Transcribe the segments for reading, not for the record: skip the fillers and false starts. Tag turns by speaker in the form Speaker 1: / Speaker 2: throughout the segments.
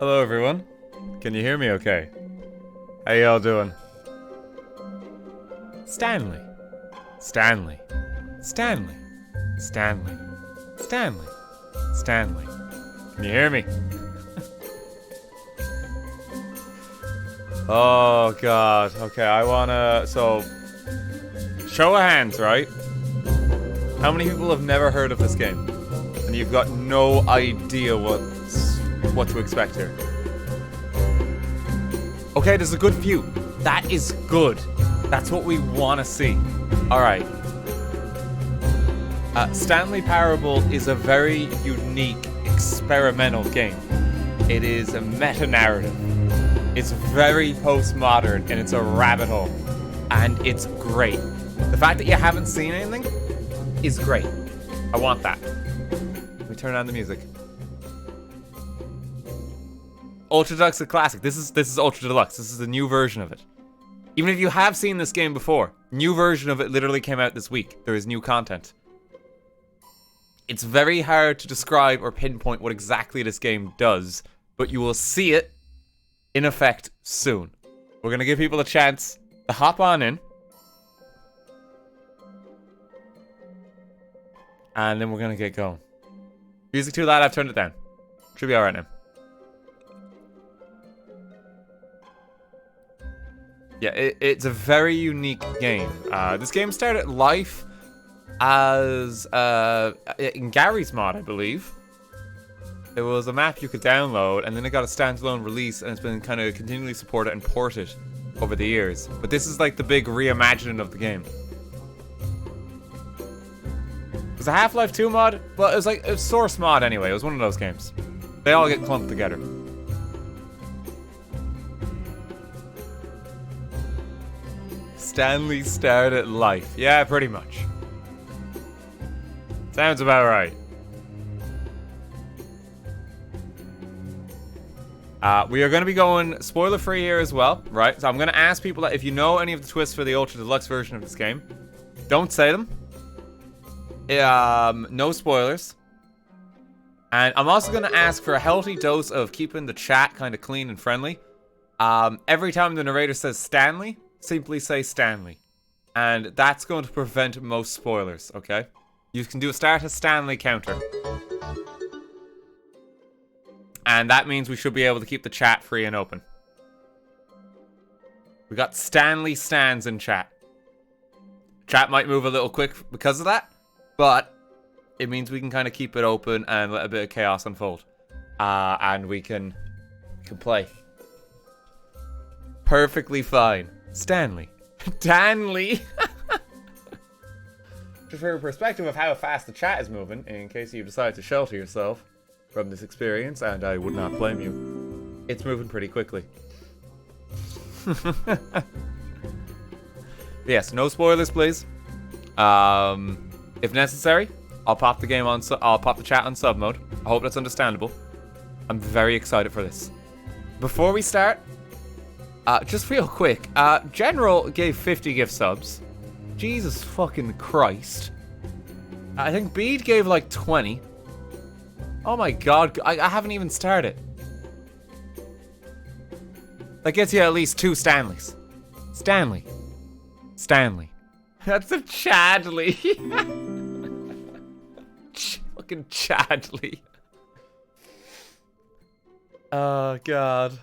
Speaker 1: Hello everyone. Can you hear me okay? How y'all doing? Stanley. Stanley. Stanley. Stanley. Stanley. Stanley. Can you hear me? Oh god. Okay, I wanna... So... Show of hands, right? How many people have never heard of this game? And you've got no idea what to expect here. Okay, there's a good few. That is good. That's what we want to see. Alright. Stanley Parable is a very unique, experimental game. It is a meta-narrative. It's very postmodern, and it's a rabbit hole. And it's great. The fact that you haven't seen anything is great. I want that. Let me turn on the music. Ultra Deluxe is a classic. This is Ultra Deluxe. This is a new version of it. Even if you have seen this game before, new version of it literally came out this week. There is new content. It's very hard to describe or pinpoint what exactly this game does, but you will see it in effect soon. We're gonna give people a chance to hop on in. And then we're gonna get going. Music too loud, I've turned it down. Should be alright now. Yeah, it's a very unique game. This game started life as in Gary's mod, I believe. It was a map you could download, and then it got a standalone release, and it's been kind of continually supported and ported over the years. But this is like the big reimagining of the game. It was a Half-Life 2 mod, but it was like a source mod anyway. It was one of those games. They all get clumped together. Stanley started life. Yeah, pretty much. Sounds about right. We are going to be going spoiler-free here as well, right? So I'm going to ask people that if you know any of the twists for the Ultra Deluxe version of this game, don't say them. No spoilers. And I'm also going to ask for a healthy dose of keeping the chat kind of clean and friendly. Every time the narrator says Stanley, simply say Stanley. And that's going to prevent most spoilers, okay? You can start a Stanley counter. And that means we should be able to keep the chat free and open. We got Stanley stands in chat. Chat might move a little quick because of that, but it means we can kind of keep it open and let a bit of chaos unfold. And we can play. Perfectly fine. Stanley. Stanley! Just for a perspective of how fast the chat is moving, in case you decide to shelter yourself from this experience, and I would not blame you. It's moving pretty quickly. Yes, no spoilers, please. If necessary, I'll pop the game on. I'll pop the chat on sub mode. I hope that's understandable. I'm very excited for this. Before we start, just real quick, General gave 50 gift subs. Jesus fucking Christ. I think Bede gave like 20. Oh my god, I haven't even started. That gets you at least 2 Stanleys. Stanley. Stanley. That's a Chadley. Fucking Chadley. Oh god.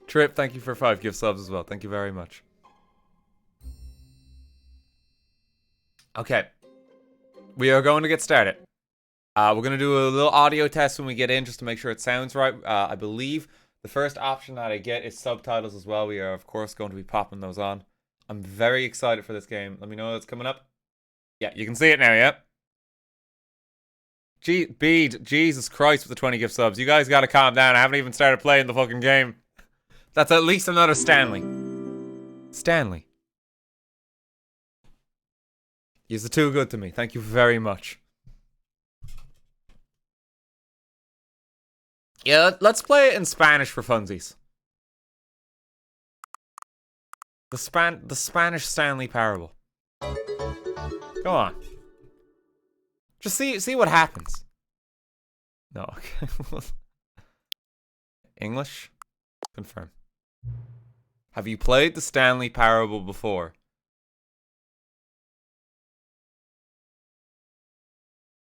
Speaker 1: Trip, thank you for 5 gift subs as well. Thank you very much. Okay. We are going to get started. We're going to do a little audio test when we get in just to make sure it sounds right. I believe the first option that I get is subtitles as well. We are, of course, going to be popping those on. I'm very excited for this game. Let me know what's coming up. Yeah, you can see it now, yeah? Bede, Jesus Christ with the 20 gift subs. You guys got to calm down. I haven't even started playing the fucking game. That's at least another Stanley. Stanley. You're too good to me. Thank you very much. Yeah, let's play it in Spanish for funsies. The Spanish Stanley Parable. Go on. Just see what happens. No, okay. English? Confirm. Have you played the Stanley Parable before?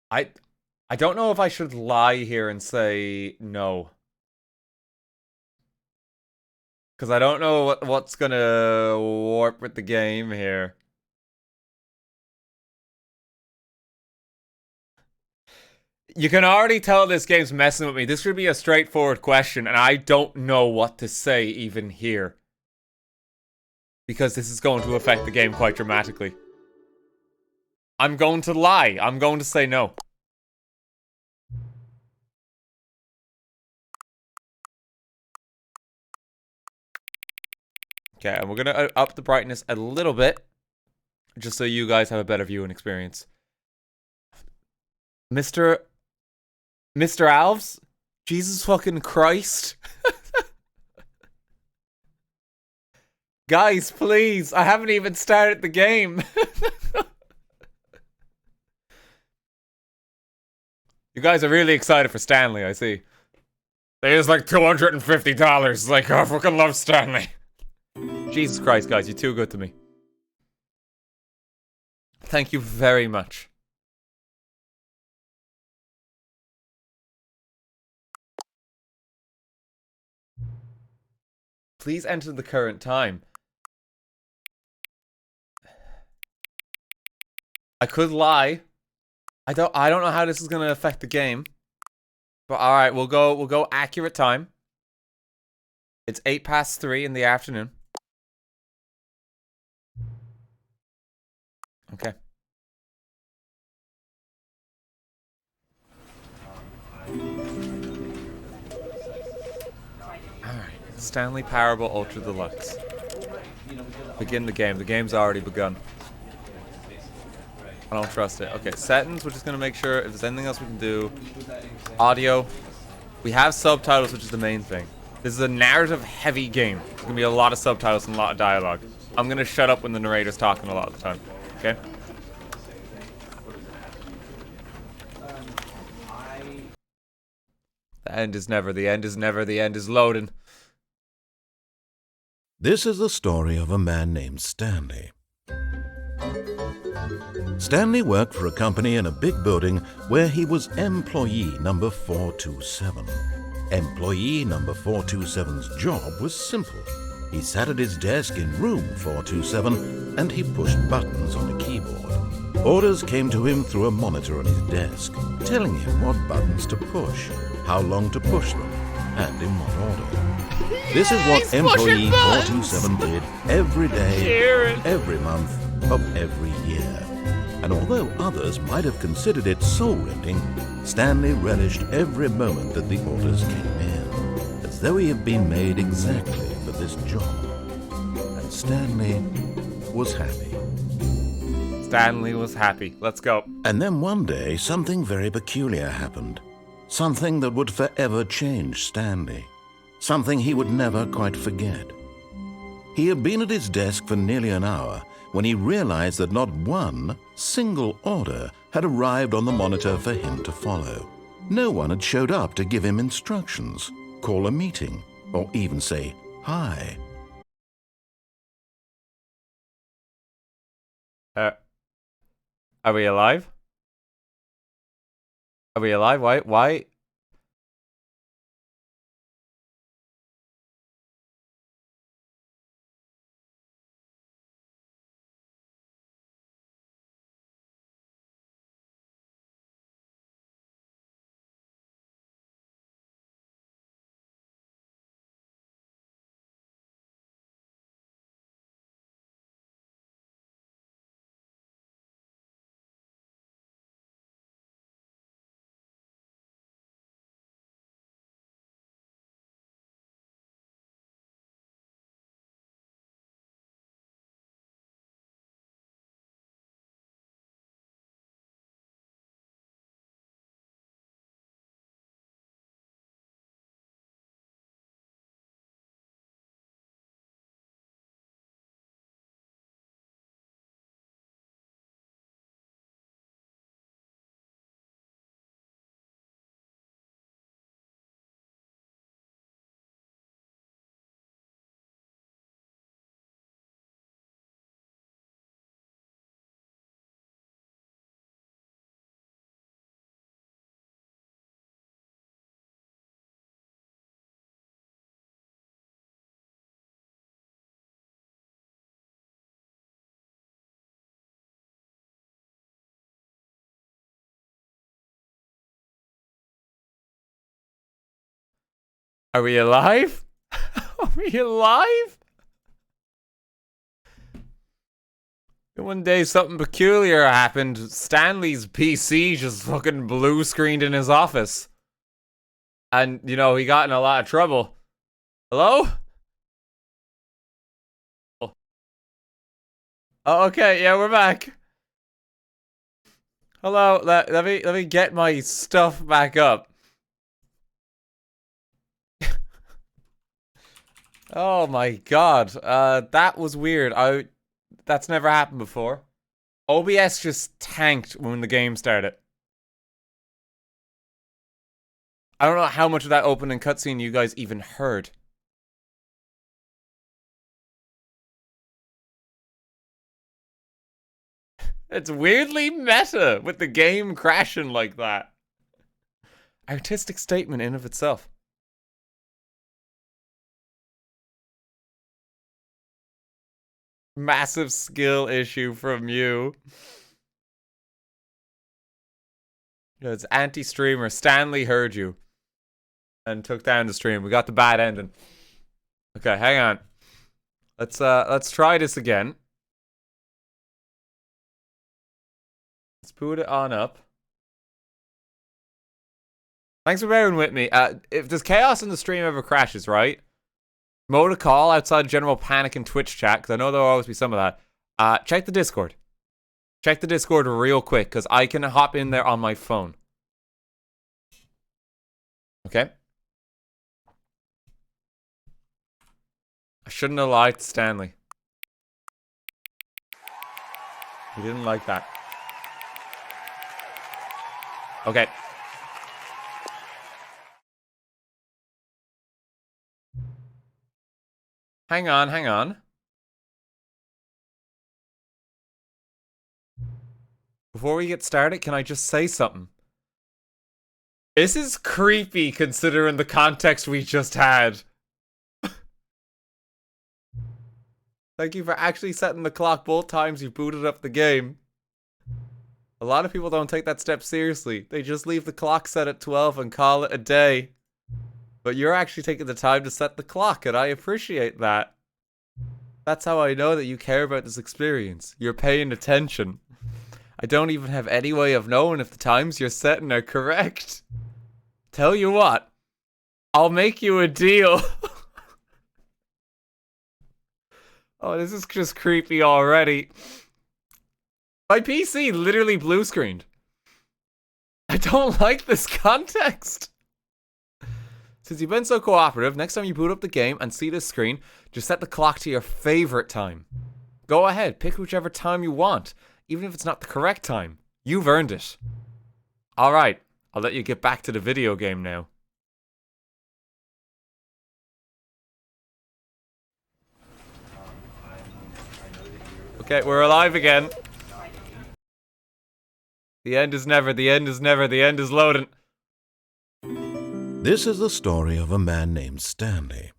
Speaker 1: I don't know if I should lie here and say no. Because I don't know what's gonna warp with the game here. You can already tell this game's messing with me. This should be a straightforward question, and I don't know what to say even here. Because this is going to affect the game quite dramatically. I'm going to lie. I'm going to say no. Okay, and we're gonna up the brightness a little bit. Just so you guys have a better viewing experience. Mr. Alves? Jesus fucking Christ. Guys, please. I haven't even started the game. You guys are really excited for Stanley, I see. There's like $250. Like, I fucking love Stanley. Jesus Christ, guys, you're too good to me. Thank you very much. Please enter the current time. I could lie. I don't know how this is gonna affect the game. But alright, we'll go accurate time. It's 3:08 in the afternoon. Okay. Alright. Stanley Parable Ultra Deluxe. Begin the game. The game's already begun. I don't trust it. Okay, settings. We're just gonna make sure if there's anything else we can do. Audio. We have subtitles, which is the main thing. This is a narrative-heavy game. There's gonna be a lot of subtitles and a lot of dialogue. I'm gonna shut up when the narrator's talking a lot of the time. Okay? The end is never. The end is never. The end is loading.
Speaker 2: This is the story of a man named Stanley. Stanley worked for a company in a big building where he was employee number 427. Employee number 427's job was simple. He sat at his desk in room 427 and he pushed buttons on a keyboard. Orders came to him through a monitor on his desk, telling him what buttons to push, how long to push them, and in what order. This is what employee 427 did every day, every month of every year. And although others might have considered it soul-rending, Stanley relished every moment that the orders came in, as though he had been made exactly for this job. And Stanley was happy.
Speaker 1: Stanley was happy. Let's go.
Speaker 2: And then one day, something very peculiar happened. Something that would forever change Stanley. Something he would never quite forget. He had been at his desk for nearly an hour when he realized that not one single order had arrived on the monitor for him to follow. No one had showed up to give him instructions, call a meeting, or even say hi.
Speaker 1: Are we alive? Are we alive? Why? Are we alive? Are we alive? One day something peculiar happened. Stanley's PC just fucking blue screened in his office. And, you know, he got in a lot of trouble. Hello? Oh, okay, yeah, we're back. Hello, let me get my stuff back up. Oh my god, that was weird. That's never happened before. OBS just tanked when the game started. I don't know how much of that opening cutscene you guys even heard. It's weirdly meta with the game crashing like that. Artistic statement in of itself. Massive skill issue from you. It's anti-streamer. Stanley heard you and took down the stream. We got the bad ending. Okay, hang on. Let's try this again. Let's boot it on up. Thanks for bearing with me. If there's chaos in the stream ever crashes, right? Mode a call outside general panic in Twitch chat, because I know there'll always be some of that. Check the Discord. Check the Discord real quick, because I can hop in there on my phone. Okay? I shouldn't have liked Stanley. He didn't like that. Okay. Hang on, hang on. Before we get started, can I just say something? This is creepy considering the context we just had. Thank you for actually setting the clock both times you booted up the game. A lot of people don't take that step seriously. They just leave the clock set at 12 and call it a day. But you're actually taking the time to set the clock, and I appreciate that. That's how I know that you care about this experience. You're paying attention. I don't even have any way of knowing if the times you're setting are correct. Tell you what, I'll make you a deal. Oh, this is just creepy already. My PC literally blue screened. I don't like this context. Since you've been so cooperative, next time you boot up the game and see this screen, just set the clock to your favorite time. Go ahead, pick whichever time you want, even if it's not the correct time. You've earned it. Alright, I'll let you get back to the video game now. Okay, we're alive again. The end is never, the end is never, the end is loading.
Speaker 2: This is the story of a man named Stanley.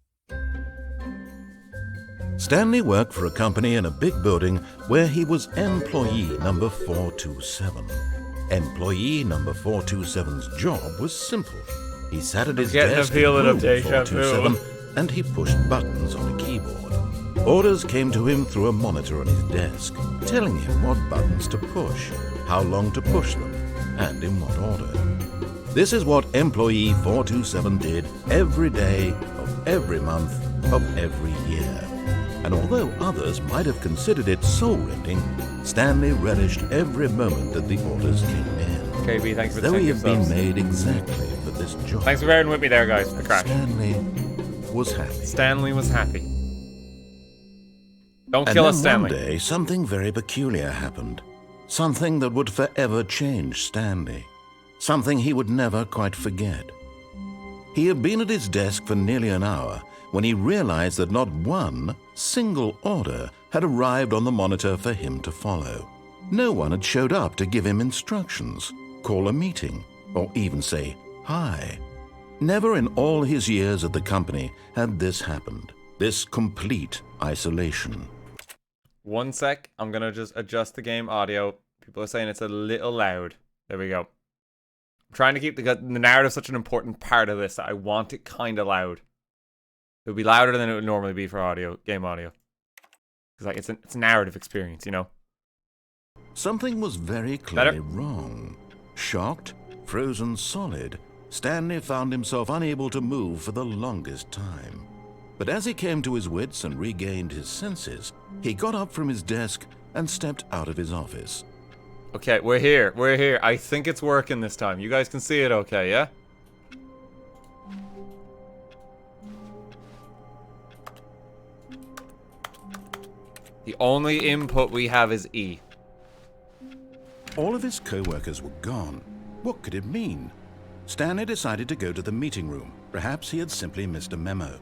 Speaker 2: Stanley worked for a company in a big building where he was employee number 427. Employee number 427's job was simple. He sat at his desk in room 427 and he pushed buttons on a keyboard. Orders came to him through a monitor on his desk, telling him what buttons to push, how long to push them, and in what order. This is what employee 427 did every day of every month of every year. And although others might have considered it soul-rending, Stanley relished every moment that the orders came in.
Speaker 1: KB, thanks for
Speaker 2: though he had been made exactly for this job.
Speaker 1: Thanks for bearing with me there, guys, for the crash.
Speaker 2: Stanley was happy.
Speaker 1: Stanley was happy. Don't kill us, Stanley.
Speaker 2: And then one day, something very peculiar happened. Something that would forever change Stanley. Something he would never quite forget. He had been at his desk for nearly an hour when he realized that not one single order had arrived on the monitor for him to follow. No one had showed up to give him instructions, call a meeting, or even say hi. Never in all his years at the company had this happened. This complete isolation.
Speaker 1: One sec, I'm gonna just adjust the game audio. People are saying it's a little loud. There we go. I'm trying to keep the narrative such an important part of this that I want it kind of loud. It would be louder than it would normally be for audio, game audio. Because like it's a narrative experience, you know?
Speaker 2: Something was very clearly wrong. Shocked, frozen solid, Stanley found himself unable to move for the longest time. But as he came to his wits and regained his senses, he got up from his desk and stepped out of his office.
Speaker 1: Okay, we're here. We're here. I think it's working this time. You guys can see it okay, yeah? The only input we have is E.
Speaker 2: All of his co-workers were gone. What could it mean? Stanley decided to go to the meeting room. Perhaps he had simply missed a memo.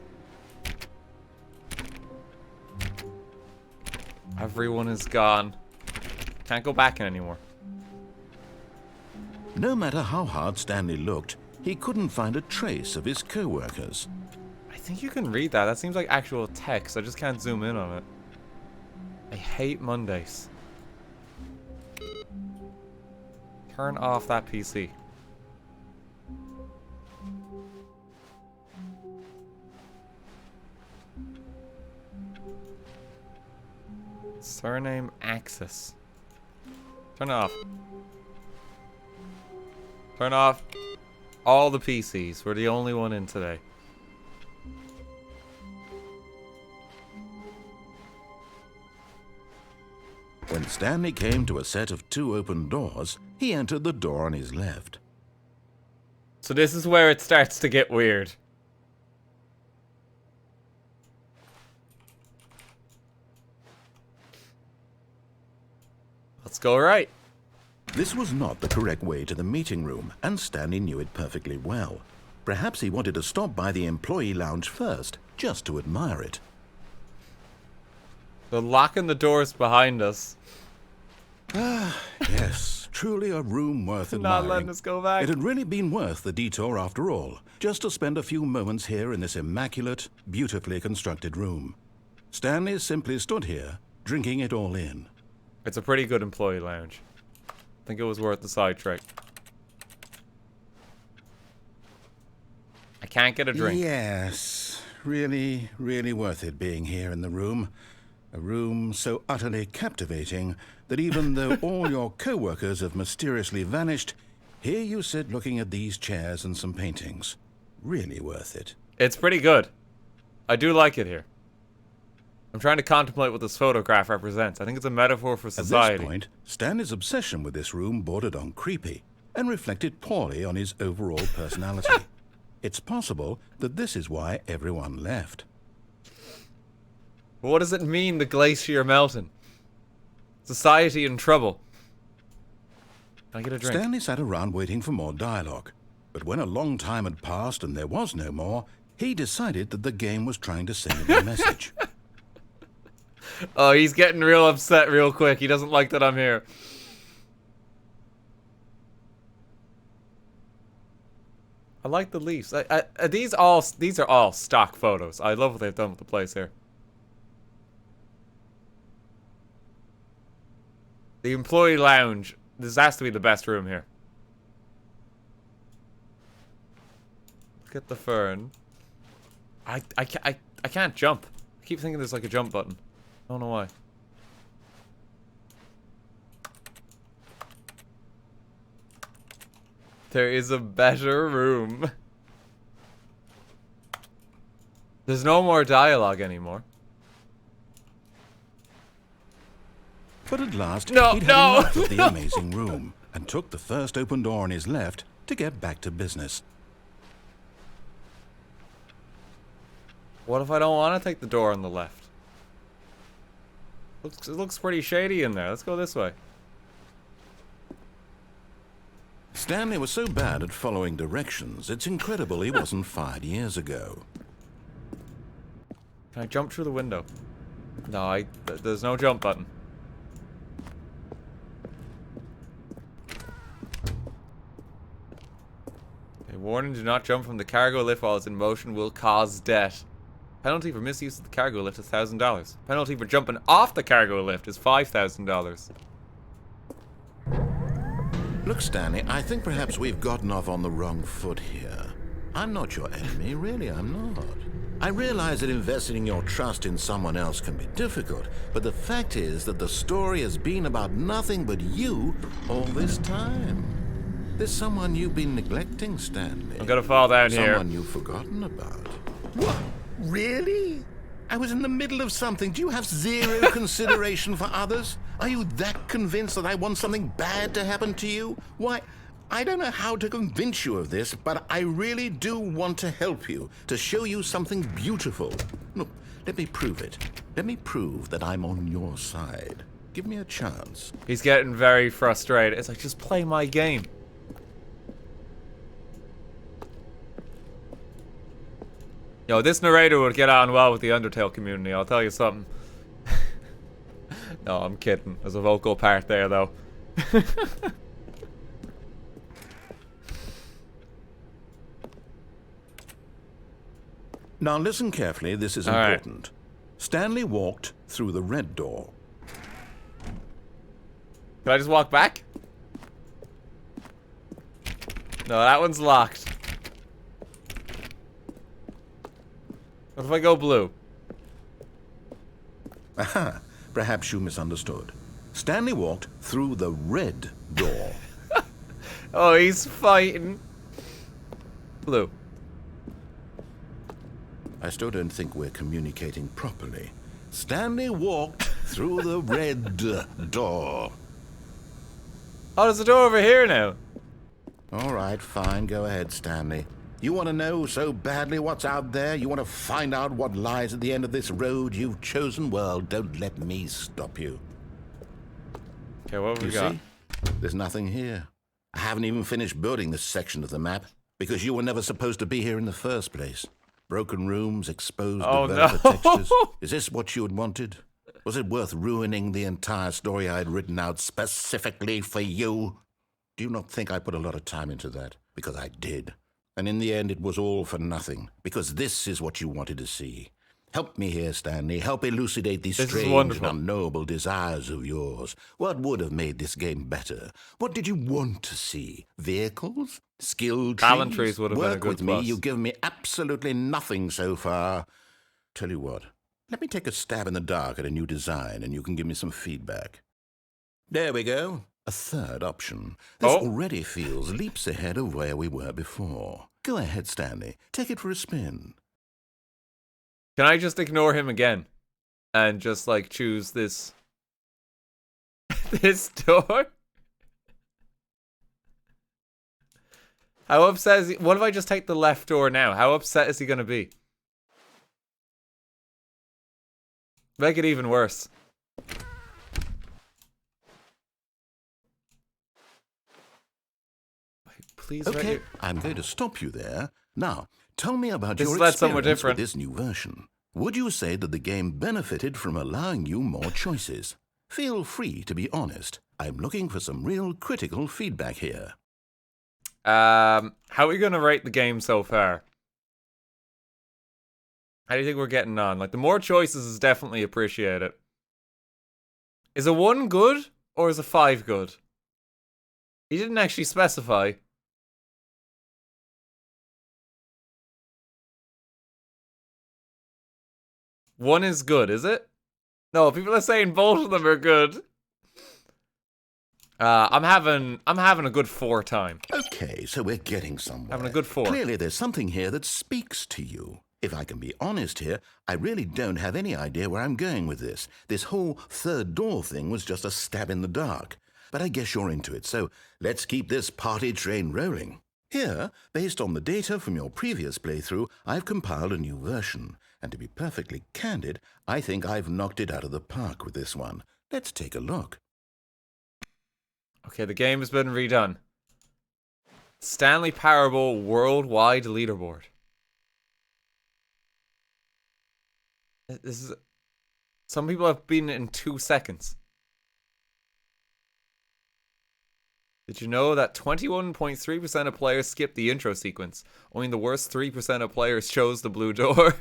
Speaker 1: Everyone is gone. Can't go back in anymore.
Speaker 2: No matter how hard Stanley looked, he couldn't find a trace of his co-workers.
Speaker 1: I think you can read that. That seems like actual text. I just can't zoom in on it. I hate Mondays. Turn off that PC. Surname Axis. Turn it off. Turn off all the PCs. We're the only one in today.
Speaker 2: When Stanley came to a set of 2 open doors, he entered the door on his left.
Speaker 1: So this is where it starts to get weird. Let's go right.
Speaker 2: This was not the correct way to the meeting room, and Stanley knew it perfectly well. Perhaps he wanted to stop by the employee lounge first, just to admire it.
Speaker 1: They're locking the doors behind us.
Speaker 2: Yes, truly a room worth admiring.
Speaker 1: Not letting us go back.
Speaker 2: It had really been worth the detour after all, just to spend a few moments here in this immaculate, beautifully constructed room. Stanley simply stood here, drinking it all in.
Speaker 1: It's a pretty good employee lounge. I think it was worth the side trek. I can't get a drink.
Speaker 2: Yes, really, really worth it being here in the room. A room so utterly captivating that even though all your co-workers have mysteriously vanished, here you sit looking at these chairs and some paintings. Really worth it.
Speaker 1: It's pretty good. I do like it here. I'm trying to contemplate what this photograph represents. I think it's a metaphor for society.
Speaker 2: At this point, Stanley's obsession with this room bordered on creepy and reflected poorly on his overall personality. It's possible that this is why everyone left.
Speaker 1: What does it mean, the glacier melting? Society in trouble. Can I get a drink?
Speaker 2: Stanley sat around waiting for more dialogue. But when a long time had passed and there was no more, he decided that the game was trying to send him a message.
Speaker 1: Oh, he's getting real upset real quick. He doesn't like that I'm here. I like the leaves. These are all stock photos. I love what they've done with the place here. The employee lounge. This has to be the best room here. Look at the fern. I can't jump. I keep thinking there's like a jump button. I don't know why. There is a better room. There's no more dialogue anymore.
Speaker 2: But at last, he'd
Speaker 1: No,
Speaker 2: had
Speaker 1: no,
Speaker 2: enough of the
Speaker 1: no.
Speaker 2: amazing room and took the first open door on his left to get back to business.
Speaker 1: What if I don't want to take the door on the left? It looks pretty shady in there. Let's go this way.
Speaker 2: Stanley was so bad at following directions, it's incredible he wasn't fired years ago.
Speaker 1: Can I jump through the window? No, there's no jump button. Okay, warning, do not jump from the cargo lift while it's in motion, will cause death. Penalty for misuse of the cargo lift is $1,000. Penalty for jumping off the cargo lift is $5,000.
Speaker 2: Look, Stanley, I think perhaps we've gotten off on the wrong foot here. I'm not your enemy, really, I'm not. I realize that investing your trust in someone else can be difficult, but the fact is that the story has been about nothing but you all this time. There's someone you've been neglecting, Stanley.
Speaker 1: I'm gonna fall down here.
Speaker 2: Someone you've forgotten about. What? Really? I was in the middle of something. Do you have zero consideration for others? Are you that convinced that I want something bad to happen to you? Why, I don't know how to convince you of this, but I really do want to help you, to show you something beautiful. Look, let me prove it. Let me prove that I'm on your side. Give me a chance.
Speaker 1: He's getting very frustrated. It's like, just play my game. Yo, this narrator would get on well with the Undertale community, I'll tell you something. No, I'm kidding. There's a vocal part there, though.
Speaker 2: Now listen carefully, this is important. Stanley walked through the red door.
Speaker 1: Can I just walk back? No, that one's locked. What if I go blue?
Speaker 2: Aha, perhaps you misunderstood. Stanley walked through the red door.
Speaker 1: Oh, he's fighting. Blue.
Speaker 2: I still don't think we're communicating properly. Stanley walked through the red door.
Speaker 1: Oh, there's a door over here now.
Speaker 2: All right, fine. Go ahead, Stanley. You want to know so badly what's out there? You want to find out what lies at the end of this road you've chosen? Well, don't let me stop you.
Speaker 1: Okay, what have we
Speaker 2: You
Speaker 1: got?
Speaker 2: see? There's nothing here. I haven't even finished building this section of the map because you were never supposed to be here in the first place. Broken rooms, exposed developer textures. Is this what you had wanted? Was it worth ruining the entire story I had written out specifically for you? Do you not think I put a lot of time into that? Because I did. And in the end, it was all for nothing. Because this is what you wanted to see. Help me here, Stanley. Help elucidate these strange and unknowable desires of yours. What would have made this game better? What did you want to see? Vehicles? Skill trees?
Speaker 1: Talent trees would have been a
Speaker 2: Work
Speaker 1: good
Speaker 2: with me.
Speaker 1: plus.
Speaker 2: You've given me absolutely nothing so far. Tell you what. Let me take a stab in the dark at a new design, and you can give me some feedback. There we go. A third option. This already feels leaps ahead of where we were before. Go ahead, Stanley. Take it for a spin.
Speaker 1: Can I just ignore him again? And just, like, choose this... this door? How upset is he? What if I just take the left door now? How upset is he gonna be? Make it even worse. Please,
Speaker 2: okay, I'm going to stop you there. Now, tell me about your
Speaker 1: somewhere
Speaker 2: experience
Speaker 1: different.
Speaker 2: with this new version. Would you say that the game benefited from allowing you more choices? Feel free to be honest. I'm looking for some real critical feedback here.
Speaker 1: How are we gonna rate the game so far? How do you think we're getting on? Like, the more choices is definitely appreciated. Is a 1 good, or is a 5 good? He didn't actually specify. One is good, is it? No, people are saying both of them are good. I'm having a good 4 time.
Speaker 2: Okay, so we're getting somewhere.
Speaker 1: Having a good 4.
Speaker 2: Clearly there's something here that speaks to you. If I can be honest here, I really don't have any idea where I'm going with this. This whole third door thing was just a stab in the dark. But I guess you're into it, so let's keep this party train rolling. Here, based on the data from your previous playthrough, I've compiled a new version. And to be perfectly candid, I think I've knocked it out of the park with this one. Let's take a look.
Speaker 1: Okay, the game has been redone. Stanley Parable Worldwide Leaderboard. This is... Some people have beaten it in 2 seconds. Did you know that 21.3% of players skipped the intro sequence? Only the worst 3% of players chose the blue door.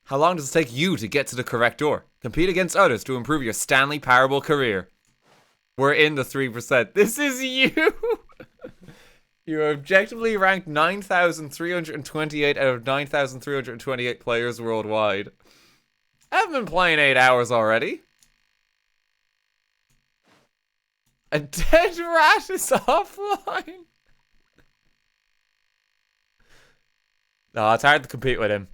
Speaker 1: How long does it take you to get to the correct door? Compete against others to improve your Stanley Parable career. We're in the 3%. This is you! You're objectively ranked 9,328 out of 9,328 players worldwide. I haven't been playing 8 hours already. A dead rat is offline. No, it's hard to compete with him.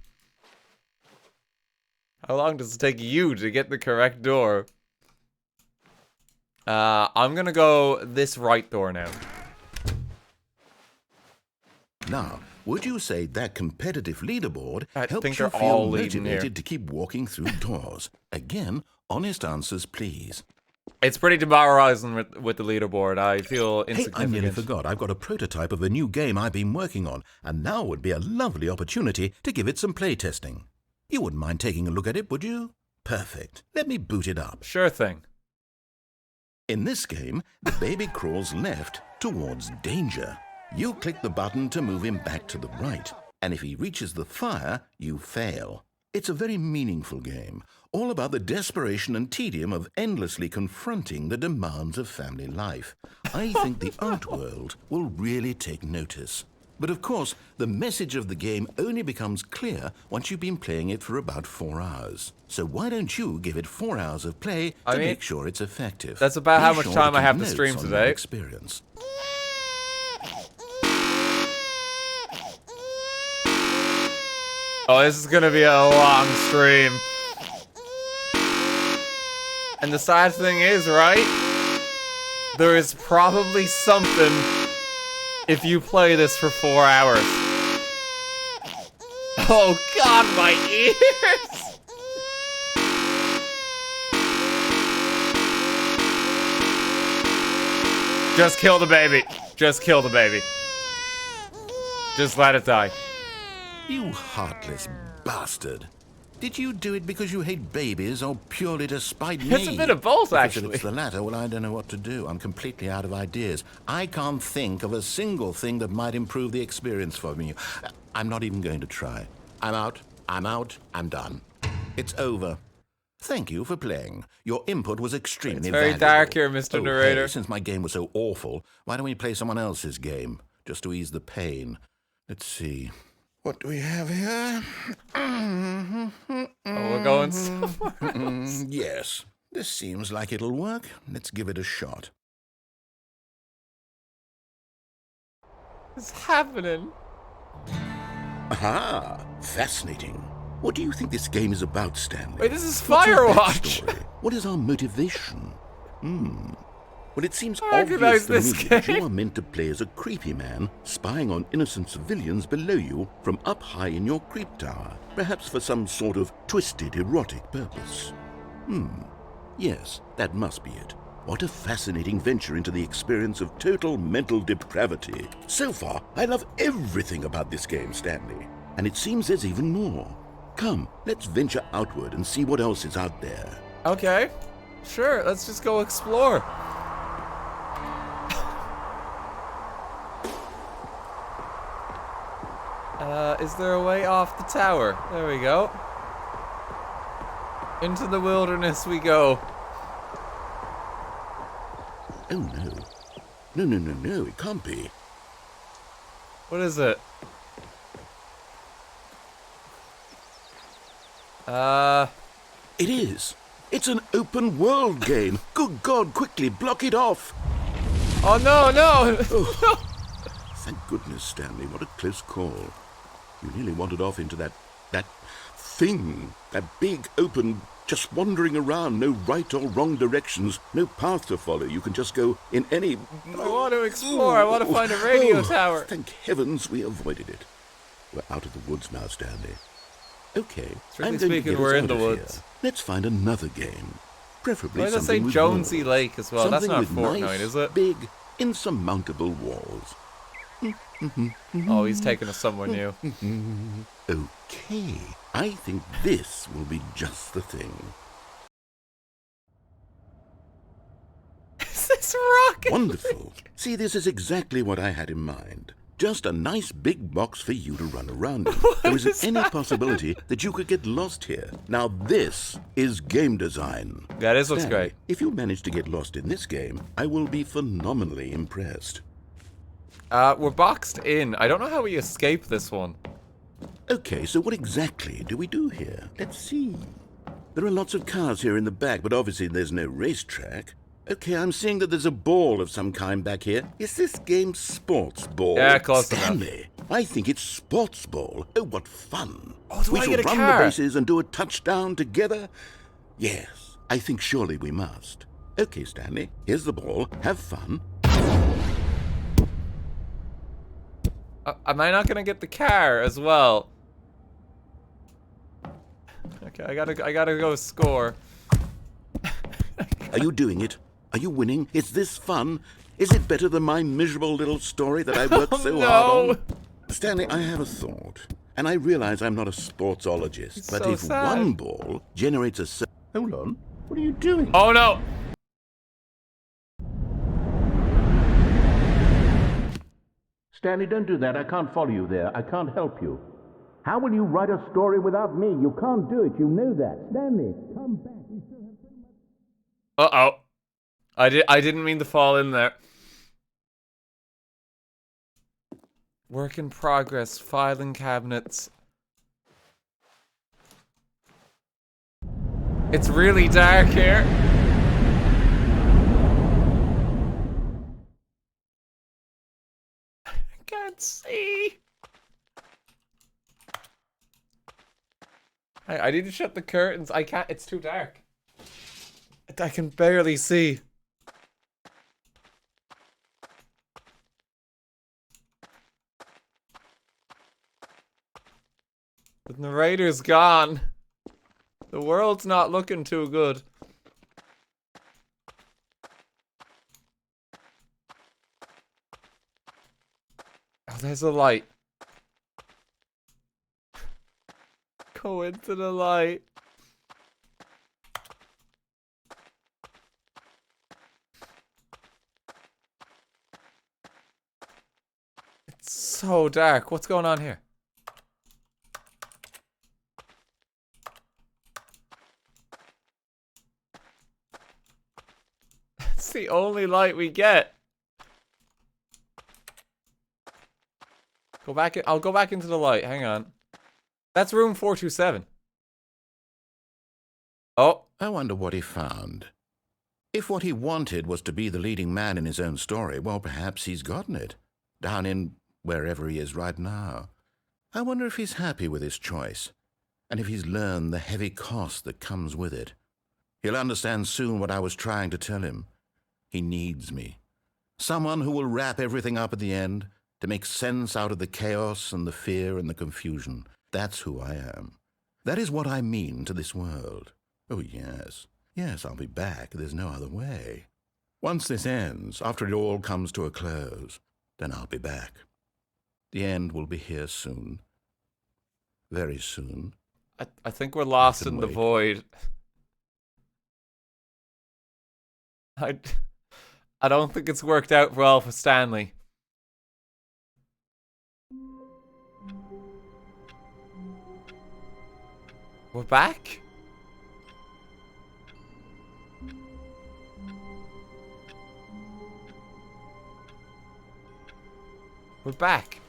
Speaker 1: How long does it take you to get the correct door? I'm gonna go this right door now.
Speaker 2: Now, would you say that competitive leaderboard
Speaker 1: I
Speaker 2: helps
Speaker 1: think
Speaker 2: you
Speaker 1: they're
Speaker 2: feel
Speaker 1: all leading
Speaker 2: motivated
Speaker 1: here.
Speaker 2: to keep walking through doors? Again, honest answers, please.
Speaker 1: It's pretty demoralizing with the leaderboard. I feel
Speaker 2: Hey,
Speaker 1: insignificant.
Speaker 2: I nearly forgot. I've got a prototype of a new game I've been working on, and now would be a lovely opportunity to give it some playtesting. You wouldn't mind taking a look at it, would you? Perfect. Let me boot it up.
Speaker 1: Sure thing.
Speaker 2: In this game, the baby crawls left towards danger. You click the button to move him back to the right, and if he reaches the fire, you fail. It's a very meaningful game, all about the desperation and tedium of endlessly confronting the demands of family life. I think the art world will really take notice. But of course, the message of the game only becomes clear once you've been playing it for about 4 hours. So why don't you give it 4 hours of play to make sure it's effective?
Speaker 1: That's about
Speaker 2: Be
Speaker 1: how much
Speaker 2: sure
Speaker 1: time I
Speaker 2: keep
Speaker 1: have to
Speaker 2: notes
Speaker 1: stream
Speaker 2: on
Speaker 1: today.
Speaker 2: your experience.
Speaker 1: Oh, this is gonna be a long stream. And the sad thing is, right? There is probably something if you play this for 4 hours. Oh god, my ears! Just kill the baby. Just kill the baby. Just let it die.
Speaker 2: You heartless bastard. Did you do it because you hate babies or purely to spite me?
Speaker 1: It's a bit of both, actually.
Speaker 2: If it's the latter, well, I don't know what to do. I'm completely out of ideas. I can't think of a single thing that might improve the experience for me. I'm not even going to try. I'm out. I'm done. It's over. Thank you for playing. Your input was extremely
Speaker 1: It's very
Speaker 2: valuable.
Speaker 1: dark here, Mr. Narrator.
Speaker 2: Hey, since my game was so awful, why don't we play someone else's game, just to ease the pain? Let's see. What do we have here?
Speaker 1: Oh, we're going somewhere else.
Speaker 2: Yes, this seems like it'll work. Let's give it a shot.
Speaker 1: What's happening?
Speaker 2: Aha! Fascinating. What do you think this game is about, Stanley?
Speaker 1: Wait, this is
Speaker 2: What's our
Speaker 1: Firewatch!
Speaker 2: backstory? What is our motivation? Well, it seems
Speaker 1: I recognize
Speaker 2: obvious to
Speaker 1: this
Speaker 2: me that you
Speaker 1: game.
Speaker 2: are meant to play as a creepy man, spying on innocent civilians below you from up high in your creep tower, perhaps for some sort of twisted, erotic purpose. Yes, that must be it. What a fascinating venture into the experience of total mental depravity. So far, I love everything about this game, Stanley. And it seems there's even more. Come, let's venture outward and see what else is out there.
Speaker 1: Okay. Sure, let's just go explore. Is there a way off the tower? There we go. Into the wilderness we go.
Speaker 2: Oh, no. No, it can't be.
Speaker 1: What is it?
Speaker 2: It is. It's an open world game. Good God, quickly, block it off.
Speaker 1: Oh no, no!
Speaker 2: Thank goodness, Stanley, what a close call. You nearly wandered off into that thing. That big, open, just wandering around, no right or wrong directions, no path to follow. You can just go in any...
Speaker 1: I want to explore. I want to find a radio tower.
Speaker 2: Thank heavens we avoided it. We're out of the woods now, Stanley. Okay,
Speaker 1: Strictly
Speaker 2: I'm going to
Speaker 1: speaking,
Speaker 2: get
Speaker 1: we're
Speaker 2: us
Speaker 1: in
Speaker 2: out
Speaker 1: the
Speaker 2: of here.
Speaker 1: woods.
Speaker 2: Let's find another game. Preferably
Speaker 1: Why does it say
Speaker 2: something with
Speaker 1: Jonesy
Speaker 2: walls.
Speaker 1: Lake as well? That's
Speaker 2: Something
Speaker 1: not
Speaker 2: with
Speaker 1: Fortnite,
Speaker 2: nice,
Speaker 1: is it?
Speaker 2: big, insurmountable walls.
Speaker 1: Oh, he's taking us somewhere new.
Speaker 2: Okay, I think this will be just the thing.
Speaker 1: Is this Rocket
Speaker 2: Wonderful.
Speaker 1: League?
Speaker 2: See, this is exactly what I had in mind. Just a nice big box for you to run around in. There isn't any possibility that you could get lost here. Now this is game design.
Speaker 1: Yeah, this looks
Speaker 2: Stanley,
Speaker 1: great.
Speaker 2: if you manage to get lost in this game, I will be phenomenally impressed.
Speaker 1: We're boxed in. I don't know how we escape this one.
Speaker 2: Okay, so what exactly do we do here? Let's see. There are lots of cars here in the back, but obviously there's no racetrack. Okay, I'm seeing that there's a ball of some kind back here. Is this game sports ball?
Speaker 1: Yeah, close
Speaker 2: Stanley, I think it's sports ball. Oh, what fun.
Speaker 1: Oh, do
Speaker 2: we
Speaker 1: I
Speaker 2: shall
Speaker 1: get a
Speaker 2: run
Speaker 1: car?
Speaker 2: the bases and do a touchdown together? Yes, I think surely we must. Okay, Stanley, here's the ball. Have fun.
Speaker 1: Am I not gonna get the car as well? Okay, I gotta go score.
Speaker 2: Are you doing it? Are you winning? Is this fun? Is it better than my miserable little story that I worked so hard on? Stanley, I have a thought. And I realize I'm not a sportsologist, but
Speaker 1: so
Speaker 2: if
Speaker 1: sad.
Speaker 2: one ball generates a... Hold on. What are you doing?
Speaker 1: Oh no!
Speaker 2: Stanley, don't do that. I can't follow you there. I can't help you. How will you write a story without me? You can't do it. You know that. Stanley, come back. We still have so much...
Speaker 1: Uh-oh. I didn't mean to fall in there. Work in progress. Filing cabinets. It's really dark here. I can't see. I need to shut the curtains. I can't. It's too dark. I can barely see. The narrator's gone. The world's not looking too good. Oh, there's a light. Go into the light. It's so dark. What's going on here? It's the only light we get. Go back. I'll go back into the light. Hang on. That's room 427. Oh.
Speaker 2: I wonder what he found. If what he wanted was to be the leading man in his own story, well, perhaps he's gotten it. Down in wherever he is right now. I wonder if he's happy with his choice, and if he's learned the heavy cost that comes with it. He'll understand soon what I was trying to tell him. He needs me. Someone who will wrap everything up at the end, to make sense out of the chaos and the fear and the confusion. That's who I am. That is what I mean to this world. Oh, yes. Yes, I'll be back. There's no other way. Once this ends, after it all comes to a close, then I'll be back. The end will be here soon. Very soon.
Speaker 1: I think we're lost in the void. I don't think it's worked out well for Stanley. We're back? We're back.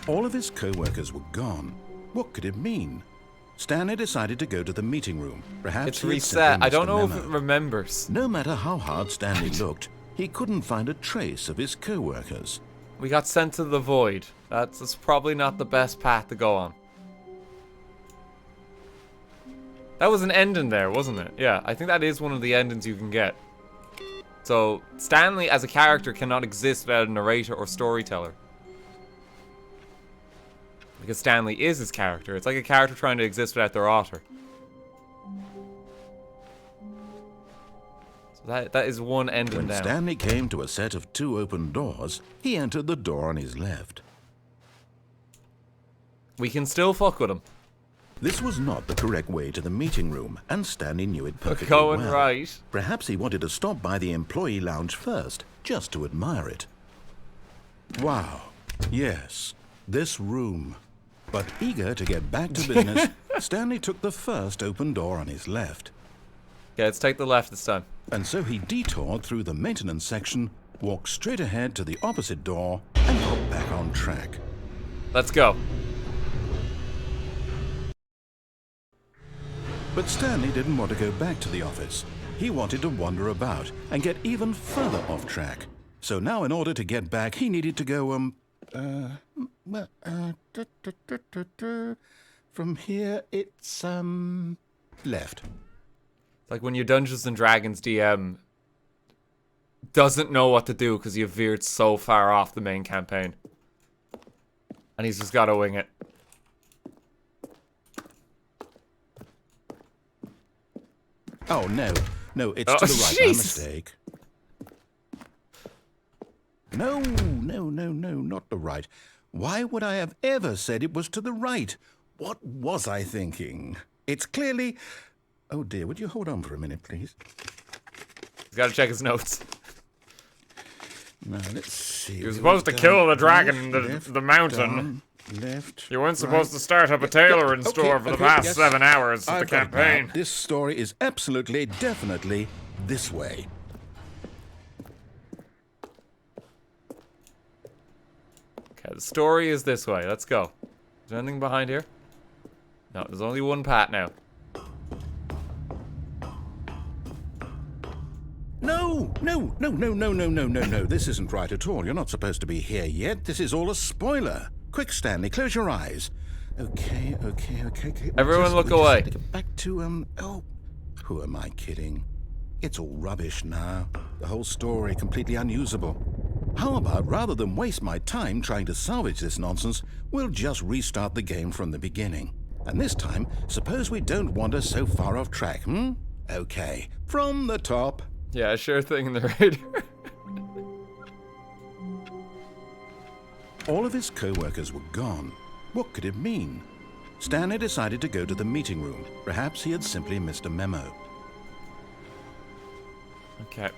Speaker 2: All of his co-workers were gone. What could it mean? Stanley decided to go to the meeting room. Perhaps
Speaker 1: It's
Speaker 2: he had
Speaker 1: reset.
Speaker 2: simply
Speaker 1: I don't
Speaker 2: missed a
Speaker 1: know if
Speaker 2: memo.
Speaker 1: it remembers.
Speaker 2: No matter how hard Stanley looked, he couldn't find a trace of his co-workers.
Speaker 1: We got sent to the void. That's probably not the best path to go on. That was an ending there, wasn't it? Yeah, I think that is one of the endings you can get. So, Stanley as a character cannot exist without a narrator or storyteller. Because Stanley is his character. It's like a character trying to exist without their author. So that is one ending
Speaker 2: When
Speaker 1: down.
Speaker 2: Stanley came to a set of 2 open doors, he entered the door on his left.
Speaker 1: We can still fuck with him.
Speaker 2: This was not the correct way to the meeting room, and Stanley knew it
Speaker 1: We're
Speaker 2: perfectly
Speaker 1: going
Speaker 2: well.
Speaker 1: right.
Speaker 2: Perhaps he wanted to stop by the employee lounge first, just to admire it. Wow. Yes, this room. But eager to get back to business, Stanley took the first open door on his left.
Speaker 1: Okay, let's take the left this time.
Speaker 2: And so he detoured through the maintenance section, walked straight ahead to the opposite door, and got back on track.
Speaker 1: Let's go.
Speaker 2: But Stanley didn't want to go back to the office. He wanted to wander about and get even further off track. So now in order to get back, he needed to go, from here, it's, left.
Speaker 1: Like when your Dungeons and Dragons DM doesn't know what to do because you veered so far off the main campaign. And he's just gotta wing it.
Speaker 2: Oh, no. No, it's to the right. My mistake. No, not the right. Why would I have ever said it was to the right? What was I thinking? It's clearly... Oh, dear, would you hold on for a minute, please?
Speaker 1: He's gotta check his notes.
Speaker 2: Now, let's see.
Speaker 1: You're supposed to kill the dragon in the mountain.
Speaker 2: Down, left.
Speaker 1: You weren't supposed to start up a tailoring store for the past 7 hours of the campaign.
Speaker 2: This story is absolutely, definitely this way.
Speaker 1: Okay, the story is this way. Let's go. Is there anything behind here? No, there's only one path now.
Speaker 2: No. This isn't right at all. You're not supposed to be here yet. This is all a spoiler. Quick, Stanley, close your eyes. Okay.
Speaker 1: Everyone look away.
Speaker 2: Get back to, oh, who am I kidding? It's all rubbish now. The whole story completely unusable. How about, rather than waste my time trying to salvage this nonsense, we'll just restart the game from the beginning. And this time, suppose we don't wander so far off track, Okay, from the top.
Speaker 1: Yeah, sure thing, narrator.
Speaker 2: All of his co-workers were gone. What could it mean? Stanley decided to go to the meeting room. Perhaps he had simply missed a memo.
Speaker 1: Okay.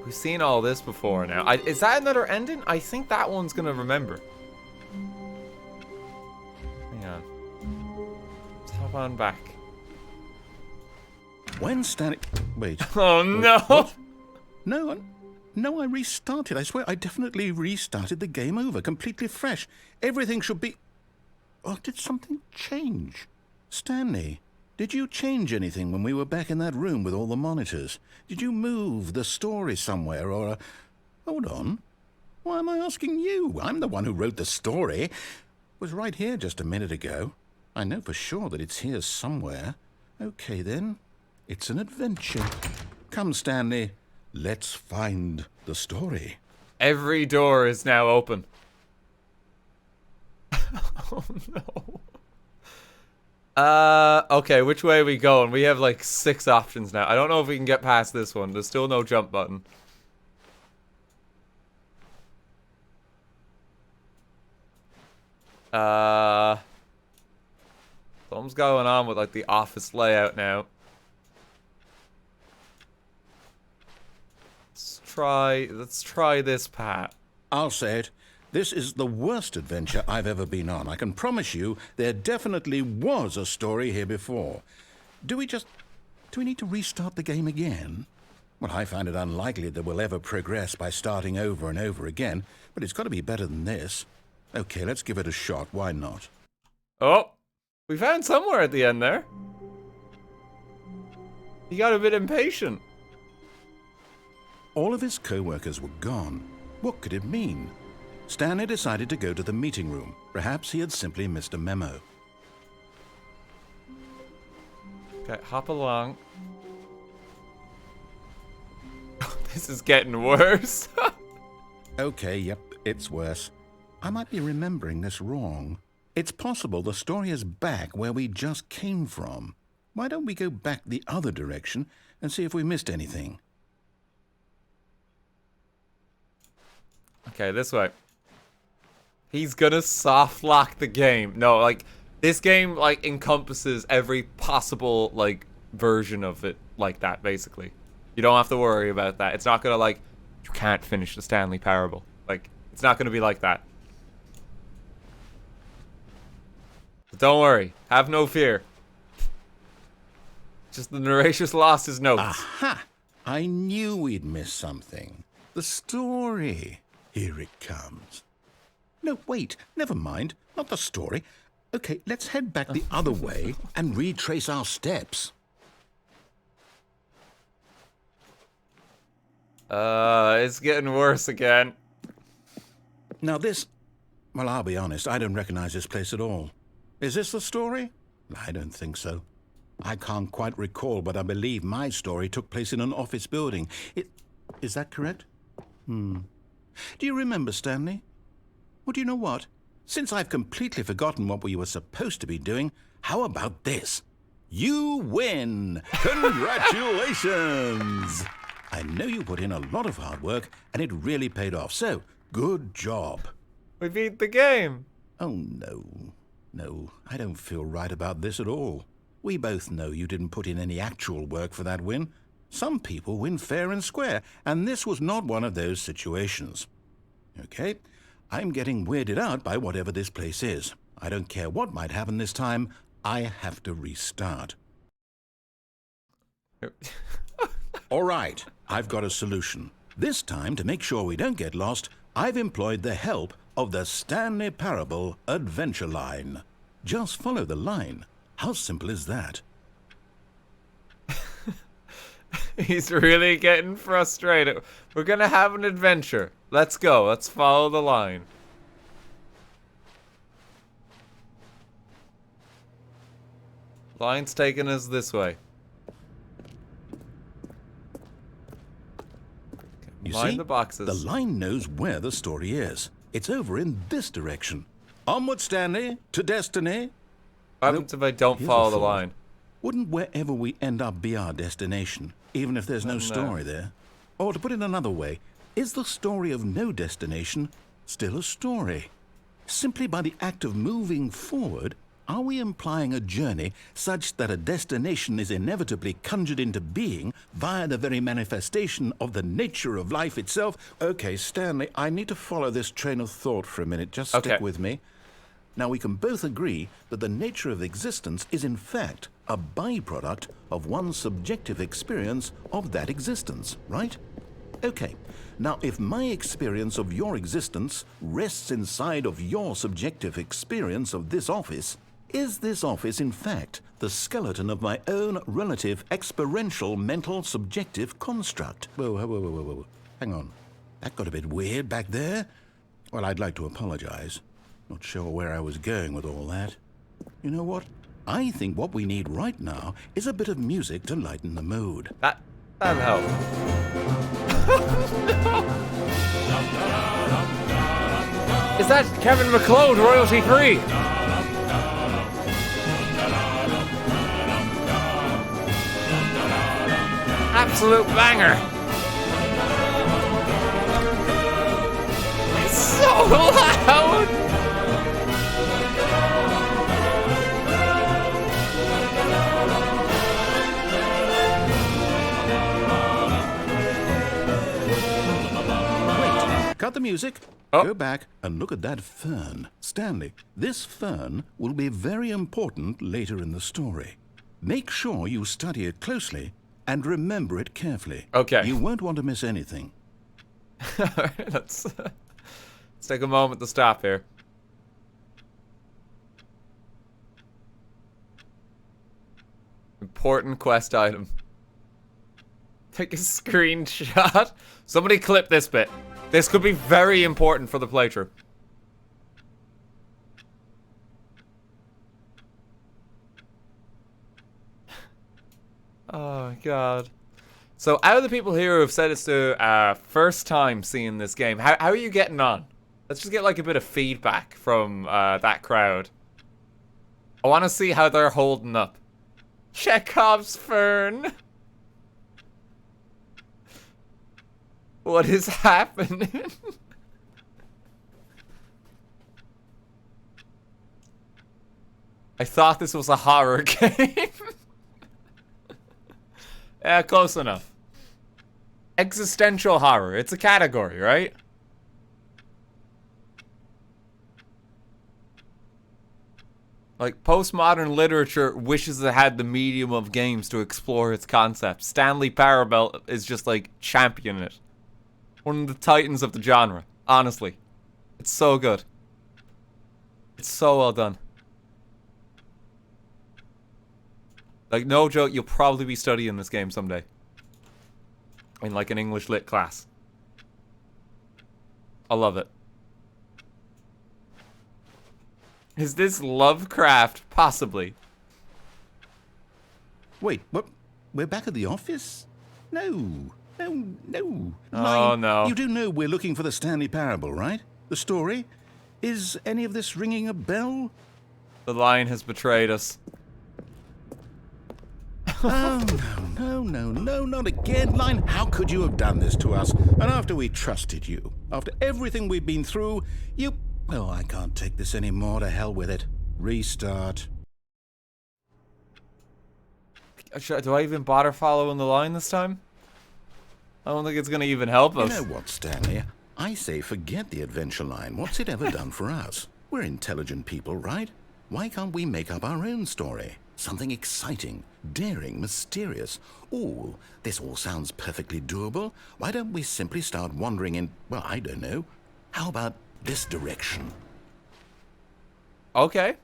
Speaker 1: We've seen all this before now. Is that another ending? I think that one's gonna remember. Hang on. Let's hop on back.
Speaker 2: When Stanley... Wait.
Speaker 1: Oh, no!
Speaker 2: What? No, I restarted. I swear, I definitely restarted the game over, completely fresh. Everything should be... Oh, did something change? Stanley, did you change anything when we were back in that room with all the monitors? Did you move the story somewhere, or... Hold on. Why am I asking you? I'm the one who wrote the story. It was right here just a minute ago. I know for sure that it's here somewhere. Okay, then. It's an adventure. Come, Stanley. Let's find the story.
Speaker 1: Every door is now open. Oh, no. Okay, which way are we going? We have like 6 options now. I don't know if we can get past this one. There's still no jump button. Something's going on with like the office layout now. Let's try this, Pat.
Speaker 2: I'll say it. This is the worst adventure I've ever been on. I can promise you there definitely was a story here before. Do we need to restart the game again? Well, I find it unlikely that we'll ever progress by starting over and over again, but it's got to be better than this. Okay, let's give it a shot. Why not?
Speaker 1: Oh, we found somewhere at the end there. You got a bit impatient.
Speaker 2: All of his co-workers were gone. What could it mean? Stanley decided to go to the meeting room. Perhaps he had simply missed a memo.
Speaker 1: Okay, hop along. This is getting worse.
Speaker 2: Okay, yep, it's worse. I might be remembering this wrong. It's possible the story is back where we just came from. Why don't we go back the other direction and see if we missed anything?
Speaker 1: Okay, this way. He's gonna soft lock the game. No, like, this game, like, encompasses every possible, like, version of it like that, basically. You don't have to worry about that. It's not gonna, like, you can't finish the Stanley Parable. Like, it's not going to be like that. But don't worry. Have no fear. Just the narrator's lost his notes.
Speaker 2: Aha! I knew we'd miss something. The story. Here it comes. No, wait. Never mind. Not the story. Okay, let's head back the other way and retrace our steps.
Speaker 1: It's getting worse again.
Speaker 2: Now this... Well, I'll be honest. I don't recognize this place at all. Is this the story? I don't think so. I can't quite recall, but I believe my story took place in an office building. Is that correct? Do you remember, Stanley? Well, do you know what? Since I've completely forgotten what we were supposed to be doing, how about this? You win! Congratulations! I know you put in a lot of hard work, and it really paid off, so good job.
Speaker 1: We beat the game.
Speaker 2: Oh, no. No, I don't feel right about this at all. We both know you didn't put in any actual work for that win. Some people win fair and square, and this was not one of those situations. Okay, I'm getting weirded out by whatever this place is. I don't care what might happen this time. I have to restart. All right, I've got a solution. This time, to make sure we don't get lost, I've employed the help of the Stanley Parable Adventure Line. Just follow the line. How simple is that?
Speaker 1: He's really getting frustrated. We're gonna have an adventure. Let's go. Let's follow the line. Line's taking us this way.
Speaker 2: You
Speaker 1: Mind
Speaker 2: see,
Speaker 1: the boxes.
Speaker 2: the line knows where the story is. It's over in this direction. Onward, Stanley, to destiny.
Speaker 1: What happens if I don't
Speaker 2: Here's
Speaker 1: follow
Speaker 2: a
Speaker 1: the
Speaker 2: thought.
Speaker 1: line?
Speaker 2: Wouldn't wherever we end up be our destination, even if there's no story there? Or to put it another way, is the story of no destination still a story? Simply by the act of moving forward, are we implying a journey such that a destination is inevitably conjured into being via the very manifestation of the nature of life itself? Okay, Stanley, I need to follow this train of thought for a minute. Just stick with me. Now, we can both agree that the nature of existence is in fact a byproduct of one's subjective experience of that existence, right? Okay, now if my experience of your existence rests inside of your subjective experience of this office, is this office in fact the skeleton of my own relative experiential mental subjective construct? Whoa. Hang on. That got a bit weird back there. Well, I'd like to apologize. Not sure where I was going with all that. You know what? I think what we need right now is a bit of music to lighten the mood.
Speaker 1: That'll help. Is that Kevin McLeod royalty free? Absolute banger. It's so loud.
Speaker 2: Cut the music.
Speaker 1: Oh.
Speaker 2: Go back and look at that fern. Stanley, this fern will be very important later in the story. Make sure you study it closely and remember it carefully.
Speaker 1: Okay.
Speaker 2: You won't want to miss anything.
Speaker 1: Alright, let's take a moment to stop here. Important quest item. Take a screenshot. Somebody clip this bit. This could be very important for the playthrough. Oh, God. So, out of the people here who have said it's their first time seeing this game, how are you getting on? Let's just get like a bit of feedback from that crowd. I want to see how they're holding up. Chekhov's fern. What is happening? I thought this was a horror game. Yeah, close enough. Existential horror. It's a category, right? Like, postmodern literature wishes it had the medium of games to explore its concepts. Stanley Parable is just, like, championing it. One of the titans of the genre. Honestly. It's so good. It's so well done. Like, no joke, you'll probably be studying this game someday. In, like, an English lit class. I love it. Is this Lovecraft? Possibly.
Speaker 2: Wait, what? We're back at the office? No.
Speaker 1: Oh,
Speaker 2: Mine,
Speaker 1: no.
Speaker 2: You do know we're looking for the Stanley Parable, right? The story? Is any of this ringing a bell?
Speaker 1: The lion has betrayed us.
Speaker 2: Oh, no, not again. Line, how could you have done this to us? And after we trusted you, after everything we've been through, you... Oh, I can't take this anymore. To hell with it. Restart.
Speaker 1: Do I even bother following the line this time? I don't think it's going to even help us.
Speaker 2: You know what, Stanley? I say forget the adventure line. What's it ever done for us? We're intelligent people, right? Why can't we make up our own story? Something exciting, daring, mysterious. Ooh, this all sounds perfectly doable. Why don't we simply start wandering in, well, I don't know. How about this direction?
Speaker 1: Okay.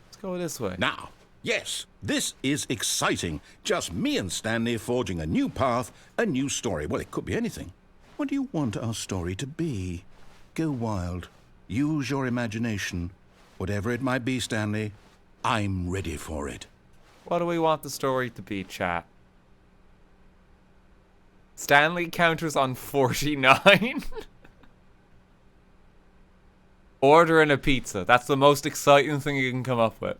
Speaker 1: Let's go this way.
Speaker 2: Now, yes, this is exciting. Just me and Stanley forging a new path, a new story. Well, it could be anything. What do you want our story to be? Go wild. Use your imagination. Whatever it might be, Stanley, I'm ready for it.
Speaker 1: What do we want the story to be, chat? Stanley counters on 49? Ordering a pizza. That's the most exciting thing you can come up with.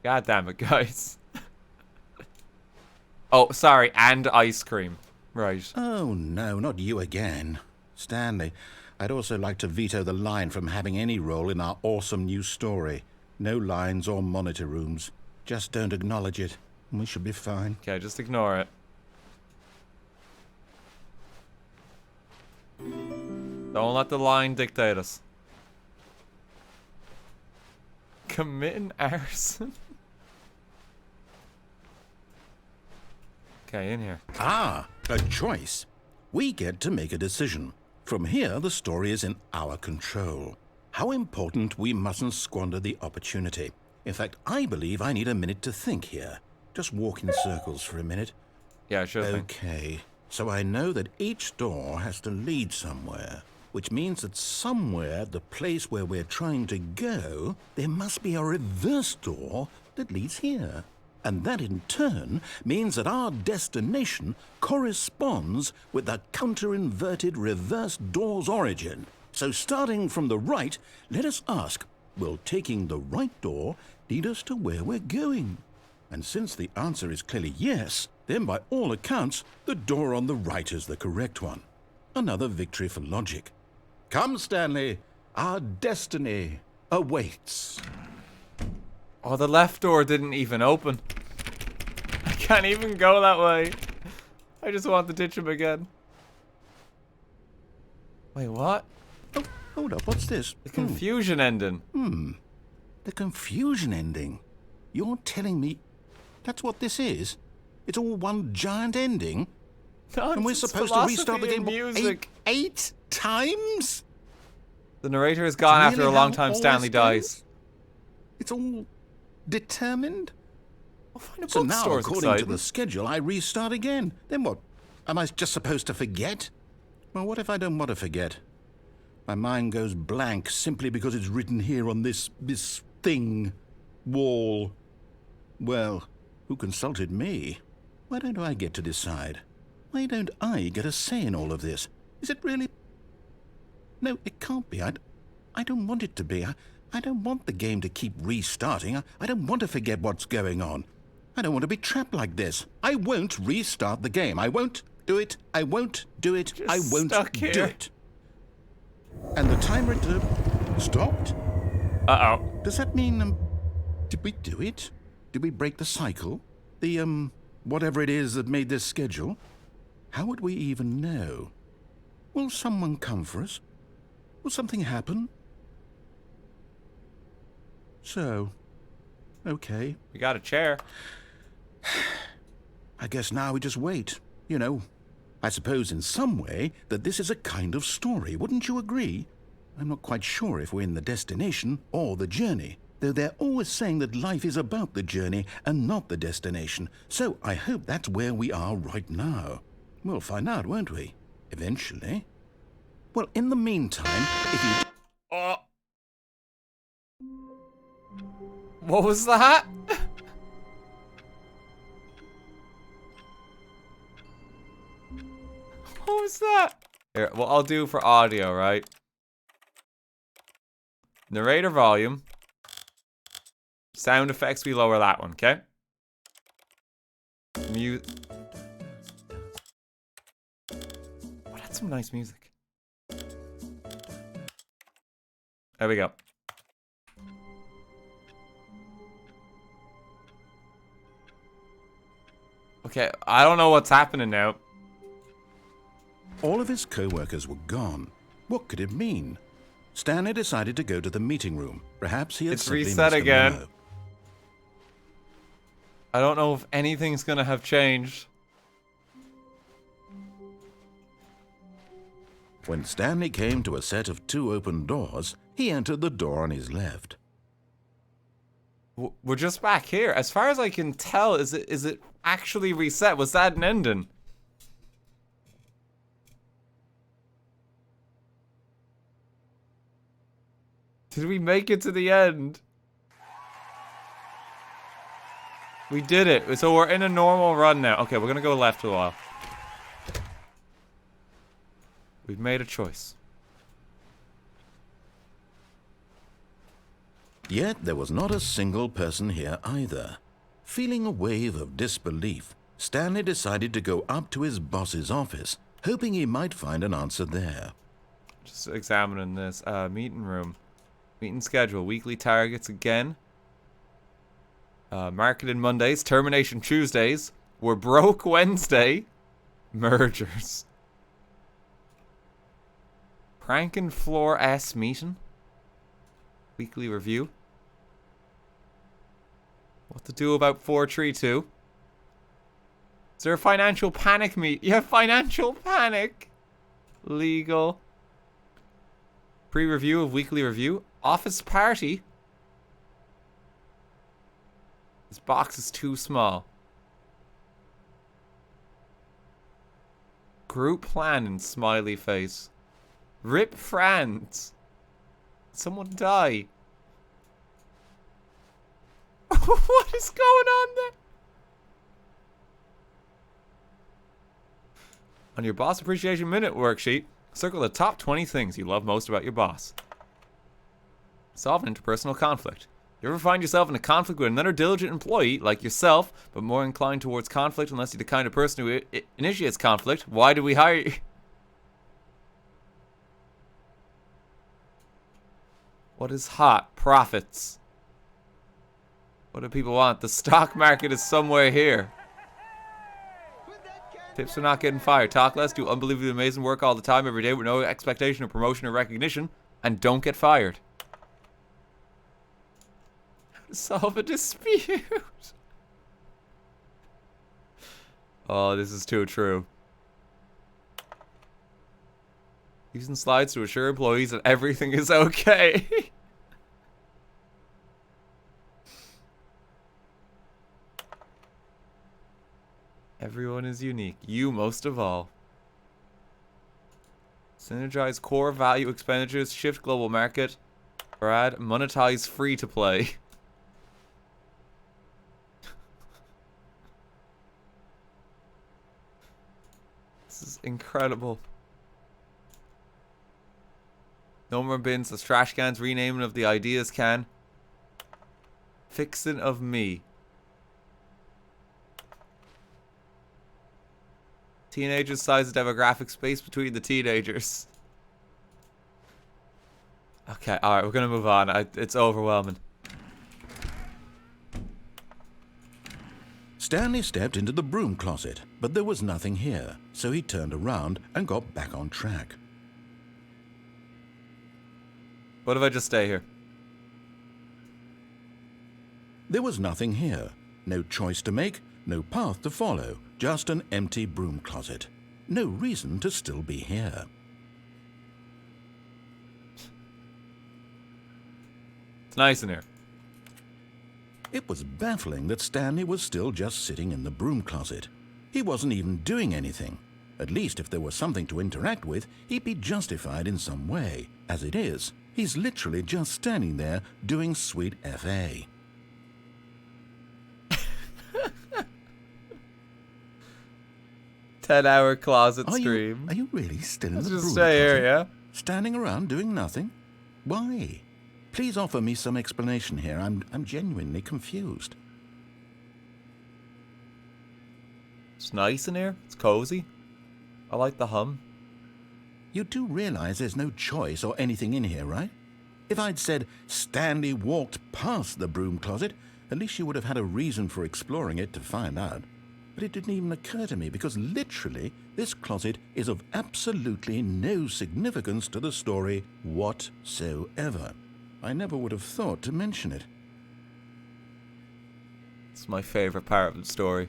Speaker 1: God damn it, guys. Oh, sorry, and ice cream. Right.
Speaker 2: Oh, no, not you again. Stanley, I'd also like to veto the line from having any role in our awesome new story. No lines or monitor rooms. Just don't acknowledge it, and we should be fine.
Speaker 1: Okay, just ignore it. Don't let the line dictate us. Committing arson? Okay, in here.
Speaker 2: Ah, a choice. We get to make a decision. From here, the story is in our control. How important we mustn't squander the opportunity. In fact, I believe I need a minute to think here. Just walk in circles for a minute.
Speaker 1: Yeah, sure thing.
Speaker 2: Okay, so I know that each door has to lead somewhere, which means that somewhere, the place where we're trying to go, there must be a reverse door that leads here. And that in turn means that our destination corresponds with the counter-inverted reverse door's origin. So starting from the right, let us ask, will taking the right door lead us to where we're going? And since the answer is clearly yes, then by all accounts, the door on the right is the correct one. Another victory for logic. Come, Stanley, our destiny awaits.
Speaker 1: Oh, the left door didn't even open. I can't even go that way. I just want to ditch him again. Wait, what?
Speaker 2: Oh, hold up, what's this?
Speaker 1: The confusion ending.
Speaker 2: The confusion ending? You're telling me that's what this is? It's all one giant ending? And we're supposed to restart the game eight times?
Speaker 1: The narrator is gone after a long time. Stanley dies.
Speaker 2: It's all determined?
Speaker 1: I'll find a
Speaker 2: So now,
Speaker 1: bookstore.
Speaker 2: according to the schedule, I restart again. Then what? Am I just supposed to forget? Well, what if I don't want to forget? My mind goes blank simply because it's written here on this thing. Wall. Well, who consulted me? Why don't I get to decide? Why don't I get a say in all of this? Is it really... No, it can't be. I don't want it to be. I don't want the game to keep restarting. I don't want to forget what's going on. I don't want to be trapped like this. I won't restart the game. I won't do it. I won't do it.
Speaker 1: Just
Speaker 2: I won't
Speaker 1: stuck
Speaker 2: do
Speaker 1: here.
Speaker 2: it. And the timer stopped?
Speaker 1: Uh-oh.
Speaker 2: Does that mean Did we do it? Did we break the cycle? The, whatever it is that made this schedule? How would we even know? Will someone come for us? Will something happen? So, okay.
Speaker 1: We got a chair.
Speaker 2: I guess now we just wait. You know, I suppose in some way that this is a kind of story, wouldn't you agree? I'm not quite sure if we're in the destination or the journey, though they're always saying that life is about the journey and not the destination, so I hope that's where we are right now. We'll find out, won't we? Eventually. Well, in the meantime, if you...
Speaker 1: Oh. What was that? What was that? Here, what I'll do for audio, right? Narrator volume. Sound effects, we lower that one, okay? Mute. Oh, that's some nice music. There we go. Okay, I don't know what's happening now.
Speaker 2: All of his co-workers were gone. What could it mean? Stanley decided to go to the meeting room. Perhaps he had simply
Speaker 1: reset
Speaker 2: missed a
Speaker 1: again.
Speaker 2: memo.
Speaker 1: I don't know if anything's gonna have changed.
Speaker 2: When Stanley came to a set of 2 open doors, he entered the door on his left.
Speaker 1: We're just back here. As far as I can tell, is it actually reset? Was that an ending? Did we make it to the end? We did it. So we're in a normal run now. Okay, we're gonna go left for a while. We've made a choice.
Speaker 2: Yet there was not a single person here either. Feeling a wave of disbelief, Stanley decided to go up to his boss's office, hoping he might find an answer there.
Speaker 1: Just examining this. Meeting room. Meeting schedule. Weekly targets again. Marketing Mondays. Termination Tuesdays. We're broke Wednesday. Mergers. Prankin' Floor S meeting. Weekly review. What to do about 432? Is there a financial panic meet? Yeah, financial panic. Legal. Pre-review of weekly review. Office party. This box is too small. Group plan and smiley face. Rip friends. Someone die. What is going on there? On your boss appreciation minute worksheet, circle the top 20 things you love most about your boss. Solve an interpersonal conflict. You ever find yourself in a conflict with another diligent employee like yourself, but more inclined towards conflict unless you're the kind of person who initiates conflict? Why do we hire you? What is hot? Profits. What do people want? The stock market is somewhere here. Tips for not getting fired. Talk less, do unbelievably amazing work all the time, every day with no expectation of promotion or recognition, and don't get fired. How to solve a dispute. Oh, this is too true. Using slides to assure employees that everything is okay. Everyone is unique. You most of all. Synergize core value expenditures, shift global market, or add monetize free to play. This is incredible. No more bins, the trash cans, renaming of the ideas can. Fixing of me. Teenagers size the demographic space between the teenagers. Okay, alright, we're gonna move on. It's overwhelming.
Speaker 2: Stanley stepped into the broom closet, but there was nothing here, so he turned around and got back on track.
Speaker 1: What if I just stay here?
Speaker 2: There was nothing here. No choice to make, no path to follow, just an empty broom closet. No reason to still be here.
Speaker 1: It's nice in here.
Speaker 2: It was baffling that Stanley was still just sitting in the broom closet. He wasn't even doing anything. At least if there was something to interact with, he'd be justified in some way. As it is, he's literally just standing there doing sweet FA.
Speaker 1: $10-hour closet stream.
Speaker 2: Are you really still in the broom
Speaker 1: Just
Speaker 2: closet?
Speaker 1: stay here, yeah?
Speaker 2: Standing around doing nothing? Why? Please offer me some explanation here. I'm genuinely confused.
Speaker 1: It's nice in here. It's cozy. I like the hum.
Speaker 2: You do realize there's no choice or anything in here, right? If I'd said Stanley walked past the broom closet, at least you would have had a reason for exploring it to find out. But it didn't even occur to me because literally this closet is of absolutely no significance to the story whatsoever. I never would have thought to mention it.
Speaker 1: It's my favorite part of the story.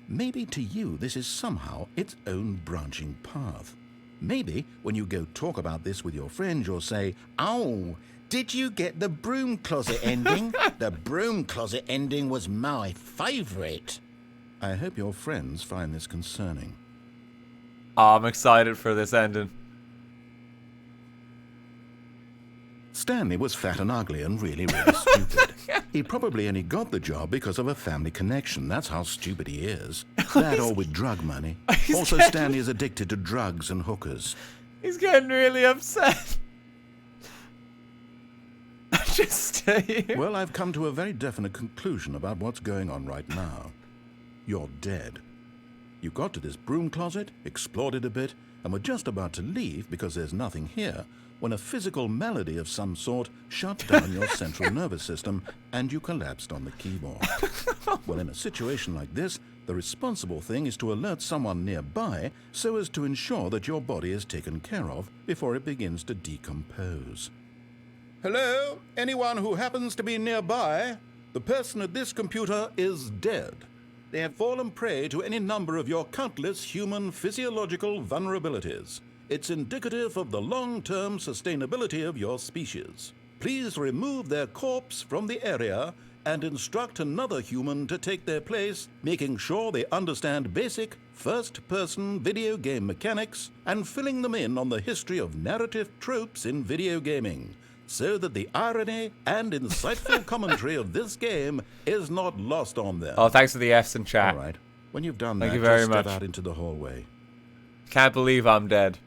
Speaker 2: Maybe to you this is somehow its own branching path. Maybe when you go talk about this with your friends, you'll say, "Oh, did you get the broom closet ending? The broom closet ending was my favourite." I hope your friends find this concerning.
Speaker 1: Oh, I'm excited for this ending.
Speaker 2: Stanley was fat and ugly and really stupid. He probably only got the job because of a family connection. That's how stupid he is. That or with drug money. Also, Stanley is addicted to drugs and hookers.
Speaker 1: He's getting really upset. Just stay here.
Speaker 2: Well, I've come to a very definite conclusion about what's going on right now. You're dead. You got to this broom closet, explored it a bit, and were just about to leave because there's nothing here when a physical malady of some sort shut down your central nervous system and you collapsed on the keyboard. Well, in a situation like this, the responsible thing is to alert someone nearby so as to ensure that your body is taken care of before it begins to decompose. Hello? Anyone who happens to be nearby? The person at this computer is dead. They have fallen prey to any number of your countless human physiological vulnerabilities. It's indicative of the long-term sustainability of your species. Please remove their corpse from the area and instruct another human to take their place, making sure they understand basic first-person video game mechanics and filling them in on the history of narrative tropes in video gaming, so that the irony and insightful commentary of this game is not lost on them.
Speaker 1: Oh, thanks for the F's in chat.
Speaker 2: All right. When you've done
Speaker 1: Thank
Speaker 2: that,
Speaker 1: you very
Speaker 2: just step
Speaker 1: much.
Speaker 2: out into the hallway.
Speaker 1: Can't believe I'm dead.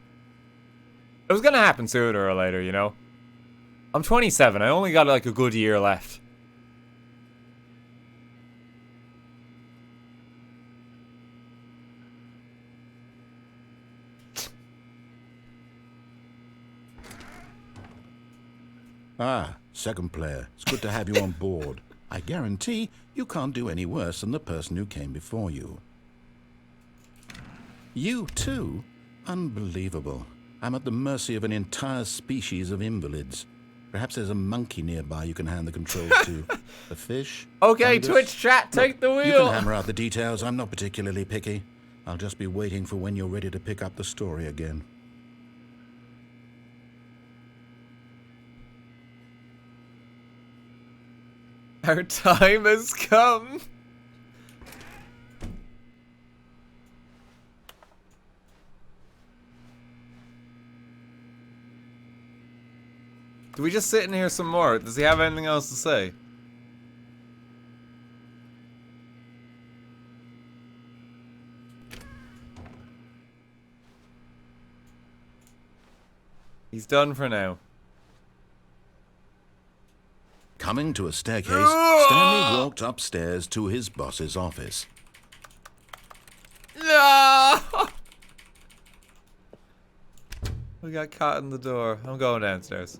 Speaker 1: It was gonna happen sooner or later, you know? I'm 27. I only got like a good year left.
Speaker 2: Ah, second player. It's good to have you on board. I guarantee you can't do any worse than the person who came before you. You too? Unbelievable. I'm at the mercy of an entire species of invalids. Perhaps there's a monkey nearby you can hand the controls to. A fish?
Speaker 1: Okay,
Speaker 2: Fungus?
Speaker 1: Twitch chat, take the
Speaker 2: You
Speaker 1: wheel.
Speaker 2: can hammer out the details. I'm not particularly picky. I'll just be waiting for when you're ready to pick up the story again.
Speaker 1: Our time has come. Do we just sit in here some more? Does he have anything else to say? He's done for now.
Speaker 2: Coming to a staircase, Stanley walked upstairs to his boss's office.
Speaker 1: No! We got caught in the door. I'm going downstairs.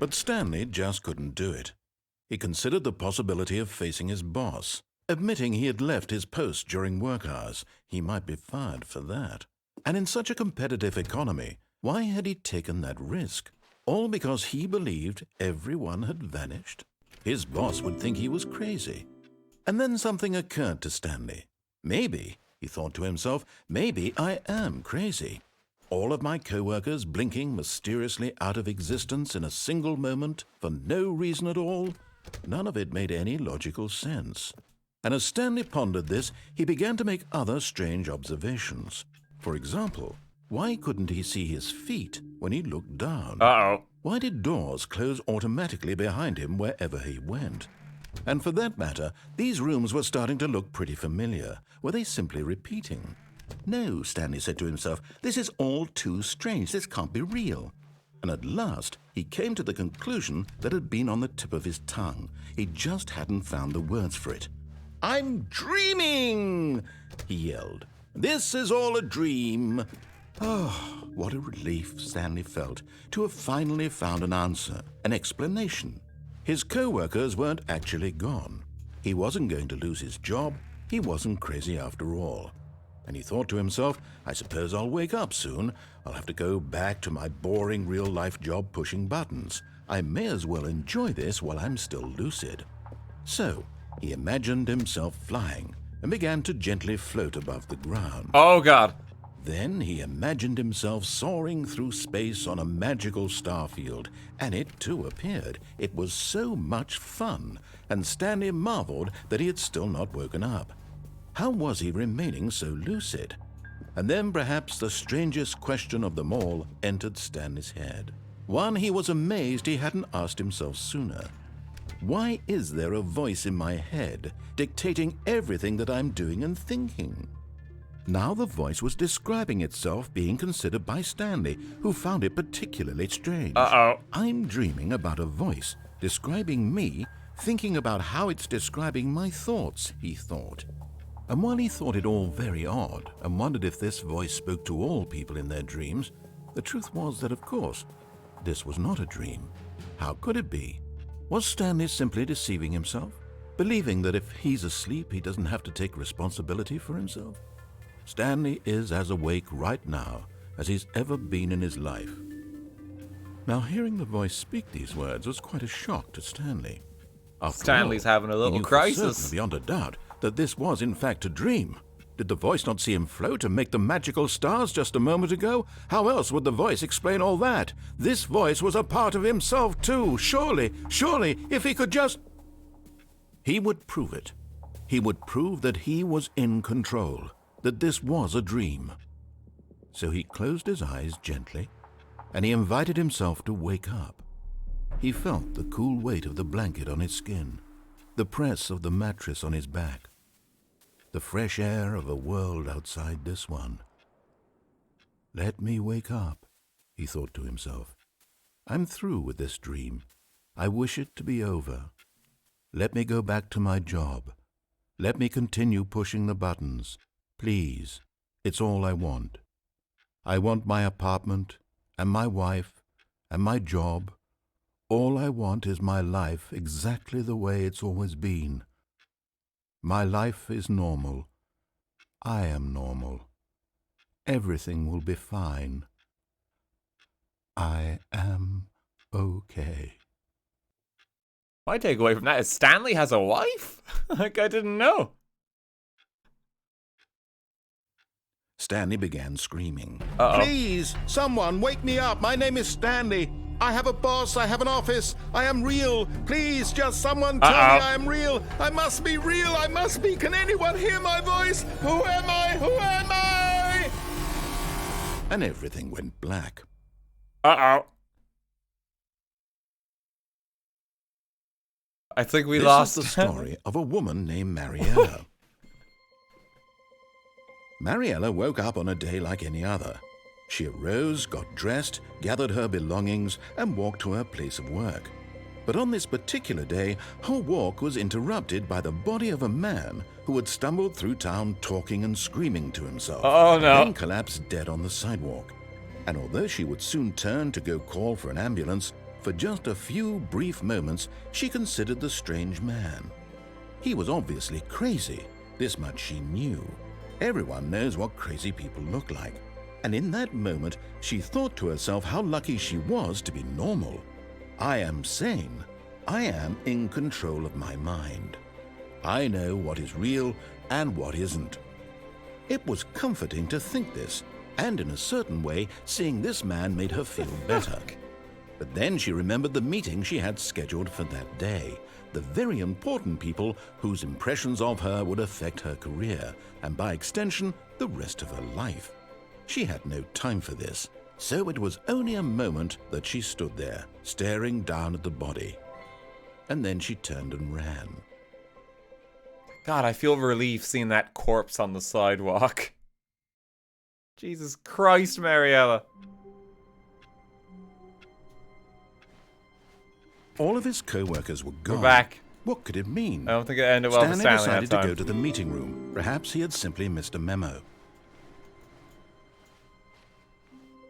Speaker 2: But Stanley just couldn't do it. He considered the possibility of facing his boss. Admitting he had left his post during work hours, he might be fired for that. And in such a competitive economy, why had he taken that risk? All because he believed everyone had vanished? His boss would think he was crazy. And then something occurred to Stanley. Maybe, he thought to himself, maybe I am crazy. All of my co-workers blinking mysteriously out of existence in a single moment for no reason at all? None of it made any logical sense. And as Stanley pondered this, he began to make other strange observations. For example, why couldn't he see his feet when he looked down?
Speaker 1: Uh-oh.
Speaker 2: Why did doors close automatically behind him wherever he went? And for that matter, these rooms were starting to look pretty familiar. Were they simply repeating? No, Stanley said to himself, this is all too strange. This can't be real. And at last, he came to the conclusion that had been on the tip of his tongue. He just hadn't found the words for it. I'm dreaming, he yelled. This is all a dream. Oh, what a relief Stanley felt to have finally found an answer, an explanation. His co-workers weren't actually gone. He wasn't going to lose his job. He wasn't crazy after all. And he thought to himself, I suppose I'll wake up soon. I'll have to go back to my boring real-life job pushing buttons. I may as well enjoy this while I'm still lucid. So, he imagined himself flying and began to gently float above the ground.
Speaker 1: Oh, God.
Speaker 2: Then he imagined himself soaring through space on a magical starfield, and it too appeared. It was so much fun, and Stanley marveled that he had still not woken up. How was he remaining so lucid? And then perhaps the strangest question of them all entered Stanley's head. One he was amazed he hadn't asked himself sooner. Why is there a voice in my head dictating everything that I'm doing and thinking? Now the voice was describing itself being considered by Stanley, who found it particularly strange.
Speaker 1: Uh-oh.
Speaker 2: I'm dreaming about a voice describing me, thinking about how it's describing my thoughts, he thought. And while he thought it all very odd and wondered if this voice spoke to all people in their dreams, the truth was that, of course, this was not a dream. How could it be? Was Stanley simply deceiving himself, believing that if he's asleep, he doesn't have to take responsibility for himself? Stanley is as awake right now as he's ever been in his life. Now, hearing the voice speak these words was quite a shock to Stanley. After
Speaker 1: Stanley's
Speaker 2: all,
Speaker 1: having a
Speaker 2: he
Speaker 1: little
Speaker 2: knew for
Speaker 1: crisis.
Speaker 2: certain, beyond a doubt, that this was in fact a dream. Did the voice not see him float and make the magical stars just a moment ago? How else would the voice explain all that? This voice was a part of himself too. Surely, if he could just... He would prove it. He would prove that he was in control, that this was a dream. So he closed his eyes gently, and he invited himself to wake up. He felt the cool weight of the blanket on his skin, the press of the mattress on his back, the fresh air of a world outside this one. Let me wake up, he thought to himself. I'm through with this dream. I wish it to be over. Let me go back to my job. Let me continue pushing the buttons. Please, it's all I want. I want my apartment and my wife and my job. All I want is my life exactly the way it's always been. My life is normal. I am normal. Everything will be fine. I am okay.
Speaker 1: My takeaway from that is Stanley has a wife? Like, I didn't know.
Speaker 2: Stanley began screaming.
Speaker 1: Uh-oh.
Speaker 2: Please, someone, wake me up. My name is Stanley. I have a boss. I have an office. I am real. Please, just someone tell me I am real. I must be real. I must be. Can anyone hear my voice? Who am I? Who am I? And everything went black.
Speaker 1: Uh-oh. I think we lost.
Speaker 2: This is the story of a woman named Mariella. Mariella woke up on a day like any other. She arose, got dressed, gathered her belongings, and walked to her place of work. But on this particular day, her walk was interrupted by the body of a man who had stumbled through town talking and screaming to himself.
Speaker 1: Oh, no.
Speaker 2: Then collapsed dead on the sidewalk. And although she would soon turn to go call for an ambulance, For just a few brief moments, she considered the strange man. He was obviously crazy. This much she knew. Everyone knows what crazy people look like. And in that moment, she thought to herself how lucky she was to be normal. I am sane. I am in control of my mind. I know what is real and what isn't. It was comforting to think this, and in a certain way, seeing this man made her feel better. But then she remembered the meeting she had scheduled for that day, the very important people whose impressions of her would affect her career, and by extension, the rest of her life. She had no time for this, so it was only a moment that she stood there, staring down at the body. And then she turned and ran.
Speaker 1: God, I feel relief seeing that corpse on the sidewalk. Jesus Christ, Mariella.
Speaker 2: All of his co-workers were gone.
Speaker 1: We're back.
Speaker 2: What could it mean?
Speaker 1: I don't think it ended well for
Speaker 2: Stanley
Speaker 1: Stanley
Speaker 2: decided
Speaker 1: that
Speaker 2: to
Speaker 1: time.
Speaker 2: go to the meeting room. Perhaps he had simply missed a memo.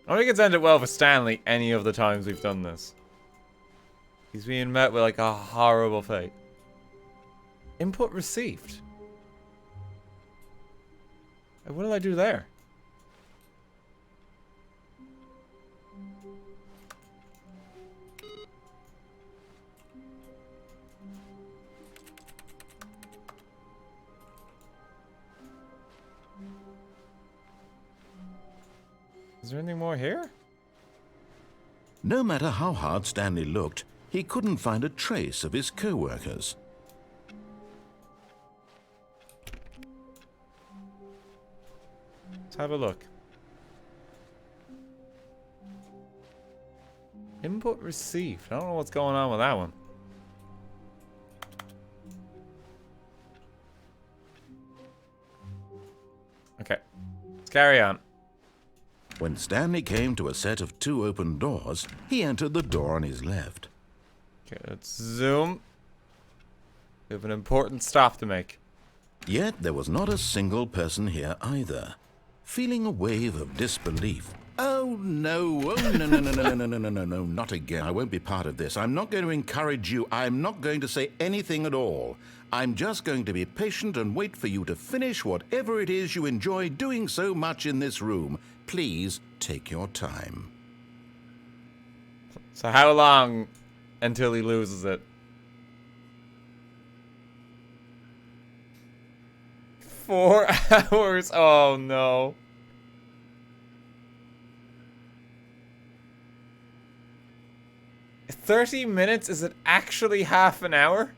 Speaker 1: I don't think it's ended well for Stanley any of the times we've done this. He's being met with like a horrible fate. Input received. What did I do there? Is there anything more here?
Speaker 2: No matter how hard Stanley looked, he couldn't find a trace of his co-workers.
Speaker 1: Let's have a look. Input received. I don't know what's going on with that one. Okay. Let's carry on.
Speaker 2: When Stanley came to a set of 2 open doors, he entered the door on his left.
Speaker 1: Okay, let's zoom. We have an important stop to make.
Speaker 2: Yet there was not a single person here either. Feeling a wave of disbelief. Oh no, no, not again. I won't be part of this. I'm not going to encourage you. I'm not going to say anything at all. I'm just going to be patient and wait for you to finish whatever it is you enjoy doing so much in this room. Please take your time.
Speaker 1: So how long until he loses it? 4 hours. Oh no. $30 minutes? Is it actually half an hour?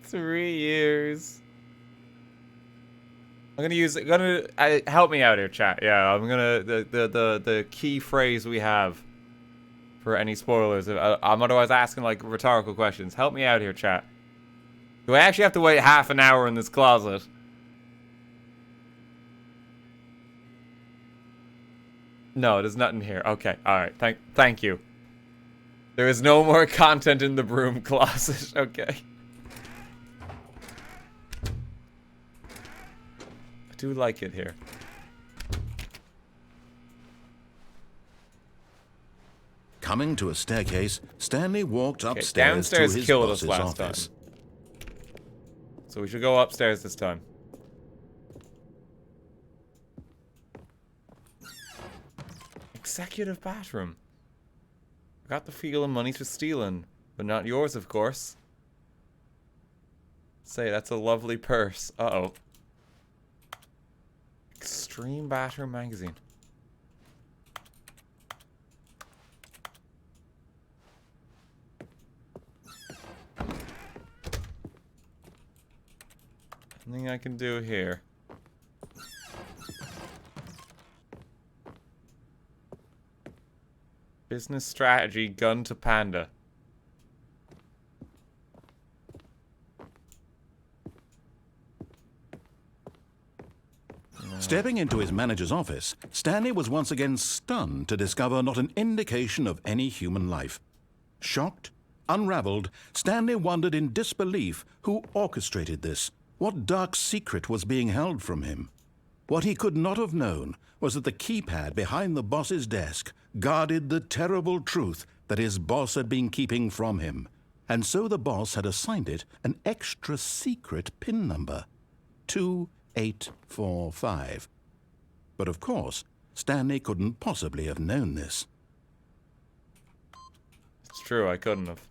Speaker 1: Three years. I'm gonna use it. Help me out here, chat. Yeah, I'm gonna the key phrase we have for any spoilers. I'm otherwise asking like rhetorical questions. Help me out here, chat. Do I actually have to wait half an hour in this closet? No, there's nothing here. Okay, all right. Thank you. There is no more content in the broom closet. Okay. I do like it here.
Speaker 2: Coming to a staircase, Stanley walked upstairs
Speaker 1: downstairs
Speaker 2: to his
Speaker 1: killed us
Speaker 2: boss's
Speaker 1: last
Speaker 2: office.
Speaker 1: time. So we should go upstairs this time. Executive bathroom. I got the feel of money for stealing, but not yours, of course. Say, that's a lovely purse. Uh-oh. Extreme Bathroom Magazine. Nothing I can do here. Business strategy, gun to panda.
Speaker 2: Stepping into his manager's office, Stanley was once again stunned to discover not an indication of any human life. Shocked, unraveled, Stanley wondered in disbelief who orchestrated this. What dark secret was being held from him? What he could not have known was that the keypad behind the boss's desk guarded the terrible truth that his boss had been keeping from him. And so the boss had assigned it an extra secret PIN number, 2845. But of course, Stanley couldn't possibly have known this.
Speaker 1: It's true, I couldn't have.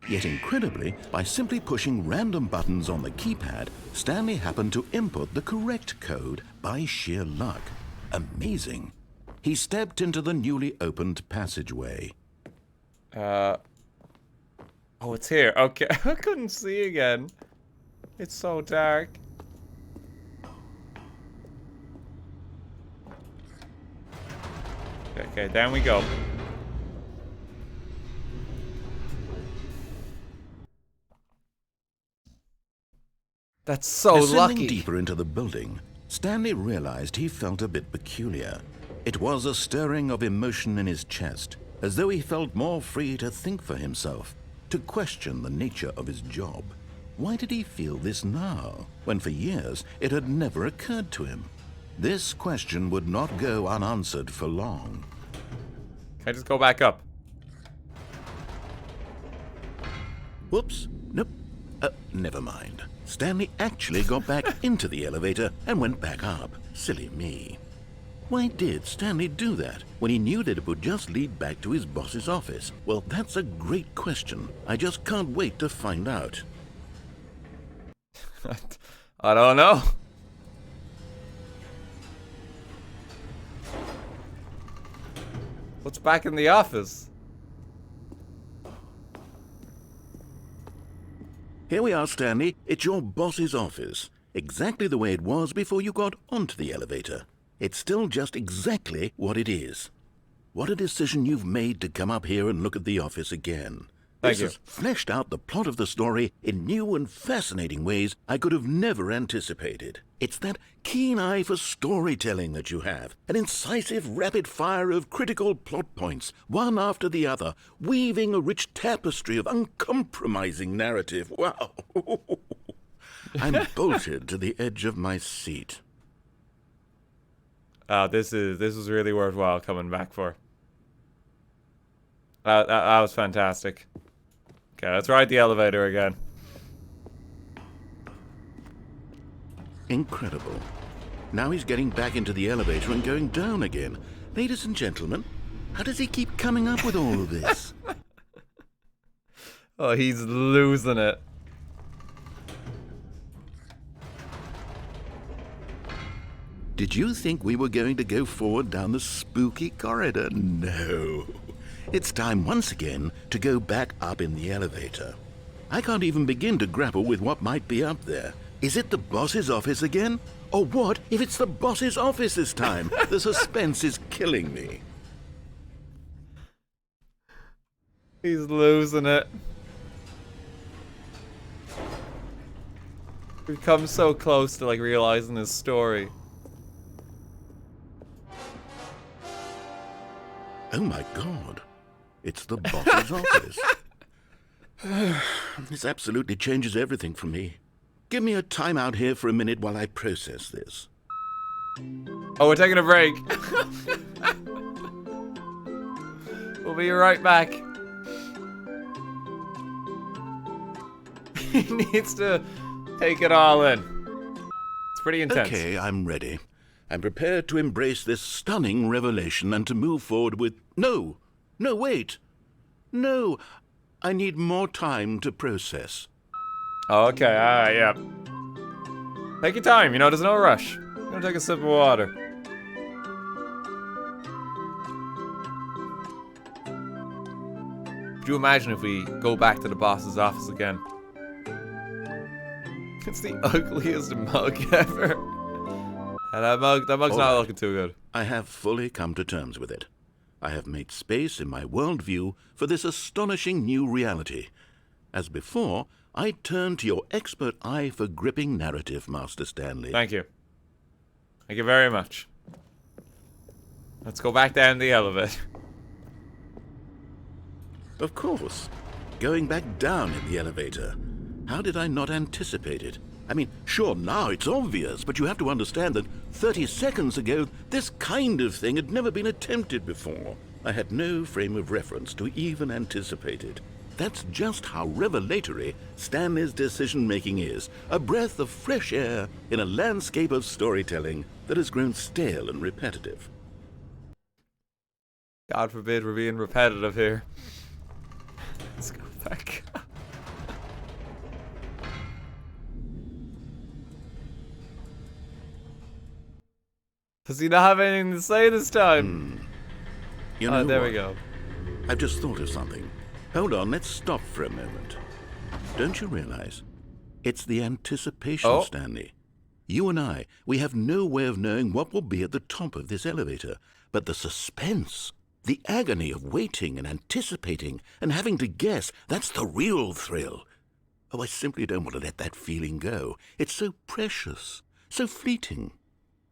Speaker 2: Yet incredibly, by simply pushing random buttons on the keypad, Stanley happened to input the correct code by sheer luck. Amazing. He stepped into the newly opened passageway.
Speaker 1: Oh, it's here. Okay, I couldn't see again. It's so dark. Okay, down we go. That's so
Speaker 2: Descending
Speaker 1: lucky.
Speaker 2: deeper into the building, Stanley realized he felt a bit peculiar. It was a stirring of emotion in his chest, as though he felt more free to think for himself, to question the nature of his job. Why did he feel this now, when for years it had never occurred to him? This question would not go unanswered for long.
Speaker 1: Can I just go back up?
Speaker 2: Whoops, nope, never mind. Stanley actually got back into the elevator and went back up. Silly me. Why did Stanley do that when he knew that it would just lead back to his boss's office? Well, that's a great question. I just can't wait to find out.
Speaker 1: I don't know. What's back in the office?
Speaker 2: Here we are, Stanley. It's your boss's office. Exactly the way it was before you got onto the elevator. It's still just exactly what it is. What a decision you've made to come up here and look at the office again.
Speaker 1: Thank you.
Speaker 2: This has fleshed out the plot of the story in new and fascinating ways I could have never anticipated. It's that keen eye for storytelling that you have, an incisive rapid fire of critical plot points, one after the other, weaving a rich tapestry of uncompromising narrative. Wow! I'm bolted to the edge of my seat.
Speaker 1: This was really worthwhile coming back for. That was fantastic. Okay, let's ride the elevator again.
Speaker 2: Incredible. Now he's getting back into the elevator and going down again. Ladies and gentlemen, how does he keep coming up with all of this?
Speaker 1: Oh, he's losing it.
Speaker 2: Did you think we were going to go forward down the spooky corridor? No. It's time once again to go back up in the elevator. I can't even begin to grapple with what might be up there. Is it the boss's office again? Or what if it's the boss's office this time? The suspense is killing me.
Speaker 1: He's losing it. We've come so close to like realizing his story.
Speaker 2: Oh my God. It's the boss's office. This absolutely changes everything for me. Give me a timeout here for a minute while I process this.
Speaker 1: Oh, we're taking a break. We'll be right back. He needs to take it all in. It's pretty intense.
Speaker 2: Okay, I'm ready. I'm prepared to embrace this stunning revelation and to move forward with... No, wait. No, I need more time to process.
Speaker 1: Oh, okay, alright, yeah. Take your time, you know, there's no rush. I'm gonna take a sip of water. Could you imagine if we go back to the boss's office again? It's the ugliest mug ever. And that mug's not looking too good.
Speaker 2: I have fully come to terms with it. I have made space in my worldview for this astonishing new reality. As before, I turn to your expert eye for gripping narrative, Master Stanley.
Speaker 1: Thank you. Thank you very much. Let's go back down the elevator.
Speaker 2: Of course. Going back down in the elevator. How did I not anticipate it? I mean, sure, now it's obvious, but you have to understand that 30 seconds ago, this kind of thing had never been attempted before. I had no frame of reference to even anticipate it. That's just how revelatory Stanley's decision-making is. A breath of fresh air in a landscape of storytelling that has grown stale and repetitive.
Speaker 1: God forbid we're being repetitive here. Let's go back. Does he not have anything to say this time?
Speaker 2: You know
Speaker 1: there
Speaker 2: what?
Speaker 1: we go.
Speaker 2: I've just thought of something. Hold on, let's stop for a moment. Don't you realize? It's the anticipation, Stanley. You and I, we have no way of knowing what will be at the top of this elevator. But the suspense, the agony of waiting and anticipating and having to guess, that's the real thrill. Oh, I simply don't want to let that feeling go. It's so precious, so fleeting.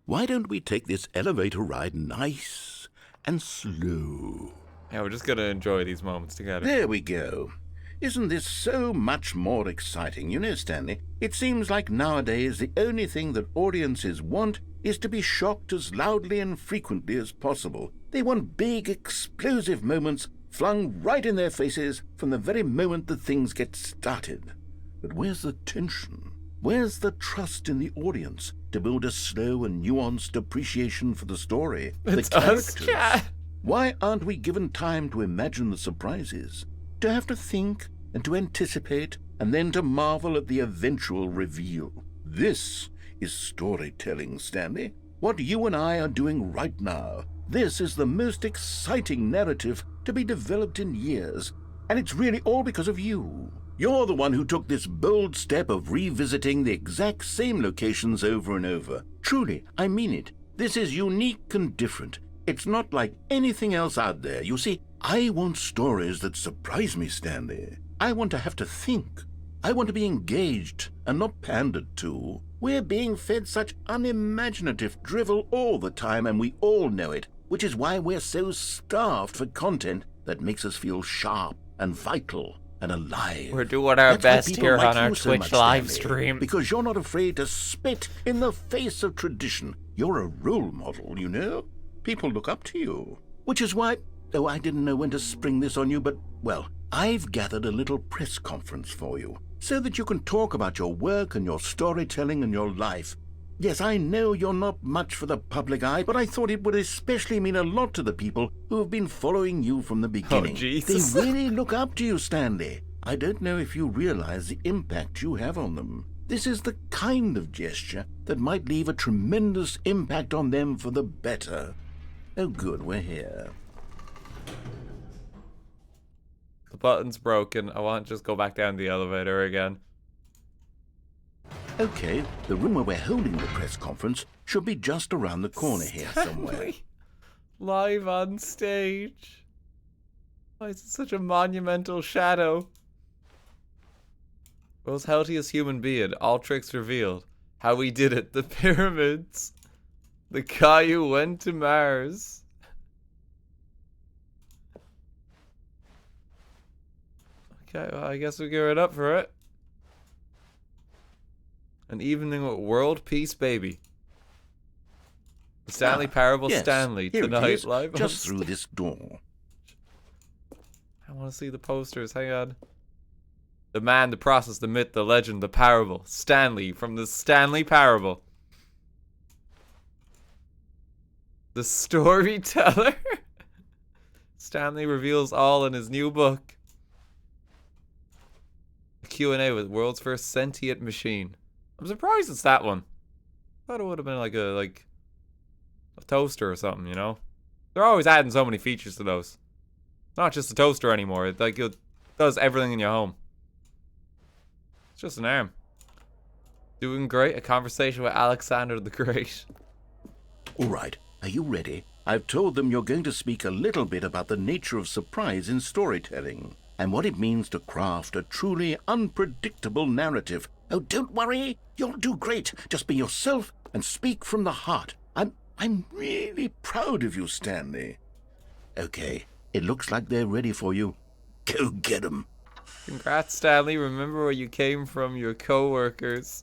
Speaker 2: Why don't we take this elevator ride nice and slow?
Speaker 1: Yeah, we're just gonna enjoy these moments together.
Speaker 2: There we go. Isn't this so much more exciting? You know, Stanley, it seems like nowadays the only thing that audiences want is to be shocked as loudly and frequently as possible. They want big, explosive moments flung right in their faces from the very moment that things get started. But where's the tension? Where's the trust in the audience to build a slow and nuanced appreciation for the story,
Speaker 1: It's
Speaker 2: the
Speaker 1: us,
Speaker 2: characters?
Speaker 1: chat.
Speaker 2: Why aren't we given time to imagine the surprises, to have to think and to anticipate, and then to marvel at the eventual reveal? This is storytelling, Stanley. What you and I are doing right now. This is the most exciting narrative to be developed in years, and it's really all because of you. You're the one who took this bold step of revisiting the exact same locations over and over. Truly, I mean it. This is unique and different. It's not like anything else out there. You see, I want stories that surprise me, Stanley. I want to have to think. I want to be engaged and not pandered to. We're being fed such unimaginative drivel all the time, and we all know it, which is why we're so starved for content that makes us feel sharp and vital and alive.
Speaker 1: We're doing our
Speaker 2: That's why
Speaker 1: best
Speaker 2: people
Speaker 1: here
Speaker 2: like
Speaker 1: on our
Speaker 2: you so
Speaker 1: Twitch
Speaker 2: much,
Speaker 1: live
Speaker 2: Stanley,
Speaker 1: stream.
Speaker 2: because you're not afraid to spit in the face of tradition. You're a role model, you know? People look up to you. Which is why, oh, I didn't know when to spring this on you, but, well, I've gathered a little press conference for you, so that you can talk about your work and your storytelling and your life. Yes, I know you're not much for the public eye, but I thought it would especially mean a lot to the people who have been following you from the beginning.
Speaker 1: Jesus.
Speaker 2: They really look up to you, Stanley. I don't know if you realize the impact you have on them. This is the kind of gesture that might leave a tremendous impact on them for the better. Oh, good, we're here.
Speaker 1: The button's broken. I want to just go back down the elevator again.
Speaker 2: Okay, the room where we're holding the press conference should be just around the corner here somewhere.
Speaker 1: Stanley, live on stage. Why is it such a monumental shadow? World's healthiest human being. All tricks revealed. How we did it. The pyramids. The guy who went to Mars. Okay, well, I guess we'll give it up for it. An evening with world peace, baby. The Stanley Parable
Speaker 2: yes,
Speaker 1: Stanley
Speaker 2: here it
Speaker 1: tonight
Speaker 2: is,
Speaker 1: live on
Speaker 2: just through this door.
Speaker 1: I want to see the posters. Hang on. The man, the process, the myth, the legend, the parable. Stanley from the Stanley Parable. The storyteller. Stanley reveals all in his new book. A Q&A with world's first sentient machine. I'm surprised it's that one. Thought it would have been like a toaster or something, you know? They're always adding so many features to those. Not just a toaster anymore. It does everything in your home. It's just an arm. Doing great. A conversation with Alexander the Great.
Speaker 2: All right, are you ready? I've told them you're going to speak a little bit about the nature of surprise in storytelling and what it means to craft a truly unpredictable narrative. Oh, don't worry. You'll do great. Just be yourself and speak from the heart. I'm really proud of you, Stanley. Okay, it looks like they're ready for you. Go get 'em.
Speaker 1: Congrats, Stanley. Remember where you came from, your co-workers.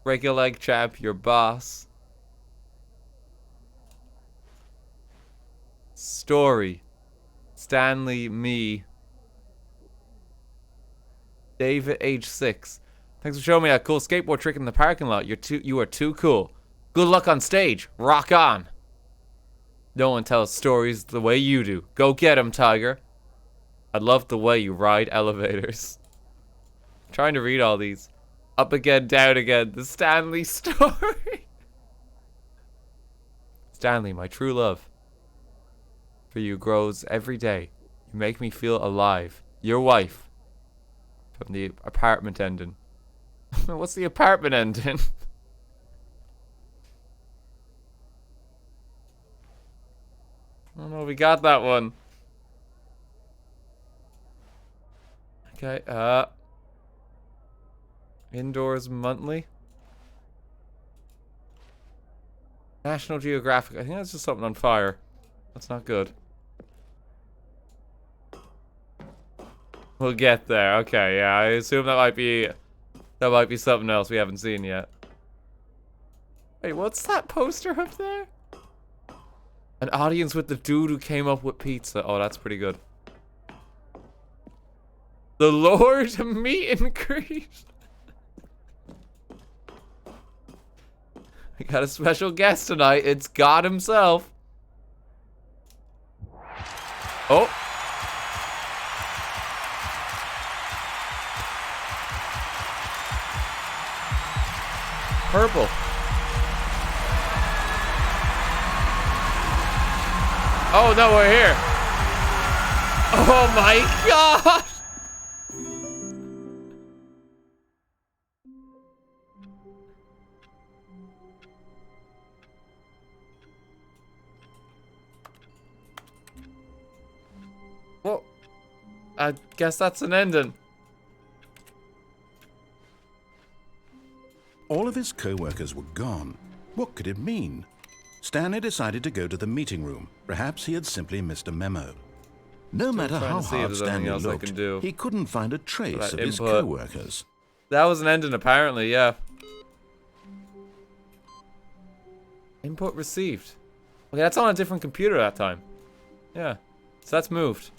Speaker 1: Break your leg, champ. Your boss. Story. Stanley, me. David, age 6. Thanks for showing me that cool skateboard trick in the parking lot. You are too cool. Good luck on stage. Rock on. No one tells stories the way you do. Go get 'em, Tiger. I love the way you ride elevators. I'm trying to read all these. Up again, down again. The Stanley story. Stanley, my true love for you grows every day. You make me feel alive. Your wife. From the apartment ending. What's the apartment ending? Oh no, we got that one. Okay, Indoors monthly. National Geographic. I think that's just something on fire. That's not good. We'll get there. Okay, yeah, I assume that might be something else we haven't seen yet. Wait, what's that poster up there? An audience with the dude who came up with pizza. Oh, that's pretty good. The Lord meet and greet. We got a special guest tonight. It's God himself. Oh. Purple. Oh no, we're here. Oh my God. Well, I guess that's an ending.
Speaker 2: All of his co-workers were gone. What could it mean? Stanley decided to go to the meeting room. Perhaps he had simply missed a memo. No matter how hard Stanley looked, he couldn't find a trace of his co-workers.
Speaker 1: That was an ending, apparently, yeah. Input received. Okay, that's on a different computer that time. Yeah, so that's moved.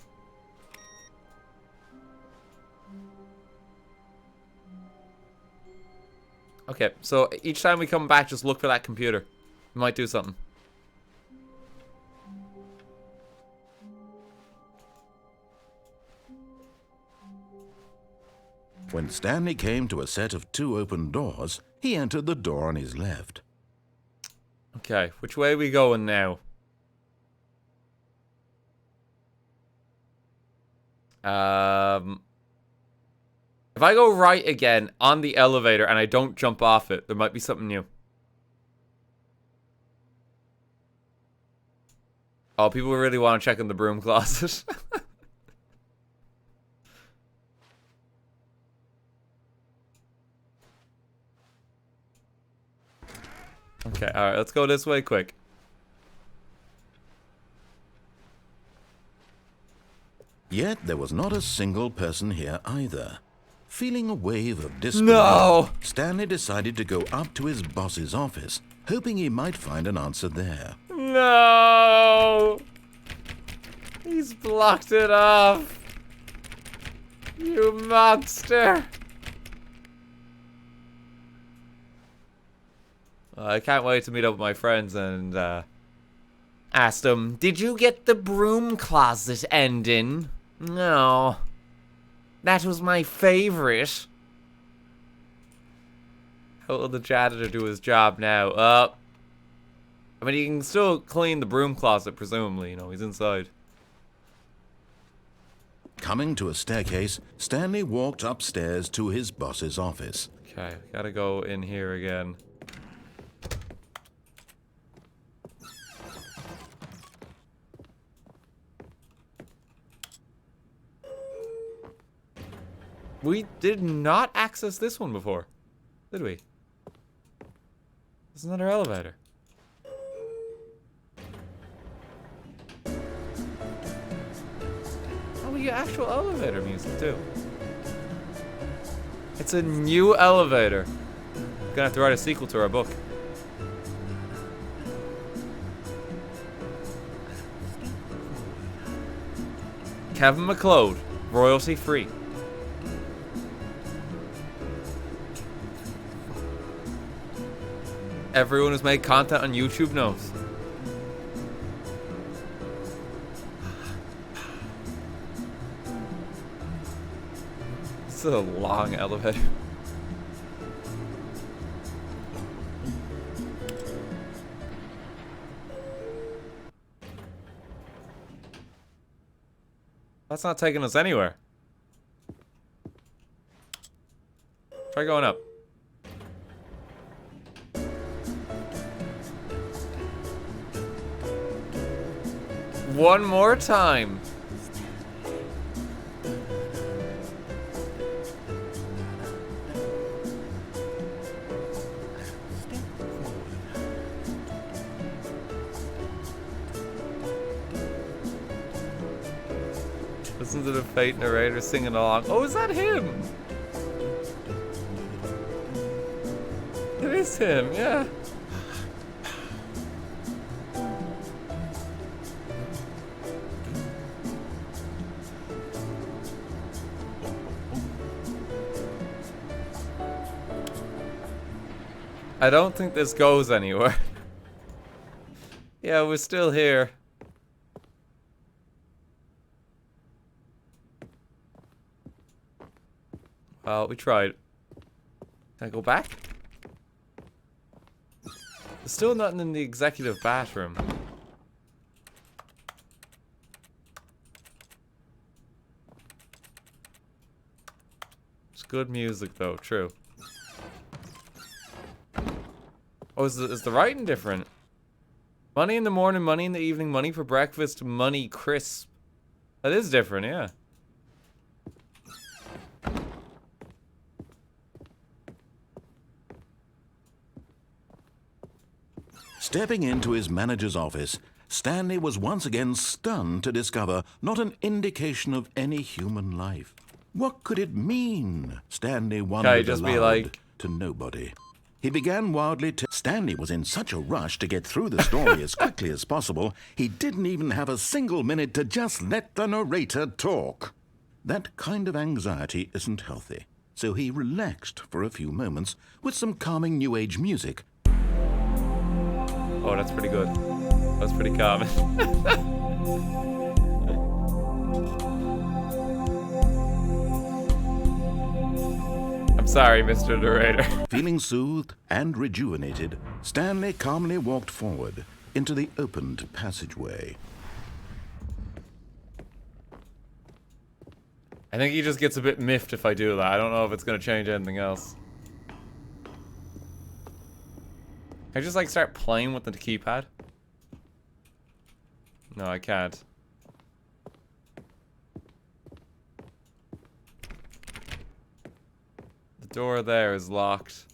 Speaker 1: Okay, so each time we come back, just look for that computer. We might do something.
Speaker 2: When Stanley came to a set of 2 open doors, he entered the door on his left.
Speaker 1: Okay, which way are we going now? If I go right again on the elevator and I don't jump off it, there might be something new. Oh, people really want to check in the broom closet. Okay, alright, let's go this way quick.
Speaker 2: Yet there was not a single person here either. Feeling a wave of disbelief, Stanley decided to go up to his boss's office, hoping he might find an answer there.
Speaker 1: No! He's blocked it off. You monster. I can't wait to meet up with my friends and ask them, did you get the broom closet ending? No. That was my favorite. How will the janitor do his job now? I mean, he can still clean the broom closet, presumably. You know, he's inside.
Speaker 2: Coming to a staircase, Stanley walked upstairs to his boss's office.
Speaker 1: Okay, gotta go in here again. We did not access this one before, did we? There's another elevator. Oh, we get actual elevator music too. It's a new elevator. Gonna have to write a sequel to our book. Kevin McLeod, royalty free. Everyone who's made content on YouTube knows. It's a long elevator. That's not taking us anywhere. Try going up. One more time. Listen to the fate narrator singing along. Oh, is that him? It is him, yeah. I don't think this goes anywhere. Yeah, we're still here. Well, we tried. Can I go back? There's still nothing in the executive bathroom. It's good music though, true. Oh, is the writing different? Money in the morning, money in the evening, money for breakfast, money crisp. That is different, yeah.
Speaker 2: Stepping into his manager's office, Stanley was once again stunned to discover not an indication of any human life. What could it mean? Stanley wondered
Speaker 1: just
Speaker 2: aloud
Speaker 1: be like...
Speaker 2: to nobody. He began wildly to... Stanley was in such a rush to get through the story as quickly as possible, he didn't even have a single minute to just let the narrator talk. That kind of anxiety isn't healthy, so he relaxed for a few moments with some calming New Age music.
Speaker 1: Oh, that's pretty good. That's pretty common. I'm sorry, Mr. Narrator.
Speaker 2: Feeling soothed and rejuvenated, Stanley calmly walked forward into the opened passageway.
Speaker 1: I think he just gets a bit miffed if I do that. I don't know if it's going to change anything else. Can I just like start playing with the keypad? No, I can't. The door there is locked.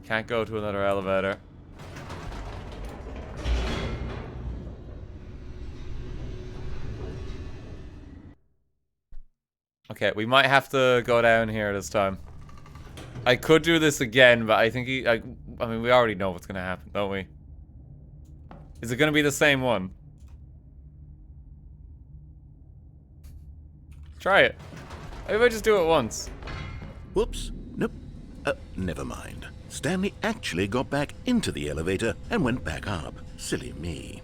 Speaker 1: Can't go to another elevator. Okay, we might have to go down here this time. I could do this again, but I think I mean, we already know what's gonna happen, don't we? Is it gonna be the same one? Try it. Maybe I just do it once.
Speaker 2: Whoops. Nope. Never mind. Stanley actually got back into the elevator and went back up. Silly me.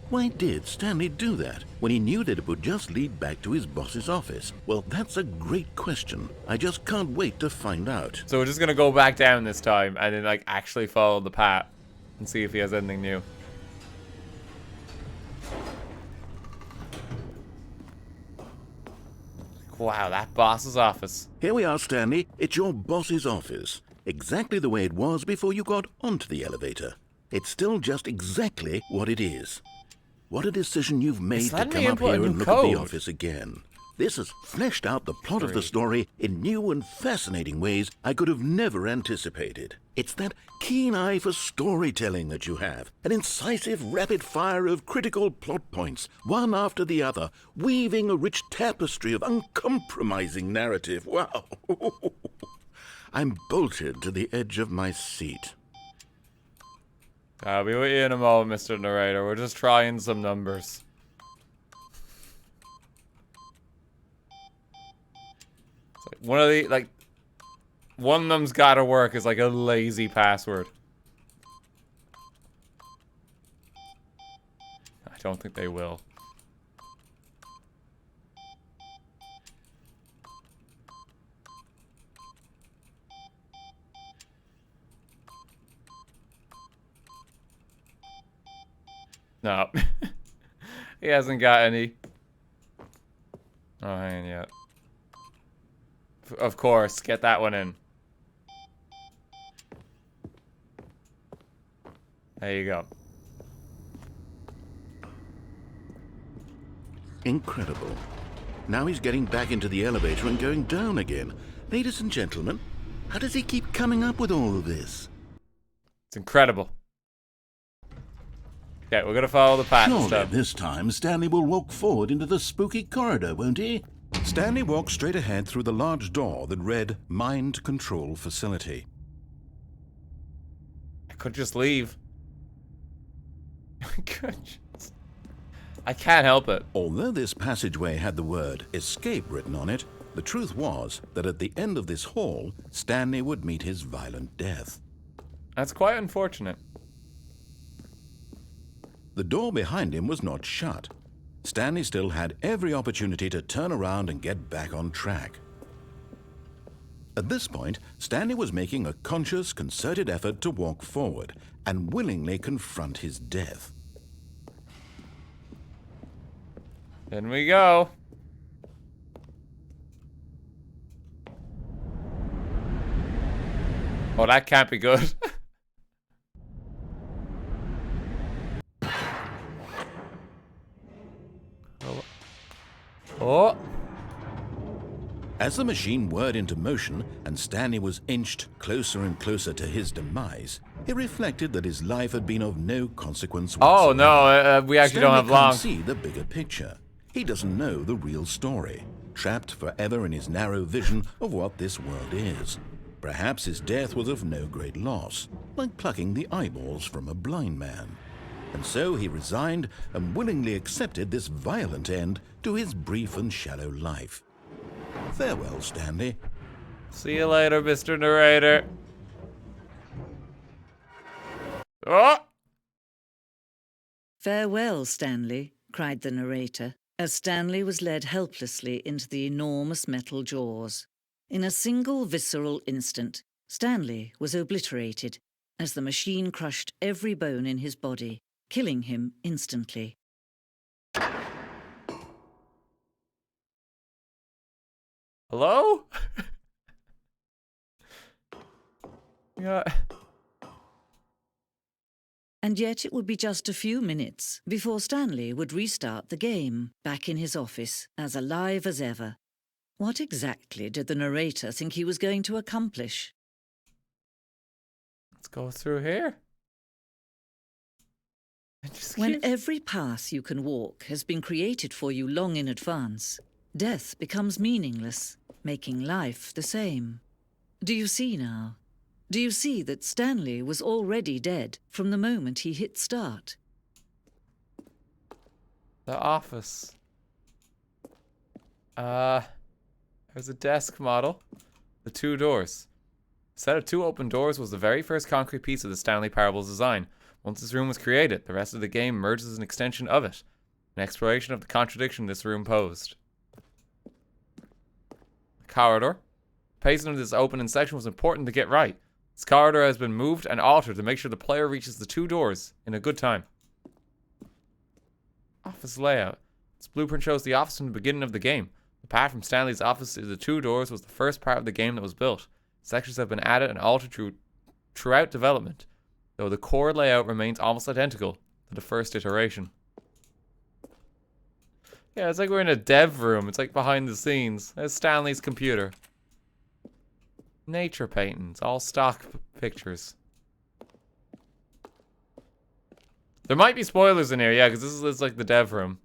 Speaker 2: Why did Stanley do that when he knew that it would just lead back to his boss's office? Well, that's a great question. I just can't wait to find out.
Speaker 1: So we're just gonna go back down this time and then like actually follow the path and see if he has anything new. Wow, that boss's office.
Speaker 2: Here we are, Stanley. It's your boss's office. Exactly the way it was before you got onto the elevator. It's still just exactly what it is. What a decision you've made to come up here and look at the office again. This has fleshed out the plot of the story in new and fascinating ways I could have never anticipated. It's that keen eye for storytelling that you have, an incisive rapid fire of critical plot points, one after the other, weaving a rich tapestry of uncompromising narrative. Wow! I'm bolted to the edge of my seat.
Speaker 1: I'll be with you in a moment, Mr. Narrator. We're just trying some numbers. It's like one of them's gotta work is like a lazy password. I don't think they will. No. He hasn't got any. Oh, hang on yet. Of course, get that one in. There you go.
Speaker 2: Incredible. Now he's getting back into the elevator and going down again. Ladies and gentlemen, how does he keep coming up with all of this?
Speaker 1: It's incredible. Okay, we're gonna follow the pattern
Speaker 2: Surely
Speaker 1: stuff.
Speaker 2: this time Stanley will walk forward into the spooky corridor, won't he? Stanley walked straight ahead through the large door that read Mind Control Facility.
Speaker 1: I could just leave. I can't help it.
Speaker 2: Although this passageway had the word escape written on it, the truth was that at the end of this hall, Stanley would meet his violent death.
Speaker 1: That's quite unfortunate.
Speaker 2: The door behind him was not shut. Stanley still had every opportunity to turn around and get back on track. At this point, Stanley was making a conscious, concerted effort to walk forward and willingly confront his death.
Speaker 1: In we go. Oh, that can't be good. Oh.
Speaker 2: As the machine whirred into motion and Stanley was inched closer and closer to his demise, he reflected that his life had been of no consequence whatsoever.
Speaker 1: Oh no, we actually don't have long.
Speaker 2: Stanley can't see the bigger picture. He doesn't know the real story, trapped forever in his narrow vision of what this world is. Perhaps his death was of no great loss, like plucking the eyeballs from a blind man. And so he resigned and willingly accepted this violent end to his brief and shallow life. Farewell, Stanley.
Speaker 1: See you later, Mr. Narrator. Oh!
Speaker 3: "Farewell, Stanley," cried the narrator, as Stanley was led helplessly into the enormous metal jaws. In a single visceral instant, Stanley was obliterated as the machine crushed every bone in his body, killing him instantly.
Speaker 1: Hello? Yeah.
Speaker 3: And yet it would be just a few minutes before Stanley would restart the game, back in his office, as alive as ever. What exactly did the narrator think he was going to accomplish?
Speaker 1: Let's go through here.
Speaker 3: When every path you can walk has been created for you long in advance, death becomes meaningless, making life the same. Do you see now? Do you see that Stanley was already dead from the moment he hit start?
Speaker 1: The office. There's a desk model. The two doors. A set of two open doors was the very first concrete piece of the Stanley Parable's design. Once this room was created, the rest of the game emerged as an extension of it. An exploration of the contradiction this room posed. The corridor. The pacing of this opening section was important to get right. This corridor has been moved and altered to make sure the player reaches the two doors in a good time. Office layout. This blueprint shows the office from the beginning of the game. The path from Stanley's office to the two doors was the first part of the game that was built. Sections have been added and altered throughout development, though the core layout remains almost identical to the first iteration. Yeah, it's like we're in a dev room. It's like behind the scenes. There's Stanley's computer. Nature paintings, all stock pictures. There might be spoilers in here, yeah, because this is like the dev room.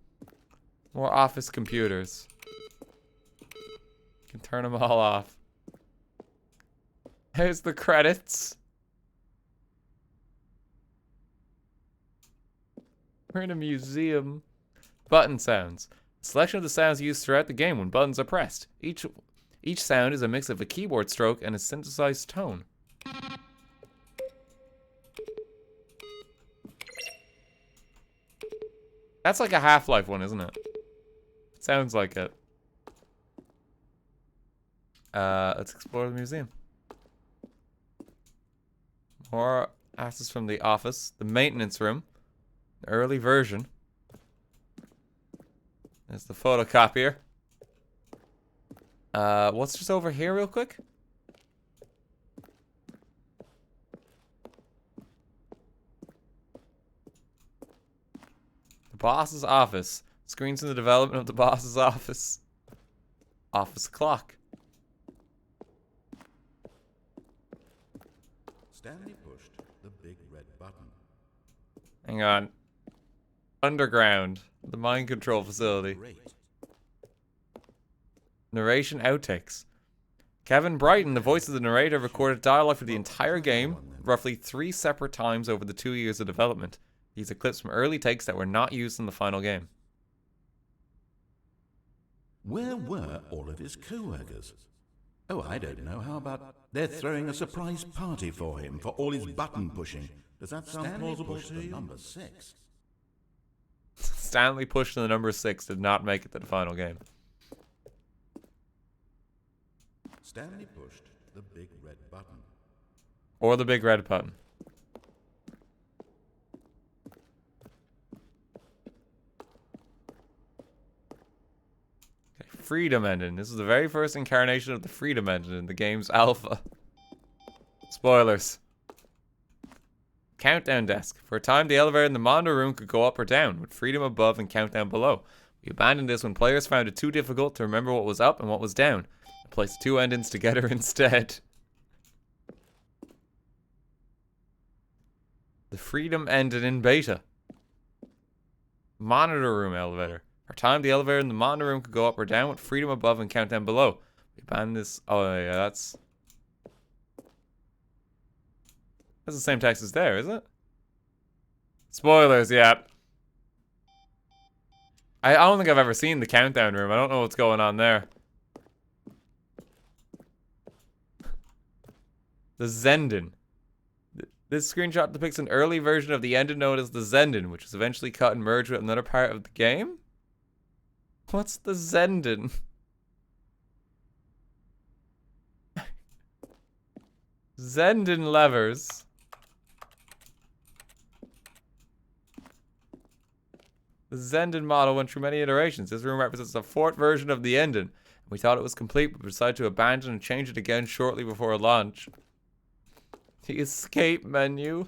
Speaker 1: More office computers. You can turn them all off. Here's the credits. We're in a museum. Button sounds. A selection of the sounds used throughout the game when buttons are pressed. Each sound is a mix of a keyboard stroke and a synthesized tone. That's like a Half-Life one, isn't it? Sounds like it. Let's explore the museum. More assets from the office. The maintenance room. The early version. There's the photocopier. What's just over here real quick? The boss's office. Screens in the development of the boss's office. Office clock.
Speaker 2: Stanley pushed the big red button.
Speaker 1: Hang on. Underground. The mind control facility.
Speaker 2: Great.
Speaker 1: Narration outtakes. Kevin Brighton, the voice of the narrator, recorded dialogue for the entire game, roughly 3 separate times over the 2 years of development. These are clips from early takes that were not used in the final game.
Speaker 2: Where were all of his co-workers? Oh, I don't know. How about they're throwing a surprise party for him for all his button pushing? Does that sound plausible to you? Number 6.
Speaker 1: Stanley pushed to the number 6, did not make it to the final game.
Speaker 2: Stanley pushed the big red button.
Speaker 1: Or the big red button. Okay, Freedom Engine. This is the very first incarnation of the Freedom Engine in the game's alpha. Spoilers. Countdown desk. For a time, the elevator in the monitor room could go up or down, with freedom above and countdown below. We abandoned this when players found it too difficult to remember what was up and what was down. I placed 2 endings together instead. The Freedom ended in beta. Monitor room elevator. For a time, the elevator in the monitor room could go up or down, with freedom above and countdown below. We abandoned this. Oh, yeah, that's the same text as there, is it? Spoilers, yeah. I don't think I've ever seen the countdown room. I don't know what's going on there. The Zenden. This screenshot depicts an early version of the engine known as the Zenden, which was eventually cut and merged with another part of the game? What's the Zenden? Zenden levers. The Zenden model went through many iterations. This room represents the 4th version of the engine. We thought it was complete, but decided to abandon and change it again shortly before launch. The escape menu.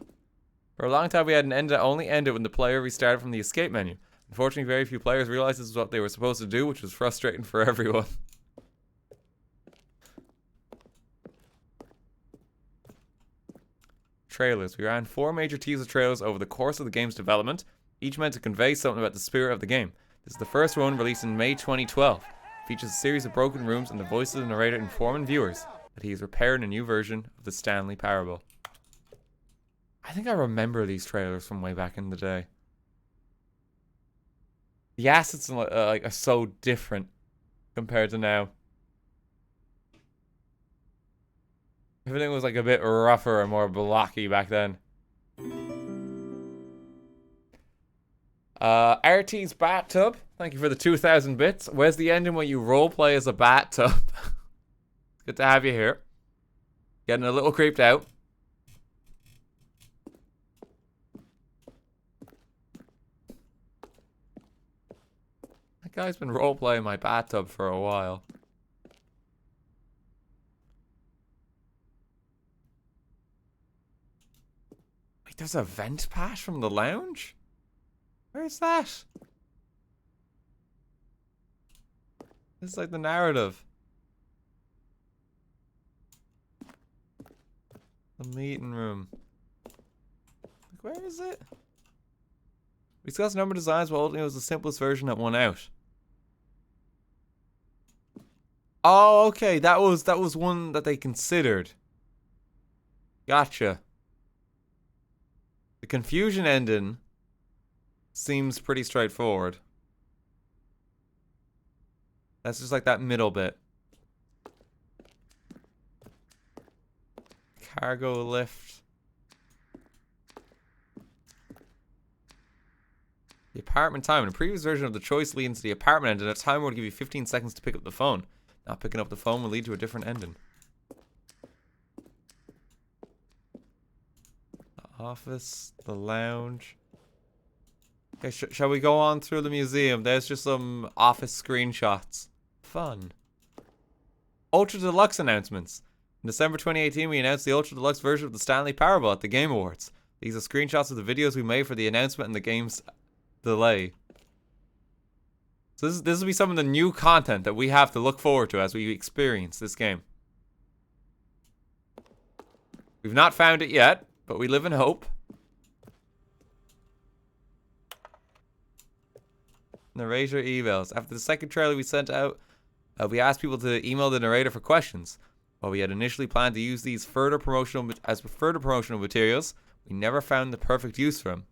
Speaker 1: For a long time, we had an end that only ended when the player restarted from the escape menu. Unfortunately, very few players realized this is what they were supposed to do, which was frustrating for everyone. Trailers. We ran 4 major teaser trailers over the course of the game's development, each meant to convey something about the spirit of the game. This is the first one, released in May 2012. It features a series of broken rooms and the voice of the narrator informing viewers that he is repairing a new version of the Stanley Parable. I think I remember these trailers from way back in the day. The assets are so different compared to now. Everything was like a bit rougher and more blocky back then. RT's bathtub. Thank you for the 2,000 bits. Where's the ending when you roleplay as a bathtub? Good to have you here. Getting a little creeped out. That guy's been roleplaying my bathtub for a while. Wait, there's a vent pass from the lounge? Where's that? It's like the narrative. The meeting room. Like, where is it? We discussed a number of designs while holding it was the simplest version that won out. Oh, okay. That was one that they considered. Gotcha. The confusion ending seems pretty straightforward. That's just like that middle bit. Cargo lift. The apartment time. In a previous version of the choice leading to the apartment ending, a timer would give you 15 seconds to pick up the phone. Not picking up the phone will lead to a different ending. The office, the lounge. Okay, shall we go on through the museum? There's just some office screenshots. Fun. Ultra Deluxe announcements. In December 2018, we announced the Ultra Deluxe version of the Stanley Powerball at the Game Awards. These are screenshots of the videos we made for the announcement and the game's delay. So this will be some of the new content that we have to look forward to as we experience this game. We've not found it yet, but we live in hope. Narrator emails. After the second trailer we sent out, we asked people to email the narrator for questions. While we had initially planned to use these further promotional materials, we never found the perfect use for them.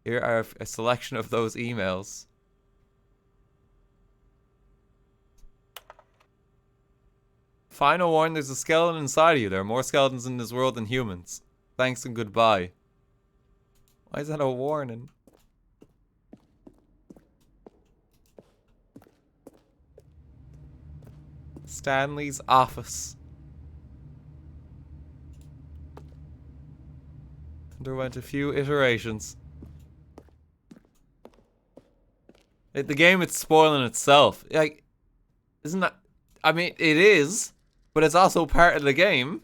Speaker 1: Here are a selection of those emails. Final warning, there's a skeleton inside of you. There are more skeletons in this world than humans. Thanks and goodbye. Why is that a warning? Stanley's office. Underwent a few iterations. The game, it's spoiling itself. Like, isn't that... I mean, it is, but it's also part of the game.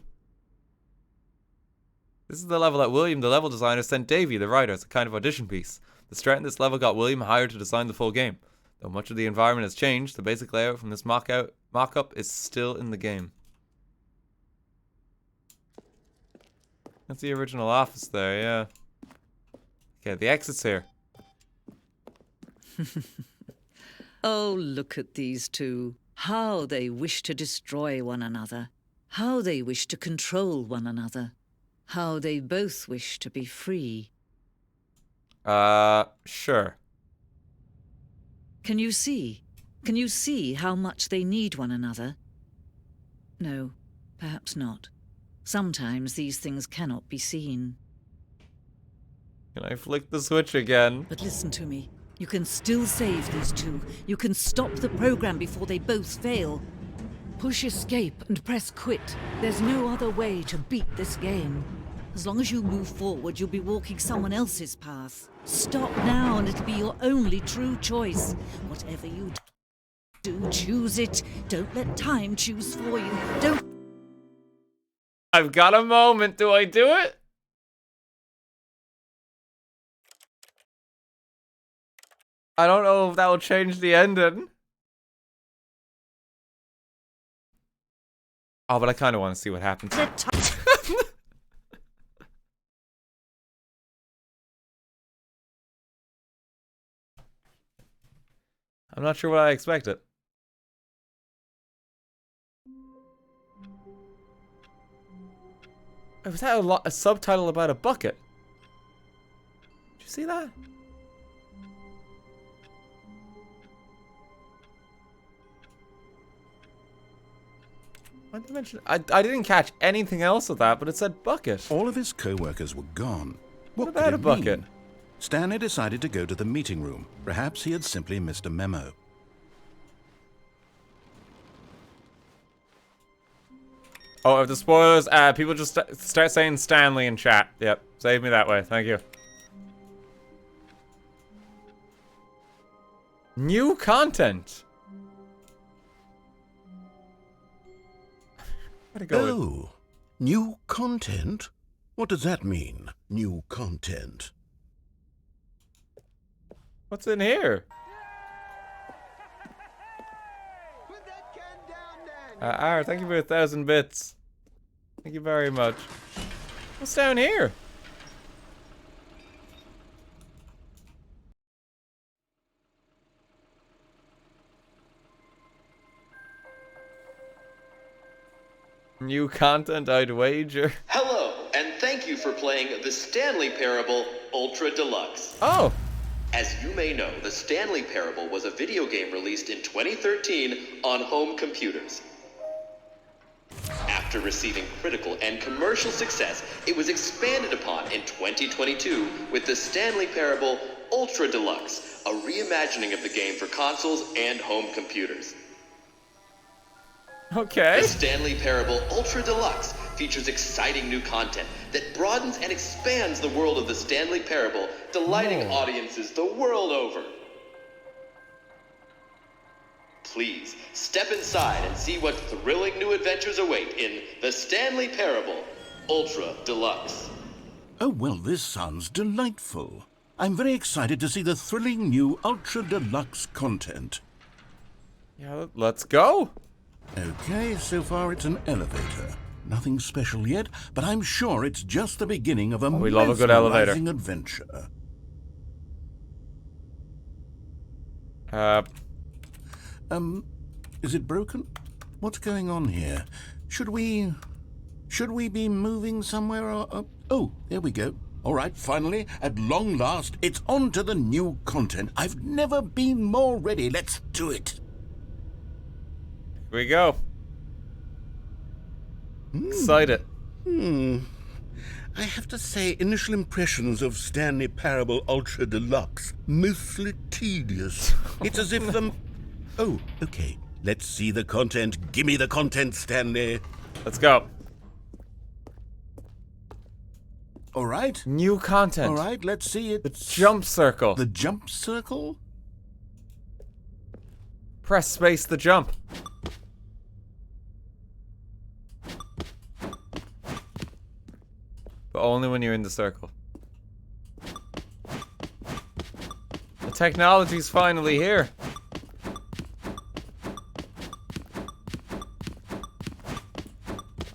Speaker 1: This is the level that William, the level designer, sent Davey, the writer, as a kind of audition piece. The strat in this level got William hired to design the full game. Though much of the environment has changed, the basic layout from this mock-up is still in the game. That's the original office there, yeah. Okay, the exit's here.
Speaker 3: Oh, look at these two. How they wish to destroy one another. How they wish to control one another. How they both wish to be free.
Speaker 1: Sure.
Speaker 3: Can you see? Can you see how much they need one another? No, perhaps not. Sometimes these things cannot be seen.
Speaker 1: Can I flick the switch again?
Speaker 3: But listen to me. You can still save these two. You can stop the program before they both fail. Push escape and press quit. There's no other way to beat this game. As long as you move forward, you'll be walking someone else's path. Stop now and it'll be your only true choice. Whatever you do, choose it. Don't let time choose for you. Don't...
Speaker 1: I've got a moment. Do I do it? I don't know if that will change the ending. Oh, but I kind of want to see what happens. I'm not sure what I expected. Was that a subtitle about a bucket? Did you see that? Why did I mention? I didn't catch anything else of that, but it said bucket.
Speaker 2: All of his co-workers were gone.
Speaker 1: What about a bucket?
Speaker 2: Mean? Stanley decided to go to the meeting room. Perhaps he had simply missed a memo.
Speaker 1: Oh, if the spoilers, people just start saying Stanley in chat. Yep, save me that way. Thank you. New content.
Speaker 2: Oh, new content? What does that mean, new content?
Speaker 1: What's in here? Thank you for 1,000 bits. Thank you very much. What's down here? New content, I'd wager.
Speaker 4: Hello, and thank you for playing the Stanley Parable Ultra Deluxe.
Speaker 1: Oh!
Speaker 4: As you may know, the Stanley Parable was a video game released in 2013 on home computers. After receiving critical and commercial success, it was expanded upon in 2022 with the Stanley Parable Ultra Deluxe, a reimagining of the game for consoles and home computers.
Speaker 1: Okay.
Speaker 4: The Stanley Parable Ultra Deluxe features exciting new content that broadens and expands the world of the Stanley Parable, delighting audiences the world over. Please, step inside and see what thrilling new adventures await in the Stanley Parable Ultra Deluxe.
Speaker 2: Oh, well, this sounds delightful. I'm very excited to see the thrilling new Ultra Deluxe content.
Speaker 1: Yeah, let's go.
Speaker 2: Okay, so far it's an elevator. Nothing special yet, but I'm sure it's just the beginning of a
Speaker 1: we love a good elevator.
Speaker 2: mesmerizing adventure. Is it broken? What's going on here? Should we be moving somewhere or... Oh, there we go. All right, finally, at long last, it's on to the new content. I've never been more ready. Let's do it.
Speaker 1: Here we go. Excited.
Speaker 2: I have to say, initial impressions of Stanley Parable Ultra Deluxe, mostly tedious. It's as if the... Oh, okay. Let's see the content. Gimme the content, Stanley.
Speaker 1: Let's go.
Speaker 2: All right.
Speaker 1: New content.
Speaker 2: All right, let's see it.
Speaker 1: The jump circle.
Speaker 2: The jump circle?
Speaker 1: Press space to jump. But only when you're in the circle. The technology's finally here.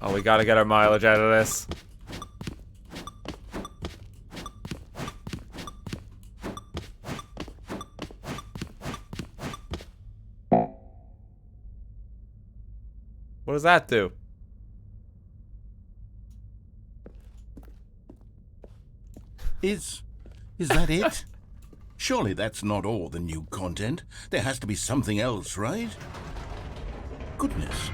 Speaker 1: Oh, we gotta get our mileage out of this. What does that do?
Speaker 2: Is that it? Surely that's not all the new content. There has to be something else, right? Goodness,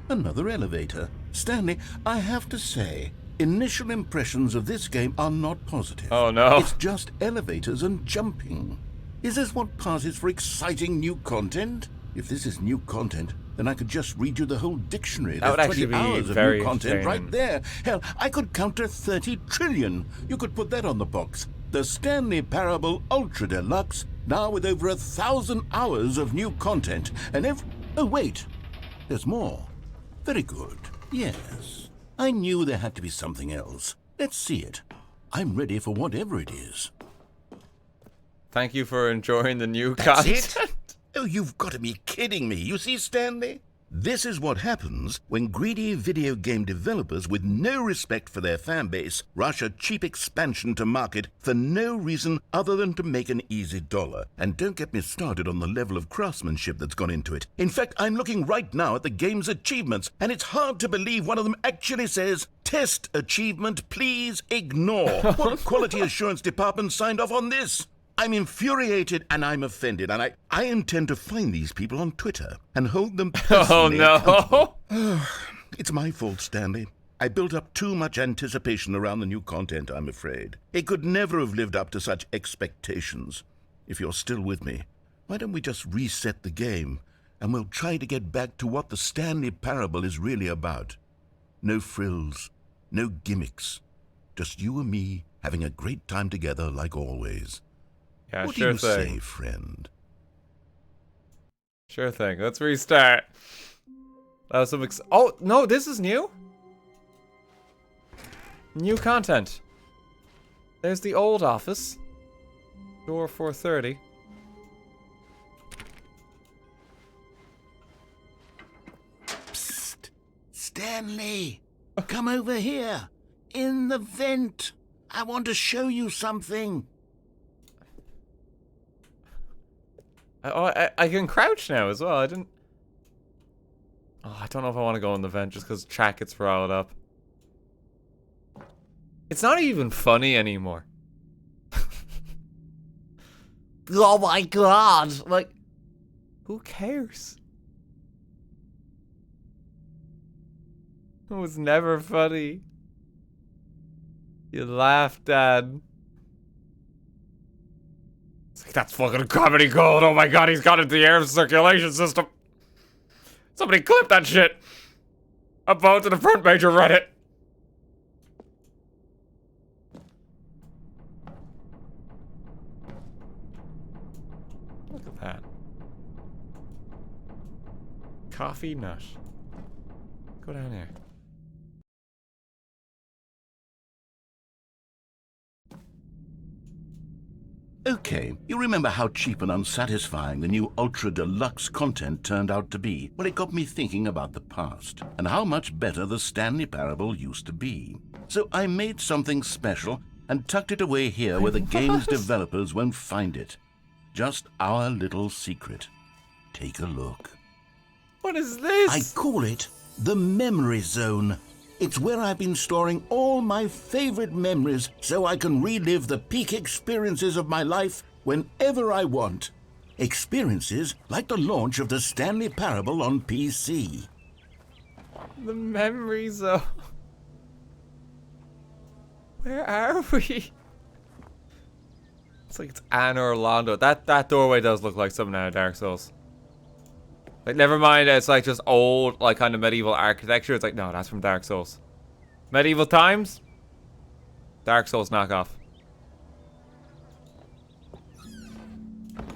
Speaker 2: another elevator. Stanley, I have to say, initial impressions of this game are not positive.
Speaker 1: Oh no.
Speaker 2: It's just elevators and jumping. Is this what passes for exciting new content? If this is new content, then I could just read you the whole dictionary.
Speaker 1: That would
Speaker 2: There's
Speaker 1: actually
Speaker 2: 20
Speaker 1: be
Speaker 2: hours of
Speaker 1: very
Speaker 2: new content
Speaker 1: entertaining.
Speaker 2: right there. Hell, I could count to 30 trillion. You could put that on the box. The Stanley Parable Ultra Deluxe, now with over 1,000 hours of new content. And oh, wait. There's more. Very good. Yes. I knew there had to be something else. Let's see it. I'm ready for whatever it is.
Speaker 1: Thank you for enjoying the new
Speaker 2: That's
Speaker 1: content.
Speaker 2: it? Oh, you've got to be kidding me. You see, Stanley? This is what happens when greedy video game developers with no respect for their fan base rush a cheap expansion to market for no reason other than to make an easy dollar. And don't get me started on the level of craftsmanship that's gone into it. In fact, I'm looking right now at the game's achievements, and it's hard to believe one of them actually says, "Test achievement, please ignore." What quality assurance department signed off on this? I'm infuriated and I'm offended, and I intend to find these people on Twitter and hold them personally accountable. It's my fault, Stanley. I built up too much anticipation around the new content, I'm afraid. It could never have lived up to such expectations. If you're still with me, why don't we just reset the game, and we'll try to get back to what the Stanley Parable is really about. No frills, no gimmicks. Just you and me having a great time together like always.
Speaker 1: Yeah,
Speaker 2: What
Speaker 1: sure
Speaker 2: do you
Speaker 1: thing.
Speaker 2: say, friend?
Speaker 1: Sure thing. Let's restart. That was some oh, no, this is new? New content. There's the old office. Door 430.
Speaker 2: Stanley, come over here. In the vent. I want to show you something.
Speaker 1: I can crouch now as well. I didn't... Oh, I don't know if I want to go in the vent just because chat gets riled up. It's not even funny anymore. Oh my god! Like, who cares? It was never funny. You laughed, Dad. It's like, that's fucking comedy gold. Oh my god, he's got into the air circulation system. Somebody clip that shit. Upvote to the front page of Reddit. Look at that. Coffee nut. Go down here.
Speaker 2: Okay, you remember how cheap and unsatisfying the new Ultra Deluxe content turned out to be? Well, it got me thinking about the past, and how much better the Stanley Parable used to be. So I made something special and tucked it away here where the game's developers won't find it. Just our little secret. Take a look.
Speaker 1: What is this?
Speaker 2: I call it the Memory Zone. It's where I've been storing all my favorite memories so I can relive the peak experiences of my life whenever I want. Experiences like the launch of the Stanley Parable on PC.
Speaker 1: The memory zone. Where are we? It's like it's Anne or Orlando. That doorway does look like something out of Dark Souls. Like, never mind, it's like just old, like, kind of medieval architecture. It's like, no, that's from Dark Souls. Medieval times? Dark Souls knockoff.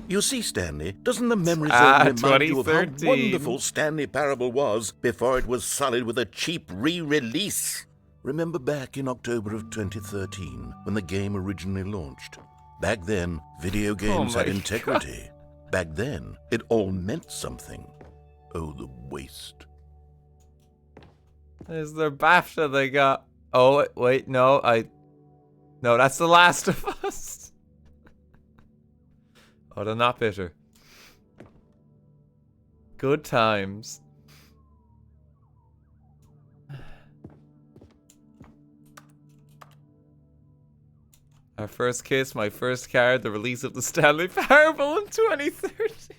Speaker 2: You see, Stanley, doesn't the Memory Zone remind you of how
Speaker 1: 2013.
Speaker 2: wonderful Stanley Parable was before it was sullied with a cheap re-release? Remember back in October of 2013, when the game originally launched? Back then, video games
Speaker 1: my
Speaker 2: had integrity. Back then, it all meant something. Oh, the waste.
Speaker 1: There's their BAFTA they got. Oh, wait, no, no, that's The Last of Us. Oh, they're not bitter. Good times. Our first kiss, my first card, the release of the Stanley Parable in 2013.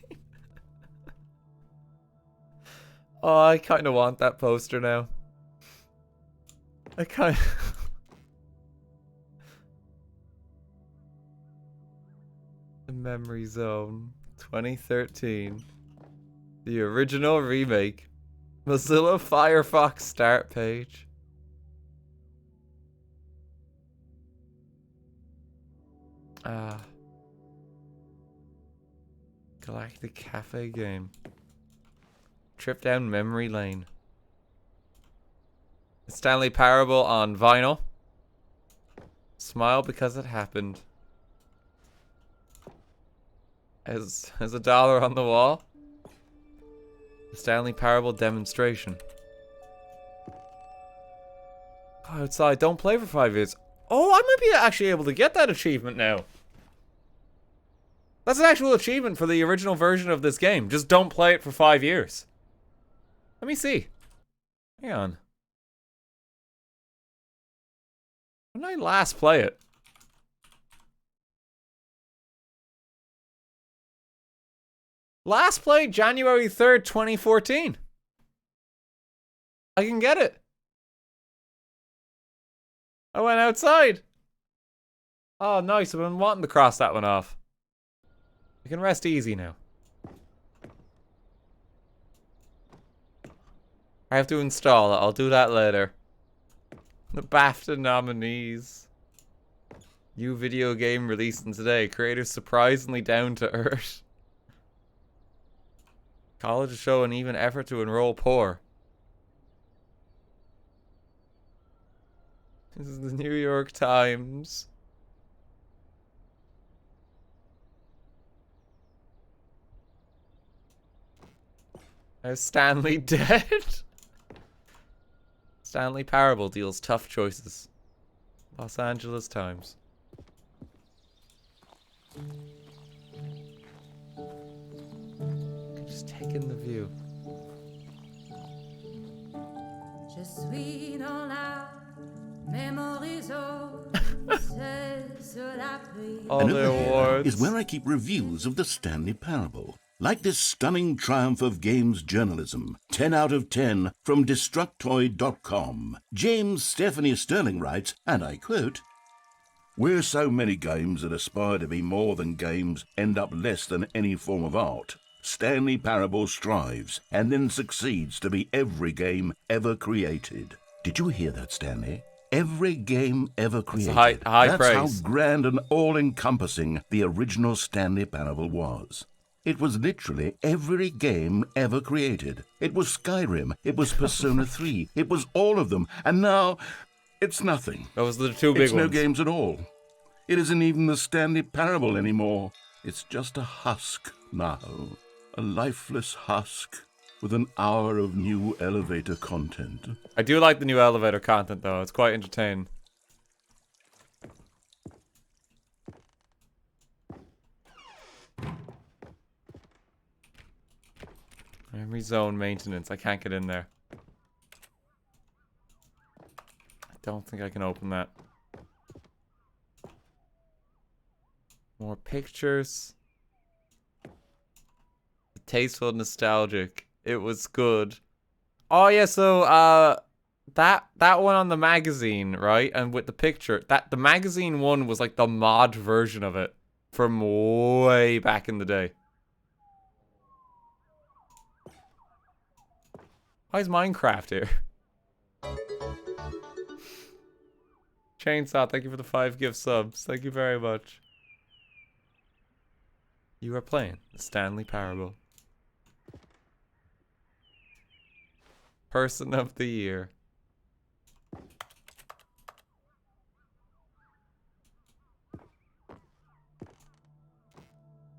Speaker 1: Oh, I kind of want that poster now. I kind of... The Memory Zone, 2013. The original remake. Mozilla Firefox start page. Galactic Cafe game. Trip down memory lane. Stanley Parable on vinyl. Smile because it happened. As $1 on the wall. The Stanley Parable demonstration. Go outside, don't play for 5 years. Oh, I might be actually able to get that achievement now. That's an actual achievement for the original version of this game. Just don't play it for 5 years. Let me see. Hang on. When did I last play it? Last played January 3rd, 2014. I can get it. I went outside. Oh, nice. I've been wanting to cross that one off. I can rest easy now. I have to install it. I'll do that later. The BAFTA nominees. New video game releasing today. Creators surprisingly down to earth. Colleges show an even effort to enroll poor. This is the New York Times. Is Stanley dead? Stanley Parable deals tough choices. Los Angeles Times. Just take in the view.
Speaker 5: Je suis dans la mémorizo, c'est sur la pluie.
Speaker 1: All
Speaker 2: And
Speaker 1: the
Speaker 2: over here
Speaker 1: awards.
Speaker 2: is where I keep reviews of the Stanley Parable. Like this stunning triumph of games journalism, 10 out of 10 from Destructoid.com. James Stephanie Sterling writes, and I quote, "Where so many games that aspire to be more than games end up less than any form of art, Stanley Parable strives and then succeeds to be every game ever created." Did you hear that, Stanley? Every game ever created.
Speaker 1: high
Speaker 2: That's
Speaker 1: praise.
Speaker 2: how grand and all-encompassing the original Stanley Parable was. It was literally every game ever created. It was Skyrim. It was Persona 3. It was all of them. And now, it's nothing.
Speaker 1: Those are the two big
Speaker 2: It's
Speaker 1: ones.
Speaker 2: no games at all. It isn't even the Stanley Parable anymore. It's just a husk now. A lifeless husk with an hour of new elevator content.
Speaker 1: I do like the new elevator content, though. It's quite entertaining. Memory zone maintenance. I can't get in there. I don't think I can open that. More pictures. Tasteful, nostalgic. It was good. Oh yeah, so that one on the magazine, right? And with the picture, the magazine one was like the mod version of it from way back in the day. Why is Minecraft here? Chainsaw, thank you for the 5 gift subs. Thank you very much. You are playing the Stanley Parable. Person of the Year.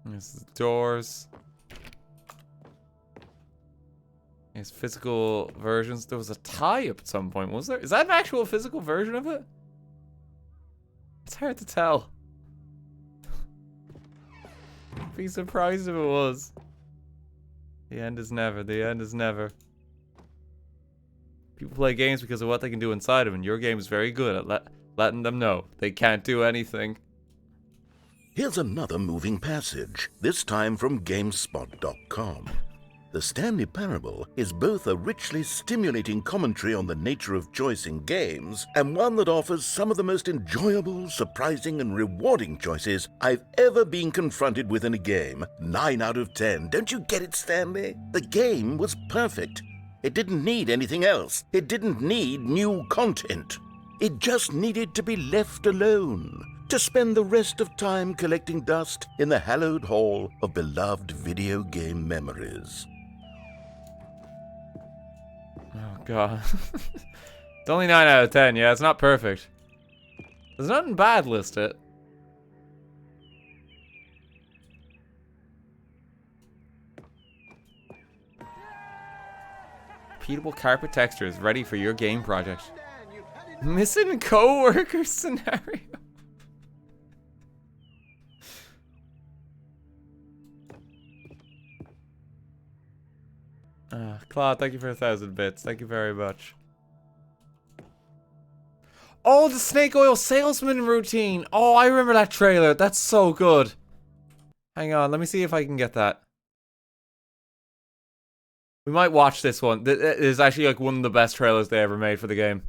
Speaker 1: This is doors. There's physical versions. There was a tie-up at some point, was there? Is that an actual physical version of it? It's hard to tell. I'd be surprised if it was. The end is never. The end is never. People play games because of what they can do inside them, and your game is very good at letting them know they can't do anything.
Speaker 2: Here's another moving passage, this time from GameSpot.com. The Stanley Parable is both a richly stimulating commentary on the nature of choice in games and one that offers some of the most enjoyable, surprising, and rewarding choices I've ever been confronted with in a game. 9 out of 10. Don't you get it, Stanley? The game was perfect. It didn't need anything else. It didn't need new content. It just needed to be left alone, to spend the rest of time collecting dust in the hallowed hall of beloved video game memories.
Speaker 1: Oh god. It's only 9 out of 10, yeah, it's not perfect. There's nothing bad listed. Repeatable carpet textures ready for your game project. Missing co-worker scenario. Claude, thank you for 1,000 bits. Thank you very much. Oh, the snake oil salesman routine. Oh, I remember that trailer. That's so good. Hang on, let me see if I can get that. We might watch this one. It is actually like one of the best trailers they ever made for the game.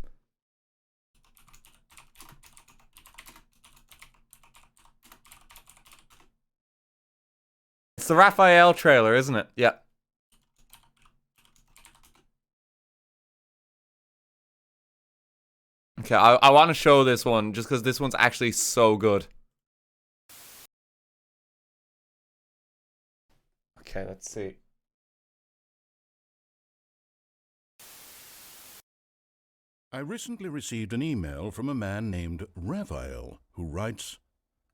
Speaker 1: It's the Raphael trailer, isn't it? Yeah. Okay, I want to show this one just because this one's actually so good. Okay, let's see.
Speaker 2: I recently received an email from a man named Raphael who writes,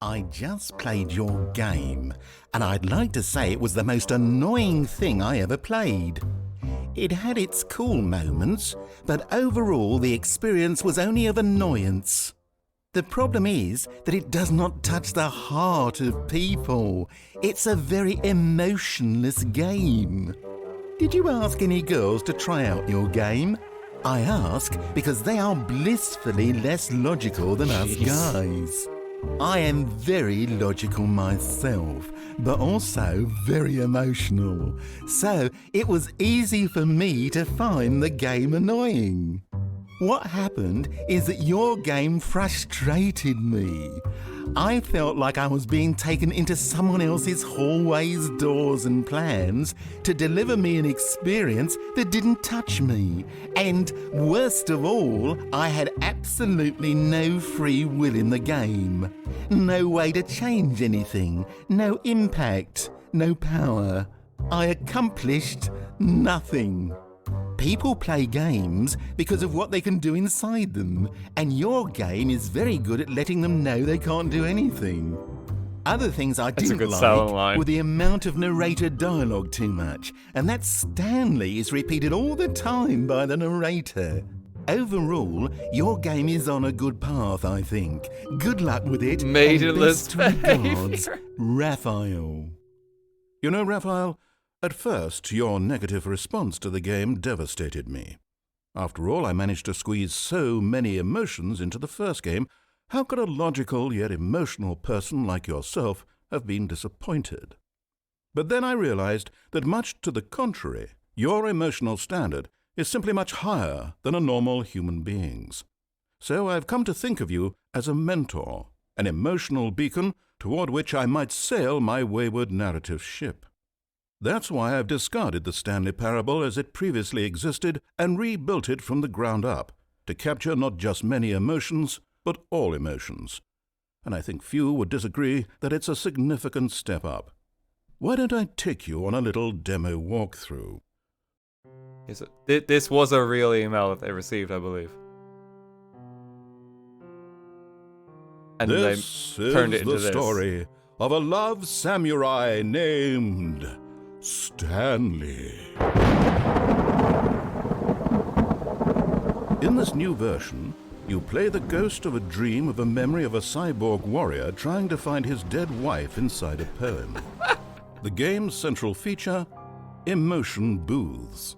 Speaker 2: "I just played your game, and I'd like to say it was the most annoying thing I ever played.
Speaker 6: It had its cool moments, but overall the experience was only of annoyance. The problem is that it does not touch the heart of people. It's a very emotionless game. Did you ask any girls to try out your game? I ask because they are blissfully less logical than us guys. I am very logical myself, but also very emotional. So it was easy for me to find the game annoying. What happened is that your game frustrated me. I felt like I was being taken into someone else's hallways, doors and plans to deliver me an experience that didn't touch me. And worst of all, I had absolutely no free will in the game. No way to change anything, no impact, no power. I accomplished nothing. People play games because of what they can do inside them, and your game is very good at letting them know they can't do anything. Other things I didn't like were the amount of narrator dialogue too much, and that Stanley is repeated all the time by the narrator. Overall, your game is on a good path, I think. Good luck with it.
Speaker 1: Maidenless
Speaker 6: and best regards, Raphael.
Speaker 2: You know, Raphael, at first, your negative response to the game devastated me. After all, I managed to squeeze so many emotions into the first game. How could a logical yet emotional person like yourself have been disappointed? But then I realized that much to the contrary, your emotional standard is simply much higher than a normal human being's. So I've come to think of you as a mentor, an emotional beacon toward which I might sail my wayward narrative ship. That's why I've discarded the Stanley Parable as it previously existed and rebuilt it from the ground up to capture not just many emotions, but all emotions. And I think few would disagree that it's a significant step up. Why don't I take you on a little demo walkthrough?
Speaker 1: This was a real email that they received, I believe. And
Speaker 2: This
Speaker 1: they turned it
Speaker 2: is
Speaker 1: into
Speaker 2: the story of a love samurai named Stanley. In this new version, you play the ghost of a dream of a memory of a cyborg warrior trying to find his dead wife inside a poem. The game's central feature, emotion booths.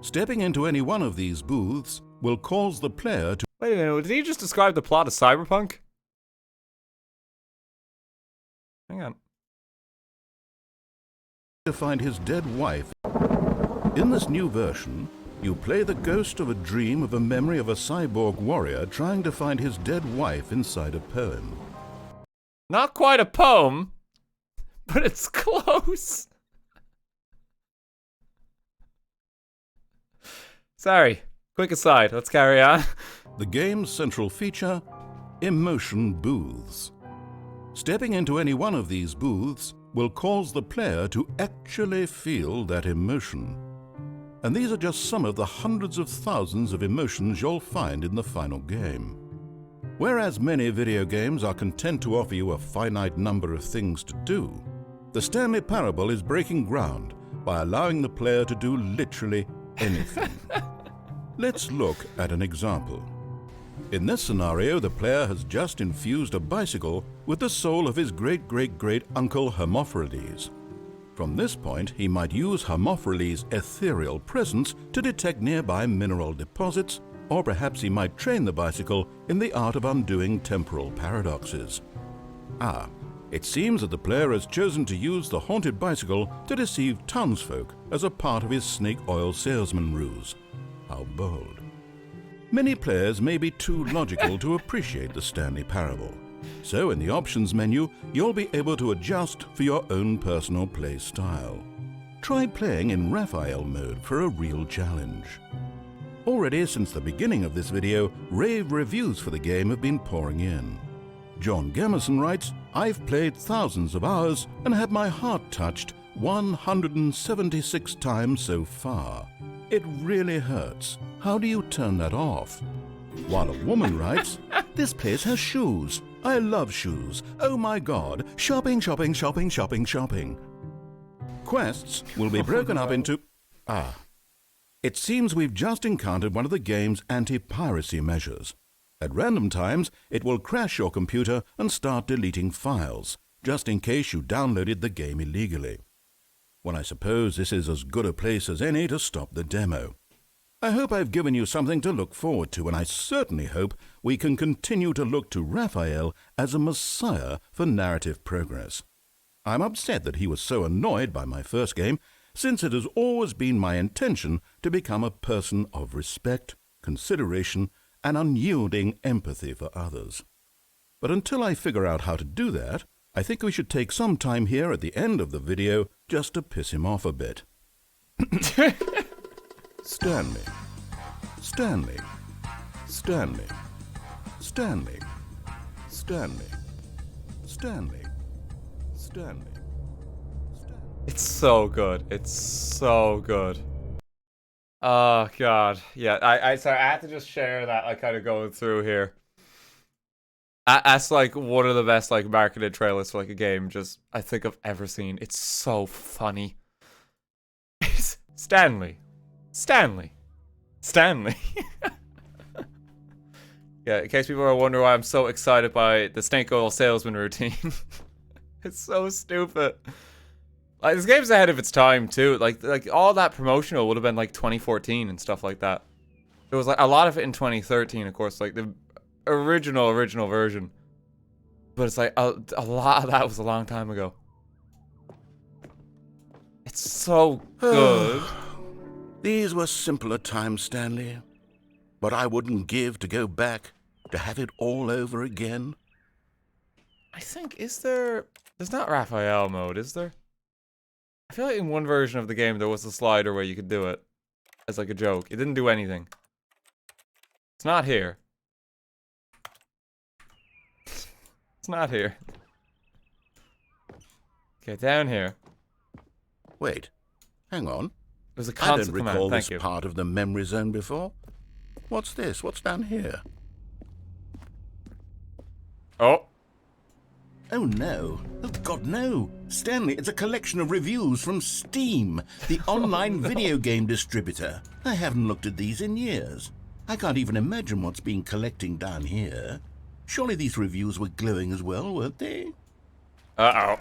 Speaker 2: Stepping into any one of these booths will cause the player to...
Speaker 1: Wait a minute, did he just describe the plot of Cyberpunk? Hang on.
Speaker 2: to find his dead wife. In this new version, you play the ghost of a dream of a memory of a cyborg warrior trying to find his dead wife inside a poem.
Speaker 1: Not quite a poem, but it's close. Sorry, quick aside, let's carry on.
Speaker 2: The game's central feature, emotion booths. Stepping into any one of these booths will cause the player to actually feel that emotion. And these are just some of the hundreds of thousands of emotions you'll find in the final game. Whereas many video games are content to offer you a finite number of things to do, the Stanley Parable is breaking ground by allowing the player to do literally anything. Let's look at an example. In this scenario, the player has just infused a bicycle with the soul of his great-great-great-uncle Hermophrides. From this point, he might use Hermophrides' ethereal presence to detect nearby mineral deposits, or perhaps he might train the bicycle in the art of undoing temporal paradoxes. It seems that the player has chosen to use the haunted bicycle to deceive townsfolk as a part of his snake oil salesman ruse. How bold. Many players may be too logical to appreciate the Stanley Parable. So in the options menu, you'll be able to adjust for your own personal play style. Try playing in Raphael mode for a real challenge. Already since the beginning of this video, rave reviews for the game have been pouring in. John Gamerson writes, "I've played thousands of hours and had my heart touched 176 times so far. It really hurts. How do you turn that off?" While a woman writes, "This place has shoes. I love shoes. Oh my god. Shopping, shopping, shopping, shopping, shopping." Quests will be broken up into... It seems we've just encountered one of the game's anti-piracy measures. At random times, it will crash your computer and start deleting files, just in case you downloaded the game illegally. Well, I suppose this is as good a place as any to stop the demo. I hope I've given you something to look forward to, and I certainly hope we can continue to look to Raphael as a messiah for narrative progress. I'm upset that he was so annoyed by my first game, since it has always been my intention to become a person of respect, consideration, and unyielding empathy for others. But until I figure out how to do that, I think we should take some time here at the end of the video just to piss him off a bit. Stanley. Stanley. Stanley. Stanley. Stanley. Stanley. Stanley.
Speaker 1: It's so good. It's so good. Oh god. Yeah, sorry, I had to just share that, like, kind of going through here. That's like one of the best, like, marketed trailers for like a game just I think I've ever seen. It's so funny. Stanley. Stanley. Stanley. Yeah, in case people are wondering why I'm so excited by the snake oil salesman routine. It's so stupid. Like, this game's ahead of its time too. Like all that promotional would have been like 2014 and stuff like that. There was like a lot of it in 2013, of course, like the original version. But it's like a lot of that was a long time ago. It's so good.
Speaker 2: These were simpler times, Stanley. But I wouldn't give to go back, to have it all over again.
Speaker 1: I think, there's not Raphael mode, is there? I feel like in one version of the game there was a slider where you could do it as like a joke. It didn't do anything. It's not here. It's not here. Okay, down here.
Speaker 2: Wait, hang on.
Speaker 1: There's a
Speaker 2: I
Speaker 1: console
Speaker 2: don't recall
Speaker 1: command. Thank
Speaker 2: this
Speaker 1: you.
Speaker 2: part of the memory zone before. What's this? What's down here?
Speaker 1: Oh.
Speaker 2: Oh no. Oh God, no. Stanley, it's a collection of reviews from Steam, the online video game distributor. I haven't looked at these in years. I can't even imagine what's been collecting down here. Surely these reviews were glowing as well, weren't they?
Speaker 1: Uh-oh.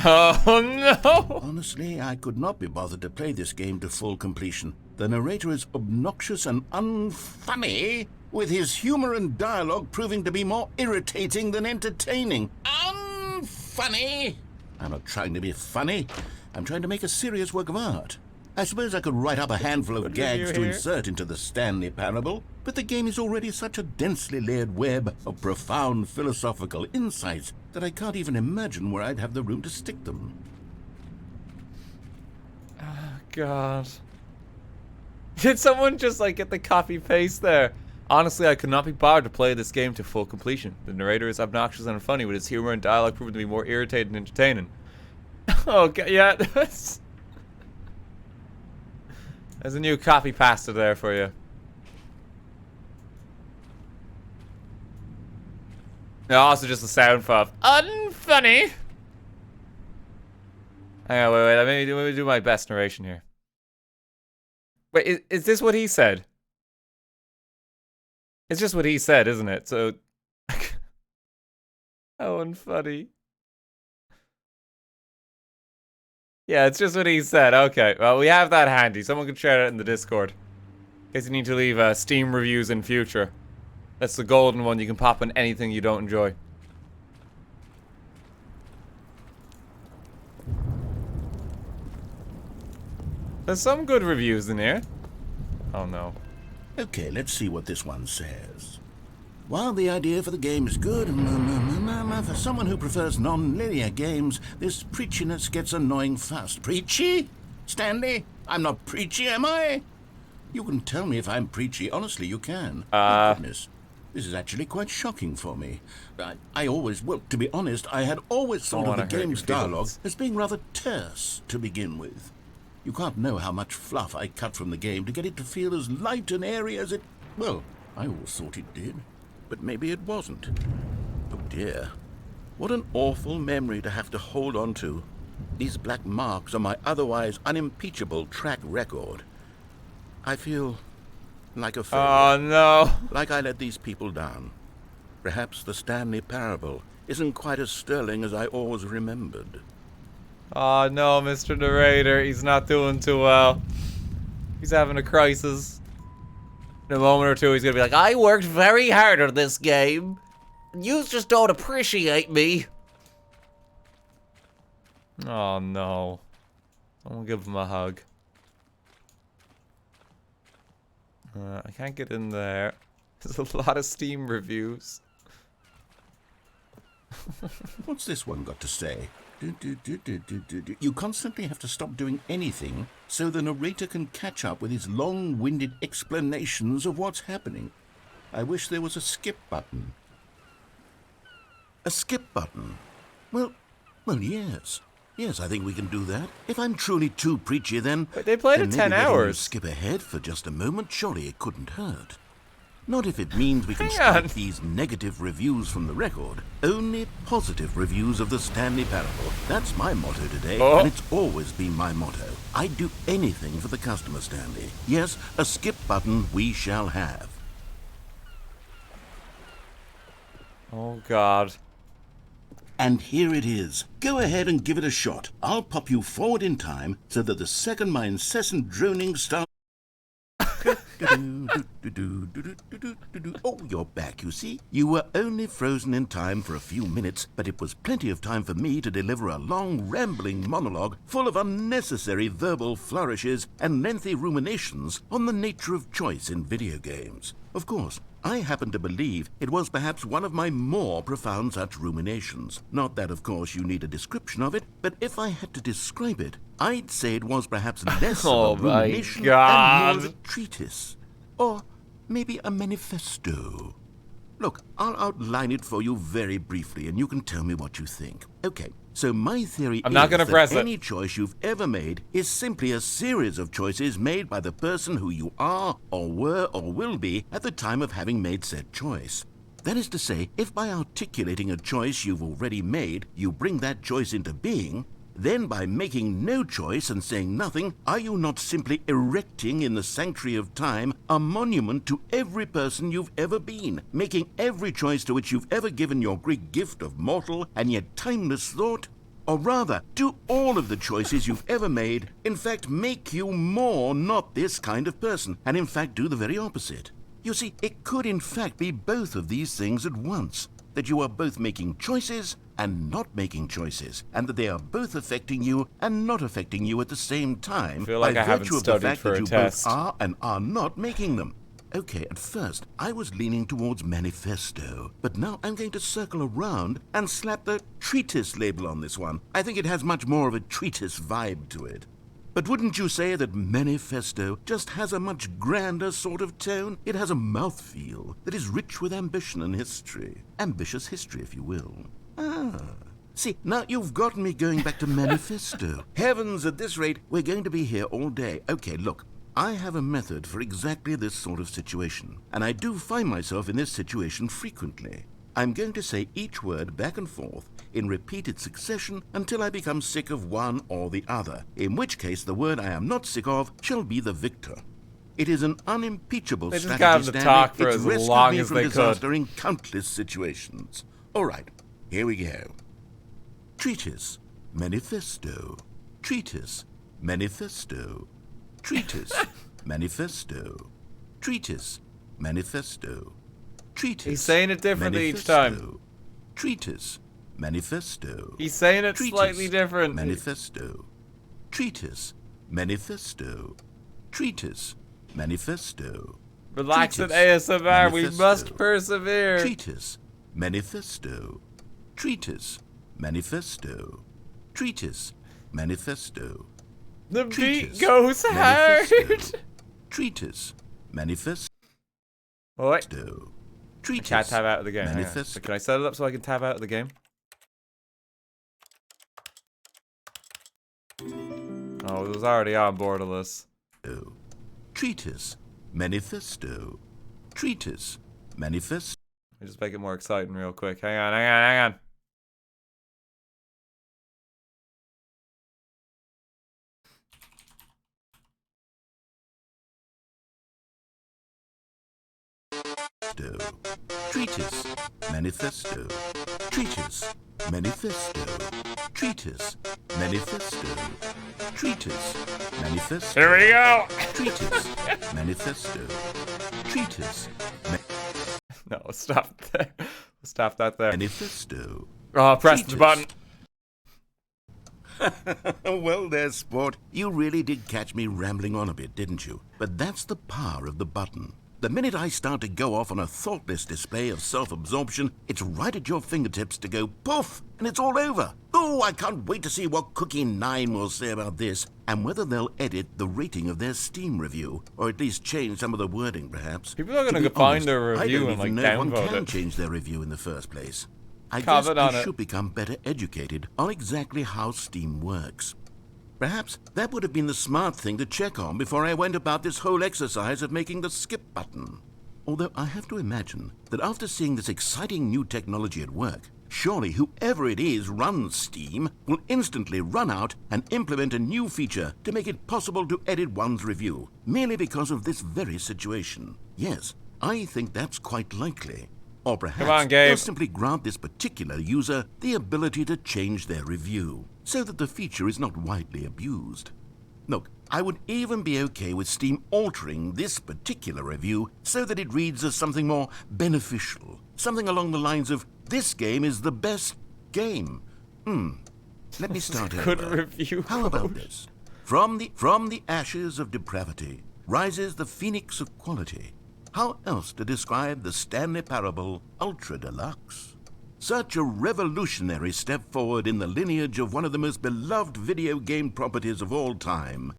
Speaker 1: Oh no!
Speaker 2: Honestly, I could not be bothered to play this game to full completion. The narrator is obnoxious and unfunny, with his humor and dialogue proving to be more irritating than entertaining. Unfunny! I'm not trying to be funny. I'm trying to make a serious work of art. I suppose I could write up a handful of gags to insert into the Stanley parable, but the game is already such a densely layered web of profound philosophical insights that I can't even imagine where I'd have the room to stick them.
Speaker 1: Oh god. Did someone just like get the copy paste there? Honestly, I could not be bothered to play this game to full completion. The narrator is obnoxious and funny, with his humor and dialogue proving to be more irritating and entertaining. Oh god, yeah. There's a new copy pasta there for you. No, also just a sound file. Unfunny. Hang on, wait. Let me do my best narration here. Wait, is this what he said? It's just what he said, isn't it? So, oh, unfunny. Yeah, it's just what he said. Okay, well, we have that handy. Someone can share it in the Discord. In case you need to leave Steam reviews in future. That's the golden one. You can pop in anything you don't enjoy. There's some good reviews in here. Oh no.
Speaker 2: Okay, let's see what this one says. While the idea for the game is good, for someone who prefers non-linear games, this preachiness gets annoying fast. Preachy? Stanley? I'm not preachy, am I? You can tell me if I'm preachy. Honestly, you can. My goodness. This is actually quite shocking for me. I always, well, to be honest, I had always thought of the game's dialogue as being rather terse to begin with. You can't know how much fluff I cut from the game to get it to feel as light and airy as it... Well, I always thought it did. But maybe it wasn't. Oh dear. What an awful memory to have to hold on to. These black marks on my otherwise unimpeachable track record. I feel like a failure.
Speaker 1: Oh no.
Speaker 2: Like I let these people down. Perhaps the Stanley parable isn't quite as sterling as I always remembered.
Speaker 1: Oh no, Mr. Narrator. He's not doing too well. He's having a crisis. In a moment or two, he's gonna be like, I worked very hard on this game. You just don't appreciate me. Oh no. I'm gonna give him a hug. I can't get in there. There's a lot of Steam reviews.
Speaker 2: What's this one got to say? You constantly have to stop doing anything so the narrator can catch up with his long-winded explanations of what's happening. I wish there was a skip button. A skip button? Well, yes. Yes, I think we can do that. If I'm truly too preachy, then...
Speaker 1: But they played
Speaker 2: then
Speaker 1: it
Speaker 2: maybe
Speaker 1: 10
Speaker 2: letting you
Speaker 1: hours.
Speaker 2: skip ahead for just a moment, surely it couldn't hurt. Not if it means we can
Speaker 1: Hang on.
Speaker 2: strike these negative reviews from the record. Only positive reviews of the Stanley Parable. That's my motto today, and it's always been my motto. I'd do anything for the customer, Stanley. Yes, a skip button we shall have.
Speaker 1: Oh god.
Speaker 2: And here it is. Go ahead and give it a shot. I'll pop you forward in time so that the second my incessant droning starts... Oh, you're back, you see. You were only frozen in time for a few minutes, but it was plenty of time for me to deliver a long, rambling monologue full of unnecessary verbal flourishes and lengthy ruminations on the nature of choice in video games. Of course, I happen to believe it was perhaps one of my more profound such ruminations. Not that, of course, you need a description of it, but if I had to describe it, I'd say it was perhaps less
Speaker 1: Oh
Speaker 2: of a
Speaker 1: my
Speaker 2: rumination
Speaker 1: God.
Speaker 2: and more of a treatise. Or maybe a manifesto. Look, I'll outline it for you very briefly, and you can tell me what you think. Okay, so my theory
Speaker 1: I'm not gonna
Speaker 2: that
Speaker 1: press it.
Speaker 2: any choice you've ever made is simply a series of choices made by the person who you are, or were, or will be at the time of having made said choice. That is to say, if by articulating a choice you've already made, you bring that choice into being, then by making no choice and saying nothing, are you not simply erecting in the sanctuary of time a monument to every person you've ever been, making every choice to which you've ever given your Greek gift of mortal and yet timeless thought? Or rather, do all of the choices you've ever made, in fact, make you more not this kind of person, and in fact do the very opposite? You see, it could in fact be both of these things at once, that you are both making choices and not making choices, and that they are both affecting you and not affecting you at the same time
Speaker 1: I feel like
Speaker 2: by
Speaker 1: I haven't
Speaker 2: virtue of the
Speaker 1: studied
Speaker 2: fact
Speaker 1: for
Speaker 2: that
Speaker 1: a
Speaker 2: you
Speaker 1: test.
Speaker 2: both are and are not making them. Okay, at first, I was leaning towards manifesto, but now I'm going to circle around and slap the treatise label on this one. I think it has much more of a treatise vibe to it. But wouldn't you say that manifesto just has a much grander sort of tone? It has a mouthfeel that is rich with ambition and history. Ambitious history, if you will. See, now you've gotten me going back to manifesto. Heavens, at this rate, we're going to be here all day. Okay, look, I have a method for exactly this sort of situation, and I do find myself in this situation frequently. I'm going to say each word back and forth in repeated succession until I become sick of one or the other, in which case the word I am not sick of shall be the victor. It is an unimpeachable
Speaker 1: They just
Speaker 2: strategy,
Speaker 1: got him to
Speaker 2: Stanley.
Speaker 1: talk for
Speaker 2: It's
Speaker 1: as
Speaker 2: rescued
Speaker 1: long
Speaker 2: me
Speaker 1: as
Speaker 2: from
Speaker 1: they could.
Speaker 2: disaster in countless situations. All right, here we go. Treatise, manifesto. Treatise, manifesto. Treatise, manifesto. Treatise, manifesto. Treatise.
Speaker 1: He's saying it differently each time.
Speaker 2: manifesto. Treatise, manifesto.
Speaker 1: He's saying it
Speaker 2: Treatise,
Speaker 1: slightly different.
Speaker 2: Manifesto. Treatise, manifesto. Treatise, manifesto.
Speaker 1: Relax at
Speaker 2: Treatise,
Speaker 1: ASMR. We
Speaker 2: manifesto.
Speaker 1: must persevere.
Speaker 2: Treatise, manifesto. Treatise, manifesto. Treatise, manifesto.
Speaker 1: The beat
Speaker 2: Treatise,
Speaker 1: goes hard.
Speaker 2: manifesto. Treatise, manifesto.
Speaker 1: What?
Speaker 2: Treatise,
Speaker 1: Can't tab out of the game. Hang on.
Speaker 2: manifesto.
Speaker 1: Can I set it up so I can tab out of the game? Oh, it was already on borderless.
Speaker 2: Treatise, manifesto. Treatise, manifesto.
Speaker 1: Let me just make it more exciting real quick. Hang on, hang on, hang on.
Speaker 2: Treatise, manifesto, treatise, manifesto, treatise, manifesto, treatise, manifesto.
Speaker 1: Here we go.
Speaker 2: Treatise, manifesto, treatise,
Speaker 1: No, stop there. Stop that there.
Speaker 2: manifesto.
Speaker 1: Oh, press the button.
Speaker 2: Well there, sport. You really did catch me rambling on a bit, didn't you? But that's the power of the button. The minute I start to go off on a thoughtless display of self-absorption, it's right at your fingertips to go poof, and it's all over. Oh, I can't wait to see what Cookie9 will say about this, and whether they'll edit the rating of their Steam review, or at least change some of the wording, perhaps.
Speaker 1: People are
Speaker 2: To
Speaker 1: going to
Speaker 2: be
Speaker 1: find
Speaker 2: honest,
Speaker 1: their
Speaker 2: I
Speaker 1: review
Speaker 2: don't
Speaker 1: and like
Speaker 2: even know if one
Speaker 1: downvote
Speaker 2: can
Speaker 1: it.
Speaker 2: change their review in the first place. I guess
Speaker 1: Comment on
Speaker 2: I
Speaker 1: it.
Speaker 2: should become better educated on exactly how Steam works. Perhaps that would have been the smart thing to check on before I went about this whole exercise of making the skip button. Although I have to imagine that after seeing this exciting new technology at work, surely whoever it is runs Steam will instantly run out and implement a new feature to make it possible to edit one's review, merely because of this very situation. Yes, I think that's quite likely. Or perhaps
Speaker 1: on, Gabe.
Speaker 2: they'll simply grant this particular user the ability to change their review, so that the feature is not widely abused. Look, I would even be okay with Steam altering this particular review so that it reads as something more beneficial. Something along the lines of, this game is the best game. Let me start over.
Speaker 1: Good review.
Speaker 2: How about this? From the ashes of depravity rises the phoenix of quality. How else to describe the Stanley Parable Ultra Deluxe? Such a revolutionary step forward in the lineage of one of the most beloved video game properties of all time.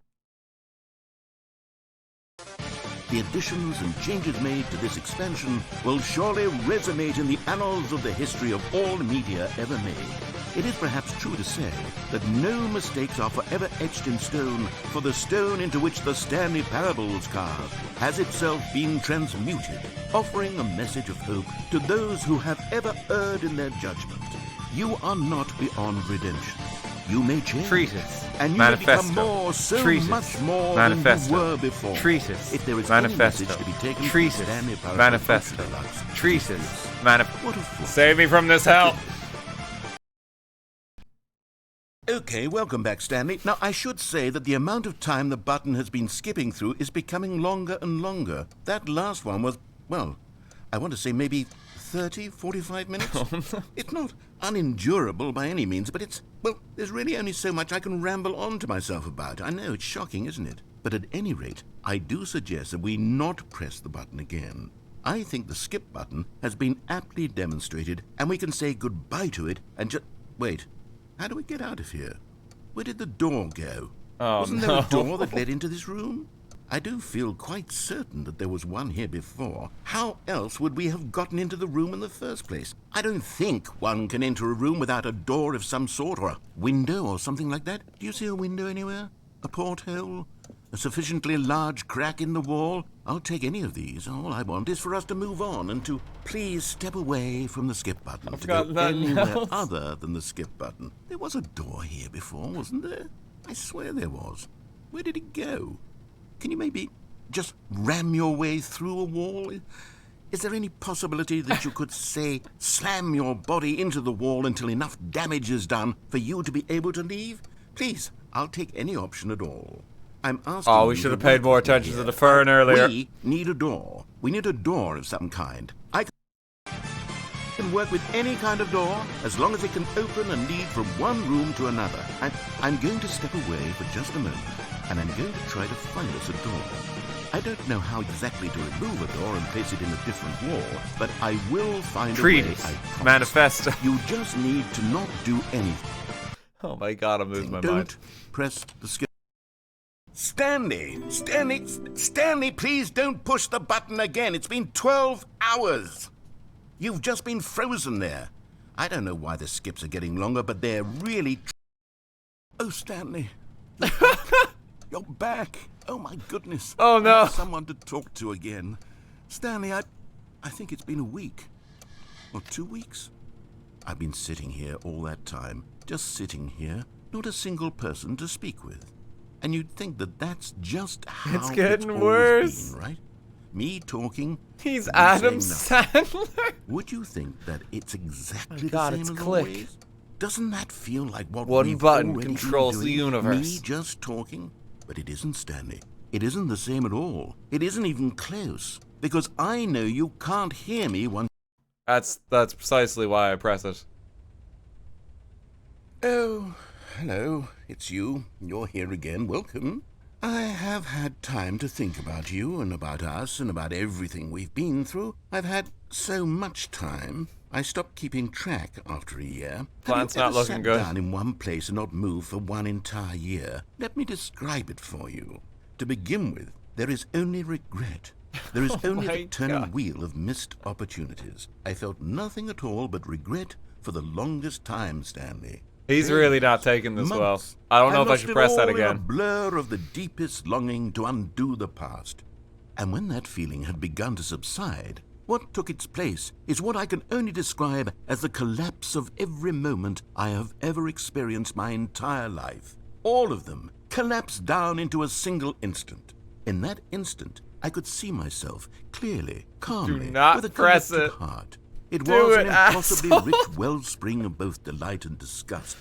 Speaker 2: The additions and changes made to this expansion will surely resonate in the annals of the history of all media ever made. It is perhaps true to say that no mistakes are forever etched in stone, for the stone into which the Stanley Parable was carved has itself been transmuted, offering a message of hope to those who have ever erred in their judgment. You are not beyond redemption. You may change.
Speaker 1: Treatise.
Speaker 2: And you
Speaker 1: Manifesto.
Speaker 2: may become more, so
Speaker 1: Treatise.
Speaker 2: much more
Speaker 1: Manifesto.
Speaker 2: than you were before.
Speaker 1: Treatise.
Speaker 2: If there is
Speaker 1: Manifesto.
Speaker 2: any message to be taken
Speaker 1: Treatise.
Speaker 2: from Stanley Parable
Speaker 1: Manifesto.
Speaker 2: Ultra Deluxe,
Speaker 1: Treatise.
Speaker 2: what a fool.
Speaker 1: Save me from this hell.
Speaker 2: Okay, welcome back, Stanley. Now, I should say that the amount of time the button has been skipping through is becoming longer and longer. That last one was, well, I want to say maybe 30, 45 minutes. It's not unendurable by any means, but it's, well, there's really only so much I can ramble on to myself about. I know, it's shocking, isn't it? But at any rate, I do suggest that we not press the button again. I think the skip button has been aptly demonstrated, and we can say goodbye to it and just... Wait. How do we get out of here? Where did the door go?
Speaker 1: Oh,
Speaker 2: Wasn't
Speaker 1: no.
Speaker 2: there a door that led into this room? I do feel quite certain that there was one here before. How else would we have gotten into the room in the first place? I don't think one can enter a room without a door of some sort, or a window or something like that. Do you see a window anywhere? A porthole? A sufficiently large crack in the wall? I'll take any of these. All I want is for us to move on and to please step away from the skip button. To go
Speaker 1: forgot nothing
Speaker 2: anywhere
Speaker 1: else.
Speaker 2: other than the skip button. There was a door here before, wasn't there? I swear there was. Where did it go? Can you maybe just ram your way through a wall? Is there any possibility that you could, say, slam your body into the wall until enough damage is done for you to be able to leave? Please, I'll take any option at all. I'm asking
Speaker 1: Oh, we
Speaker 2: you
Speaker 1: should
Speaker 2: to
Speaker 1: have paid
Speaker 2: work
Speaker 1: more
Speaker 2: with me
Speaker 1: attention to
Speaker 2: here.
Speaker 1: the fern earlier.
Speaker 2: We need a door. We need a door of some kind. I can work with any kind of door as long as it can open and lead from one room to another. I'm going to step away for just a moment, and I'm going to try to find us a door. I don't know how exactly to remove a door and place it in a different wall, but I will find
Speaker 1: Treatise.
Speaker 2: a way. I promise.
Speaker 1: Manifesto.
Speaker 2: You just need to not do anything.
Speaker 1: Oh my god, I'm losing my
Speaker 2: Don't
Speaker 1: mind.
Speaker 2: press the skip. Stanley, please don't push the button again. It's been 12 hours. You've just been frozen there. I don't know why the skips are getting longer, but they're really... Oh, Stanley. You're back. Oh, my goodness.
Speaker 1: Oh, no.
Speaker 2: I have someone to talk to again. Stanley, I think it's been a week. Or 2 weeks. I've been sitting here all that time. Just sitting here. Not a single person to speak with. And you'd think that that's just how
Speaker 1: It's getting
Speaker 2: always
Speaker 1: worse.
Speaker 2: been, right? Me talking.
Speaker 1: He's
Speaker 2: you
Speaker 1: Adam
Speaker 2: saying nothing.
Speaker 1: Sandler.
Speaker 2: Would you think that it's exactly
Speaker 1: God,
Speaker 2: the same
Speaker 1: it's
Speaker 2: as
Speaker 1: click.
Speaker 2: always? Doesn't that feel like what
Speaker 1: One
Speaker 2: we've
Speaker 1: button
Speaker 2: already been
Speaker 1: controls the
Speaker 2: doing?
Speaker 1: universe.
Speaker 2: Me just talking? But it isn't, Stanley. It isn't the same at all. It isn't even close. Because I know you can't hear me once.
Speaker 1: That's precisely why I press it.
Speaker 2: Oh, hello. It's you. You're here again. Welcome. I have had time to think about you and about us and about everything we've been through. I've had so much time. I stopped keeping track after a year.
Speaker 1: Plant's
Speaker 2: Have you
Speaker 1: not
Speaker 2: ever
Speaker 1: looking
Speaker 2: sat
Speaker 1: good.
Speaker 2: down in one place and not moved for one entire year? Let me describe it for you. To begin with, there is only regret. There is only
Speaker 1: my
Speaker 2: the turning
Speaker 1: God.
Speaker 2: wheel of missed opportunities. I felt nothing at all but regret for the longest time, Stanley.
Speaker 1: He's really not taking this well.
Speaker 2: Months.
Speaker 1: I don't know if I
Speaker 2: lost
Speaker 1: should
Speaker 2: it
Speaker 1: press that
Speaker 2: all in a
Speaker 1: again.
Speaker 2: blur of the deepest longing to undo the past. And when that feeling had begun to subside, what took its place is what I can only describe as the collapse of every moment I have ever experienced my entire life. All of them collapsed down into a single instant. In that instant, I could see myself clearly, calmly,
Speaker 1: not
Speaker 2: with a
Speaker 1: press
Speaker 2: collected
Speaker 1: it.
Speaker 2: heart. It
Speaker 1: Do
Speaker 2: was
Speaker 1: it,
Speaker 2: an impossibly
Speaker 1: asshole.
Speaker 2: rich wellspring of both delight and disgust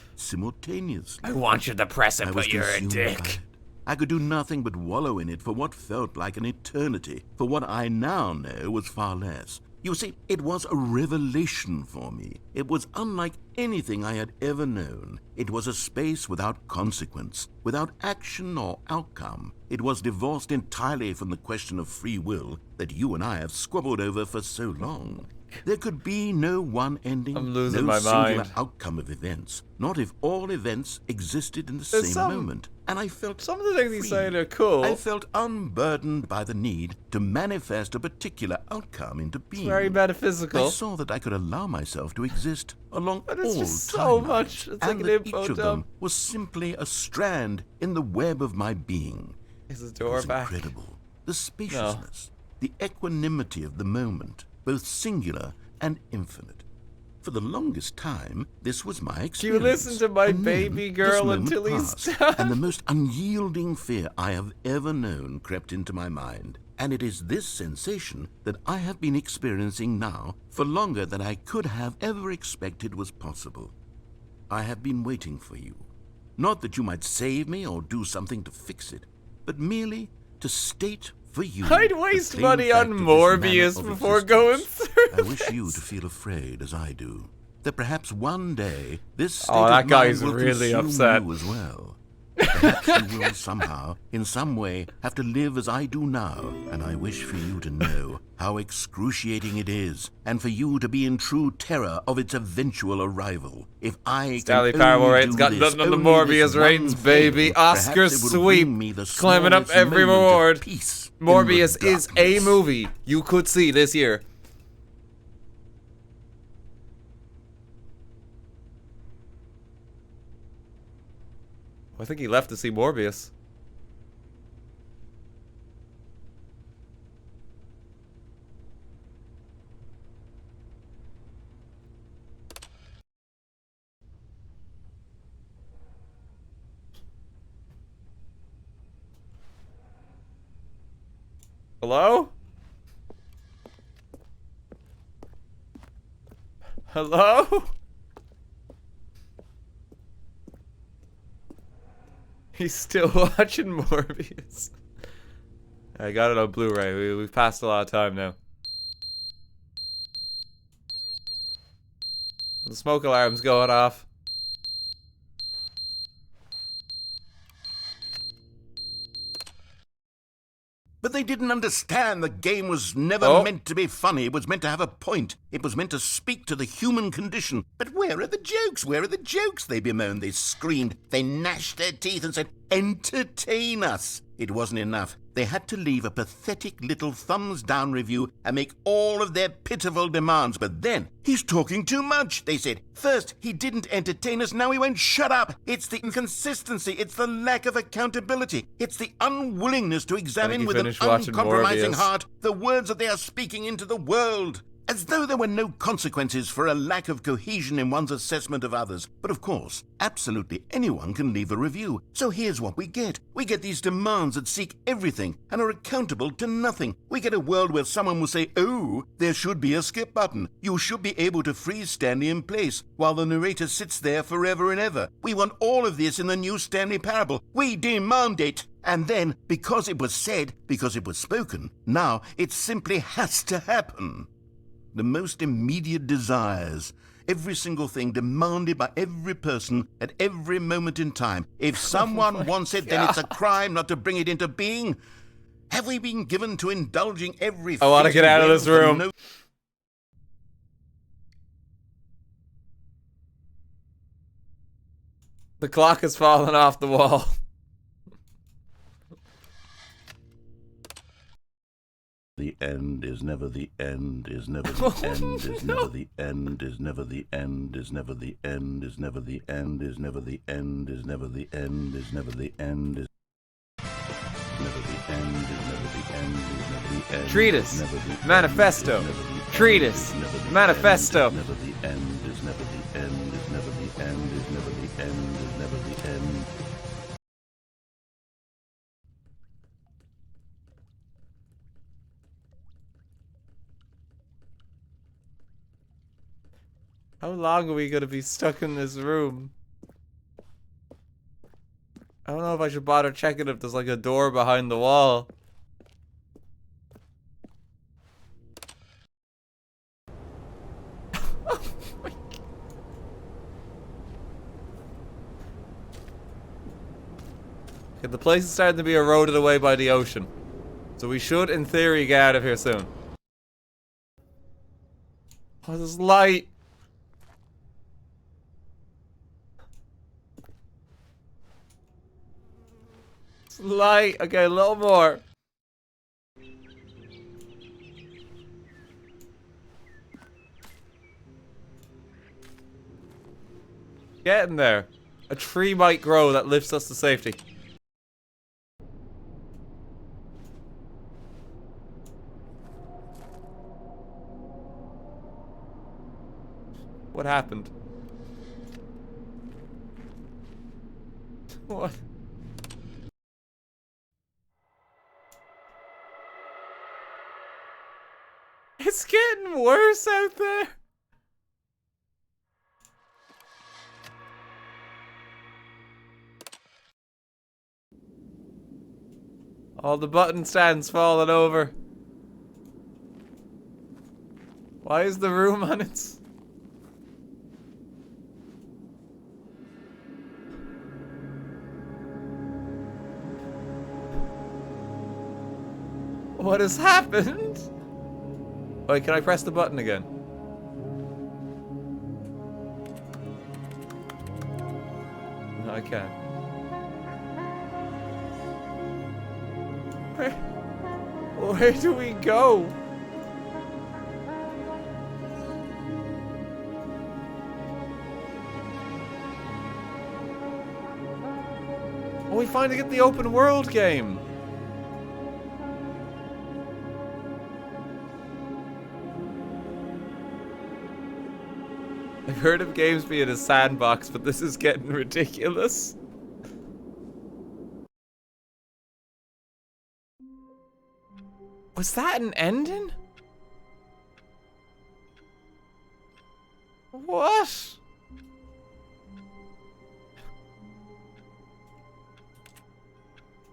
Speaker 2: simultaneously.
Speaker 1: I want you to press it,
Speaker 2: I was
Speaker 1: but you're a
Speaker 2: consumed by
Speaker 1: dick.
Speaker 2: it. I could do nothing but wallow in it for what felt like an eternity, for what I now know was far less. You see, it was a revelation for me. It was unlike anything I had ever known. It was a space without consequence, without action or outcome. It was divorced entirely from the question of free will that you and I have squabbled over for so long. There could be no one ending,
Speaker 1: I'm losing
Speaker 2: no
Speaker 1: my
Speaker 2: singular
Speaker 1: mind.
Speaker 2: outcome of events, not if all events existed in the
Speaker 1: There's
Speaker 2: same
Speaker 1: some-
Speaker 2: moment. And I felt
Speaker 1: Some of the things he's
Speaker 2: free.
Speaker 1: saying are cool.
Speaker 2: I felt unburdened by the need to manifest a particular outcome into being.
Speaker 1: Very
Speaker 2: I
Speaker 1: metaphysical.
Speaker 2: saw that I could allow myself to exist along
Speaker 1: But it's
Speaker 2: all
Speaker 1: just so
Speaker 2: timelines,
Speaker 1: much. It's like
Speaker 2: and
Speaker 1: an
Speaker 2: that
Speaker 1: info
Speaker 2: each of
Speaker 1: dump.
Speaker 2: them was simply a strand in the web of my being.
Speaker 1: Is his
Speaker 2: It
Speaker 1: door
Speaker 2: was
Speaker 1: back?
Speaker 2: incredible. The spaciousness, the equanimity of the moment, both singular and infinite. For the longest time, this was my experience.
Speaker 1: listen to my
Speaker 2: And then
Speaker 1: baby
Speaker 2: this
Speaker 1: girl
Speaker 2: moment
Speaker 1: until he's
Speaker 2: passed,
Speaker 1: done?
Speaker 2: and the most unyielding fear I have ever known crept into my mind. And it is this sensation that I have been experiencing now for longer than I could have ever expected was possible. I have been waiting for you. Not that you might save me or do something to fix it, but merely to state for you.
Speaker 1: I'd
Speaker 2: the
Speaker 1: waste
Speaker 2: plain
Speaker 1: money
Speaker 2: fact
Speaker 1: on
Speaker 2: of this
Speaker 1: Morbius
Speaker 2: manner of
Speaker 1: before
Speaker 2: existence.
Speaker 1: going through
Speaker 2: I wish you to feel afraid as I do, that perhaps one day this state
Speaker 1: Oh, that
Speaker 2: of
Speaker 1: guy's
Speaker 2: mind will
Speaker 1: really
Speaker 2: consume
Speaker 1: upset.
Speaker 2: you as well. Perhaps you will somehow, in some way, have to live as I do now, and I wish for you to know how excruciating it is, and for you to be in true terror of its eventual arrival. If I
Speaker 1: Stanley
Speaker 2: can
Speaker 1: Parable
Speaker 2: only
Speaker 1: ratings
Speaker 2: do
Speaker 1: got
Speaker 2: this,
Speaker 1: nothing on the
Speaker 2: only this
Speaker 1: Morbius ratings,
Speaker 2: one
Speaker 1: baby.
Speaker 2: thing, perhaps
Speaker 1: Oscar
Speaker 2: it will
Speaker 1: sweep.
Speaker 2: bring me the
Speaker 1: Climbing up
Speaker 2: smallest
Speaker 1: every
Speaker 2: moment of
Speaker 1: award.
Speaker 2: peace in
Speaker 1: Morbius
Speaker 2: the
Speaker 1: is a
Speaker 2: darkness.
Speaker 1: movie you could see this year. I think he left to see Morbius. Hello? Hello? He's still watching Morbius. I got it on Blu-ray. We've passed a lot of time now. The smoke alarm's going off.
Speaker 2: But they didn't understand the game was never
Speaker 1: Oh.
Speaker 2: meant to be funny. It was meant to have a point. It was meant to speak to the human condition. But where are the jokes? Where are the jokes? They bemoaned, they screamed, they gnashed their teeth and said, entertain us. It wasn't enough. They had to leave a pathetic little thumbs-down review and make all of their pitiful demands. But then, he's talking too much, they said. First, he didn't entertain us, now he won't shut up. It's the inconsistency, it's the lack of accountability, it's the unwillingness to examine
Speaker 1: he
Speaker 2: with an
Speaker 1: finished watching
Speaker 2: uncompromising
Speaker 1: Morbius.
Speaker 2: heart the words that they are speaking into the world. As though there were no consequences for a lack of cohesion in one's assessment of others. But of course, absolutely anyone can leave a review. So here's what we get. We get these demands that seek everything and are accountable to nothing. We get a world where someone will say, oh, there should be a skip button. You should be able to freeze Stanley in place while the narrator sits there forever and ever. We want all of this in the new Stanley parable. We demand it. And then, because it was said, because it was spoken, now it simply has to happen. The most immediate desires, every single thing demanded by every person at every moment in time. If someone wants it, then it's a crime not to bring it into being. Have we been given to indulging every...
Speaker 1: I want to get out of this room. The clock has fallen off the wall.
Speaker 2: The end is never the end, is never the end, is never the end, is never the end, is never the end, is never the end, is never the end, is never the end, is never the end, is never the end, is never the end, is never the end.
Speaker 1: Treatise, manifesto, treatise, manifesto.
Speaker 2: Never the end, is never the end, is never the end, is never the end, is never the end.
Speaker 1: How long are we gonna be stuck in this room? I don't know if I should bother checking if there's like a door behind the wall. Oh my God. Okay, the place is starting to be eroded away by the ocean. So we should, in theory, get out of here soon. Oh, there's light. Light. Okay, a little more. Getting there. A tree might grow that lifts us to safety. What happened? What? It's getting worse out there. All the button stands falling over. Why is the room on its... What has happened? Wait, can I press the button again? No, I can't. Where do we go? Oh, we finally get the open world game. I've heard of games being a sandbox, but this is getting ridiculous. Was that an ending? What?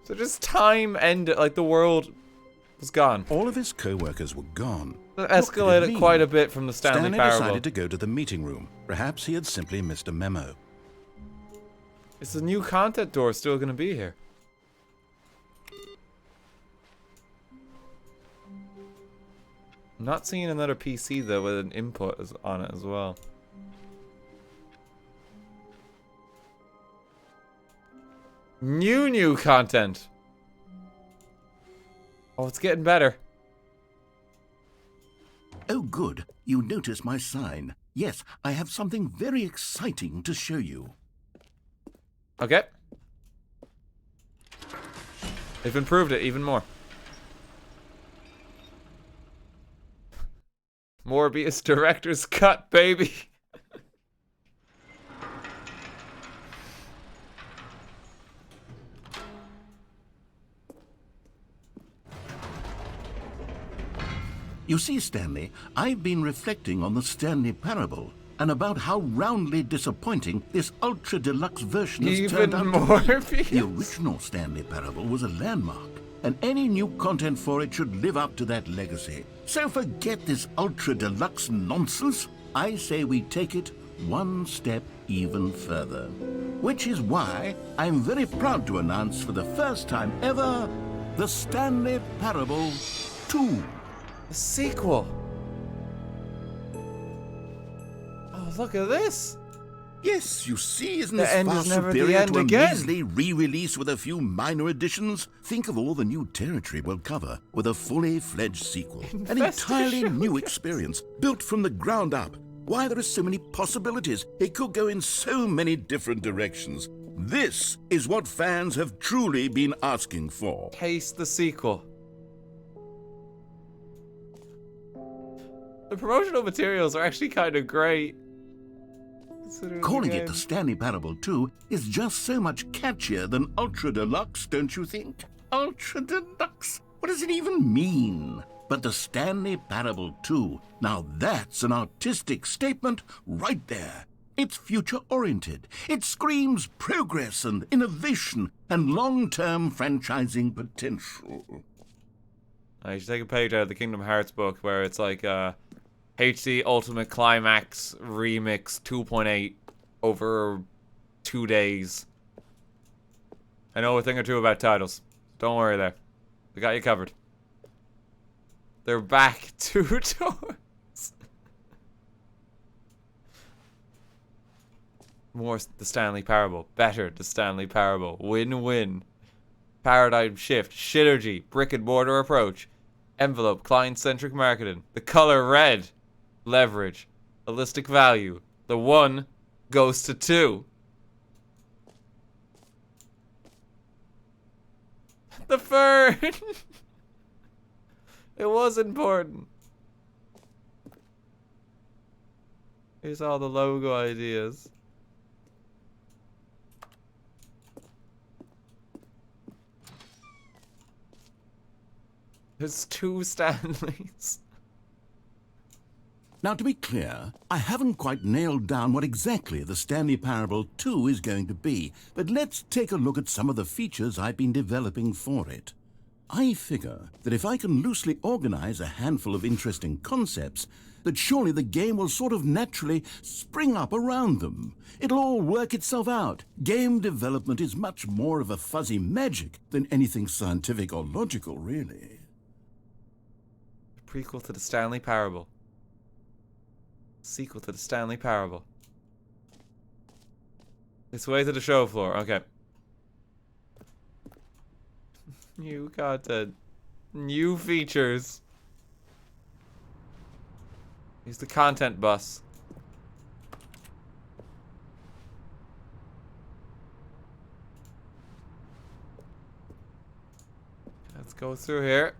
Speaker 1: So just time ended, like the world was gone.
Speaker 2: All of his co-workers were gone.
Speaker 1: That escalated quite a bit from the Stanley parable.
Speaker 2: Decided to go to the meeting room. Perhaps he had simply missed a memo.
Speaker 1: Is the new content door still going to be here? I'm not seeing another PC though with an input on it as well. New content. Oh, it's getting better.
Speaker 2: Oh, good. You notice my sign. Yes, I have something very exciting to show you.
Speaker 1: Okay. They've improved it even more. Morbius director's cut, baby.
Speaker 2: You see, Stanley, I've been reflecting on the Stanley Parable and about how roundly disappointing this ultra deluxe version has
Speaker 1: Even
Speaker 2: turned out
Speaker 1: more.
Speaker 2: to be. The original Stanley Parable was a landmark, and any new content for it should live up to that legacy. So forget this ultra deluxe nonsense. I say we take it one step even further. Which is why I'm very proud to announce for the first time ever, the Stanley Parable 2.
Speaker 1: A sequel. Oh, look at this.
Speaker 2: Yes, you see, isn't
Speaker 1: The
Speaker 2: this
Speaker 1: end
Speaker 2: far
Speaker 1: is never the
Speaker 2: superior
Speaker 1: end
Speaker 2: to a
Speaker 1: again.
Speaker 2: measly re-release with a few minor additions? Think of all the new territory we'll cover with a fully fledged sequel. An entirely new experience, built from the ground up. Why, there are so many possibilities. It could go in so many different directions. This is what fans have truly been asking for.
Speaker 1: Taste the sequel. The promotional materials are actually kind of great.
Speaker 2: Calling it the Stanley Parable 2 is just so much catchier than Ultra Deluxe, don't you think? Ultra Deluxe? What does it even mean? But the Stanley Parable 2, now that's an artistic statement right there. It's future-oriented. It screams progress and innovation and long-term franchising potential.
Speaker 1: You should take a page out of the Kingdom Hearts book where it's like HD Ultimate Climax Remix 2.8 over 2 days. I know a thing or two about titles. Don't worry there. We got you covered. They're back 2 doors. More the Stanley Parable. Better the Stanley Parable. Win-win. Paradigm shift. Synergy. Brick and mortar approach. Envelope. Client-centric marketing. The color red. Leverage. Holistic value. The 1 goes to 2. The fern. It was important. Here's all the logo ideas. There's 2 Stanleys.
Speaker 2: Now, to be clear, I haven't quite nailed down what exactly the Stanley Parable 2 is going to be, but let's take a look at some of the features I've been developing for it. I figure that if I can loosely organize a handful of interesting concepts, that surely the game will sort of naturally spring up around them. It'll all work itself out. Game development is much more of a fuzzy magic than anything scientific or logical, really.
Speaker 1: Prequel to the Stanley Parable. Sequel to the Stanley Parable. This way to the show floor. Okay. New content. New features. Here's the content bus. Let's go through here.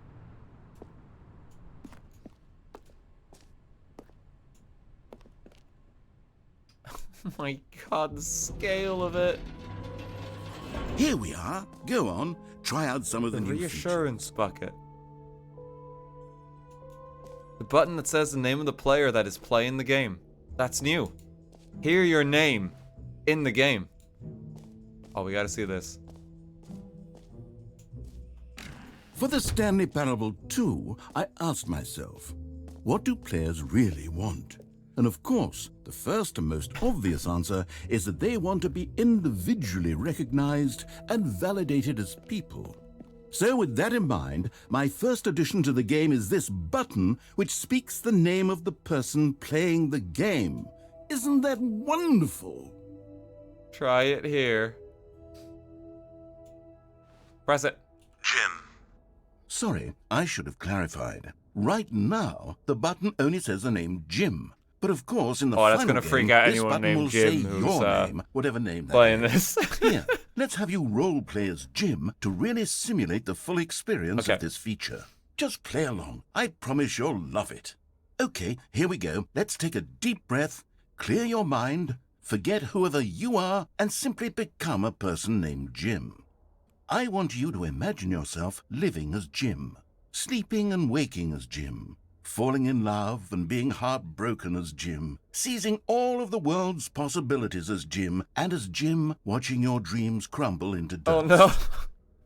Speaker 1: Oh my god, the scale of it.
Speaker 2: Here we are. Go on. Try out some of the new
Speaker 1: reassurance bucket. The button that says the name of the player that is playing the game. That's new. Hear your name in the game. Oh, we gotta see this.
Speaker 2: For the Stanley Parable 2, I asked myself, what do players really want? And of course, the first and most obvious answer is that they want to be individually recognized and validated as people. So with that in mind, my first addition to the game is this button which speaks the name of the person playing the game. Isn't that wonderful?
Speaker 1: Try it here. Press it.
Speaker 7: Jim.
Speaker 2: Sorry, I should have clarified. Right now, the button only says the name Jim. But of course, in the
Speaker 1: that's
Speaker 2: final
Speaker 1: gonna
Speaker 2: game,
Speaker 1: freak out
Speaker 2: this
Speaker 1: anyone
Speaker 2: button
Speaker 1: named
Speaker 2: will
Speaker 1: Jim
Speaker 2: say
Speaker 1: who's,
Speaker 2: your name, whatever name that
Speaker 1: playing
Speaker 2: is.
Speaker 1: this.
Speaker 2: Here, let's have you role play as Jim to really simulate the full experience
Speaker 1: Okay.
Speaker 2: of this feature. Just play along. I promise you'll love it.
Speaker 6: Okay, here we go. Let's take a deep breath, clear your mind, forget whoever you are, and simply become a person named Jim. I want you to imagine yourself living as Jim, sleeping and waking as Jim, falling in love and being heartbroken as Jim, seizing all of the world's possibilities as Jim, and as Jim watching your dreams crumble into dust.
Speaker 1: Oh no.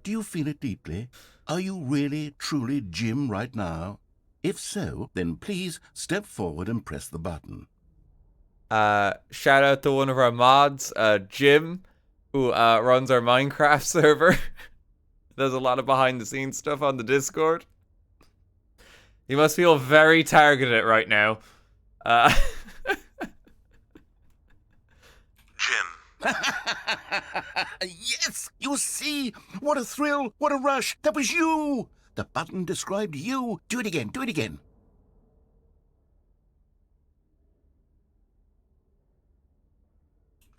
Speaker 6: Do you feel it deeply? Are you really, truly Jim right now? If so, then please step forward and press the button.
Speaker 1: Shout out to one of our mods, Jim, who runs our Minecraft server. Does a lot of behind the scenes stuff on the Discord. You must feel very targeted right now.
Speaker 2: Jim.
Speaker 6: Yes, you see? What a thrill, what a rush. That was you. The button described you. Do it again, do it again.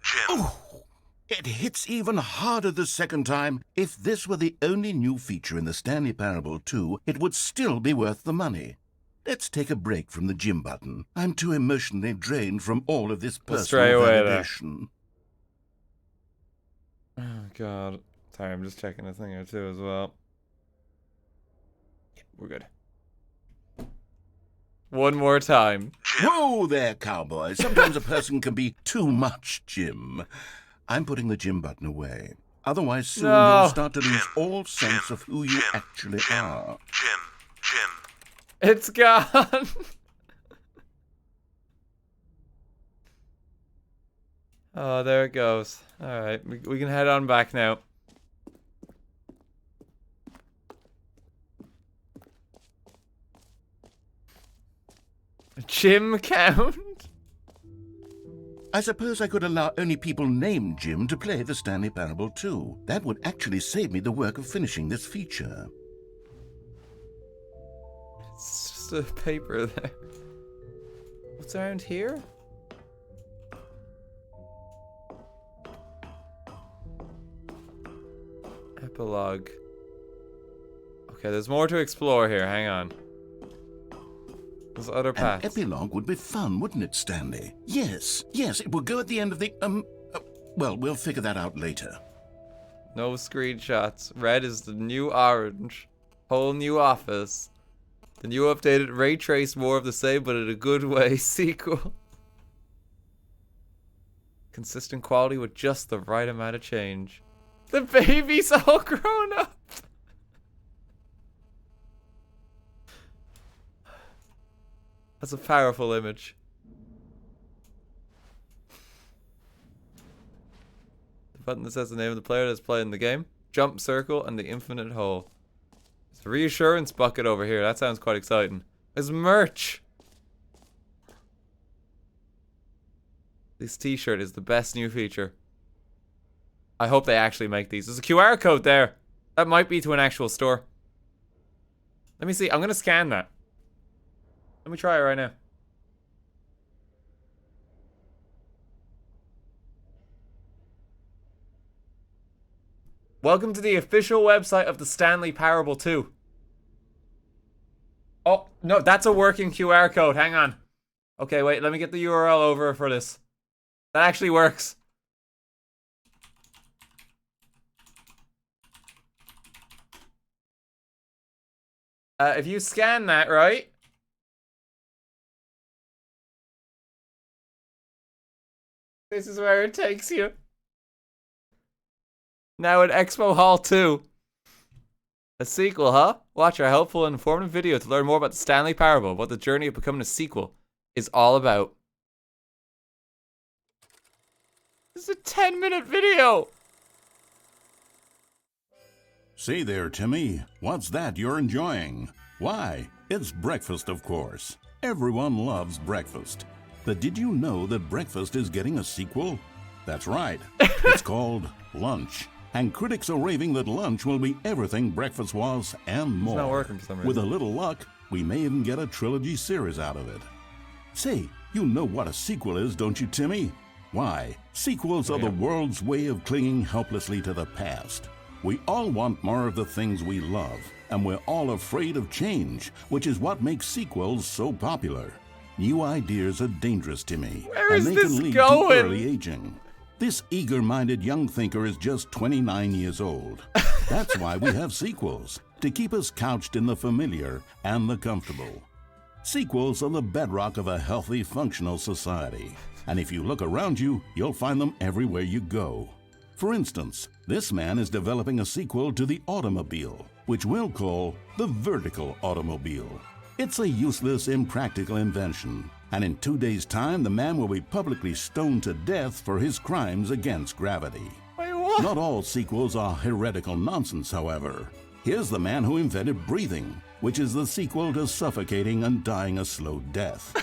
Speaker 2: Jim.
Speaker 6: Oh, it hits even harder the second time. If this were the only new feature in the Stanley Parable 2, it would still be worth the money. Let's take a break from the Jim button. I'm too emotionally drained from all of this
Speaker 1: Let's try
Speaker 6: personal
Speaker 1: away there.
Speaker 6: validation.
Speaker 1: Oh god. Sorry, I'm just checking a thing or two as well. Yeah, we're good. One more time.
Speaker 6: Whoa there, cowboy. Sometimes a person can be too much Jim. I'm putting the Jim button away. Otherwise, soon
Speaker 1: No.
Speaker 6: you'll start to lose all sense of who you actually are.
Speaker 2: Jim.
Speaker 1: It's gone. Oh, there it goes. Alright, we can head on back now. Jim count?
Speaker 6: I suppose I could allow only people named Jim to play the Stanley Parable 2. That would actually save me the work of finishing this feature.
Speaker 1: It's just a paper there. What's around here? Epilogue. Okay, there's more to explore here. Hang on. There's other
Speaker 6: An
Speaker 1: paths.
Speaker 6: epilogue would be fun, wouldn't it, Stanley? Yes, it would go at the end of the, well, we'll figure that out later.
Speaker 1: No screenshots. Red is the new orange. Whole new office. The new updated ray trace, more of the same, but in a good way. Sequel. Consistent quality with just the right amount of change. The baby's all grown up. That's a powerful image. The button that says the name of the player that's playing the game. Jump circle and the infinite hole. There's a reassurance bucket over here. That sounds quite exciting. There's merch. This t-shirt is the best new feature. I hope they actually make these. There's a QR code there. That might be to an actual store. Let me see. I'm going to scan that. Let me try it right now. Welcome to the official website of the Stanley Parable 2. Oh, no, that's a working QR code. Hang on. Okay, wait, let me get the URL over for this. That actually works. If you scan that, right? This is where it takes you. Now at Expo Hall 2. A sequel, huh? Watch our helpful and informative video to learn more about the Stanley Parable, what the journey of becoming a sequel is all about. This is a 10-minute video!
Speaker 7: Say there, Timmy. What's that you're enjoying? Why, it's breakfast, of course. Everyone loves breakfast. But did you know that breakfast is getting a sequel? That's right. It's called Lunch. And critics are raving that lunch will be everything breakfast was and more.
Speaker 1: It's not working for some reason.
Speaker 7: With a little luck, we may even get a trilogy series out of it. Say, you know what a sequel is, don't you, Timmy? Why, sequels are the world's way of clinging helplessly to the past. We all want more of the things we love, and we're all afraid of change, which is what makes sequels so popular. New ideas are dangerous, Timmy.
Speaker 1: Where
Speaker 7: and
Speaker 1: is
Speaker 7: they
Speaker 1: this
Speaker 7: can lead
Speaker 1: going?
Speaker 7: to early aging. This eager-minded young thinker is just 29 years old. That's why we have sequels, to keep us couched in the familiar and the comfortable. Sequels are the bedrock of a healthy, functional society. And if you look around you, you'll find them everywhere you go. For instance, this man is developing a sequel to the automobile, which we'll call the vertical automobile. It's a useless, impractical invention, and in 2 days' time, the man will be publicly stoned to death for his crimes against gravity.
Speaker 1: Wait, what?
Speaker 7: Not all sequels are heretical nonsense, however. Here's the man who invented breathing, which is the sequel to suffocating and dying a slow death.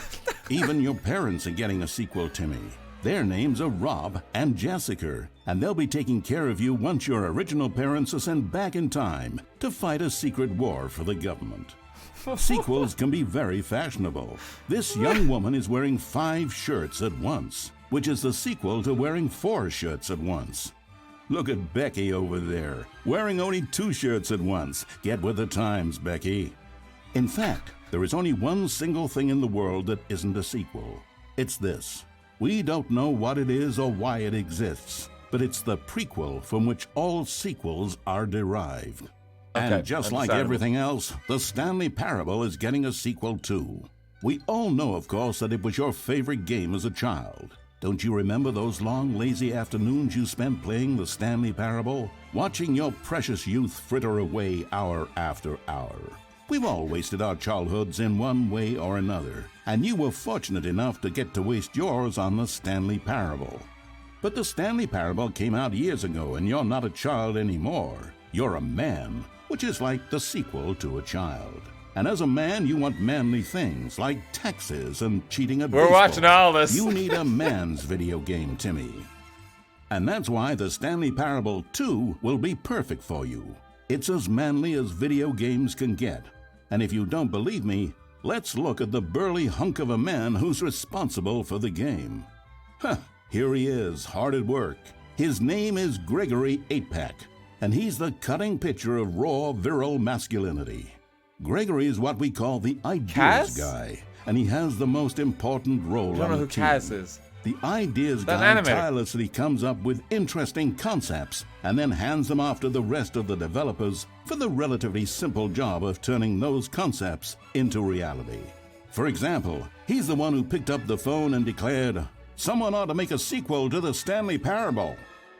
Speaker 7: Even your parents are getting a sequel, Timmy. Their names are Rob and Jessica, and they'll be taking care of you once your original parents are sent back in time to fight a secret war for the government. Sequels can be very fashionable. This young woman is wearing 5 shirts at once, which is the sequel to wearing 4 shirts at once. Look at Becky over there, wearing only 2 shirts at once. Get with the times, Becky. In fact, there is only one single thing in the world that isn't a sequel. It's this. We don't know what it is or why it exists, but it's the prequel from which all sequels are derived.
Speaker 1: Okay,
Speaker 7: And just like
Speaker 1: understandable.
Speaker 7: everything else, the Stanley Parable is getting a sequel too. We all know, of course, that it was your favorite game as a child. Don't you remember those long, lazy afternoons you spent playing the Stanley Parable? Watching your precious youth fritter away hour after hour. We've all wasted our childhoods in one way or another, and you were fortunate enough to get to waste yours on the Stanley Parable. But the Stanley Parable came out years ago, and you're not a child anymore. You're a man, which is like the sequel to a child. And as a man, you want manly things like taxes and cheating at
Speaker 1: We're
Speaker 7: baseball.
Speaker 1: watching all this.
Speaker 7: You need a man's video game, Timmy. And that's why the Stanley Parable 2 will be perfect for you. It's as manly as video games can get. And if you don't believe me, let's look at the burly hunk of a man who's responsible for the game. Here he is, hard at work. His name is Gregory 8-Pack, and he's the cutting picture of raw, virile masculinity. Gregory is what we call the ideas
Speaker 1: Kaz?
Speaker 7: guy, and he has the most important role
Speaker 1: I don't
Speaker 7: on
Speaker 1: know
Speaker 7: the
Speaker 1: who
Speaker 7: team.
Speaker 1: Kaz is.
Speaker 7: The ideas
Speaker 1: That
Speaker 7: guy
Speaker 1: animator.
Speaker 7: tirelessly comes up with interesting concepts and then hands them off to the rest of the developers for the relatively simple job of turning those concepts into reality. For example, he's the one who picked up the phone and declared, "Someone ought to make a sequel to the Stanley Parable."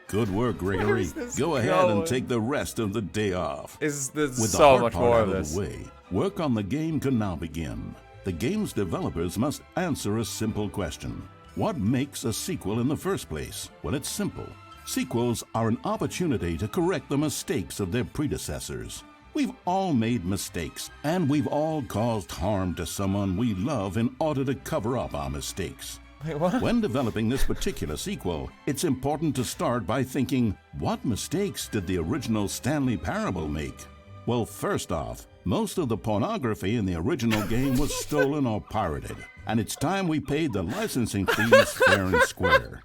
Speaker 7: Good work, Gregory.
Speaker 1: is this
Speaker 7: Go ahead and
Speaker 1: going?
Speaker 7: take the rest of the day off.
Speaker 1: There's
Speaker 7: With the
Speaker 1: so
Speaker 7: hard
Speaker 1: much
Speaker 7: part
Speaker 1: more
Speaker 7: out
Speaker 1: of
Speaker 7: of
Speaker 1: this.
Speaker 7: the way, work on the game can now begin. The game's developers must answer a simple question. What makes a sequel in the first place? Well, it's simple. Sequels are an opportunity to correct the mistakes of their predecessors. We've all made mistakes, and we've all caused harm to someone we love in order to cover up our mistakes.
Speaker 1: Wait, what?
Speaker 7: When developing this particular sequel, it's important to start by thinking, what mistakes did the original Stanley Parable make? Well, first off, most of the pornography in the original game was stolen or pirated, and it's time we paid the licensing fees fair and square.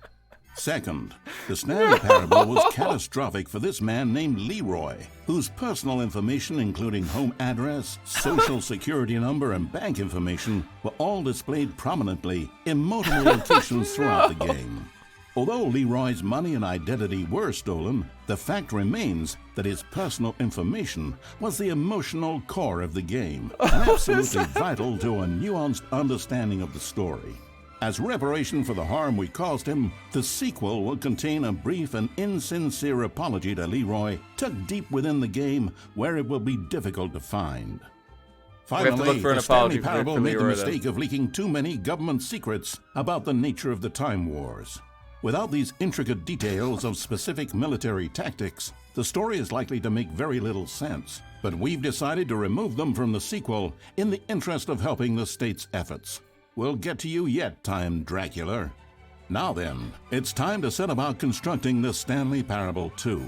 Speaker 7: Second, the Stanley Parable was catastrophic for this man named Leroy, whose personal information, including home address, social security number, and bank information, were all displayed prominently in multiple locations throughout the game. Although Leroy's money and identity were stolen, the fact remains that his personal information was the emotional core of the game, and absolutely vital to a nuanced understanding of the story. As reparation for the harm we caused him, the sequel will contain a brief and insincere apology to Leroy, tucked deep within the game where it will be difficult to find.
Speaker 1: have to look
Speaker 7: Finally,
Speaker 1: for an
Speaker 7: the Stanley
Speaker 1: apology for
Speaker 7: Parable made the
Speaker 1: Leroy then.
Speaker 7: mistake of leaking too many government secrets about the nature of the Time Wars. Without these intricate details of specific military tactics, the story is likely to make very little sense. But we've decided to remove them from the sequel in the interest of helping the state's efforts. We'll get to you yet, Time Dracula. Now then, it's time to set about constructing the Stanley Parable 2.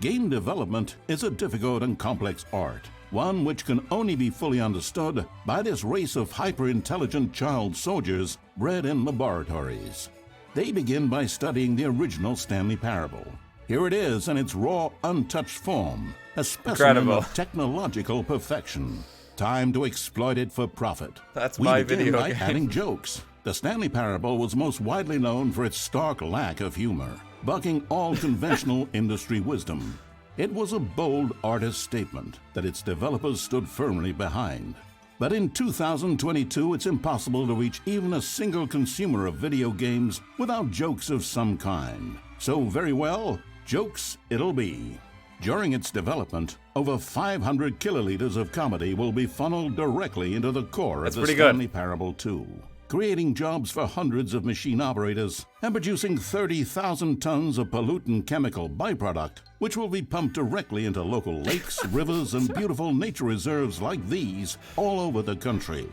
Speaker 7: Game development is a difficult and complex art, one which can only be fully understood by this race of hyper-intelligent child soldiers bred in laboratories. They begin by studying the original Stanley Parable. Here it is in its raw, untouched form, a specimen
Speaker 1: Incredible.
Speaker 7: of technological perfection. Time to exploit it for profit.
Speaker 1: That's
Speaker 7: We
Speaker 1: my
Speaker 7: begin
Speaker 1: video
Speaker 7: by
Speaker 1: game.
Speaker 7: adding jokes. The Stanley Parable was most widely known for its stark lack of humor, bucking all conventional industry wisdom. It was a bold artist statement that its developers stood firmly behind. But in 2022, it's impossible to reach even a single consumer of video games without jokes of some kind. So very well, jokes it'll be. During its development, over 500 kiloliters of comedy will be funneled directly into the core
Speaker 1: That's
Speaker 7: of the
Speaker 1: pretty good.
Speaker 7: Stanley Parable 2, creating jobs for hundreds of machine operators and producing 30,000 tons of pollutant chemical byproduct, which will be pumped directly into local lakes, rivers, and beautiful nature reserves like these all over the country.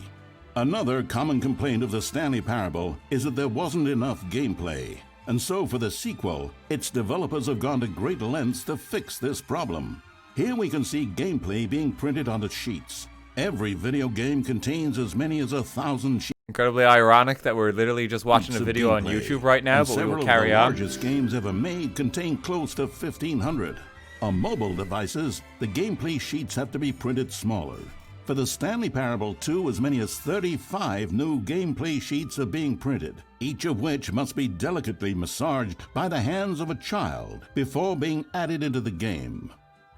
Speaker 7: Another common complaint of the Stanley Parable is that there wasn't enough gameplay. And so for the sequel, its developers have gone to great lengths to fix this problem. Here we can see gameplay being printed onto sheets. Every video game contains as many as 1,000 sheets.
Speaker 1: Incredibly ironic that we're literally just watching a
Speaker 7: of
Speaker 1: video on
Speaker 7: gameplay,
Speaker 1: YouTube right now,
Speaker 7: and
Speaker 1: but we
Speaker 7: several
Speaker 1: will
Speaker 7: of
Speaker 1: carry
Speaker 7: the
Speaker 1: on.
Speaker 7: largest games ever made contain close to 1,500. On mobile devices, the gameplay sheets have to be printed smaller. For the Stanley Parable 2, as many as 35 new gameplay sheets are being printed, each of which must be delicately massaged by the hands of a child before being added into the game.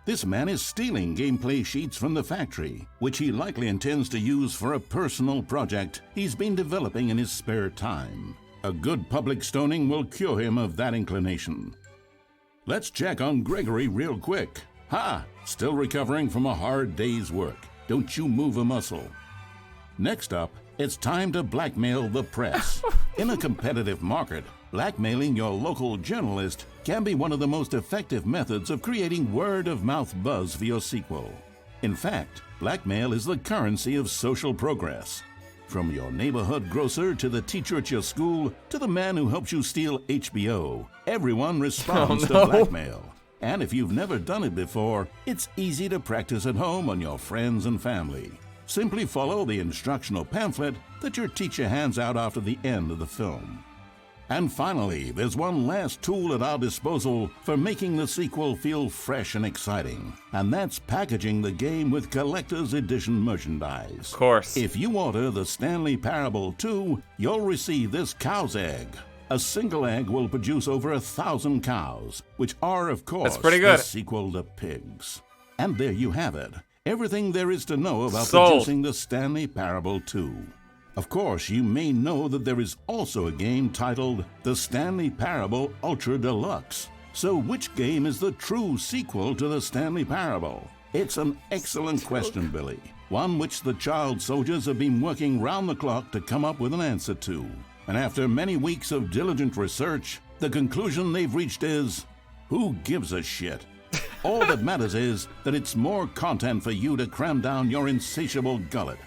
Speaker 7: This man is stealing gameplay sheets from the factory, which he likely intends to use for a personal project he's been developing in his spare time. A good public stoning will cure him of that inclination. Let's check on Gregory real quick. Ha! Still recovering from a hard day's work. Don't you move a muscle. Next up, it's time to blackmail the press. In a competitive market, blackmailing your local journalist can be one of the most effective methods of creating word-of-mouth buzz for your sequel. In fact, blackmail is the currency of social progress. From your neighborhood grocer to the teacher at your school to the man who helps you steal HBO, everyone responds to blackmail. And if you've never done it before, it's easy to practice at home on your friends and family. Simply follow the instructional pamphlet that your teacher hands out after the end of the film. And finally, there's one last tool at our disposal for making the sequel feel fresh and exciting, and that's packaging the game with collector's edition merchandise.
Speaker 1: Of course.
Speaker 7: If you order the Stanley Parable 2, you'll receive this cow's egg. A single egg will produce over 1,000 cows, which are, of course,
Speaker 1: That's pretty good.
Speaker 7: the sequel to pigs. And there you have it. Everything there is to know about
Speaker 1: Sold.
Speaker 7: producing the Stanley Parable 2. Of course, you may know that there is also a game titled The Stanley Parable Ultra Deluxe. So which game is the true sequel to the Stanley Parable? It's an excellent question, Billy. One which the child soldiers have been working round the clock to come up with an answer to. And after many weeks of diligent research, the conclusion they've reached is, who gives a shit? All that matters is that it's more content for you to cram down your insatiable gullet.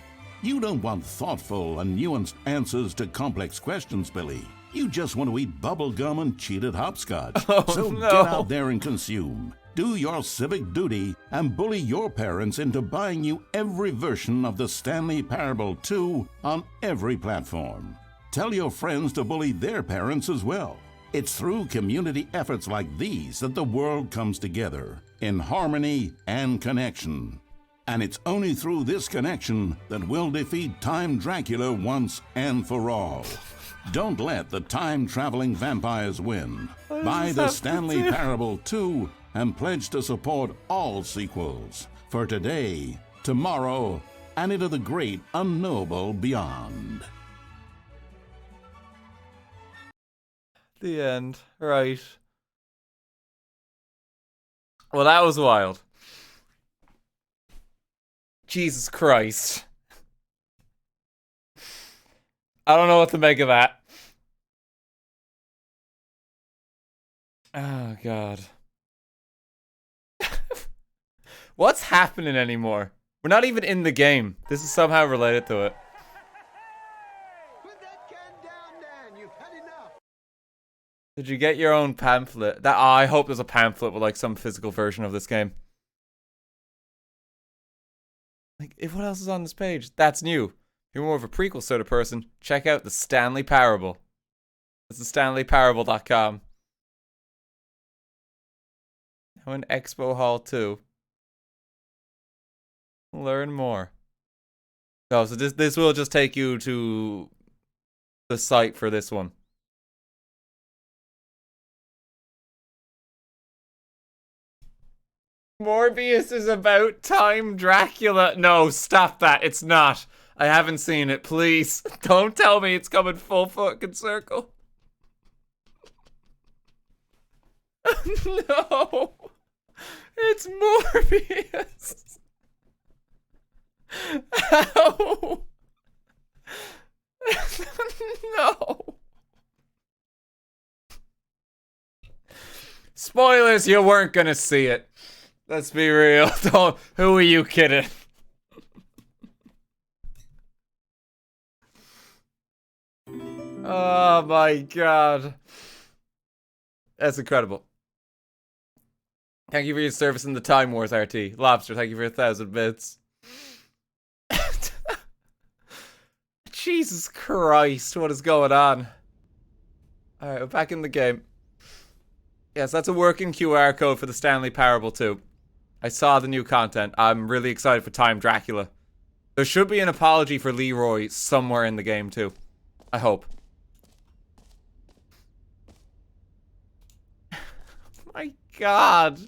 Speaker 7: You don't want thoughtful and nuanced answers to complex questions, Billy. You just want to eat bubble gum and cheat at hopscotch. So
Speaker 1: no.
Speaker 7: get out there and consume. Do your civic duty and bully your parents into buying you every version of the Stanley Parable 2 on every platform. Tell your friends to bully their parents as well. It's through community efforts like these that the world comes together, in harmony and connection. And it's only through this connection that we'll defeat Time Dracula once and for all. Don't let the time-traveling vampires win. Buy the Stanley Parable 2 and pledge to support all sequels for today, tomorrow, and into the great unknowable beyond.
Speaker 1: The end. Right. Well, that was wild. Jesus Christ. I don't know what to make of that. Oh, God. What's happening anymore? We're not even in the game. This is somehow related to it. Did you get your own pamphlet? I hope there's a pamphlet with like some physical version of this game. Like, what else is on this page? That's new. If you're more of a prequel sort of person, check out the Stanley Parable. It's the StanleyParable.com. Now in Expo Hall 2. Learn more. No, so this will just take you to the site for this one. Morbius is about time Dracula. No, stop that. It's not. I haven't seen it. Please. Don't tell me it's coming full fucking circle. No. It's Morbius. Ow. No. Spoilers, you weren't gonna see it. Let's be real. Don't. Who are you kidding? Oh my god. That's incredible. Thank you for your service in the Time Wars, RT. Lobster, thank you for 1,000 bits. Jesus Christ, what is going on? Alright, we're back in the game. Yes, that's a working QR code for the Stanley Parable too. I saw the new content. I'm really excited for Time Dracula. There should be an apology for Leroy somewhere in the game too. I hope. My god.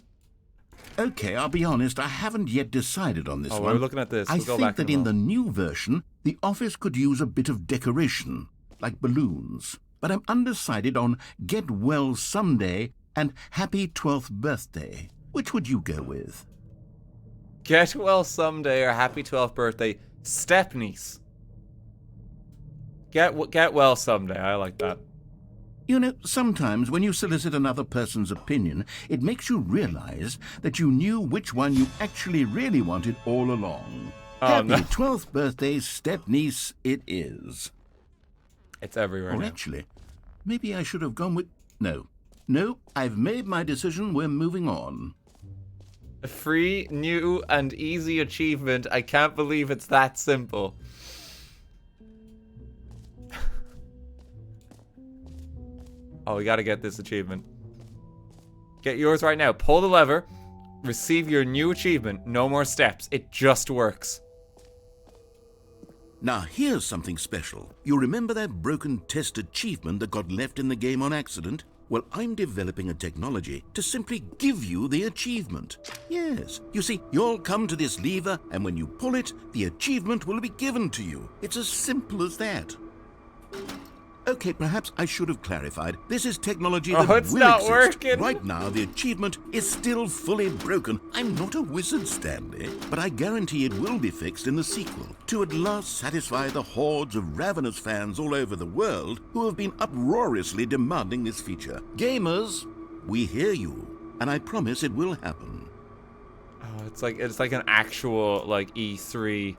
Speaker 2: Okay, I'll be honest, I haven't yet decided on this one.
Speaker 1: We're looking at this.
Speaker 2: I think that in the new version, the office could use a bit of decoration, like balloons. But I'm undecided on Get Well Someday and Happy 12th Birthday. Which would you go with?
Speaker 1: Get Well Someday or Happy 12th Birthday. Stepniece. Get Well Someday. I like that.
Speaker 2: You know, sometimes when you solicit another person's opinion, it makes you realize that you knew which one you actually really wanted all along. Happy 12th birthday, stepniece, it is.
Speaker 1: It's everywhere now.
Speaker 2: Actually, maybe I should have gone with... No, I've made my decision. We're moving on.
Speaker 1: A free, new, and easy achievement. I can't believe it's that simple. Oh, we gotta get this achievement. Get yours right now. Pull the lever. Receive your new achievement. No more steps. It just works.
Speaker 2: Now, here's something special. You remember that broken test achievement that got left in the game on accident? Well, I'm developing a technology to simply give you the achievement. Yes. You see, you'll come to this lever, and when you pull it, the achievement will be given to you. It's as simple as that. Okay, perhaps I should have clarified. This is technology that
Speaker 1: it's
Speaker 2: will
Speaker 1: not
Speaker 2: exist.
Speaker 1: working.
Speaker 2: Right now, the achievement is still fully broken. I'm not a wizard, Stanley, but I guarantee it will be fixed in the sequel to at last satisfy the hordes of ravenous fans all over the world who have been uproariously demanding this feature. Gamers, we hear you, and I promise it will happen.
Speaker 1: Oh, it's like an actual like E3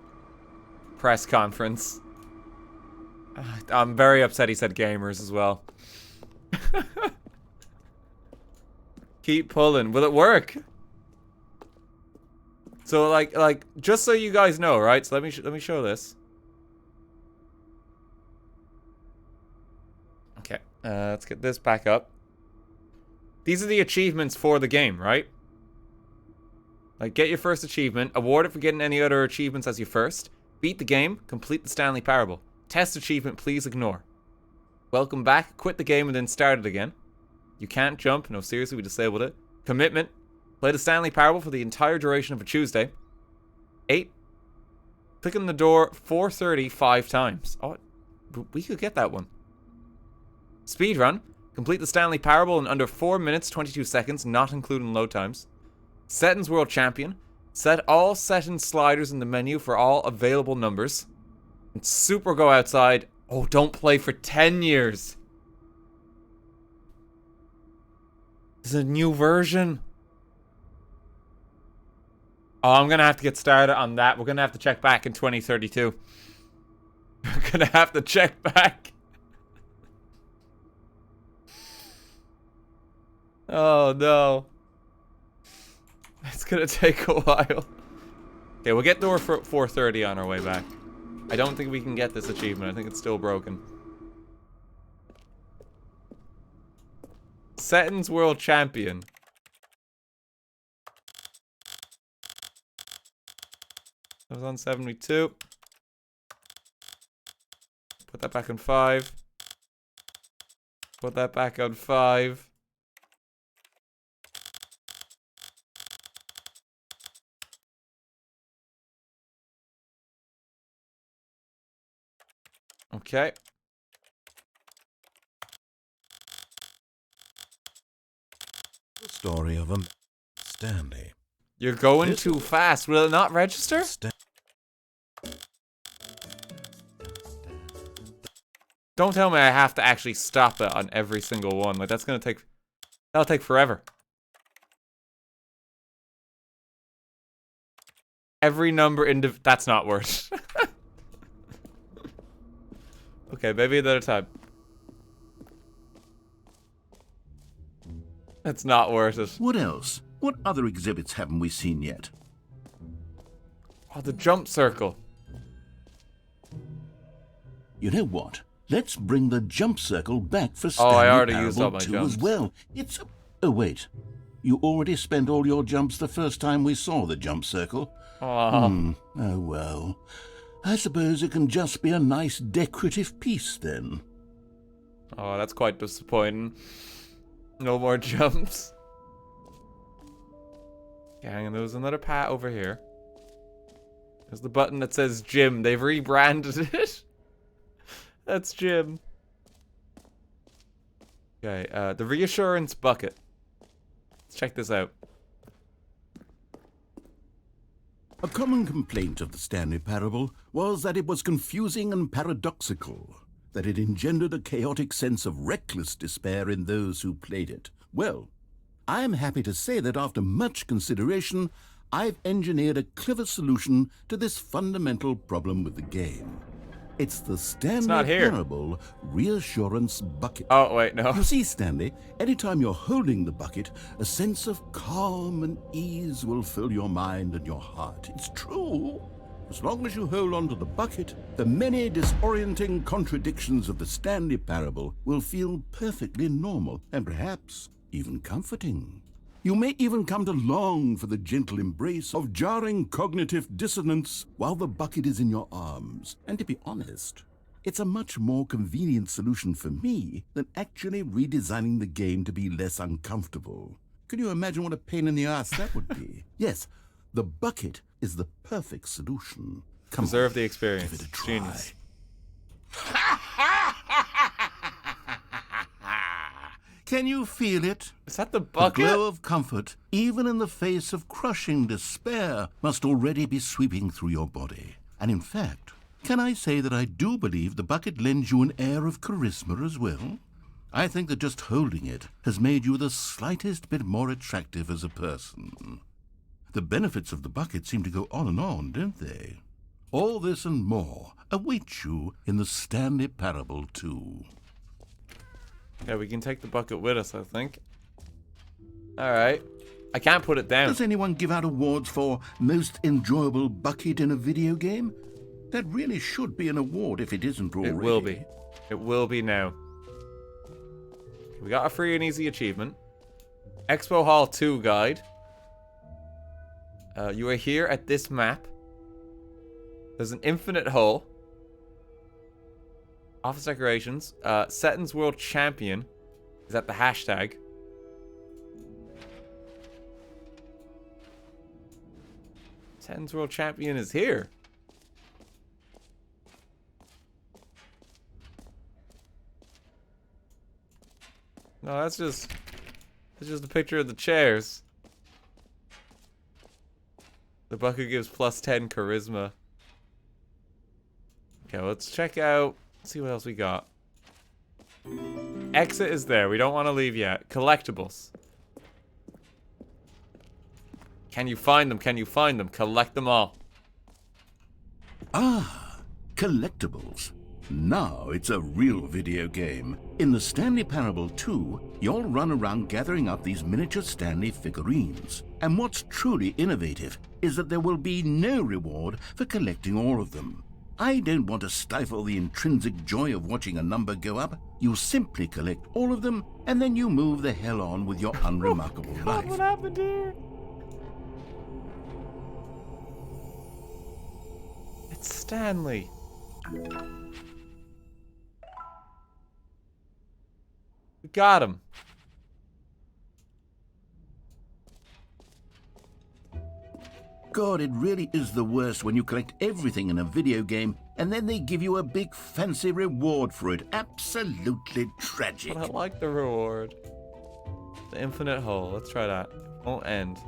Speaker 1: press conference. I'm very upset he said gamers as well. Keep pulling. Will it work? So like just so you guys know, right? So let me show this. Okay. Let's get this back up. These are the achievements for the game, right? Like, get your first achievement, award it for getting any other achievements as your first, beat the game, complete the Stanley Parable. Test achievement, please ignore. Welcome back, quit the game and then start it again. You can't jump, no seriously, we disabled it. Commitment, play the Stanley Parable for the entire duration of a Tuesday. 8, click on the door 4:30 5 times. Oh, we could get that one. Speedrun, complete the Stanley Parable in under 4 minutes 22 seconds, not including load times. Settings World Champion, set all settings sliders in the menu for all available numbers. And super go outside. Oh, don't play for 10 years. There's a new version. Oh, I'm gonna have to get started on that. We're gonna have to check back in 2032. We're gonna have to check back. Oh no. It's gonna take a while. Okay, we'll get door for 4:30 on our way back. I don't think we can get this achievement. I think it's still broken. Settings World Champion. I was on 72. that back on 5. Put that back on 5. Okay.
Speaker 2: The story of a Stanley.
Speaker 1: You're going too fast. Will it not register? Don't tell me I have to actually stop it on every single one. Like, that's gonna take... That'll take forever. Every number that's not worth it. Okay, maybe another time. That's not worth it.
Speaker 6: What else? What other exhibits haven't we seen yet?
Speaker 1: Oh, the jump circle.
Speaker 6: You know what? Let's bring the jump circle back for
Speaker 1: Oh,
Speaker 6: Stanley
Speaker 1: I already used all
Speaker 6: Parable
Speaker 1: my
Speaker 6: 2
Speaker 1: jumps.
Speaker 6: as well. It's... Oh, wait. You already spent all your jumps the first time we saw the jump circle.
Speaker 1: Oh.
Speaker 6: Oh, well. I suppose it can just be a nice decorative piece, then.
Speaker 1: Oh, that's quite disappointing. No more jumps. Gang, and there was another path over here. There's the button that says gym. They've rebranded it. That's gym. Okay, the reassurance bucket. Let's check this out.
Speaker 6: A common complaint of the Stanley Parable was that it was confusing and paradoxical, that it engendered a chaotic sense of reckless despair in those who played it. Well, I am happy to say that after much consideration, I've engineered a clever solution to this fundamental problem with the game. It's the Stanley
Speaker 1: not here.
Speaker 6: Parable Reassurance Bucket.
Speaker 1: Oh, wait, no.
Speaker 6: You see, Stanley, anytime you're holding the bucket, a sense of calm and ease will fill your mind and your heart. It's true. As long as you hold on to the bucket, the many disorienting contradictions of the Stanley Parable will feel perfectly normal and perhaps even comforting. You may even come to long for the gentle embrace of jarring cognitive dissonance while the bucket is in your arms. And to be honest, it's a much more convenient solution for me than actually redesigning the game to be less uncomfortable. Can you imagine what a pain in the ass that would be? Yes, the bucket is the perfect solution. Come
Speaker 1: Preserve
Speaker 6: on,
Speaker 1: the experience.
Speaker 6: give it a try.
Speaker 1: Genius.
Speaker 6: Can you feel it?
Speaker 1: Is that the
Speaker 6: The
Speaker 1: bucket?
Speaker 6: glow of comfort, even in the face of crushing despair, must already be sweeping through your body. And in fact, can I say that I do believe the bucket lends you an air of charisma as well? I think that just holding it has made you the slightest bit more attractive as a person. The benefits of the bucket seem to go on, don't they? All this and more await you in the Stanley Parable 2.
Speaker 1: Yeah, we can take the bucket with us, I think. Alright. I can't put it down.
Speaker 6: Does anyone give out awards for most enjoyable bucket in a video game? That really should be an award if it isn't already.
Speaker 1: It will be. It will be now. We got a free and easy achievement. Expo Hall 2 guide. You are here at this map. There's an infinite hole. Office decorations. Setton's World Champion is at the hashtag. Setton's World Champion is here. No, that's just a picture of the chairs. The bucket gives plus 10 charisma. Okay, let's check out. See what else we got. Exit is there. We don't want to leave yet. Collectibles. Can you find them? Can you find them? Collect them all.
Speaker 6: Ah, collectibles. Now it's a real video game. In the Stanley Parable 2, you'll run around gathering up these miniature Stanley figurines. And what's truly innovative is that there will be no reward for collecting all of them. I don't want to stifle the intrinsic joy of watching a number go up. You simply collect all of them, and then you move the hell on with your unremarkable life.
Speaker 1: What happened here? It's Stanley. We got him.
Speaker 6: God, it really is the worst when you collect everything in a video game and then they give you a big fancy reward for it. Absolutely tragic.
Speaker 1: But I like the reward. The infinite hole. Let's try that. Won't end.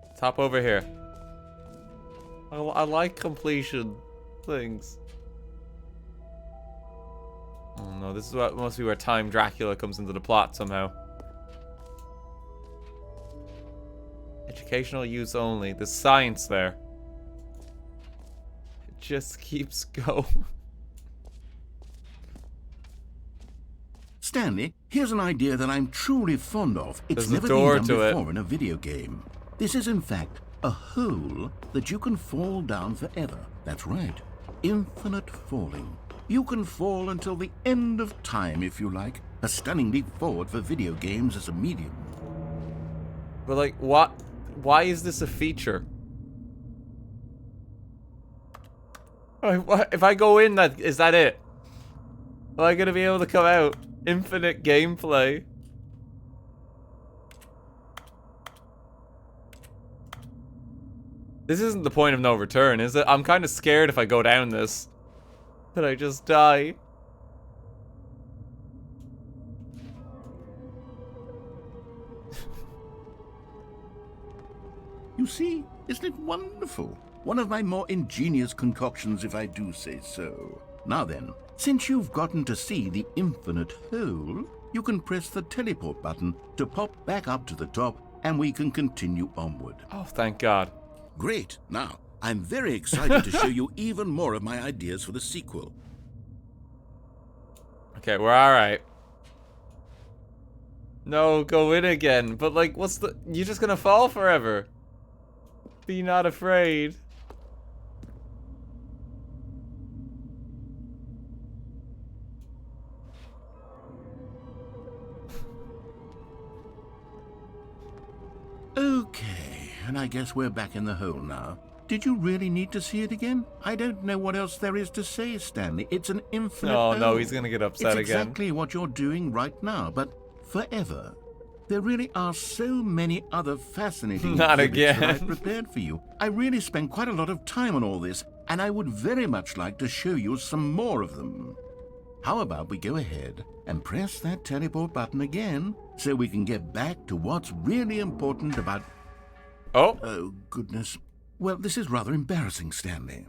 Speaker 1: Let's hop over here. I like completion things. Oh no, this is what must be where Time Dracula comes into the plot somehow. Educational use only. There's science there. It just keeps going.
Speaker 6: Stanley, here's an idea that I'm truly fond of. It's
Speaker 1: There's a
Speaker 6: never
Speaker 1: door
Speaker 6: been done
Speaker 1: to it.
Speaker 6: before in a video game. This is, in fact, a hole that you can fall down forever. That's right. Infinite falling. You can fall until the end of time, if you like. A stunning leap forward for video games as a medium.
Speaker 1: But like, what? Why is this a feature? If I go in, is that it? Am I gonna be able to come out? Infinite gameplay. This isn't the point of no return, is it? I'm kind of scared if I go down this that I just die.
Speaker 6: You see, isn't it wonderful? One of my more ingenious concoctions, if I do say so. Now then, since you've gotten to see the infinite hole, you can press the teleport button to pop back up to the top, and we can continue onward.
Speaker 1: Oh, thank God.
Speaker 6: Great. Now, I'm very excited to show you even more of my ideas for the sequel.
Speaker 1: Okay, we're alright. No, go in again. But like, what's the... You're just gonna fall forever. Be not afraid.
Speaker 6: Okay, and I guess we're back in the hole now. Did you really need to see it again? I don't know what else there is to say, Stanley. It's an infinite
Speaker 1: Oh
Speaker 6: hole.
Speaker 1: no, he's gonna get upset
Speaker 6: It's
Speaker 1: again.
Speaker 6: exactly what you're doing right now, but forever. There really are so many other fascinating
Speaker 1: Not
Speaker 6: exhibits that
Speaker 1: again.
Speaker 6: I've prepared for you. I really spent quite a lot of time on all this, and I would very much like to show you some more of them. How about we go ahead and press that teleport button again so we can get back to what's really important about...
Speaker 1: Oh,
Speaker 6: Oh, goodness. Well, this is rather embarrassing, Stanley.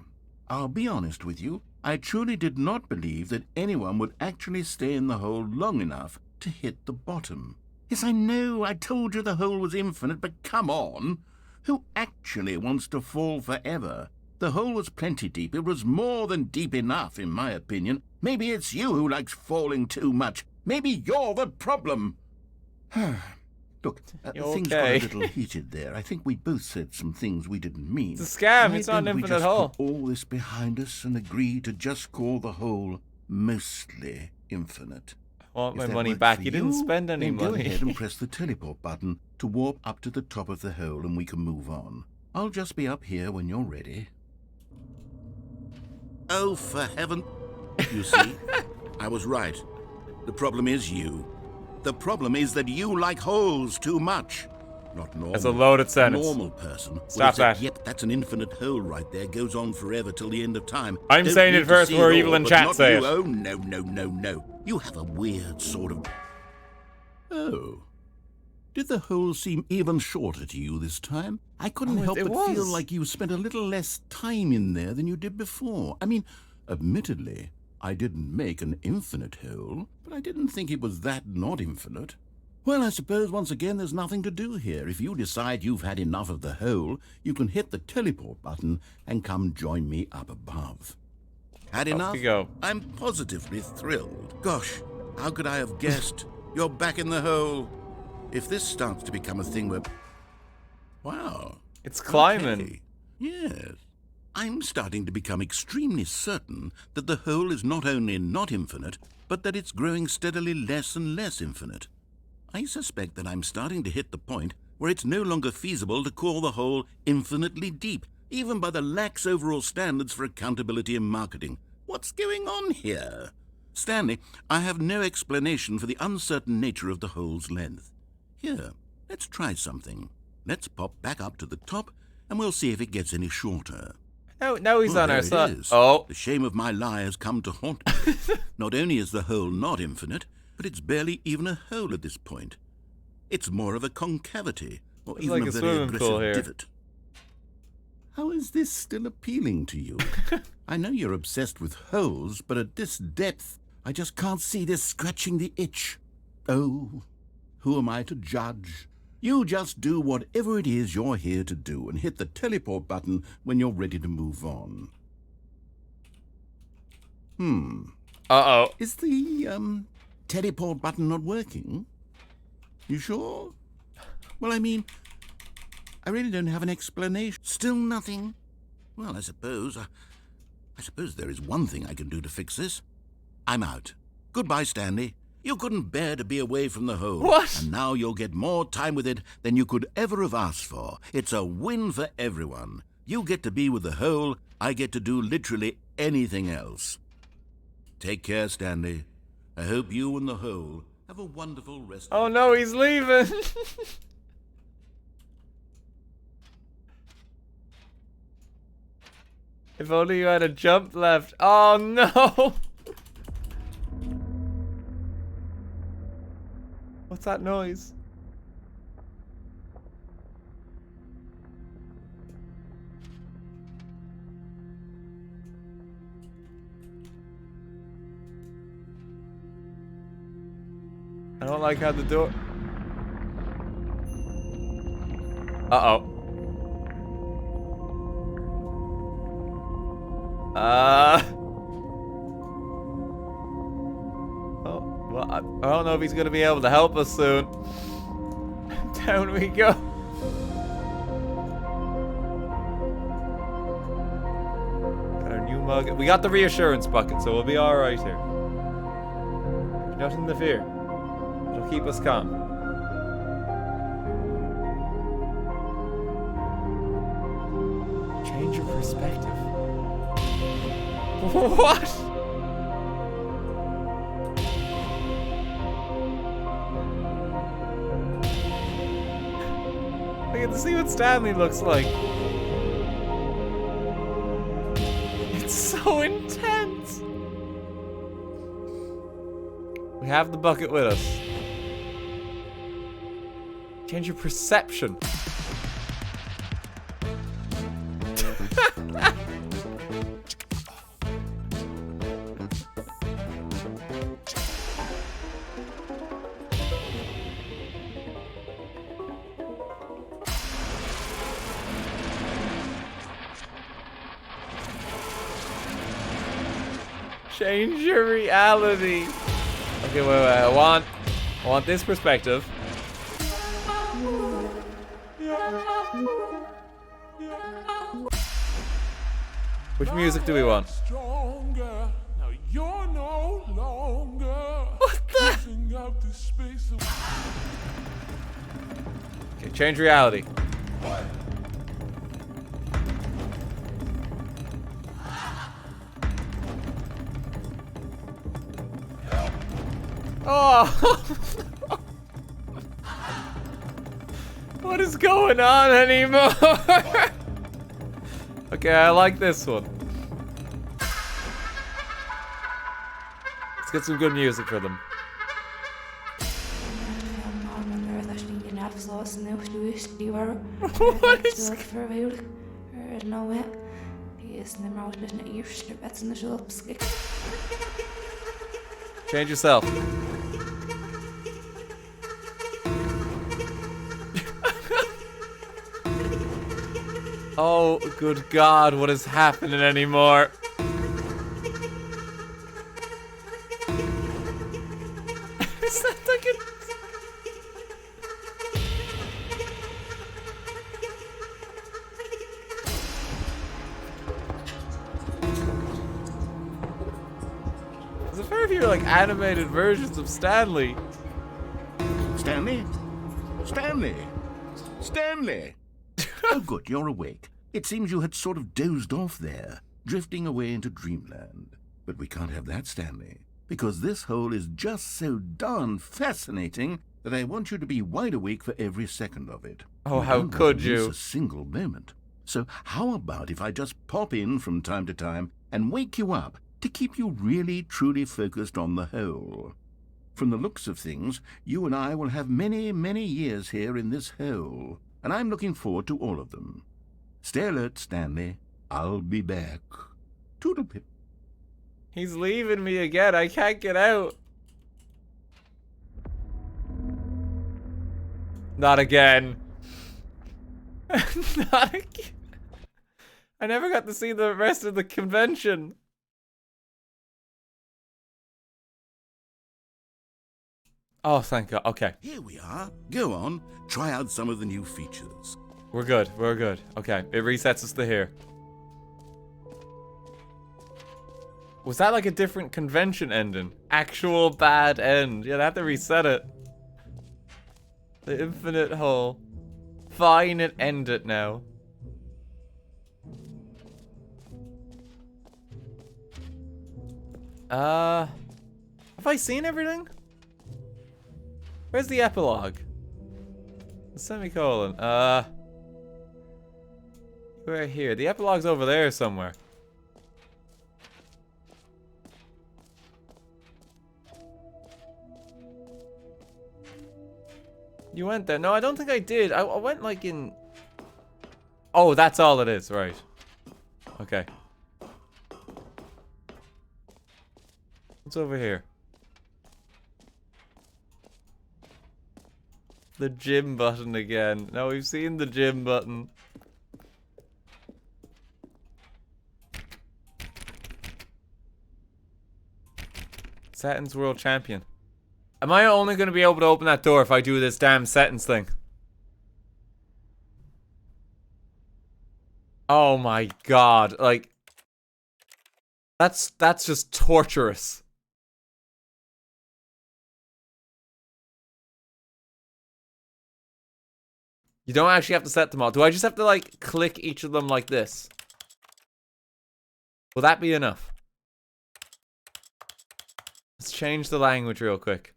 Speaker 6: I'll be honest with you. I truly did not believe that anyone would actually stay in the hole long enough to hit the bottom. Yes, I know, I told you the hole was infinite, but come on. Who actually wants to fall forever? The hole was plenty deep. It was more than deep enough, in my opinion. Maybe it's you who likes falling too much. Maybe you're the problem. Look,
Speaker 1: You
Speaker 6: things
Speaker 1: okay?
Speaker 6: got a little heated there. I think we both said some things we didn't mean.
Speaker 1: it's a scam.
Speaker 6: Why
Speaker 1: It's not an
Speaker 6: don't we
Speaker 1: infinite
Speaker 6: just
Speaker 1: hole.
Speaker 6: put all this behind us and agree to just call the hole mostly infinite?
Speaker 1: I want
Speaker 6: If
Speaker 1: my
Speaker 6: that
Speaker 1: money
Speaker 6: works
Speaker 1: back.
Speaker 6: for
Speaker 1: You didn't spend any
Speaker 6: then Go
Speaker 1: money.
Speaker 6: ahead and press the teleport button to warp up to the top of the hole and we can move on. I'll just be up here when you're ready. Oh, for heaven... You see, I was right. The problem is you. The problem is that you like holes too much. Not normal.
Speaker 1: That's a loaded sentence.
Speaker 6: A normal person would
Speaker 1: Stop
Speaker 6: have said,
Speaker 1: that.
Speaker 6: Yep, that's an infinite hole right there. Goes on forever till the end of time.
Speaker 1: I'm
Speaker 6: Don't
Speaker 1: saying
Speaker 6: need
Speaker 1: it
Speaker 6: to
Speaker 1: first
Speaker 6: see
Speaker 1: before
Speaker 6: all,
Speaker 1: people in
Speaker 6: but
Speaker 1: chat
Speaker 6: not
Speaker 1: say
Speaker 6: you.
Speaker 1: it.
Speaker 6: Oh, no. You have a weird sort of... Oh. Did the hole seem even shorter to you this time? I couldn't
Speaker 1: Oh,
Speaker 6: help
Speaker 1: it
Speaker 6: but feel
Speaker 1: was.
Speaker 6: like you spent a little less time in there than you did before. I mean, admittedly, I didn't make an infinite hole, but I didn't think it was that not infinite. Well, I suppose once again there's nothing to do here. If you decide you've had enough of the hole, you can hit the teleport button and come join me up above. Had enough?
Speaker 1: you go.
Speaker 6: I'm positively thrilled. Gosh, how could I have guessed? You're back in the hole. If this starts to become a thing where... Wow.
Speaker 1: It's climbing.
Speaker 6: Okay. Yes. I'm starting to become extremely certain that the hole is not only not infinite, but that it's growing steadily less and less infinite. I suspect that I'm starting to hit the point where it's no longer feasible to call the hole infinitely deep, even by the lax overall standards for accountability and marketing.
Speaker 2: What's going on here? Stanley, I have no explanation for the uncertain nature of the hole's length. Here, let's try something. Let's pop back up to the top, and we'll see if it gets any shorter.
Speaker 1: Now he's on
Speaker 2: there
Speaker 1: our
Speaker 2: it
Speaker 1: side.
Speaker 2: is.
Speaker 1: Oh.
Speaker 2: The shame of my lie has come to haunt me. Not only is the hole not infinite, but it's barely even a hole at this point. It's more of a concavity, or
Speaker 1: It's
Speaker 2: even
Speaker 1: like
Speaker 2: a
Speaker 1: a
Speaker 2: very
Speaker 1: swimming pool
Speaker 2: aggressive
Speaker 1: here.
Speaker 2: divot. How is this still appealing to you? I know you're obsessed with holes, but at this depth, I just can't see this scratching the itch. Oh, who am I to judge? You just do whatever it is you're here to do and hit the teleport button when you're ready to move on.
Speaker 1: Uh-oh.
Speaker 2: Is the, teleport button not working? You sure? Well, I mean, I really don't have an explanation. Still nothing? Well, I suppose there is one thing I can do to fix this. I'm out. Goodbye, Stanley. You couldn't bear to be away from the hole.
Speaker 1: What?
Speaker 2: And now you'll get more time with it than you could ever have asked for. It's a win for everyone. You get to be with the hole. I get to do literally anything else. Take care, Stanley. I hope you and the hole have a wonderful rest of
Speaker 1: Oh no, he's leaving. If only you had a jump left. Oh no. What's that noise? I don't like how the door... Uh-oh. Oh, well, I don't know if he's gonna be able to help us soon. Down we go. Got our new mug. We got the reassurance bucket, so we'll be alright here. Nothing to fear. It'll keep us calm. Change your perspective. What? I get to see what Stanley looks like. It's so intense. We have the bucket with us. Change your perception. Change your reality. Okay, wait. I want this perspective. Which music do we want?
Speaker 8: Stronger. Now you're no longer.
Speaker 1: What the?
Speaker 8: Using up the space of...
Speaker 1: Okay, change reality. Oh! What is going on anymore? Okay, I like this one. Let's get some good music for them. What is... Change yourself. Oh, good God, what is happening anymore? Is that like a... There's a fair few, like, animated versions of Stanley.
Speaker 2: Stanley? Stanley? Stanley! Oh, good, you're awake. It seems you had sort of dozed off there, drifting away into dreamland.
Speaker 6: But we can't have that, Stanley, because this hole is just so darn fascinating that I want you to be wide awake for every second of it.
Speaker 1: Oh,
Speaker 6: We
Speaker 1: how
Speaker 6: don't
Speaker 1: could
Speaker 6: want to miss
Speaker 1: you?
Speaker 6: a single moment. So how about if I just pop in from time to time and wake you up to keep you really, truly focused on the hole? From the looks of things, you and I will have many, many years here in this hole, and I'm looking forward to all of them. Stay alert, Stanley. I'll be back. Toodlepip.
Speaker 1: He's leaving me again. I can't get out. Not again. Not again. I never got to see the rest of the convention. Oh, thank God. Okay.
Speaker 6: Here we are. Go on. Try out some of the new features.
Speaker 1: We're good. We're good. Okay. It resets us to here. Was that like a different convention ending? Actual bad end. Yeah, they have to reset it. The infinite hole. Fine and end it now. Have I seen everything? Where's the epilogue? The semicolon. We're here. The epilogue's over there somewhere. You went there? No, I don't think I did. I went like in... Oh, that's all it is. Right. Okay. What's over here? The gym button again. No, we've seen the gym button. Satin's world champion. Am I only going to be able to open that door if I do this damn settings thing? Oh my God. Like... That's just torturous. You don't actually have to set them all. Do I just have to, like, click each of them like this? Will that be enough? Let's change the language real quick.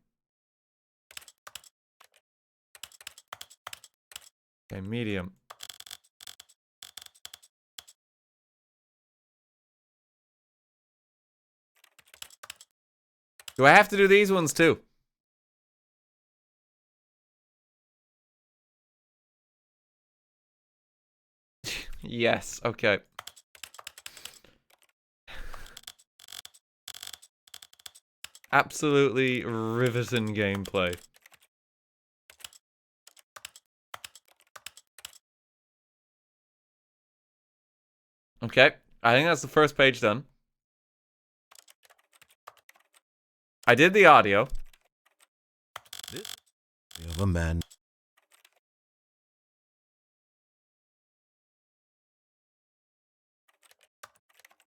Speaker 1: Okay, medium. Do I have to do these ones too? Yes, okay. Absolutely riveting gameplay. Okay, I think that's the first page done. I did the audio.
Speaker 2: Of a man.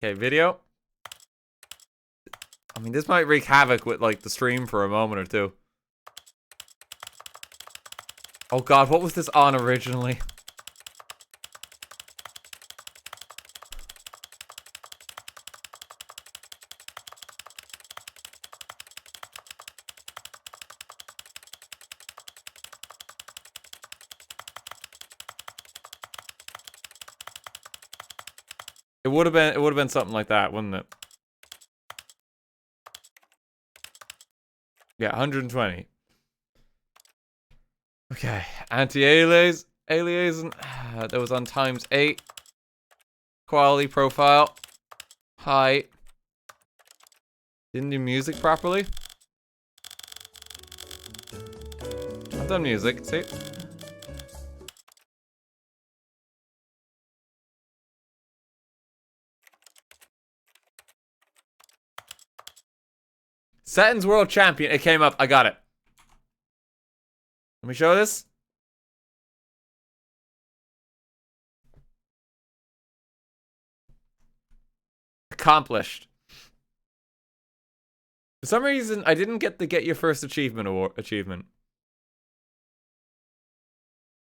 Speaker 1: Okay, video. I mean, this might wreak havoc with, like, the stream for a moment or two. Oh God, what was this on originally? It would have been something like that, wouldn't it? Yeah, 120. Okay, anti-aliasing. That was on ×8. Quality profile. Height. Didn't do music properly. I've done music, see? Satin's world champion. It came up. I got it. Let me show this. Accomplished. For some reason, I didn't get the Get Your First achievement.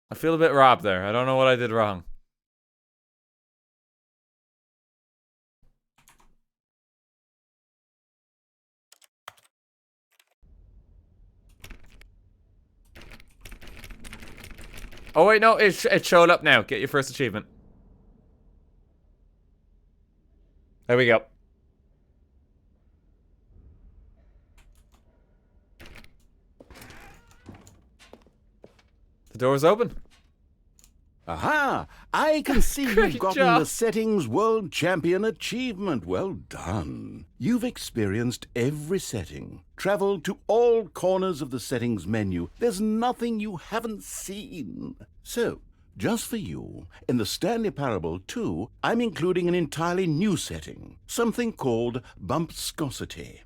Speaker 1: I feel a bit robbed there. I don't know what I did wrong. Oh wait, no, it showed up now. Get your first achievement. There we go. The door's open.
Speaker 2: Aha! I can see
Speaker 1: Great
Speaker 2: you've gotten
Speaker 1: job.
Speaker 2: the Settings World Champion achievement. Well done. You've experienced every setting, traveled to all corners of the settings menu. There's nothing you haven't seen. So, just for you, in the Stanley Parable 2, I'm including an entirely new setting, something called bumpscosity.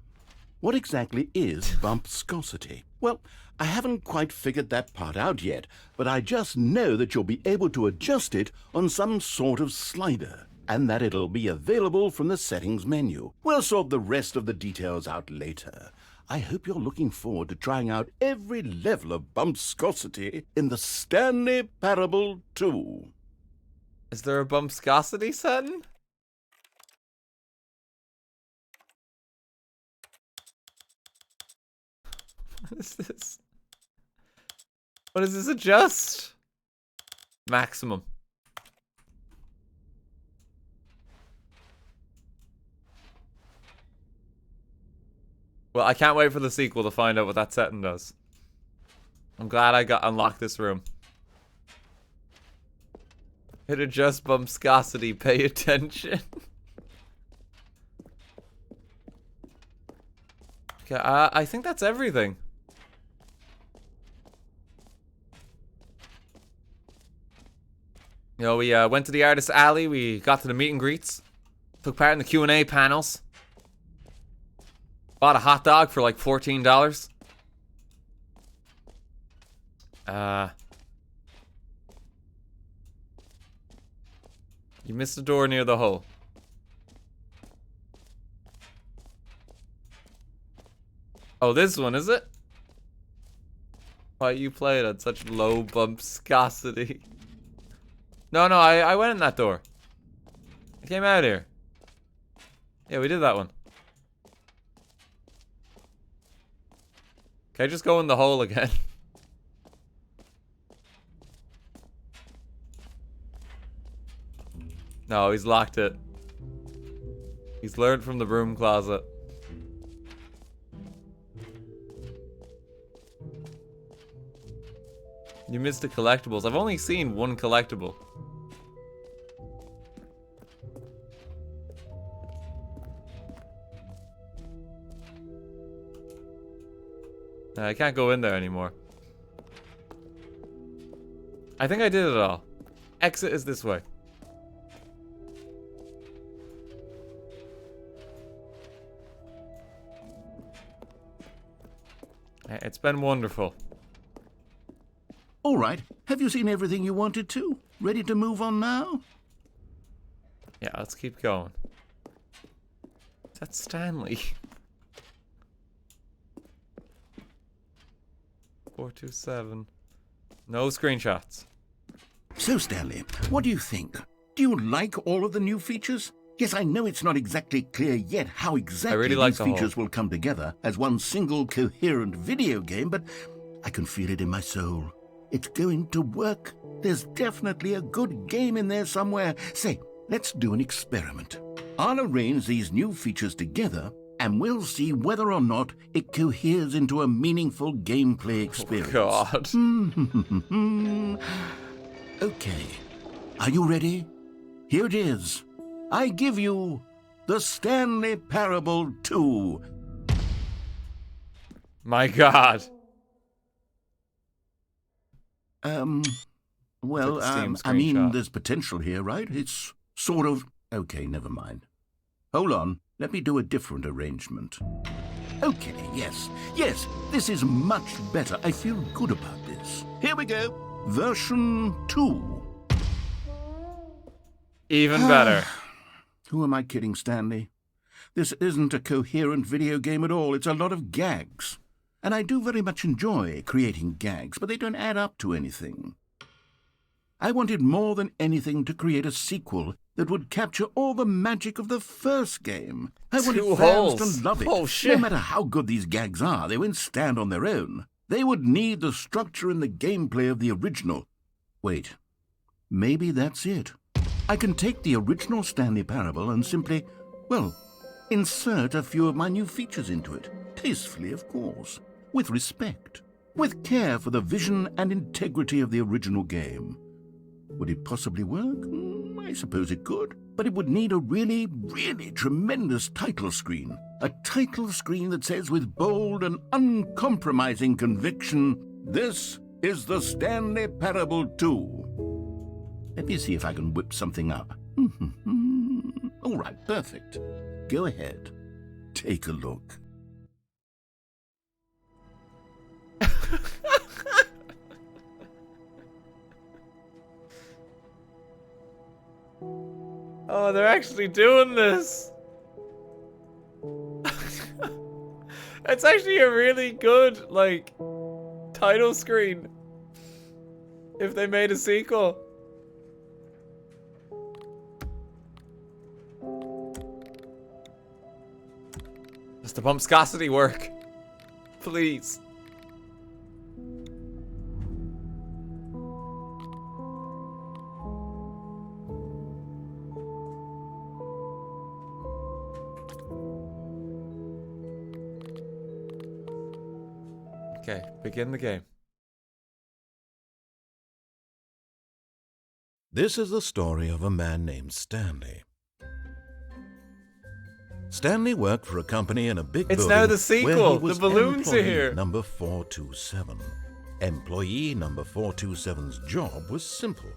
Speaker 2: What exactly is bumpscosity? Well, I haven't quite figured that part out yet, but I just know that you'll be able to adjust it on some sort of slider, and that it'll be available from the settings menu. We'll sort the rest of the details out later. I hope you're looking forward to trying out every level of bumpscosity in the Stanley Parable 2.
Speaker 1: Is there a bumpscosity setting? What is this? What does this adjust? Maximum. Well, I can't wait for the sequel to find out what that setting does. I'm glad I got unlocked this room. It adjusts bumpscosity. Pay attention. Okay, I think that's everything. You know, we went to the artist alley. We got to the meet and greets. Took part in the Q&A panels. Bought a hot dog for like $14. You missed the door near the hole. Oh, this one, is it? Why you play it at such low bumpscosity? No, I went in that door. I came out here. Yeah, we did that one. Can I just go in the hole again? No, he's locked it. He's learned from the broom closet. You missed the collectibles. I've only seen one collectible. I can't go in there anymore. I think I did it all. Exit is this way. It's been wonderful.
Speaker 2: All right, have you seen everything you wanted to? Ready to move on now?
Speaker 1: Yeah, let's keep going. Is that Stanley? 427. No screenshots.
Speaker 2: So, Stanley, what do you think? Do you like all of the new features? Yes, I know it's not exactly clear yet how exactly
Speaker 1: really like
Speaker 2: these
Speaker 1: the whole.
Speaker 2: features will come together as one single coherent video game, but I can feel it in my soul. It's going to work. There's definitely a good game in there somewhere. Say, let's do an experiment. I'll arrange these new features together, and we'll see whether or not it coheres into a meaningful gameplay experience.
Speaker 1: Oh, God.
Speaker 2: Okay. Are you ready? Here it is. I give you the Stanley Parable 2.
Speaker 1: My God.
Speaker 2: Well,
Speaker 1: It's a Steam
Speaker 2: I mean,
Speaker 1: screenshot.
Speaker 2: there's potential here, right? It's sort of... Okay, never mind. Hold on. Let me do a different arrangement. Okay, yes, this is much better. I feel good about this. Here we go. Version 2.
Speaker 1: Even better.
Speaker 2: Who am I kidding, Stanley? This isn't a coherent video game at all. It's a lot of gags. And I do very much enjoy creating gags, but they don't add up to anything. I wanted more than anything to create a sequel that would capture all the magic of the first game. I wanted
Speaker 1: Two
Speaker 2: fans
Speaker 1: holes.
Speaker 2: to love it.
Speaker 1: Oh, shit.
Speaker 2: No matter how good these gags are, they won't stand on their own. They would need the structure and the gameplay of the original.
Speaker 6: Wait, maybe that's it. I can take the original Stanley Parable and simply, well, insert a few of my new features into it. Tastefully, of course. With respect. With care for the vision and integrity of the original game. Would it possibly work? I suppose it could. But it would need a really, really tremendous title screen. A title screen that says with bold and uncompromising conviction, "This is the Stanley Parable 2." Let me see if I can whip something up. All right, perfect. Go ahead. Take a look.
Speaker 1: Oh, they're actually doing this. It's actually a really good, like, title screen. If they made a sequel. Does the bumpscosity work? Please. Okay, begin the game.
Speaker 2: This is the story of a man named Stanley. Stanley worked for a company in a big
Speaker 1: It's
Speaker 2: building
Speaker 1: now the
Speaker 2: where
Speaker 1: sequel.
Speaker 2: he was
Speaker 1: The balloons are
Speaker 2: employee
Speaker 1: here.
Speaker 2: number 427. Employee number 427's job was simple.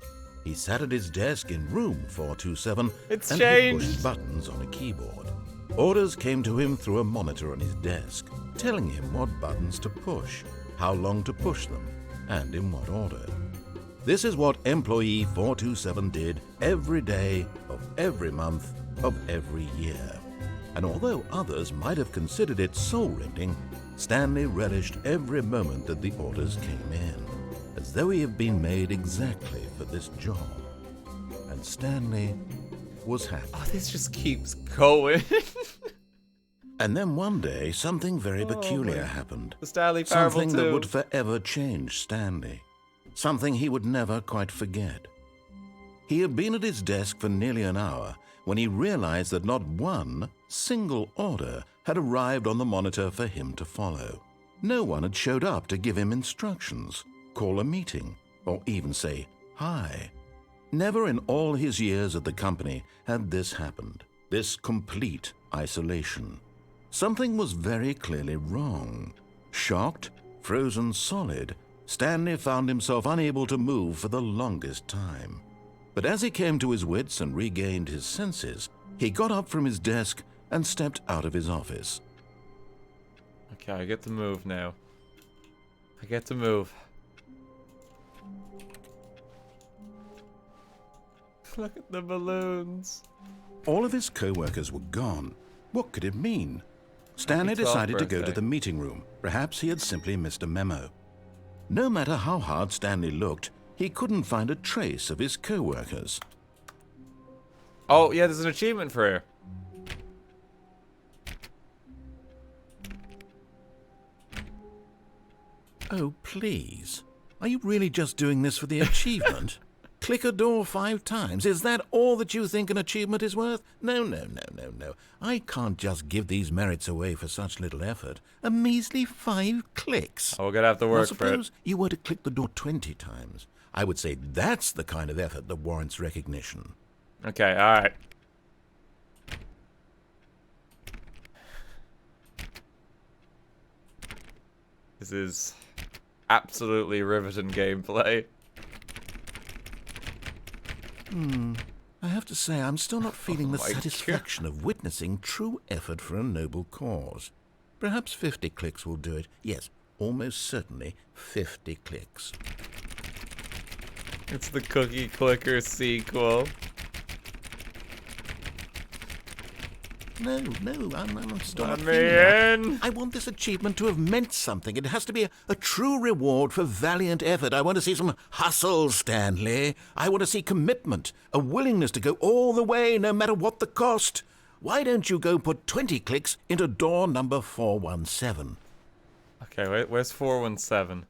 Speaker 2: He sat at his desk in room 427
Speaker 1: It's
Speaker 2: and he pushed
Speaker 1: changed.
Speaker 2: buttons on a keyboard. Orders came to him through a monitor on his desk, telling him what buttons to push, how long to push them, and in what order. This is what employee 427 did every day of every month of every year. And although others might have considered it soul-rending, Stanley relished every moment that the orders came in, as though he had been made exactly for this job. And Stanley was happy.
Speaker 1: Oh, this just keeps going.
Speaker 2: And then one day, something very peculiar
Speaker 1: my-
Speaker 2: happened.
Speaker 1: The Stanley Parable
Speaker 2: Something that
Speaker 1: 2.
Speaker 2: would forever change Stanley. Something he would never quite forget. He had been at his desk for nearly an hour when he realized that not one single order had arrived on the monitor for him to follow. No one had showed up to give him instructions, call a meeting, or even say hi. Never in all his years at the company had this happened, this complete isolation. Something was very clearly wrong. Shocked, frozen solid, Stanley found himself unable to move for the longest time. But as he came to his wits and regained his senses, he got up from his desk and stepped out of his office.
Speaker 1: Okay, I get to move now. I get to move. Look at the balloons.
Speaker 2: All of his co-workers were gone. What could it mean? Stanley
Speaker 1: Happy 12th
Speaker 2: decided to go to
Speaker 1: birthday.
Speaker 2: the meeting room. Perhaps he had simply missed a memo. No matter how hard Stanley looked, he couldn't find a trace of his co-workers.
Speaker 1: Oh, yeah, there's an achievement for her.
Speaker 2: Oh, please. Are you really just doing this for the achievement? Click a door 5 times. Is that all that you think an achievement is worth? No. I can't just give these merits away for such little effort. A measly 5 clicks.
Speaker 1: Oh, we're gonna have to
Speaker 2: Now,
Speaker 1: work for
Speaker 2: suppose
Speaker 1: it.
Speaker 2: you were to click the door 20 times. I would say that's the kind of effort that warrants recognition.
Speaker 1: Okay, alright. This is absolutely riveting gameplay.
Speaker 2: I have to say, I'm still not feeling the
Speaker 1: my God.
Speaker 2: satisfaction of witnessing true effort for a noble cause. Perhaps 50 clicks will do it. Yes, almost certainly 50 clicks.
Speaker 1: It's the Cookie Clicker sequel.
Speaker 2: No, I'm still not
Speaker 1: Let
Speaker 2: feeling
Speaker 1: me
Speaker 2: that.
Speaker 1: in.
Speaker 2: I want this achievement to have meant something. It has to be a true reward for valiant effort. I want to see some hustle, Stanley. I want to see commitment, a willingness to go all the way, no matter what the cost. Why don't you go put 20 clicks into door number 417?
Speaker 1: Okay, wait, where's 417?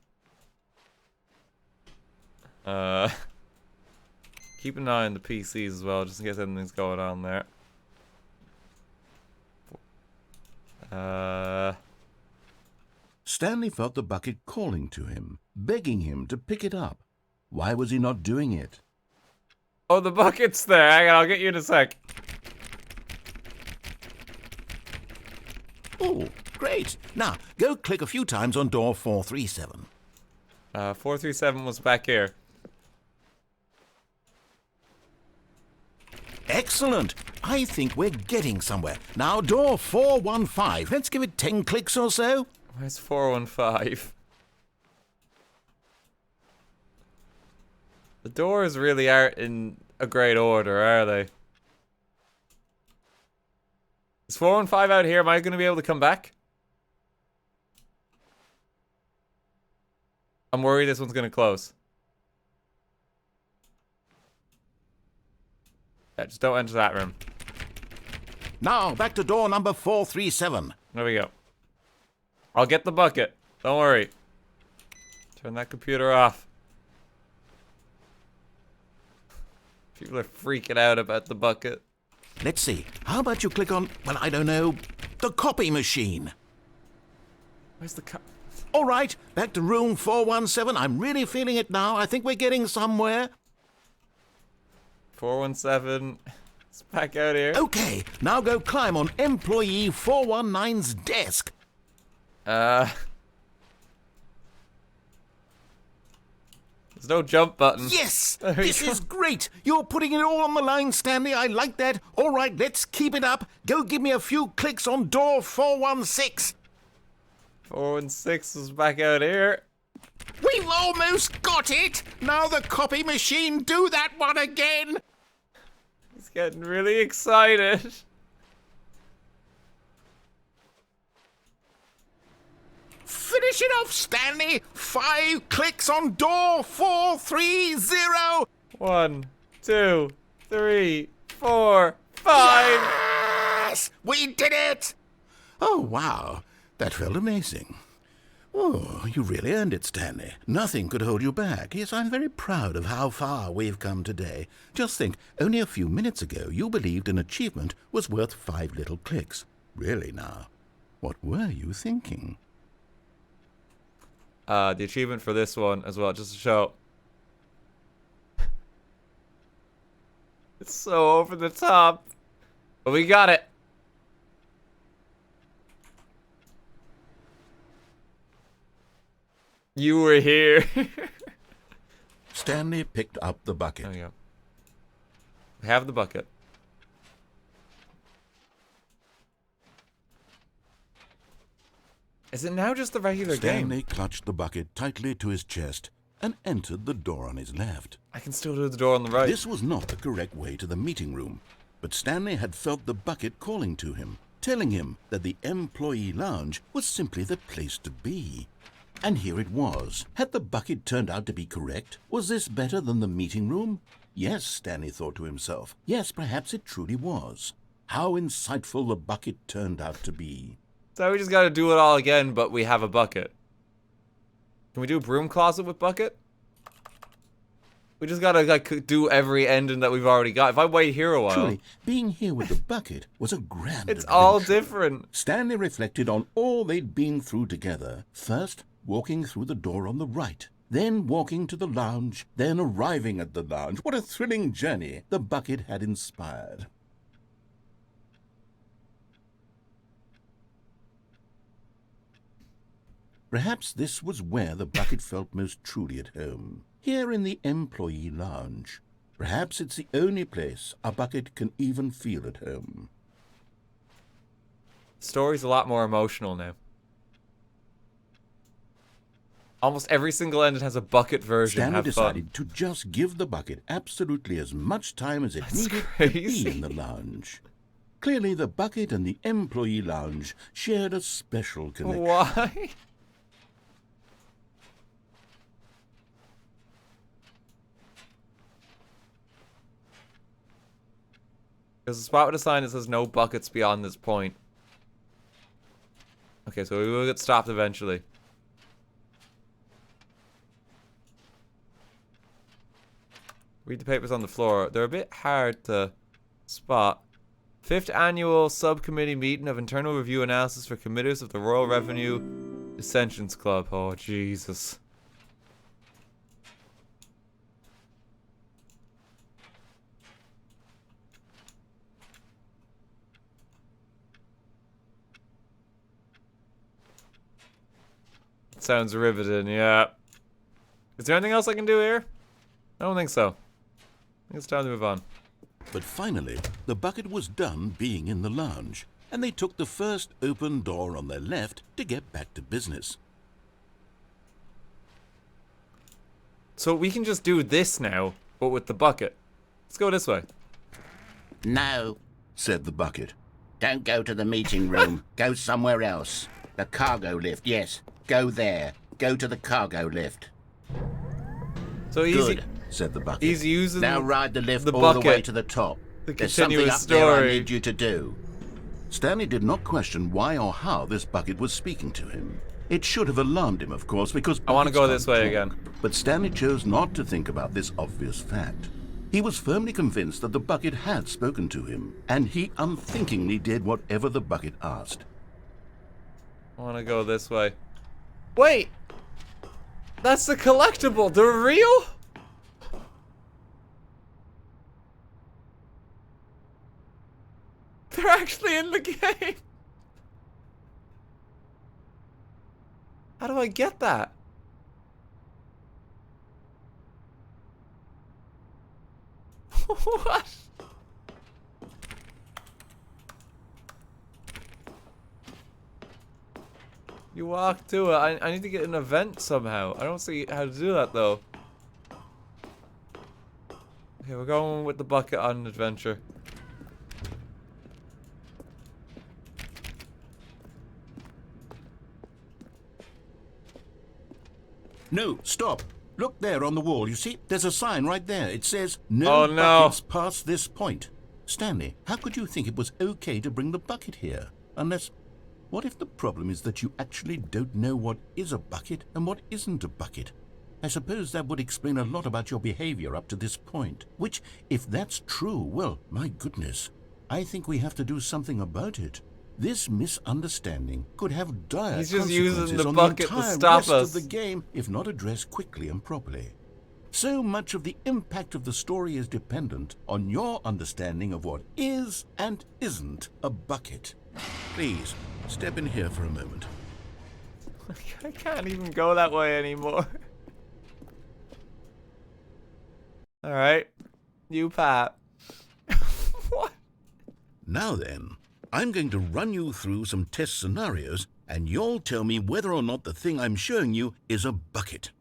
Speaker 1: Keep an eye on the PCs as well, just in case anything's going on there.
Speaker 2: Stanley felt the bucket calling to him, begging him to pick it up. Why was he not doing it?
Speaker 1: Oh, the bucket's there. Hang on, I'll get you in a sec.
Speaker 2: Oh, great. Now, go click a few times on door 437.
Speaker 1: 437 was back here.
Speaker 2: Excellent. I think we're getting somewhere. Now, door 415. Let's give it 10 clicks or so.
Speaker 1: Where's 415? The doors really aren't in a great order, are they? Is 415 out here? Am I going to be able to come back? I'm worried this one's going to close. Yeah, just don't enter that room.
Speaker 2: Now, back to door number 437.
Speaker 1: There we go. I'll get the bucket. Don't worry. Turn that computer off. People are freaking out about the bucket.
Speaker 2: Let's see. How about you click on, well, I don't know, the copy machine?
Speaker 1: Where's the
Speaker 2: All right, back to room 417. I'm really feeling it now. I think we're getting somewhere.
Speaker 1: 417. It's back out here.
Speaker 2: Okay, now go climb on employee 419's desk.
Speaker 1: There's no jump button.
Speaker 2: Yes!
Speaker 1: There we
Speaker 2: This
Speaker 1: go.
Speaker 2: is great! You're putting it all on the line, Stanley. I like that. All right, let's keep it up. Go give me a few clicks on door 416.
Speaker 1: 416 is back out here.
Speaker 2: We've almost got it! Now the copy machine, do that one again!
Speaker 1: He's getting really excited.
Speaker 2: Finish it off, Stanley! 5 clicks on door 430!
Speaker 1: 1, 2, 3, 4, 5.
Speaker 2: Yes! We did it! Oh, wow. That felt amazing. Oh, you really earned it, Stanley. Nothing could hold you back. Yes, I'm very proud of how far we've come today. Just think, only a few minutes ago you believed an achievement was worth 5 little clicks. Really now, what were you thinking?
Speaker 1: The achievement for this one as well, just to show. It's so over the top. But we got it. You were here.
Speaker 2: Stanley picked up the bucket.
Speaker 1: There we go. We have the bucket. Is it now just the regular
Speaker 2: Stanley
Speaker 1: game?
Speaker 2: clutched the bucket tightly to his chest and entered the door on his left.
Speaker 1: I can still do the door on the right.
Speaker 2: This was not the correct way to the meeting room, but Stanley had felt the bucket calling to him, telling him that the employee lounge was simply the place to be. And here it was. Had the bucket turned out to be correct? Was this better than the meeting room? Yes, Stanley thought to himself. Yes, perhaps it truly was. How insightful the bucket turned out to be.
Speaker 1: So we just gotta do it all again, but we have a bucket. Can we do a broom closet with bucket? We just gotta like do every ending that we've already got. If I wait here a while,
Speaker 2: Truly, being here with the bucket was a grand
Speaker 1: it's
Speaker 2: adventure.
Speaker 1: all different.
Speaker 2: Stanley reflected on all they'd been through together. First, walking through the door on the right. Then walking to the lounge. Then arriving at the lounge. What a thrilling journey the bucket had inspired. Perhaps this was where the bucket felt most truly at home. Here in the employee lounge. Perhaps it's the only place a bucket can even feel at home.
Speaker 1: The story's a lot more emotional now. Almost every single ending has a bucket version.
Speaker 2: Stanley
Speaker 1: Have
Speaker 2: decided
Speaker 1: fun.
Speaker 2: to just give the bucket absolutely as much time as it
Speaker 1: That's
Speaker 2: needed to
Speaker 1: crazy.
Speaker 2: be in the lounge. Clearly, the bucket and the employee lounge shared a special connection.
Speaker 1: Why? There's a spot with a sign that says no buckets beyond this point. Okay, so we will get stopped eventually. Read the papers on the floor. They're a bit hard to spot. 5th annual subcommittee meeting of internal review analysis for committers of the Royal Revenue Ascensions Club. Oh, Jesus. Sounds riveting, yeah. Is there anything else I can do here? I don't think so. I think it's time to move on.
Speaker 2: But finally, the bucket was done being in the lounge, and they took the first open door on their left to get back to business.
Speaker 1: So we can just do this now, but with the bucket. Let's go this way.
Speaker 9: No,
Speaker 2: Said the bucket.
Speaker 9: don't go to the meeting room. Go somewhere else. The cargo lift, yes. Go there. Go to the cargo lift.
Speaker 1: So easy.
Speaker 9: Good.
Speaker 2: Said the bucket.
Speaker 1: He's using
Speaker 9: Now ride the lift
Speaker 1: the
Speaker 9: all the way
Speaker 1: bucket.
Speaker 9: to the top.
Speaker 1: The
Speaker 9: There's something
Speaker 1: continuous
Speaker 9: up there I
Speaker 1: story.
Speaker 9: need you to do.
Speaker 2: Stanley did not question why or how this bucket was speaking to him. It should have alarmed him, of course, because
Speaker 1: I want to
Speaker 2: buckets
Speaker 1: go
Speaker 2: can't
Speaker 1: this way
Speaker 2: talk.
Speaker 1: again.
Speaker 2: But Stanley chose not to think about this obvious fact. He was firmly convinced that the bucket had spoken to him, and he unthinkingly did whatever the bucket asked.
Speaker 1: I want to go this way. Wait! That's the collectible! They're real? They're actually in the game! How do I get that? What? You walk to it. I need to get an event somehow. I don't see how to do that though. Okay, we're going with the bucket on an adventure.
Speaker 2: No, stop. Look there on the wall. You see, there's a sign right there. It says, no
Speaker 1: Oh, no.
Speaker 2: buckets past this point. Stanley, how could you think it was okay to bring the bucket here? Unless, what if the problem is that you actually don't know what is a bucket and what isn't a bucket? I suppose that would explain a lot about your behavior up to this point. Which, if that's true, well, my goodness, I think we have to do something about it. This misunderstanding could have dire
Speaker 1: He's just using
Speaker 2: consequences
Speaker 1: the
Speaker 2: on
Speaker 1: bucket
Speaker 2: the
Speaker 1: to
Speaker 2: entire
Speaker 1: stop
Speaker 2: rest
Speaker 1: us.
Speaker 2: of the game if not addressed quickly and properly. So much of the impact of the story is dependent on your understanding of what is and isn't a bucket. Please, step in here for a moment.
Speaker 1: I can't even go that way anymore. Alright. You, Pat. What?
Speaker 2: Now then, I'm going to run you through some test scenarios, and you'll tell me whether or not the thing I'm showing you is a bucket.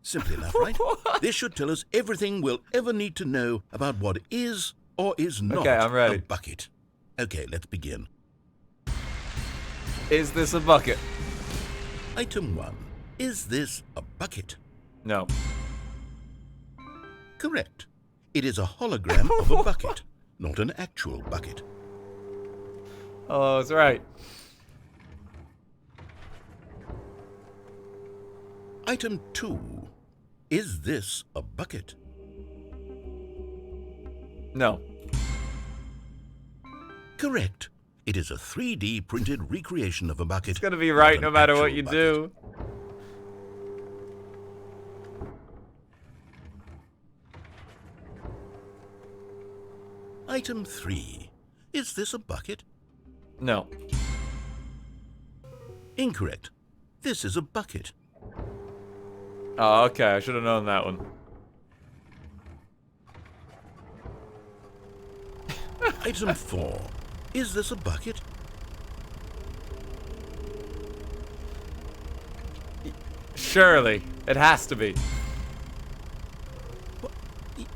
Speaker 2: Simple enough, right? This should tell us everything we'll ever need to know about what is or is not
Speaker 1: Okay, I'm ready.
Speaker 2: a bucket. Okay, let's begin.
Speaker 1: Is this a bucket?
Speaker 2: Item 1. Is this a bucket?
Speaker 1: No.
Speaker 2: Correct. It is a hologram of a bucket, not an actual bucket.
Speaker 1: Oh, it's right.
Speaker 2: Item 2. Is this a bucket?
Speaker 1: No.
Speaker 2: Correct. It is a 3D printed recreation of a bucket.
Speaker 1: It's gonna be
Speaker 2: not
Speaker 1: right
Speaker 2: an
Speaker 1: no matter what
Speaker 2: actual
Speaker 1: you
Speaker 2: bucket.
Speaker 1: do.
Speaker 2: Item 3. Is this a bucket?
Speaker 1: No.
Speaker 2: Incorrect. This is a bucket.
Speaker 1: Oh, okay. I should have known that one.
Speaker 2: Item 4. Is this a bucket?
Speaker 1: Surely. It has to be.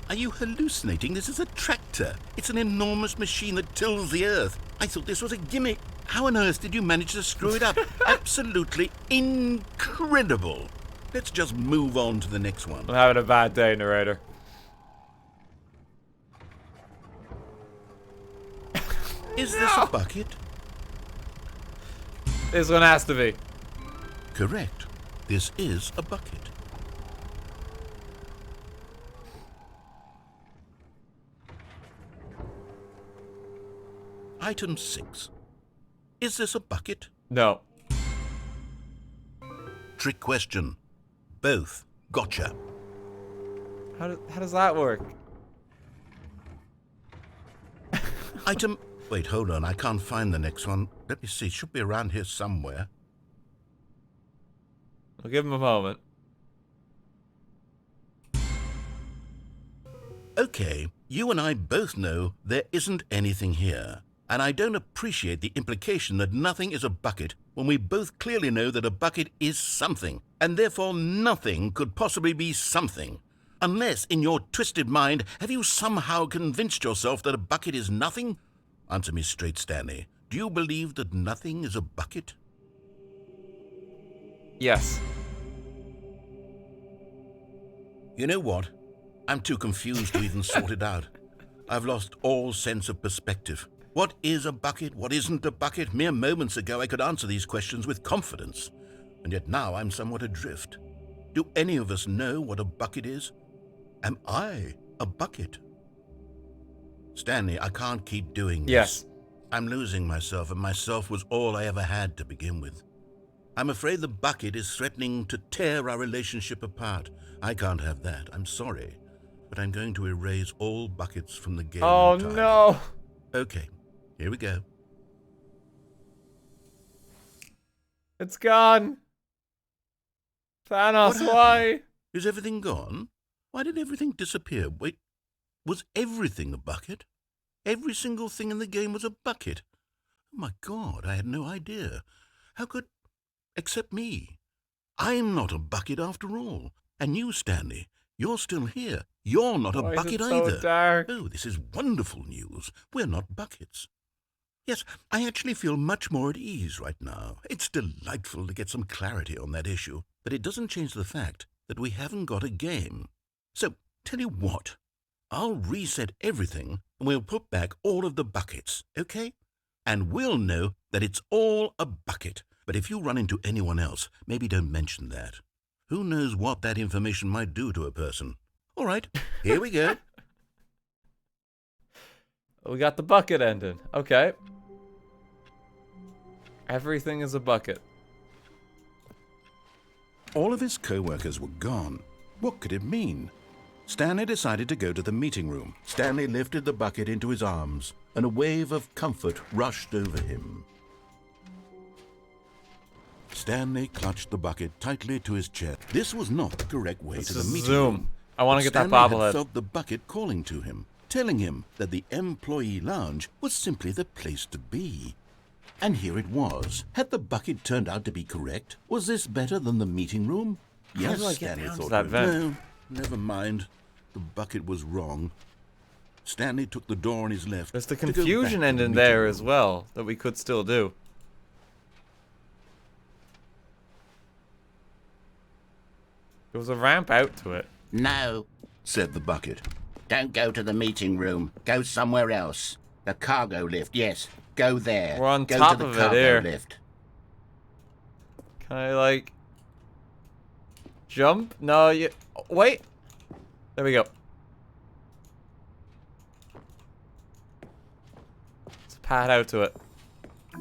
Speaker 2: Are you hallucinating? This is a tractor. It's an enormous machine that tills the earth. I thought this was a gimmick. How on earth did you manage to screw it up? Absolutely incredible. Let's just move on to the next one.
Speaker 1: I'm having a bad day, narrator.
Speaker 2: Is this a bucket?
Speaker 1: This one has to be.
Speaker 2: Correct. This is a bucket. Item 6. Is this a bucket?
Speaker 1: No.
Speaker 2: Trick question. Both. Gotcha.
Speaker 1: How does that work?
Speaker 2: Item... Wait, hold on. I can't find the next one. Let me see. It should be around here somewhere.
Speaker 1: I'll give him a moment.
Speaker 2: Okay, you and I both know there isn't anything here. And I don't appreciate the implication that nothing is a bucket when we both clearly know that a bucket is something, and therefore nothing could possibly be something. Unless, in your twisted mind, have you somehow convinced yourself that a bucket is nothing? Answer me straight, Stanley. Do you believe that nothing is a bucket?
Speaker 1: Yes.
Speaker 2: You know what? I'm too confused to even sort it out. I've lost all sense of perspective. What is a bucket? What isn't a bucket? Mere moments ago I could answer these questions with confidence, and yet now I'm somewhat adrift. Do any of us know what a bucket is? Am I a bucket? Stanley, I can't keep doing this.
Speaker 1: Yes.
Speaker 2: I'm losing myself, and myself was all I ever had to begin with. I'm afraid the bucket is threatening to tear our relationship apart. I can't have that. I'm sorry. But I'm going to erase all buckets from the game.
Speaker 1: Oh,
Speaker 2: entirely.
Speaker 1: no.
Speaker 2: Okay, here we go.
Speaker 1: It's gone. Thanos, why?
Speaker 2: Is everything gone? Why did everything disappear? Wait, was everything a bucket? Every single thing in the game was a bucket. Oh my God, I had no idea. How could... Except me. I'm not a bucket after all. And you, Stanley, you're still here. You're not a
Speaker 1: Why
Speaker 2: bucket
Speaker 1: is it so
Speaker 2: either.
Speaker 1: dark?
Speaker 2: Oh, this is wonderful news. We're not buckets. Yes, I actually feel much more at ease right now. It's delightful to get some clarity on that issue, but it doesn't change the fact that we haven't got a game. So, tell you what, I'll reset everything and we'll put back all of the buckets, okay? And we'll know that it's all a bucket. But if you run into anyone else, maybe don't mention that. Who knows what that information might do to a person? All right, here we go.
Speaker 1: We got the bucket ending. Okay. Everything is a bucket.
Speaker 2: All of his co-workers were gone. What could it mean? Stanley decided to go to the meeting room. Stanley lifted the bucket into his arms, and a wave of comfort rushed over him. Stanley clutched the bucket tightly to his chest. This was not the correct way to the meeting room.
Speaker 1: I want to get that
Speaker 2: Stanley
Speaker 1: bobblehead.
Speaker 2: had felt the bucket calling to him, telling him that the employee lounge was simply the place to be. And here it was. Had the bucket turned out to be correct? Was this better than the meeting room? Yes,
Speaker 1: do I get
Speaker 2: Stanley
Speaker 1: down to
Speaker 2: thought.
Speaker 1: that vent?
Speaker 2: No, never mind. The bucket was wrong. Stanley took the door on his left.
Speaker 1: There's the
Speaker 2: to go back
Speaker 1: confusion
Speaker 2: to the
Speaker 1: ending
Speaker 2: meeting
Speaker 1: there
Speaker 2: room.
Speaker 1: as well that we could still do. There was a ramp out to it.
Speaker 9: No,
Speaker 2: Said the bucket.
Speaker 9: don't go to the meeting room. Go somewhere else. The cargo lift, yes. Go there.
Speaker 1: We're on
Speaker 9: go
Speaker 1: top
Speaker 9: to the
Speaker 1: of it
Speaker 9: cargo
Speaker 1: here.
Speaker 9: lift.
Speaker 1: Can I, like... jump? No, you... Wait! There we go. Let's pad out to it.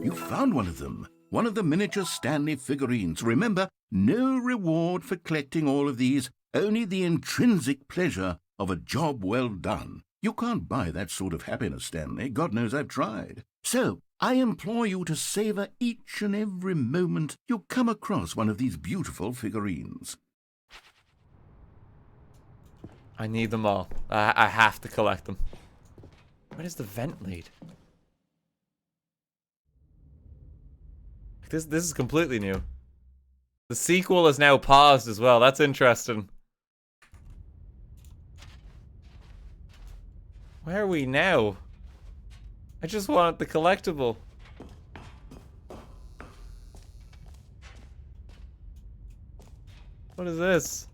Speaker 2: You found one of them. One of the miniature Stanley figurines. Remember, no reward for collecting all of these, only the intrinsic pleasure of a job well done. You can't buy that sort of happiness, Stanley. God knows I've tried. So, I implore you to savor each and every moment you come across one of these beautiful figurines.
Speaker 1: I need them all. I have to collect them. Where does the vent lead? This is completely new. The sequel is now paused as well. That's interesting. Where are we now? I just want the collectible. What is this?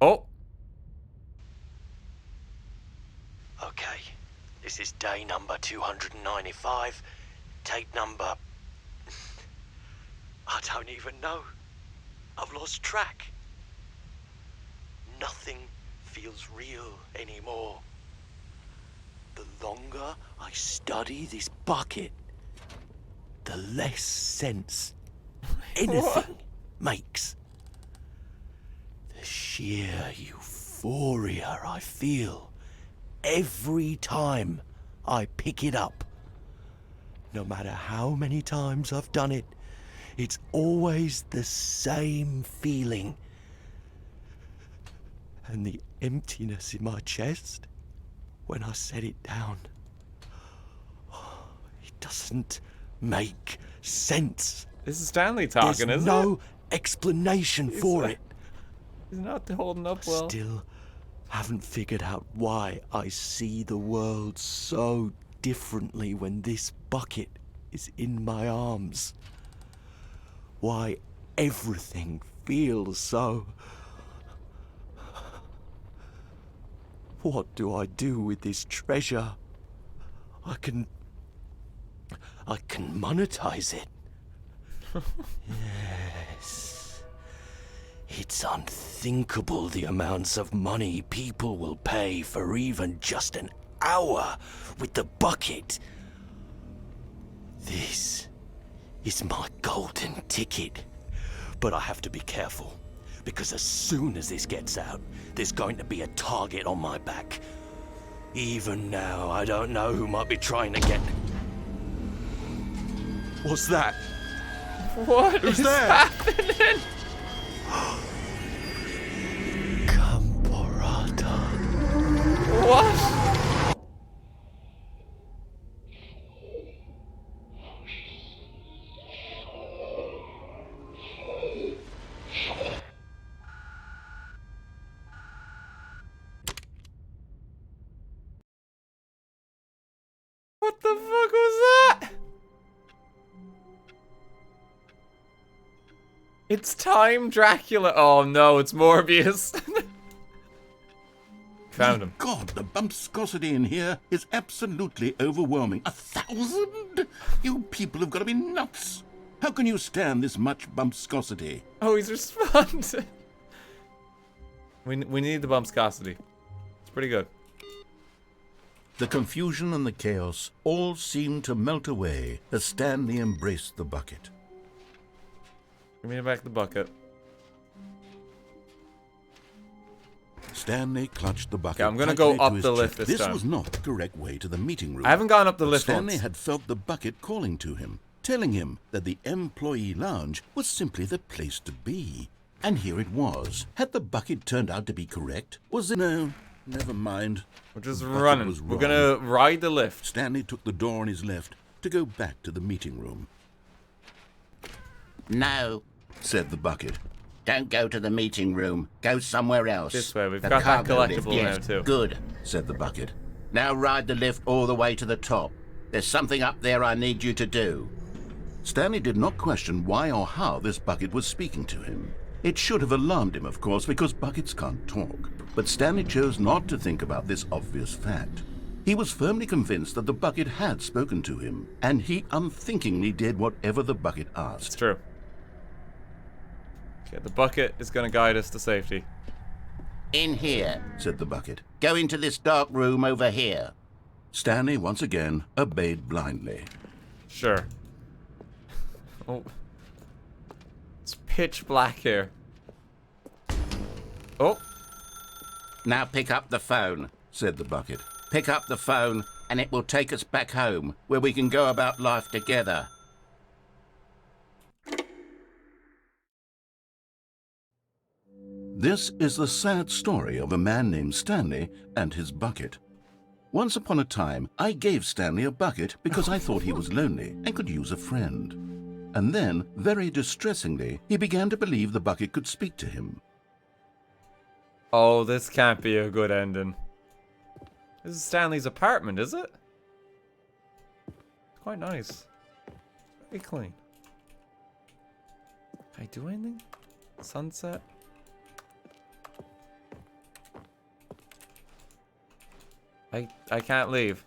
Speaker 1: Oh.
Speaker 10: Okay, this is day number 295. Tape number... I don't even know. I've lost track. Nothing feels real anymore. The longer I study this bucket, the less sense anything makes. The sheer euphoria I feel every time I pick it up. No matter how many times I've done it, it's always the same feeling. And the emptiness in my chest when I set it down, it doesn't make sense.
Speaker 1: This is Stanley talking,
Speaker 10: There's
Speaker 1: isn't
Speaker 10: no
Speaker 1: it?
Speaker 10: explanation for it.
Speaker 1: He's not holding up well.
Speaker 10: Still haven't figured out why I see the world so differently when this bucket is in my arms. Why everything feels so... What do I do with this treasure? I can monetize it. Yes. It's unthinkable the amounts of money people will pay for even just an hour with the bucket. This is my golden ticket. But I have to be careful, because as soon as this gets out, there's going to be a target on my back. Even now, I don't know who might be trying to get... What's that?
Speaker 1: What is happening?
Speaker 10: Camporata.
Speaker 1: What? What the fuck was that? It's time, Dracula. Oh no, it's Morbius. Found him.
Speaker 7: God, the bumpscosity in here is absolutely overwhelming. 1,000? You people have got to be nuts. How can you stand this much bumpscosity?
Speaker 1: Oh, he's responded. We need the bumpscosity. It's pretty good.
Speaker 2: The confusion and the chaos all seemed to melt away as Stanley embraced the bucket.
Speaker 1: Give me back the bucket.
Speaker 2: Stanley clutched the bucket.
Speaker 1: Okay, I'm gonna go
Speaker 2: tightly to
Speaker 1: up
Speaker 2: his
Speaker 1: the lift
Speaker 2: chest.
Speaker 1: this time.
Speaker 2: This was not the correct way to the meeting room.
Speaker 1: I haven't gone up the lift
Speaker 2: Stanley
Speaker 1: once.
Speaker 2: had felt the bucket calling to him, telling him that the employee lounge was simply the place to be. And here it was. Had the bucket turned out to be correct? Was it... No, never mind.
Speaker 1: We're just
Speaker 2: The bucket
Speaker 1: running.
Speaker 2: was
Speaker 1: We're
Speaker 2: wrong.
Speaker 1: gonna ride the lift.
Speaker 2: Stanley took the door on his left to go back to the meeting room.
Speaker 9: No,
Speaker 2: Said the bucket.
Speaker 9: don't go to the meeting room. Go somewhere else.
Speaker 1: This way, we've
Speaker 9: The
Speaker 1: got that
Speaker 9: cargo lift,
Speaker 1: collectible
Speaker 9: yes,
Speaker 1: now too.
Speaker 9: Good.
Speaker 2: Said the bucket.
Speaker 9: Now ride the lift all the way to the top. There's something up there I need you to do.
Speaker 2: Stanley did not question why or how this bucket was speaking to him. It should have alarmed him, of course, because buckets can't talk. But Stanley chose not to think about this obvious fact. He was firmly convinced that the bucket had spoken to him, and he unthinkingly did whatever the bucket
Speaker 1: It's
Speaker 2: asked.
Speaker 1: true. Okay, the bucket is gonna guide us to safety.
Speaker 9: In here.
Speaker 2: Said the bucket.
Speaker 9: Go into this dark room over here.
Speaker 2: Stanley once again obeyed blindly.
Speaker 1: Sure. Oh. It's pitch black here. Oh.
Speaker 9: Now pick up the phone.
Speaker 2: Said the bucket.
Speaker 9: Pick up the phone and it will take us back home, where we can go about life together.
Speaker 2: This is the sad story of a man named Stanley and his bucket. Once upon a time, I gave Stanley a bucket because I thought he was lonely and could use a friend. And then, very distressingly, he began to believe the bucket could speak to him.
Speaker 1: Oh, this can't be a good ending. This is Stanley's apartment, is it? It's quite nice. Very clean. Can I do anything? Sunset? I can't leave.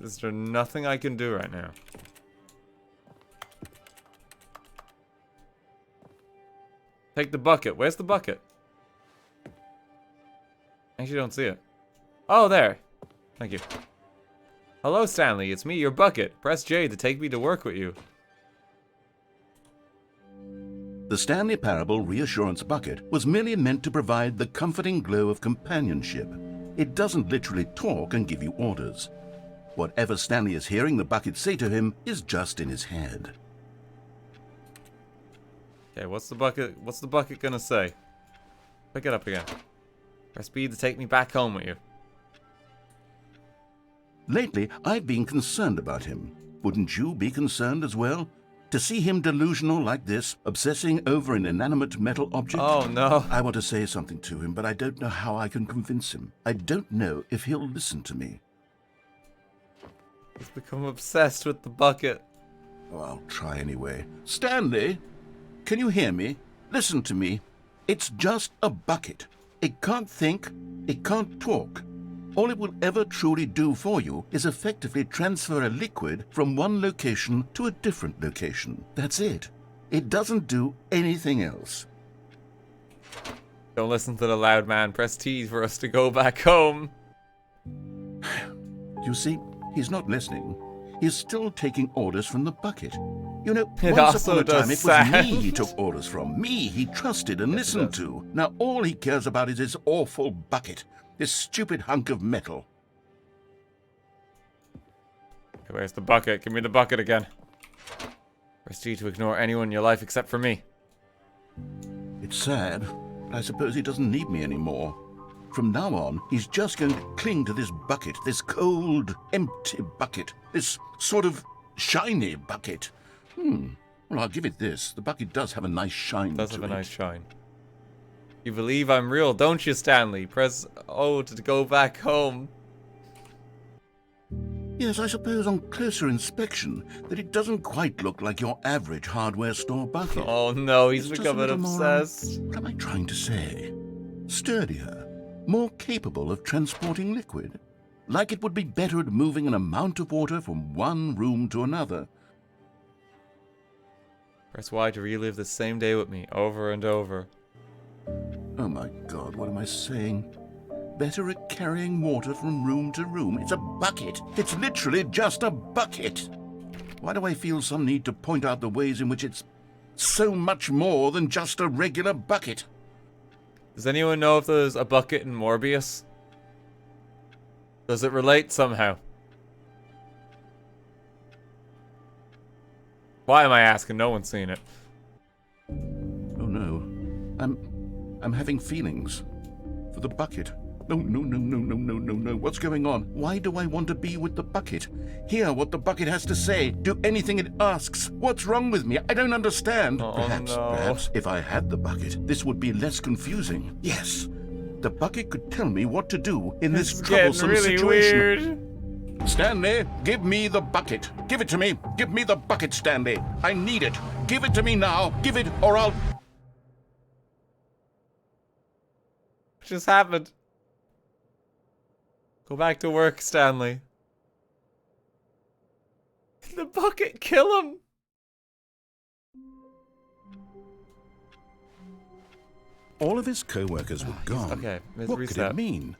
Speaker 1: Is there nothing I can do right now? Take the bucket. Where's the bucket? I actually don't see it. Oh, there. Thank you. Hello, Stanley. It's me, your bucket. Press J to take me to work with you.
Speaker 2: The Stanley Parable Reassurance Bucket was merely meant to provide the comforting glow of companionship. It doesn't literally talk and give you orders. Whatever Stanley is hearing the bucket say to him is just in his head.
Speaker 1: Okay, what's the bucket gonna say? Pick it up again. Press B to take me back home with you.
Speaker 2: Lately, I've been concerned about him. Wouldn't you be concerned as well? To see him delusional like this, obsessing over an inanimate metal object?
Speaker 1: Oh, no.
Speaker 2: I want to say something to him, but I don't know how I can convince him. I don't know if he'll listen to me.
Speaker 1: He's become obsessed with the bucket.
Speaker 2: Oh, I'll try anyway. Stanley, can you hear me? Listen to me. It's just a bucket. It can't think. It can't talk. All it will ever truly do for you is effectively transfer a liquid from one location to a different location. That's it. It doesn't do anything else.
Speaker 1: Don't listen to the loud man. Press T for us to go back home.
Speaker 2: You see, he's not listening. He's still taking orders from the bucket. You know,
Speaker 1: It
Speaker 2: once
Speaker 1: also
Speaker 2: upon a time,
Speaker 1: does
Speaker 2: it was me
Speaker 1: sound.
Speaker 2: he took orders from. Me he trusted and
Speaker 1: Yes, it
Speaker 2: listened
Speaker 1: does.
Speaker 2: to. Now all he cares about is this awful bucket. This stupid hunk of metal.
Speaker 1: Okay, where's the bucket? Give me the bucket again. Press G to ignore anyone in your life except for me.
Speaker 2: It's sad, but I suppose he doesn't need me anymore. From now on, he's just going to cling to this bucket, this cold, empty bucket, this sort of shiny bucket. Well, I'll give it this. The bucket does have a nice shine
Speaker 1: It does
Speaker 2: to
Speaker 1: have a
Speaker 2: it.
Speaker 1: nice shine. You believe I'm real, don't you, Stanley? Press O to go back home.
Speaker 2: Yes, I suppose on closer inspection that it doesn't quite look like your average hardware store bucket.
Speaker 1: Oh no, he's
Speaker 2: It's just a
Speaker 1: becoming
Speaker 2: little more,
Speaker 1: obsessed.
Speaker 2: what am I trying to say? Sturdier, more capable of transporting liquid. Like it would be better at moving an amount of water from one room to another.
Speaker 1: Press Y to relive the same day with me, over and over.
Speaker 2: Oh my God, what am I saying? Better at carrying water from room to room. It's a bucket. It's literally just a bucket. Why do I feel some need to point out the ways in which it's so much more than just a regular bucket?
Speaker 1: Does anyone know if there's a bucket in Morbius? Does it relate somehow? Why am I asking? No one's seen it.
Speaker 2: Oh no. I'm having feelings for the bucket. No. What's going on? Why do I want to be with the bucket? Hear what the bucket has to say. Do anything it asks. What's wrong with me? I don't understand.
Speaker 1: Oh,
Speaker 2: Perhaps if I had the bucket, this would be less confusing. Yes. The bucket could tell me what to do in this
Speaker 1: It's getting
Speaker 2: troublesome
Speaker 1: really
Speaker 2: situation.
Speaker 1: weird.
Speaker 2: Stanley, give me the bucket. Give it to me. Give me the bucket, Stanley. I need it. Give it to me now. Give it or I'll...
Speaker 1: What just happened? Go back to work, Stanley. The bucket, kill him!
Speaker 2: All of his co-workers were gone.
Speaker 1: okay, let's
Speaker 2: What could
Speaker 1: reset.
Speaker 2: it mean?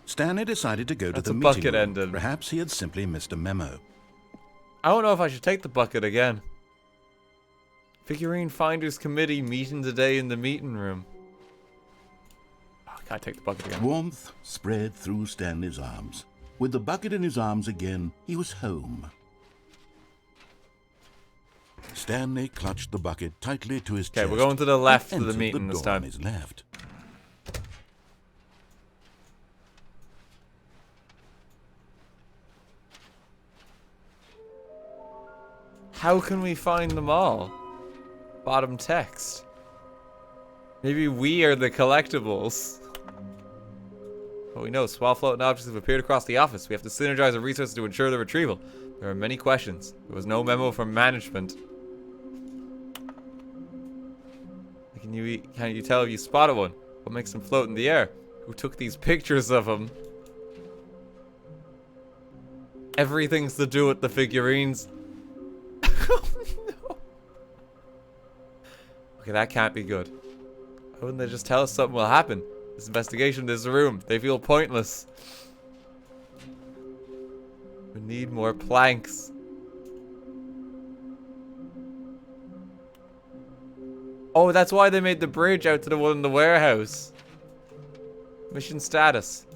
Speaker 2: Stanley decided to go
Speaker 1: That's
Speaker 2: to the
Speaker 1: a
Speaker 2: meeting
Speaker 1: bucket
Speaker 2: room.
Speaker 1: ended.
Speaker 2: Perhaps he had simply missed a memo.
Speaker 1: I don't know if I should take the bucket again. Figurine Finders Committee meeting today in the meeting room. Oh, I can't take the bucket again.
Speaker 2: Warmth spread through Stanley's arms. With the bucket in his arms again, he was home. Stanley clutched the bucket tightly to his chest.
Speaker 1: Okay, we're going to the left
Speaker 2: and
Speaker 1: of the
Speaker 2: entered
Speaker 1: meeting this
Speaker 2: door
Speaker 1: time.
Speaker 2: on his left.
Speaker 1: How can we find them all? Bottom text. Maybe we are the collectibles. But we know small floating objects have appeared across the office. We have to synergize our resources to ensure their retrieval. There are many questions. There was no memo from management. Can you tell if you spotted one? What makes them float in the air? Who took these pictures of them? Everything's to do with the figurines. Oh, no. Okay, that can't be good. Why wouldn't they just tell us something will happen? This investigation, this room, they feel pointless. We need more planks. Oh, that's why they made the bridge out to the one in the warehouse. Mission status.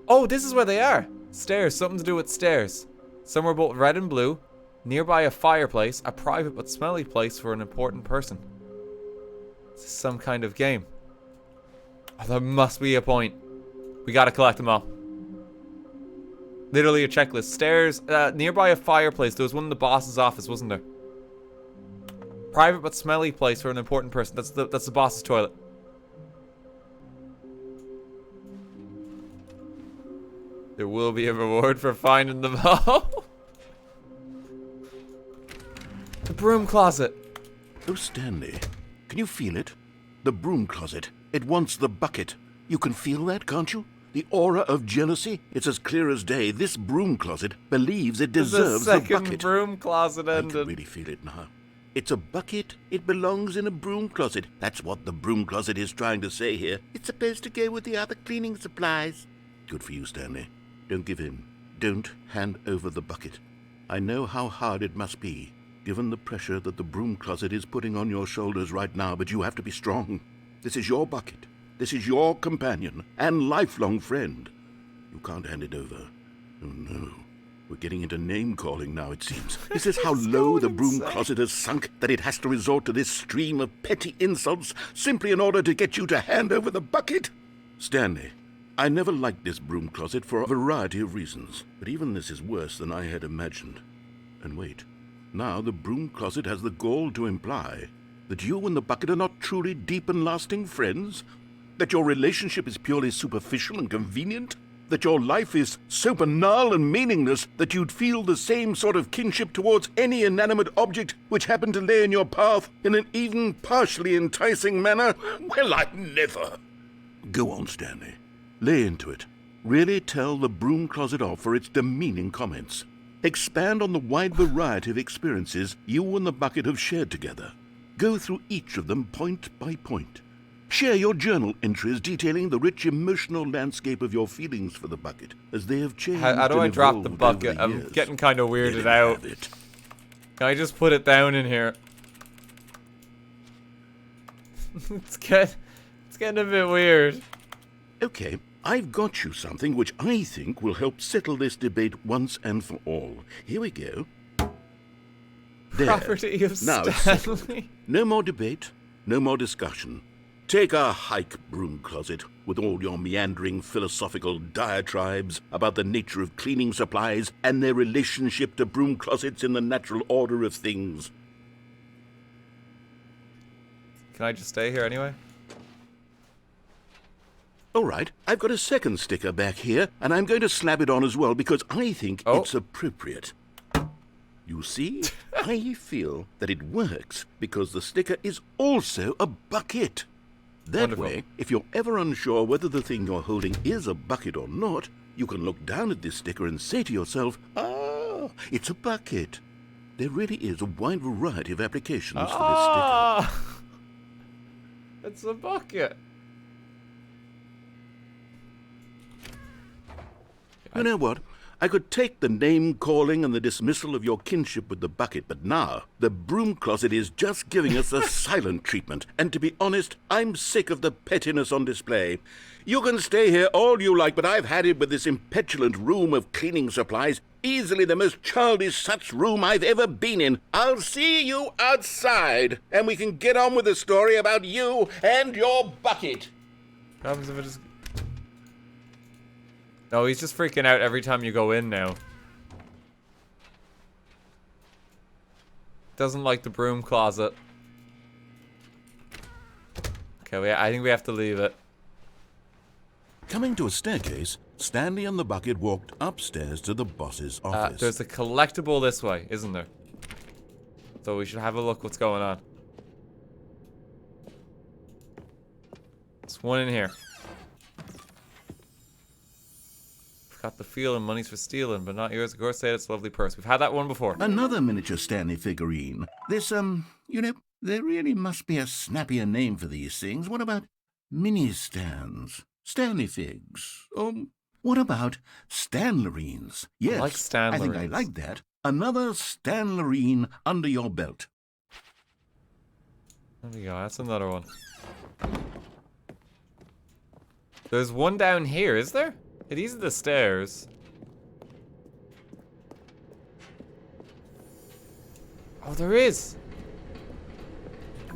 Speaker 1: Oh, this is where they are. Stairs, something to do with stairs. Some are both red and blue. Nearby a fireplace, a private but smelly place for an important person. This is some kind of game. Oh, there must be a point. We gotta collect them all. Literally a checklist. Stairs, nearby a fireplace. There was one in the boss's office, wasn't there? Private but smelly place for an important person. That's the boss's toilet. There will be a reward for finding them all. The broom closet.
Speaker 2: Oh, Stanley, can you feel it? The broom closet. It wants the bucket. You can feel that, can't you? The aura of jealousy. It's as clear as day. This broom closet believes it deserves the bucket.
Speaker 1: Second broom closet ended.
Speaker 2: I can really feel it now. It's a bucket. It belongs in a broom closet. That's what the broom closet is trying to say here. It's supposed to go with the other cleaning supplies. Good for you, Stanley. Don't give in. Don't hand over the bucket. I know how hard it must be, given the pressure that the broom closet is putting on your shoulders right now, but you have to be strong. This is your bucket. This is your companion and lifelong friend. You can't hand it over. Oh, no. We're getting into name-calling now, it seems. Is this how low the broom closet has sunk, that it has to resort to this stream of petty insults simply in order to get you to hand over the bucket? Stanley, I never liked this broom closet for a variety of reasons, but even this is worse than I had imagined. And wait, now the broom closet has the gall to imply that you and the bucket are not truly deep and lasting friends? That your relationship is purely superficial and convenient? That your life is so banal and meaningless that you'd feel the same sort of kinship towards any inanimate object which happened to lay in your path in an even partially enticing manner? Well, I never. Go on, Stanley. Lay into it. Really tell the broom closet off for its demeaning comments. Expand on the wide variety of experiences you and the bucket have shared together. Go through each of them point by point. Share your journal entries detailing the rich emotional landscape of your feelings for the bucket as they have changed.
Speaker 1: How do I drop the bucket? I'm getting kind of weirded out. Can I just put it down in here? It's getting a bit weird.
Speaker 2: Okay, I've got you something which I think will help settle this debate once and for all. Here we go. There.
Speaker 1: Property of
Speaker 2: Now it's settled.
Speaker 1: Stanley.
Speaker 2: No more debate, no more discussion. Take a hike, broom closet, with all your meandering philosophical diatribes about the nature of cleaning supplies and their relationship to broom closets in the natural order of things.
Speaker 1: Can I just stay here anyway?
Speaker 2: All right, I've got a second sticker back here, and I'm going to slap it on as well because I think it's appropriate. You see, I feel that it works because the sticker is also a bucket. That way, if you're ever unsure whether the thing you're holding is a bucket or not, you can look down at this sticker and say to yourself, ah, it's a bucket. There really is a wide variety of applications for this sticker.
Speaker 1: It's a bucket.
Speaker 2: You know what? I could take the name-calling and the dismissal of your kinship with the bucket, but now the broom closet is just giving us the silent treatment. And to be honest, I'm sick of the pettiness on display. You can stay here all you like, but I've had it with this impetulant room of cleaning supplies. Easily the most childish such room I've ever been in. I'll see you outside, and we can get on with the story about you and your bucket.
Speaker 1: What happens if it just... No, he's just freaking out every time you go in now. Doesn't like the broom closet. Okay, I think we have to leave it.
Speaker 2: Coming to a staircase, Stanley and the bucket walked upstairs to the boss's office.
Speaker 1: There's a collectible this way, isn't there? So we should have a look what's going on. There's one in here. Got the feeling money's for stealing, but not yours. Of course, say it's a lovely purse. We've had that one before.
Speaker 2: Another miniature Stanley figurine. This,
Speaker 6: There really must be a snappier name for these things. What about mini-stands? Stanley figs? What about Stanlerines? Yes,
Speaker 1: I like
Speaker 6: I think I
Speaker 1: Stanlerines.
Speaker 6: like that. Another Stanlerine under your belt.
Speaker 1: There we go, that's another one. There's one down here, is there? Yeah, these are the stairs. Oh, there is.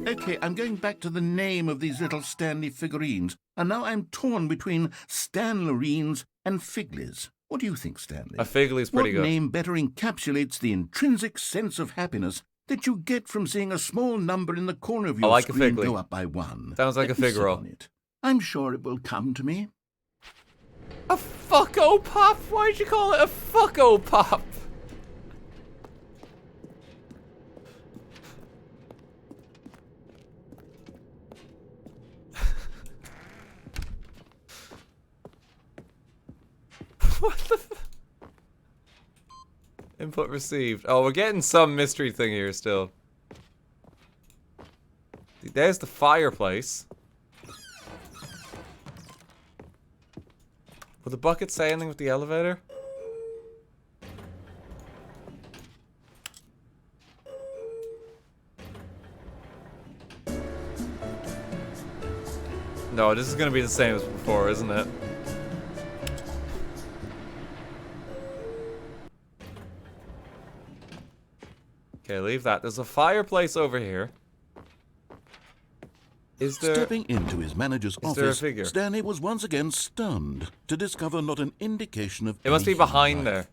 Speaker 6: Okay, I'm going back to the name of these little Stanley figurines, and now I'm torn between Stanlerines and Figlies. What do you think, Stanley?
Speaker 1: A Figley's pretty good.
Speaker 6: What name better encapsulates the intrinsic sense of happiness that you get from seeing a small number in the corner of your
Speaker 1: like a
Speaker 6: screen
Speaker 1: Figley.
Speaker 6: go up by one?
Speaker 1: Sounds like
Speaker 6: Let
Speaker 1: a
Speaker 6: me sit
Speaker 1: Figaro.
Speaker 6: on it. I'm sure it will come to me.
Speaker 1: A fucko pop? Why'd you call it a fucko pop? What the Input received. Oh, we're getting some mystery thing here still. There's the fireplace. Will the bucket say anything with the elevator? No, this is gonna be the same as before, isn't it? Okay, leave that. There's a fireplace over here. Is there...
Speaker 2: Stepping into his manager's
Speaker 1: Is there a
Speaker 2: office,
Speaker 1: figure?
Speaker 2: Stanley was once again stunned to discover not an indication of
Speaker 1: It must
Speaker 2: any
Speaker 1: be behind
Speaker 2: human
Speaker 1: there.
Speaker 2: life.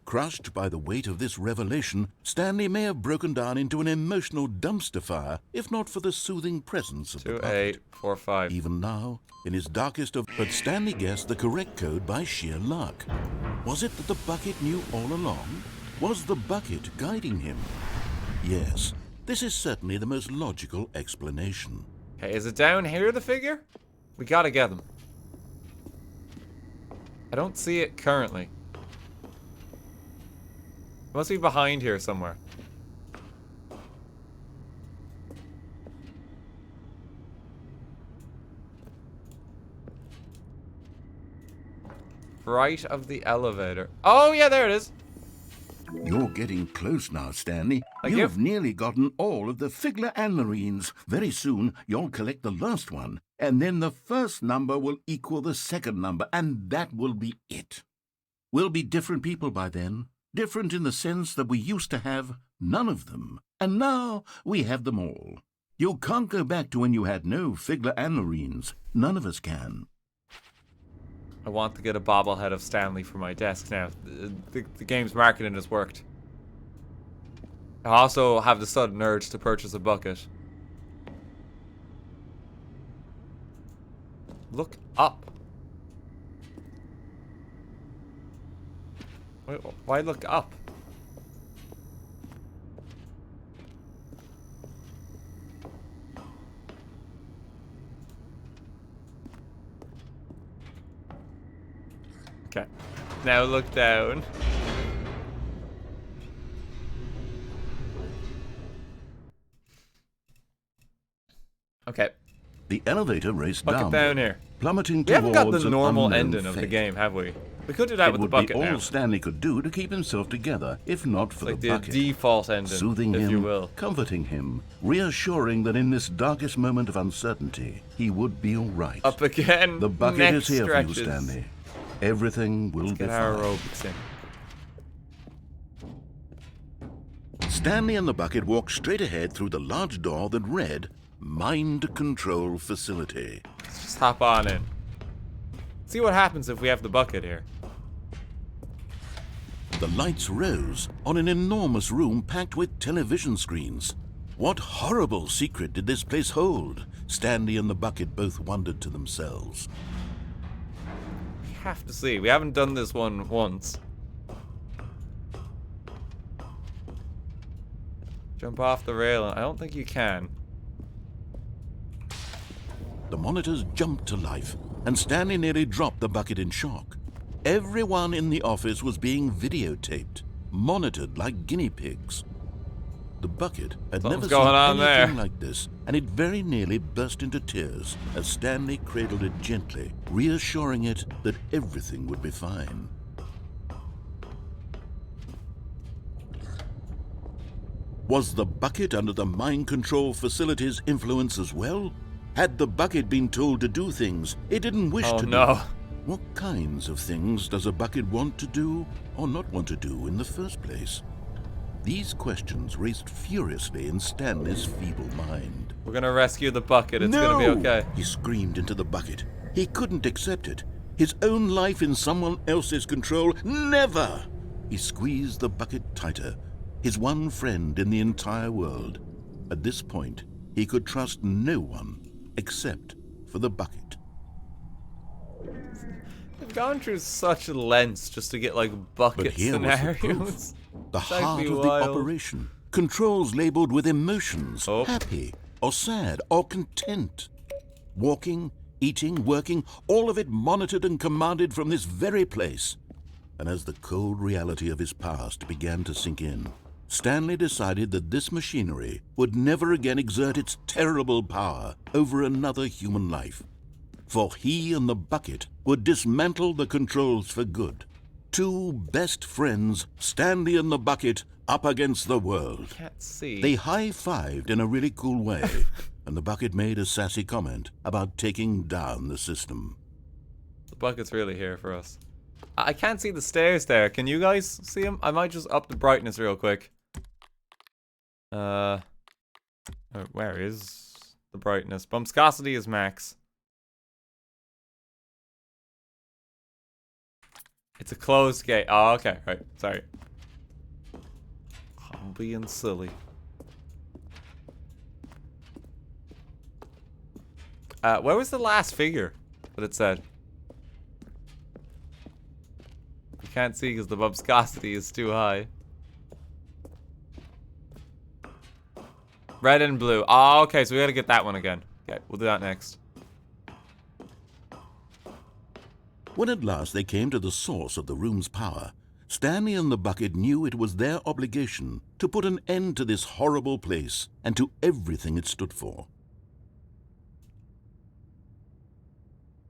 Speaker 2: Crushed by the weight of this revelation, Stanley may have broken down into an emotional dumpster fire, if not for the soothing presence of the
Speaker 1: 2,
Speaker 2: bucket.
Speaker 1: 8, 4, 5.
Speaker 2: Even now, in his darkest of... But Stanley guessed the correct code by sheer luck. Was it that the bucket knew all along? Was the bucket guiding him? Yes, this is certainly the most logical explanation.
Speaker 1: Okay, is it down here, the figure? We gotta get them. I don't see it currently. It must be behind here somewhere. Right of the elevator. Oh, yeah, there it is.
Speaker 6: You're getting close now, Stanley.
Speaker 1: Thank you.
Speaker 6: You've nearly gotten all of the Figler Anlerines. Very soon, you'll collect the last one, and then the first number will equal the second number, and that will be it. We'll be different people by then. Different in the sense that we used to have none of them, and now we have them all. You can't go back to when you had no Figler Anlerines. None of us can.
Speaker 1: I want to get a bobblehead of Stanley for my desk now. The game's marketing has worked. I also have the sudden urge to purchase a bucket. Look up. Wait, why look up? Okay. Now look down. Okay.
Speaker 6: The elevator raced
Speaker 1: Bucket
Speaker 6: down,
Speaker 1: down here.
Speaker 6: plummeting
Speaker 1: We
Speaker 6: towards
Speaker 1: haven't got the
Speaker 6: an
Speaker 1: normal
Speaker 6: unknown
Speaker 1: ending of the
Speaker 6: fate.
Speaker 1: game, have we? We could do that with the
Speaker 6: It would be
Speaker 1: bucket
Speaker 6: all
Speaker 1: now.
Speaker 6: Stanley could do to keep himself together, if not for
Speaker 1: Like
Speaker 6: the
Speaker 1: the
Speaker 6: bucket.
Speaker 1: default ending,
Speaker 6: Soothing
Speaker 1: if
Speaker 6: him,
Speaker 1: you will.
Speaker 6: comforting him, reassuring that in this darkest moment of uncertainty, he would be all right.
Speaker 1: Up again.
Speaker 6: The bucket
Speaker 1: neck
Speaker 6: is here
Speaker 1: stretches.
Speaker 6: for you, Stanley. Everything will
Speaker 1: Let's
Speaker 6: be
Speaker 1: get our
Speaker 6: fine.
Speaker 1: aerobics in.
Speaker 2: Stanley and the bucket walked straight ahead through the large door that read, Mind Control Facility.
Speaker 1: Let's just hop on in. See what happens if we have the bucket here.
Speaker 2: The lights rose on an enormous room packed with television screens. What horrible secret did this place hold? Stanley and the bucket both wondered to themselves.
Speaker 1: We have to see. We haven't done this one once. Jump off the rail. I don't think you can.
Speaker 2: The monitors jumped to life, and Stanley nearly dropped the bucket in shock. Everyone in the office was being videotaped, monitored like guinea pigs. The bucket had
Speaker 1: Something's
Speaker 2: never
Speaker 1: going
Speaker 2: seen
Speaker 1: on
Speaker 2: anything
Speaker 1: there.
Speaker 2: like this, and it very nearly burst into tears as Stanley cradled it gently, reassuring it that everything would be fine. Was the bucket under the mind control facility's influence as well? Had the bucket been told to do things it didn't wish to
Speaker 1: no.
Speaker 2: do? What kinds of things does a bucket want to do or not want to do in the first place? These questions raced furiously in Stanley's feeble mind.
Speaker 1: We're gonna rescue the bucket. It's
Speaker 2: No!
Speaker 1: gonna be okay.
Speaker 2: He screamed into the bucket. He couldn't accept it. His own life in someone else's control. Never! He squeezed the bucket tighter. His one friend in the entire world. At this point, he could trust no one except for the bucket.
Speaker 1: We've gone through such lengths just to get like bucket
Speaker 2: But here was the proof.
Speaker 1: scenarios.
Speaker 2: The
Speaker 1: It's
Speaker 2: heart
Speaker 1: actually
Speaker 2: of the
Speaker 1: wild.
Speaker 2: operation. Controls labeled with emotions.
Speaker 1: Oh.
Speaker 2: Happy or sad or content. Walking, eating, working, all of it monitored and commanded from this very place. And as the cold reality of his past began to sink in, Stanley decided that this machinery would never again exert its terrible power over another human life. For he and the bucket would dismantle the controls for good. Two best friends, Stanley and the bucket, up against the world.
Speaker 1: Can't see.
Speaker 2: They high-fived in a really cool way, and the bucket made a sassy comment about taking down the system.
Speaker 1: The bucket's really here for us. I can't see the stairs there. Can you guys see them? I might just up the brightness real quick. Where is the brightness? Bumpscosity is max. It's a closed gate. Oh, okay. Right. Sorry. I'm being silly. Where was the last figure that it said? You can't see because the bumpscosity is too high. Red and blue. Oh, okay, so we gotta get that one again. Okay, we'll do that next.
Speaker 2: When at last they came to the source of the room's power, Stanley and the bucket knew it was their obligation to put an end to this horrible place and to everything it stood for.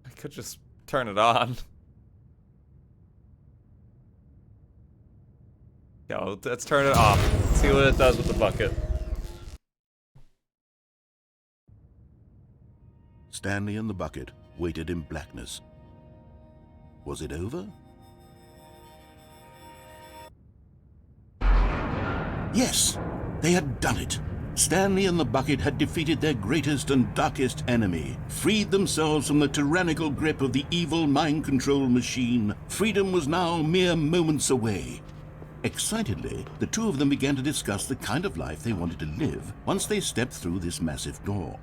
Speaker 1: I could just turn it on. Yo, let's turn it off. See what it does with the bucket.
Speaker 2: Stanley and the bucket waited in blackness. Was it over? Yes, they had done it. Stanley and the bucket had defeated their greatest and darkest enemy, freed themselves from the tyrannical grip of the evil mind control machine. Freedom was now mere moments away. Excitedly, the two of them began to discuss the kind of life they wanted to live once they stepped through this massive door.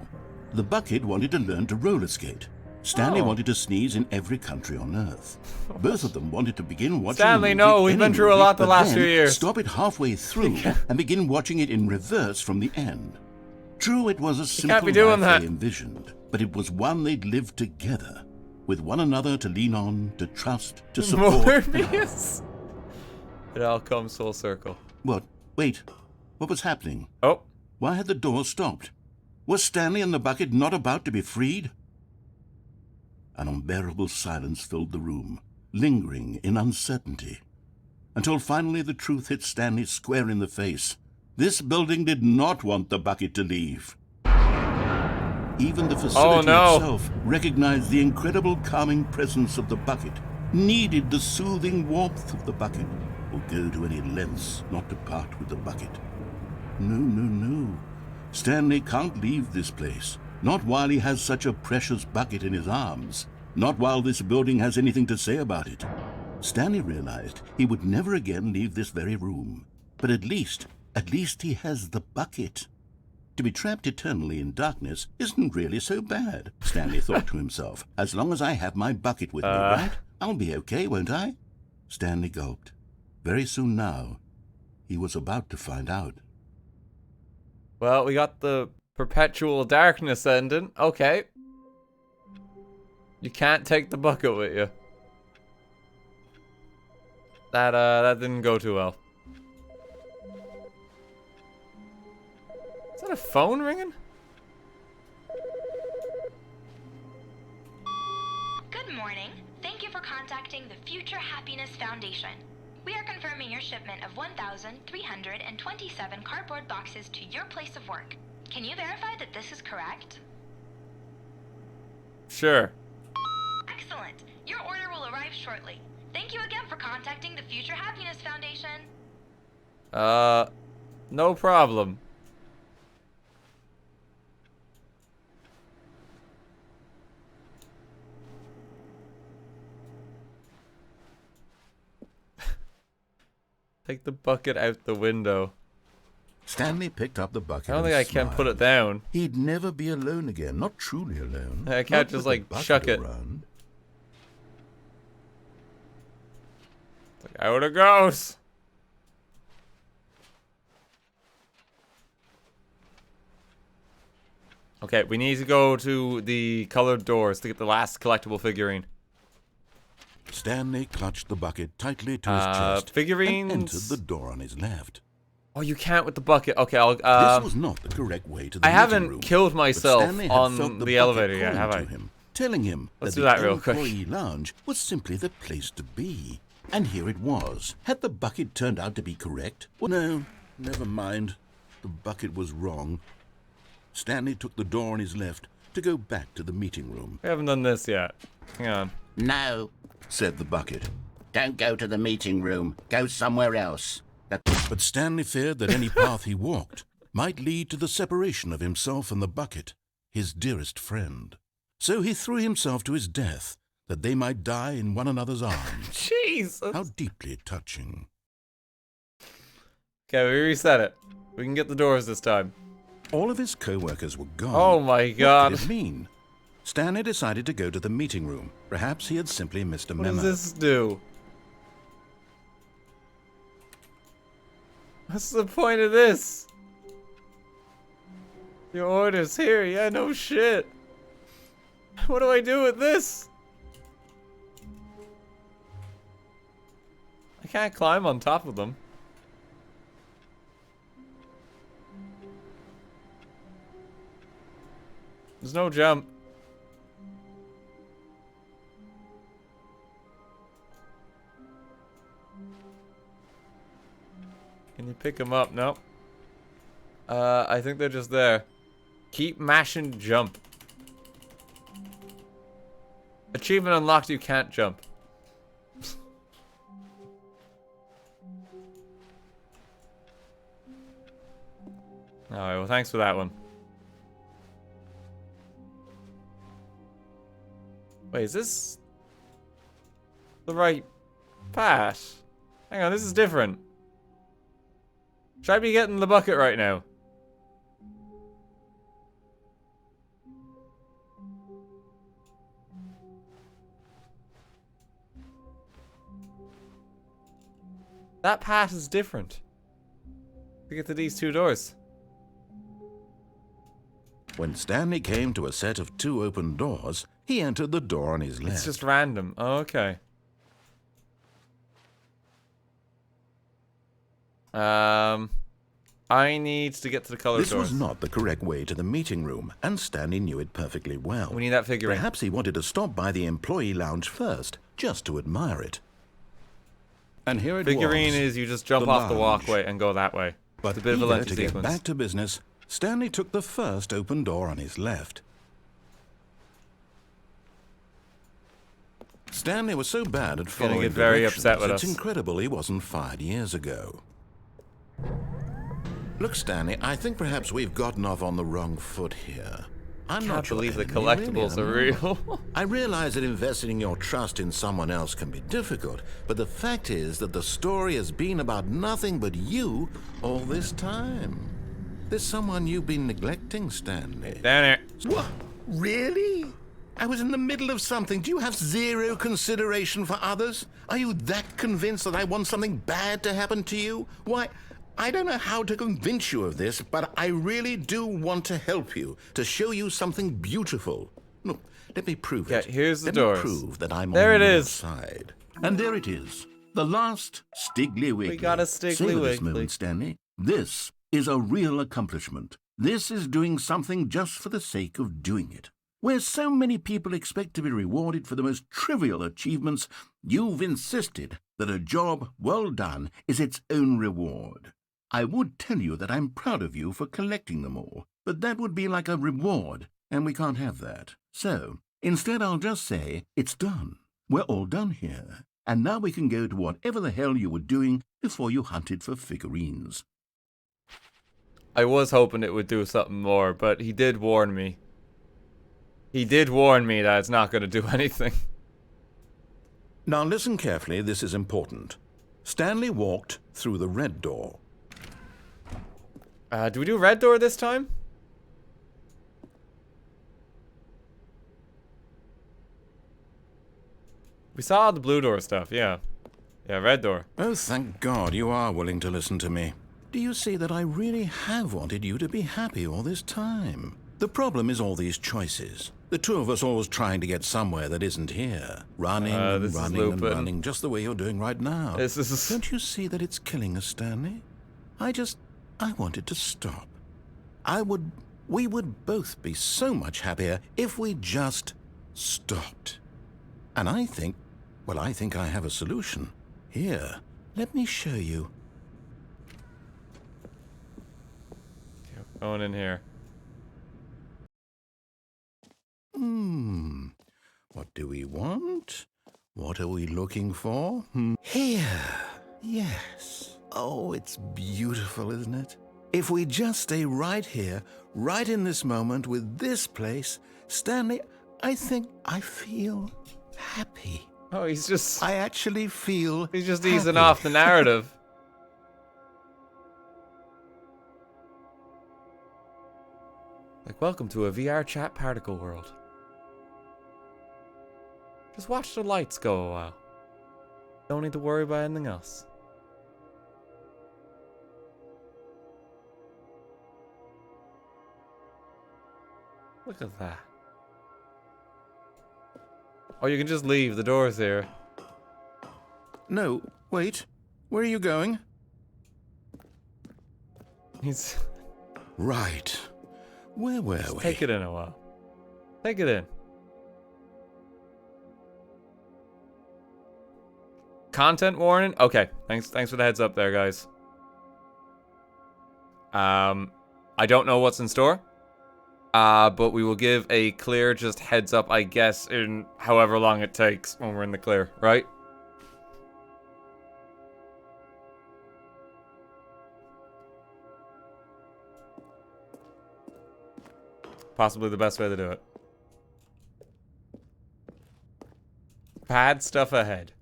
Speaker 2: The bucket wanted to learn to roller skate. Stanley wanted to sneeze in every country on Earth. Both of them wanted to begin watching
Speaker 1: Stanley,
Speaker 2: a movie,
Speaker 1: no, we've
Speaker 2: any
Speaker 1: been through a
Speaker 2: movie,
Speaker 1: lot the
Speaker 2: but
Speaker 1: last
Speaker 2: then
Speaker 1: few years.
Speaker 2: Stop it halfway through and begin watching it in reverse from the end. True, it was a simple
Speaker 1: can't be doing
Speaker 2: life
Speaker 1: that.
Speaker 2: they envisioned, but it was one they'd lived together, with one another to lean on, to trust, to support.
Speaker 1: Morbius. It all comes full circle.
Speaker 2: What? Wait. What was happening?
Speaker 1: Oh.
Speaker 2: Why had the door stopped? Was Stanley and the bucket not about to be freed? An unbearable silence filled the room, lingering in uncertainty, until finally the truth hit Stanley square in the face. This building did not want the bucket to leave. Even the facility itself recognized the incredible calming presence of the bucket, needed the soothing warmth of the bucket, or go to any lengths not to part with the bucket. No, no, no. Stanley can't leave this place. Not while he has such a precious bucket in his arms. Not while this building has anything to say about it. Stanley realized he would never again leave this very room. But at least he has the bucket. To be trapped eternally in darkness isn't really so bad, Stanley thought to himself. As long as I have my bucket with me, right? I'll be okay, won't I? Stanley gulped. Very soon now, he was about to find out.
Speaker 1: Well, we got the perpetual darkness ending. Okay. You can't take the bucket with you. That didn't go too well. that a phone ringing?
Speaker 11: Good morning. Thank you for contacting the Future Happiness Foundation. We are confirming your shipment of 1,327 cardboard boxes to your place of work. Can you verify that this is correct?
Speaker 1: Sure.
Speaker 11: Excellent. Your order will arrive shortly. Thank you again for contacting the Future Happiness Foundation.
Speaker 1: No problem. Take the bucket out the window.
Speaker 2: Stanley picked up the bucket.
Speaker 1: I don't think I can put it down.
Speaker 2: He'd never be alone again, not truly alone.
Speaker 1: I can't just like chuck it.
Speaker 2: Around.
Speaker 1: Like, out it goes. Okay, we need to go to the colored doors to get the last collectible figurine.
Speaker 2: Stanley clutched the bucket tightly to his chest
Speaker 1: figurines.
Speaker 2: and entered the door on his left.
Speaker 1: Oh, you can't with the bucket. Okay, I'll.
Speaker 2: This was not the correct way to the
Speaker 1: I
Speaker 2: meeting
Speaker 1: haven't
Speaker 2: room,
Speaker 1: killed myself
Speaker 2: but Stanley had
Speaker 1: on
Speaker 2: felt
Speaker 1: the elevator yet, have I?
Speaker 2: Him, telling him
Speaker 1: Let's
Speaker 2: that
Speaker 1: do
Speaker 2: the
Speaker 1: that real quick.
Speaker 2: employee lounge was simply the place to be. And here it was. Had the bucket turned out to be correct? Well, no, never mind. The bucket was wrong. Stanley took the door on his left to go back to the meeting room.
Speaker 1: We haven't done this yet. Hang on.
Speaker 9: No,
Speaker 2: said the bucket.
Speaker 9: don't go to the meeting room. Go somewhere else.
Speaker 2: But Stanley feared that any path he walked might lead to the separation of himself and the bucket, his dearest friend. So he threw himself to his death, that they might die in one another's arms.
Speaker 1: Jesus!
Speaker 2: How deeply touching.
Speaker 1: Okay, we reset it. We can get the doors this time.
Speaker 2: All of his co-workers were gone.
Speaker 1: Oh my god.
Speaker 2: What did it mean? Stanley decided to go to the meeting room. Perhaps he had simply missed a memo.
Speaker 1: What does this do? What's the point of this? Your order's here. Yeah, no shit. What do I do with this? I can't climb on top of them. There's no jump. Can you pick them up? No. I think they're just there. Keep mashing jump. Achievement unlocked, you can't jump. Alright, well thanks for that one. Wait, is this the right path? Hang on, this is different. Should I be getting the bucket right now? That path is different. To get to these two doors.
Speaker 2: When Stanley came to a set of two open doors, he entered the door on his left.
Speaker 1: It's just random. Oh, okay. I need to get to the colored doors.
Speaker 2: This was not the correct way to the meeting room, and Stanley knew it perfectly well.
Speaker 1: We need that figurine.
Speaker 2: Perhaps he wanted to stop by the employee lounge first, just to admire it. And here it was.
Speaker 1: Figurine is you just jump off the walkway and go that way.
Speaker 2: But
Speaker 1: it's a bit of a lengthy
Speaker 2: to get
Speaker 1: sequence.
Speaker 2: back to business, Stanley took the first open door on his left. Stanley was so bad at following
Speaker 1: get very
Speaker 2: directions,
Speaker 1: upset with
Speaker 2: it's
Speaker 1: us.
Speaker 2: incredible he wasn't fired years ago. Look, Stanley, I think perhaps we've gotten off on the wrong foot here. I'm
Speaker 1: Can't
Speaker 2: not your
Speaker 1: believe the
Speaker 2: enemy,
Speaker 1: collectibles
Speaker 2: really,
Speaker 1: are real.
Speaker 2: I realize that investing your trust in someone else can be difficult, but the fact is that the story has been about nothing but you all this time. There's someone you've been neglecting, Stanley.
Speaker 1: Down here.
Speaker 2: What? Really? I was in the middle of something. Do you have zero consideration for others? Are you that convinced that I want something bad to happen to you? Why, I don't know how to convince you of this, but I really do want to help you, to show you something beautiful. Look, let me prove it.
Speaker 1: Here's the
Speaker 2: let
Speaker 1: doors.
Speaker 2: Me prove that I'm
Speaker 1: There
Speaker 2: on
Speaker 1: it
Speaker 2: your
Speaker 1: is.
Speaker 2: side. And there it is. The last Stiggly Wiggly.
Speaker 1: We got a Stiggly
Speaker 2: Savor this
Speaker 1: Wiggly.
Speaker 2: moment, Stanley. This is a real accomplishment.
Speaker 7: This is doing something just for the sake of doing it. Where so many people expect to be rewarded for the most trivial achievements, you've insisted that a job well done is its own reward. I would tell you that I'm proud of you for collecting them all, but that would be like a reward, and we can't have that. So, instead I'll just say, it's done. We're all done here, and now we can go to whatever the hell you were doing before you hunted for figurines.
Speaker 1: I was hoping it would do something more, but he did warn me. He did warn me that it's not going to do anything.
Speaker 2: Now listen carefully, this is important. Stanley walked through the red door.
Speaker 1: Do we do red door this time? We saw the blue door stuff, yeah. Yeah, red door.
Speaker 2: Oh, thank God you are willing to listen to me. Do you see that I really have wanted you to be happy all this time? The problem is all these choices. The two of us always trying to get somewhere that isn't here. Running and running and running, just the way you're doing right now. Don't you see that it's killing us, Stanley? I wanted to stop. We would both be so much happier if we just stopped. And I think I have a solution. Here, let me show you.
Speaker 1: Okay, going in here.
Speaker 2: What do we want? What are we looking for? Here. Yes. Oh, it's beautiful, isn't it? If we just stay right here, right in this moment with this place, Stanley, I think I feel happy.
Speaker 1: Oh, he's just...
Speaker 2: I actually feel
Speaker 1: he's just easing off the narrative. Like, welcome to a VR chat particle world. Just watch the lights go a while. Don't need to worry about anything else. Look at that. Oh, you can just leave. The door's there.
Speaker 2: No, wait. Where are you going?
Speaker 1: He's...
Speaker 2: Right. Where were we?
Speaker 1: Take it in a while. Take it in. Content warning? Okay. Thanks for the heads up there, guys. I don't know what's in store. But we will give a clear just heads up, I guess, in however long it takes when we're in the clear, right? Possibly the best way to do it. Bad stuff ahead.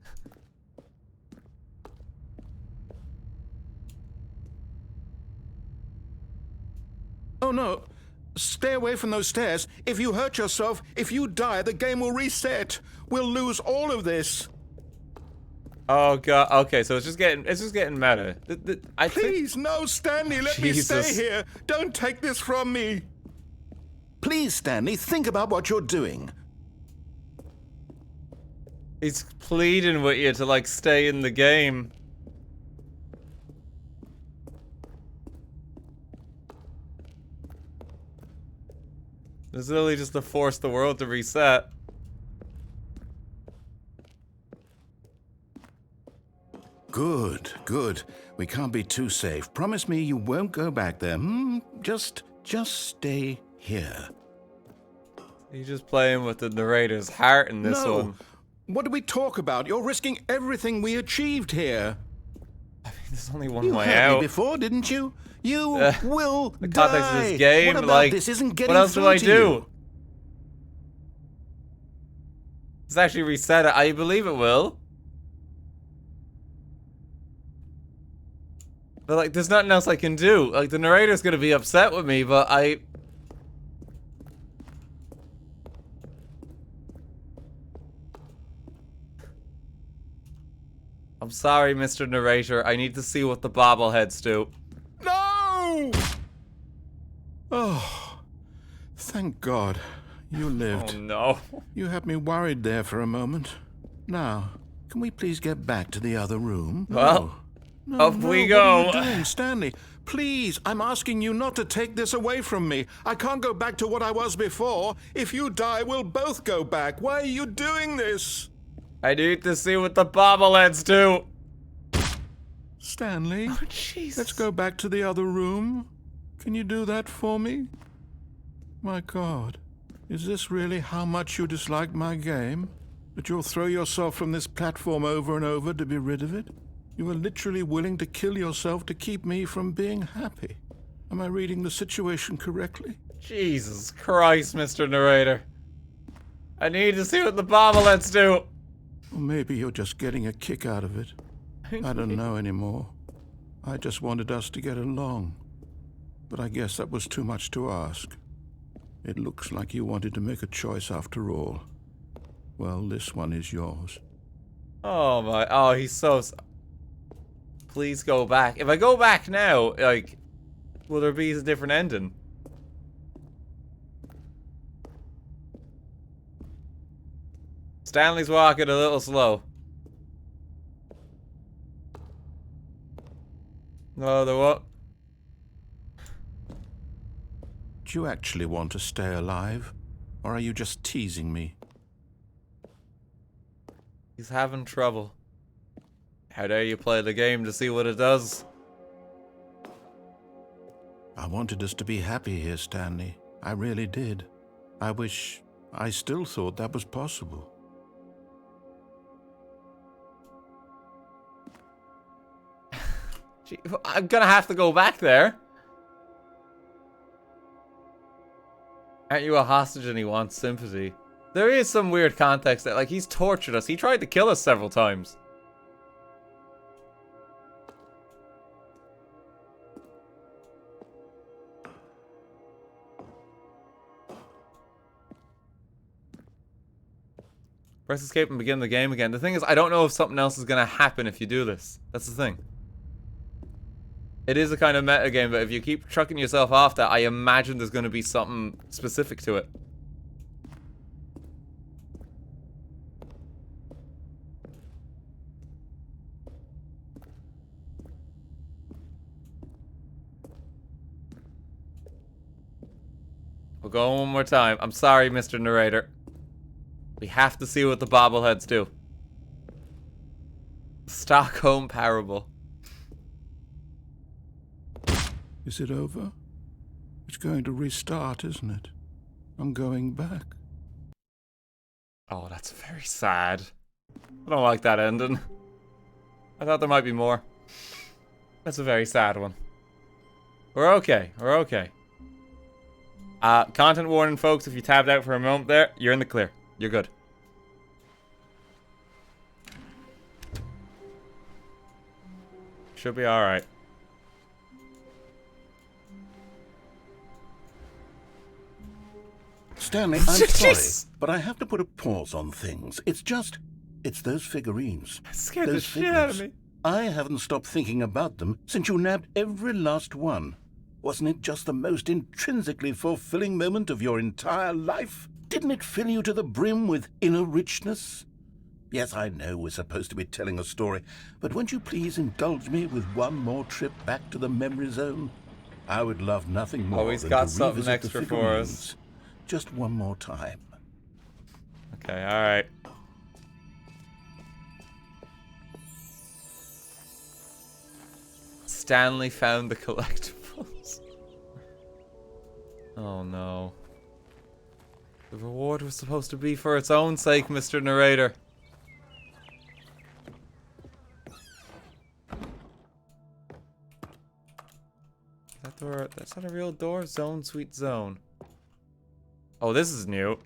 Speaker 2: Oh no. Stay away from those stairs. If you hurt yourself, if you die, the game will reset. We'll lose all of this.
Speaker 1: Oh god. Okay, so it's just getting meta.
Speaker 2: Please, no, Stanley, let me stay here. Don't take this from me. Please, Stanley, think about what you're doing.
Speaker 1: He's pleading with you to, like, stay in the game. It's literally just to force the world to reset.
Speaker 2: Good, good. We can't be too safe. Promise me you won't go back there. Just stay here.
Speaker 1: You're just playing with the narrator's heart in this one.
Speaker 2: What do we talk about? You're risking everything we achieved here.
Speaker 1: I mean, there's only one
Speaker 2: you
Speaker 1: way
Speaker 2: heard
Speaker 1: out.
Speaker 2: Me before, didn't you? You will
Speaker 1: the context
Speaker 2: die.
Speaker 1: of this game,
Speaker 2: what about
Speaker 1: like,
Speaker 2: this isn't getting
Speaker 1: what else do I
Speaker 2: to
Speaker 1: do?
Speaker 2: You?
Speaker 1: It's actually reset it. I believe it will. But, like, there's nothing else I can do. Like, the narrator's gonna be upset with me, but I'm sorry, Mr. Narrator. I need to see what the bobbleheads do.
Speaker 2: No! Oh, thank God. You lived.
Speaker 1: Oh, no.
Speaker 2: You had me worried there for a moment. Now, can we please get back to the other room?
Speaker 1: Well,
Speaker 2: no,
Speaker 1: up we
Speaker 2: What
Speaker 1: go.
Speaker 2: are you doing, Stanley? Please, I'm asking you not to take this away from me. I can't go back to what I was before. If you die, we'll both go back. Why are you doing this?
Speaker 1: I need to see what the bobbleheads do.
Speaker 2: Stanley,
Speaker 1: Oh, Jesus.
Speaker 2: Let's go back to the other room. Can you do that for me? My God, is this really how much you dislike my game? That you'll throw yourself from this platform over and over to be rid of it? You are literally willing to kill yourself to keep me from being happy. Am I reading the situation correctly?
Speaker 1: Jesus Christ, Mr. Narrator. I need to see what the bobbleheads do.
Speaker 2: Or maybe you're just getting a kick out of it. I don't know anymore. I just wanted us to get along. But I guess that was too much to ask. It looks like you wanted to make a choice after all. Well, this one is yours.
Speaker 1: Oh my, oh, he's so... Please go back. If I go back now, like, will there be a different ending? Stanley's walking a little slow. No, there what?
Speaker 2: Do you actually want to stay alive? Or are you just teasing me?
Speaker 1: He's having trouble. How dare you play the game to see what it does?
Speaker 2: I wanted us to be happy here, Stanley. I really did. I still thought that was possible.
Speaker 1: Gee, I'm gonna have to go back there. Aren't you a hostage and he wants sympathy? There is some weird context that, like, he's tortured us. He tried to kill us several times. Press escape and begin the game again. The thing is, I don't know if something else is gonna happen if you do this. That's the thing. It is a kind of meta game, but if you keep chucking yourself off that, I imagine there's gonna be something specific to it. We'll go one more time. I'm sorry, Mr. Narrator. We have to see what the bobbleheads do. Stockholm Parable.
Speaker 2: Is it over? It's going to restart, isn't it? I'm going back.
Speaker 1: Oh, that's very sad. I don't like that ending. I thought there might be more. That's a very sad one. We're okay. We're okay. Content warning, folks. If you tabbed out for a moment there, you're in the clear. You're good. Should be alright.
Speaker 2: Stanley, I'm sorry, but I have to put a pause on things. It's those figurines.
Speaker 1: That scared the
Speaker 2: Those
Speaker 1: shit out of
Speaker 2: figures.
Speaker 1: me.
Speaker 2: I haven't stopped thinking about them since you nabbed every last one. Wasn't it just the most intrinsically fulfilling moment of your entire life? Didn't it fill you to the brim with inner richness? Yes, I know we're supposed to be telling a story, but won't you please indulge me with one more trip back to the memory zone? I would love nothing more
Speaker 1: Oh, he's
Speaker 2: than
Speaker 1: got
Speaker 2: to
Speaker 1: something
Speaker 2: revisit
Speaker 1: extra
Speaker 2: the
Speaker 1: for
Speaker 2: figurines.
Speaker 1: us.
Speaker 2: Just one more time.
Speaker 1: Okay, alright. Stanley found the collectibles. Oh no. The reward was supposed to be for its own sake, Mr. Narrator. That door, that's not a real door. Zone, sweet zone. Oh, this is new.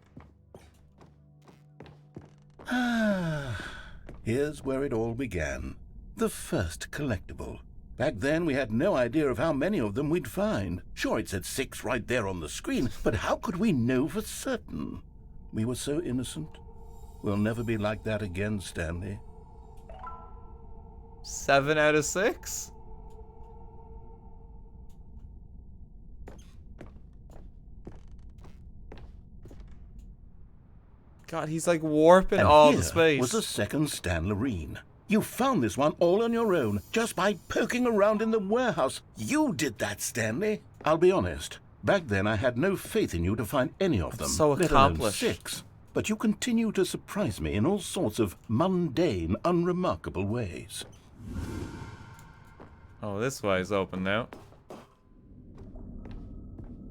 Speaker 2: Here's where it all began. The first collectible. Back then, we had no idea of how many of them we'd find. Sure, it said 6 right there on the screen, but how could we know for certain? We were so innocent. We'll never be like that again, Stanley.
Speaker 1: 7 out of 6? God, he's like warping
Speaker 2: And
Speaker 1: all
Speaker 2: here
Speaker 1: the space.
Speaker 2: was a second Stanlerine. You found this one all on your own, just by poking around in the warehouse. You did that, Stanley. I'll be honest. Back then, I had no faith in you to find any of them,
Speaker 1: so
Speaker 2: let alone
Speaker 1: accomplished.
Speaker 2: 6. But you continue to surprise me in all sorts of mundane, unremarkable ways.
Speaker 1: Oh, this way is open now.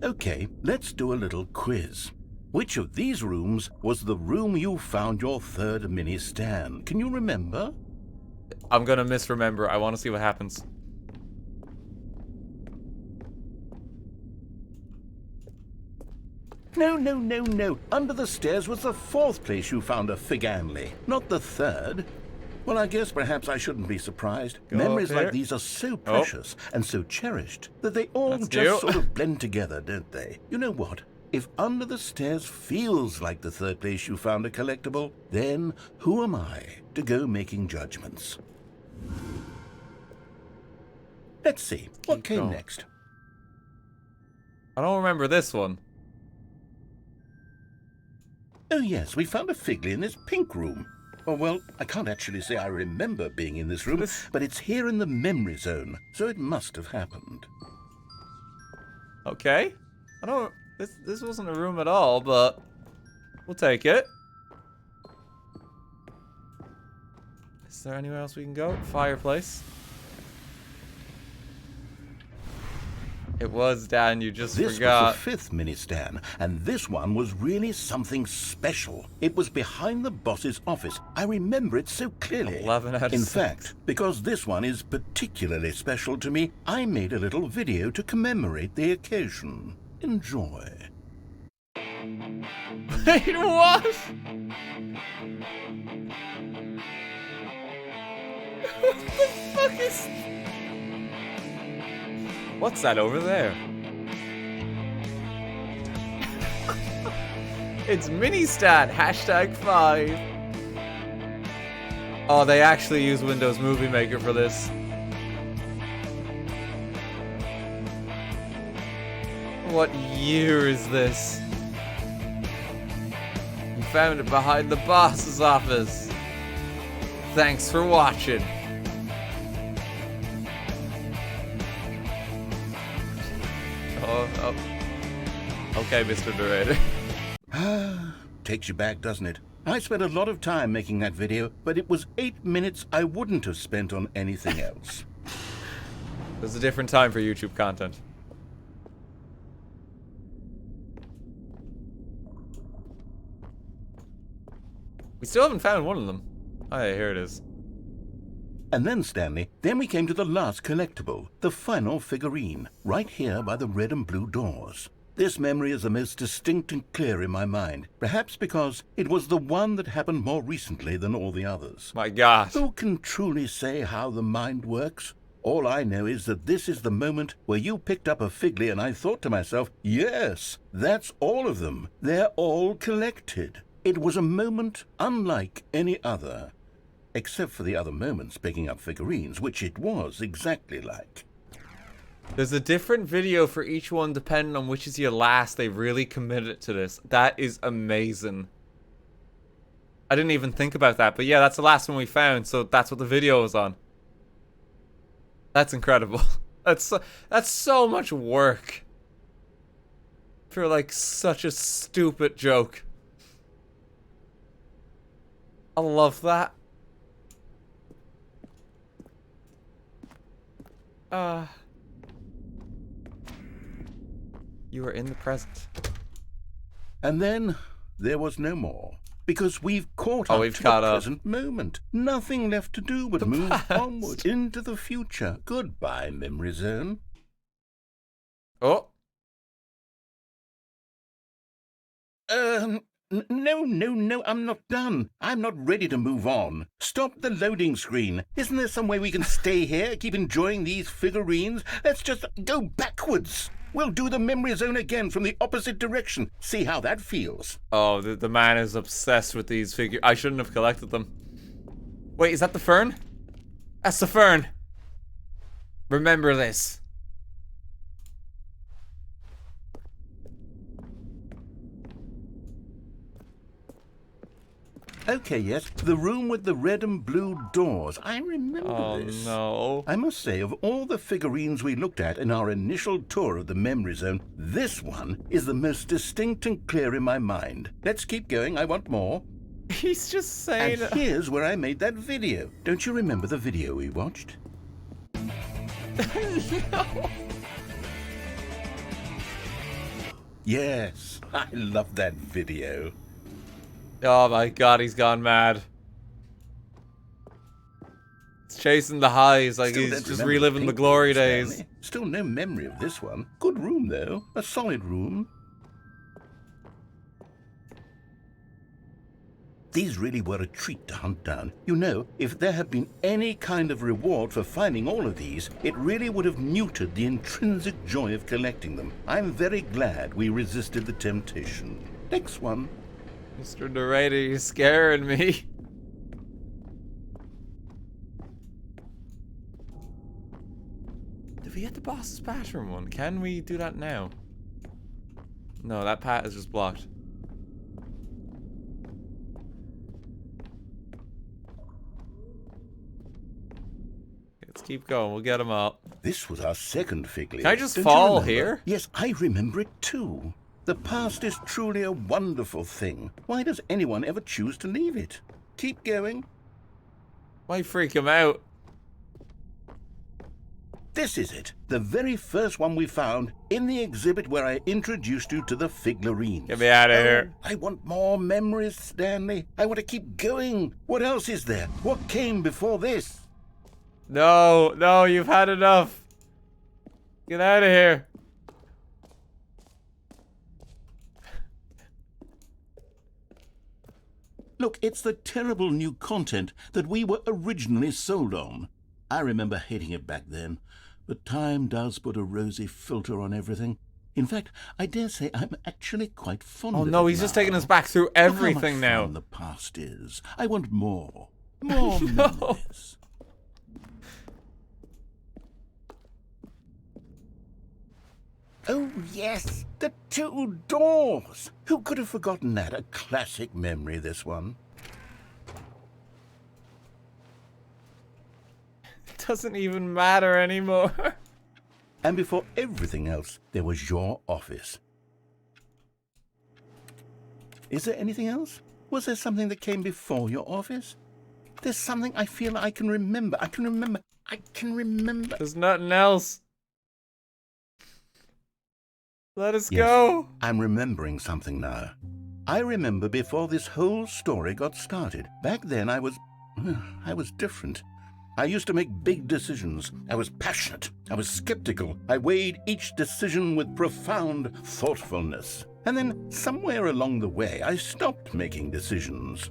Speaker 2: Okay, let's do a little quiz. Which of these rooms was the room you found your 3rd mini Stan? Can you remember?
Speaker 1: I'm gonna misremember. I want to see what happens.
Speaker 2: No. Under the stairs was the 4th place you found a Figanley, not the 3rd. Well, I guess perhaps I shouldn't be surprised. Memories like these are so precious and so cherished that they all just sort of blend together, don't they? You know what? If Under the Stairs feels like the 3rd place you found a collectible, then who am I to go making judgments? Let's see. What came next?
Speaker 1: I don't remember this one.
Speaker 2: Oh yes, we found a Figley in this pink room. Oh, well, I can't actually say I remember being in this room, but it's here in the memory zone, so it must have happened.
Speaker 1: Okay. I don't... This wasn't a room at all, but we'll take it. Is there anywhere else we can go? Fireplace. It was, Dan, you just forgot.
Speaker 2: This was the 5th mini Stan, and this one was really something special. It was behind the boss's office. I remember it so clearly.
Speaker 1: 11 out of 6.
Speaker 2: In fact, because this one is particularly special to me, I made a little video to commemorate the occasion. Enjoy.
Speaker 1: Wait, what? What the fuck is... What's that over there? It's Ministat, #5. Oh, they actually use Windows Movie Maker for this. What year is this? You found it behind the boss's office. Thanks for watching. Oh. Okay, Mr. Narrator.
Speaker 2: Takes you back, doesn't it? I spent a lot of time making that video, but it was 8 minutes I wouldn't have spent on anything else.
Speaker 1: There's a different time for YouTube content. We still haven't found one of them. Oh yeah, here it is.
Speaker 2: And then, Stanley, then we came to the last collectible, the final figurine, right here by the red and blue doors. This memory is the most distinct and clear in my mind, perhaps because it was the one that happened more recently than all the others.
Speaker 1: My God.
Speaker 2: Who can truly say how the mind works? All I know is that this is the moment where you picked up a Figley and I thought to myself, yes, that's all of them. They're all collected. It was a moment unlike any other. Except for the other moments picking up figurines, which it was exactly like.
Speaker 1: There's a different video for each one depending on which is your last. They really committed to this. That is amazing. I didn't even think about that, but yeah, that's the last one we found, so that's what the video was on. That's incredible. That's so much work for like such a stupid joke. I love that. You are in the present.
Speaker 2: And then there was no more. Because we've caught up to the present moment. Nothing left to do but move onward into the future. Goodbye, Memory Zone.
Speaker 1: Oh.
Speaker 2: No, I'm not done. I'm not ready to move on. Stop the loading screen. Isn't there some way we can stay here, keep enjoying these figurines? Let's just go backwards. We'll do the memory zone again from the opposite direction. See how that feels.
Speaker 1: Oh, the man is obsessed with these figures. I shouldn't have collected them. Wait, is that the fern? That's the fern. Remember this.
Speaker 6: Okay, yes, the room with the red and blue doors. I remember this.
Speaker 1: Oh, no.
Speaker 6: I must say, of all the figurines we looked at in our initial tour of the memory zone, this one is the most distinct and clear in my mind. Let's keep going. I want more.
Speaker 1: He's just saying...
Speaker 6: And here's where I made that video. Don't you remember the video we watched?
Speaker 1: No.
Speaker 6: Yes, I love that video.
Speaker 1: Oh my god, he's gone mad. He's chasing the highs, like
Speaker 6: Still
Speaker 1: he's
Speaker 6: don't
Speaker 1: just
Speaker 6: remember
Speaker 1: reliving the
Speaker 6: pink
Speaker 1: glory
Speaker 6: room,
Speaker 1: days.
Speaker 6: Stanley. Still no memory of this one. Good room, though. A solid room. These really were a treat to hunt down. You know, if there had been any kind of reward for finding all of these, it really would have neutered the intrinsic joy of collecting them. I'm very glad we resisted the temptation. Next one.
Speaker 1: Mr. Narrator, you're scaring me. Did we get the boss's bathroom one? Can we do that now? No, that path is just blocked. Let's keep going. We'll get them all.
Speaker 6: This was our second fig leaf.
Speaker 1: Can I just
Speaker 6: Don't you
Speaker 1: fall
Speaker 6: remember?
Speaker 1: here?
Speaker 6: Yes, I remember it too. The past is truly a wonderful thing. Why does anyone ever choose to leave it? Keep going.
Speaker 1: Why freak him out?
Speaker 6: This is it. The very first one we found in the exhibit where I introduced you to the figurines.
Speaker 1: Get me out of here.
Speaker 6: I want more memories, Stanley. I want to keep going. What else is there? What came before this?
Speaker 1: No, no, you've had enough. Get out of here.
Speaker 6: Look, it's the terrible new content that we were originally sold on. I remember hating it back then, but time does put a rosy filter on everything. In fact, I dare say I'm actually quite fond of it.
Speaker 1: Oh no, he's just taking us back through everything
Speaker 6: Look how much
Speaker 1: now.
Speaker 6: fun the past is. I want more. More memories. Oh, yes, the two doors. Who could have forgotten that? A classic memory, this one.
Speaker 1: It doesn't even matter anymore.
Speaker 6: And before everything else, there was your office. Is there anything else? Was there something that came before your office? There's something I feel I can remember. I can remember.
Speaker 1: There's nothing else. Let us
Speaker 6: Yes,
Speaker 1: go.
Speaker 6: I'm remembering something now. I remember before this whole story got started. Back then I was different. I used to make big decisions. I was passionate. I was skeptical. I weighed each decision with profound thoughtfulness. And then somewhere along the way, I stopped making decisions.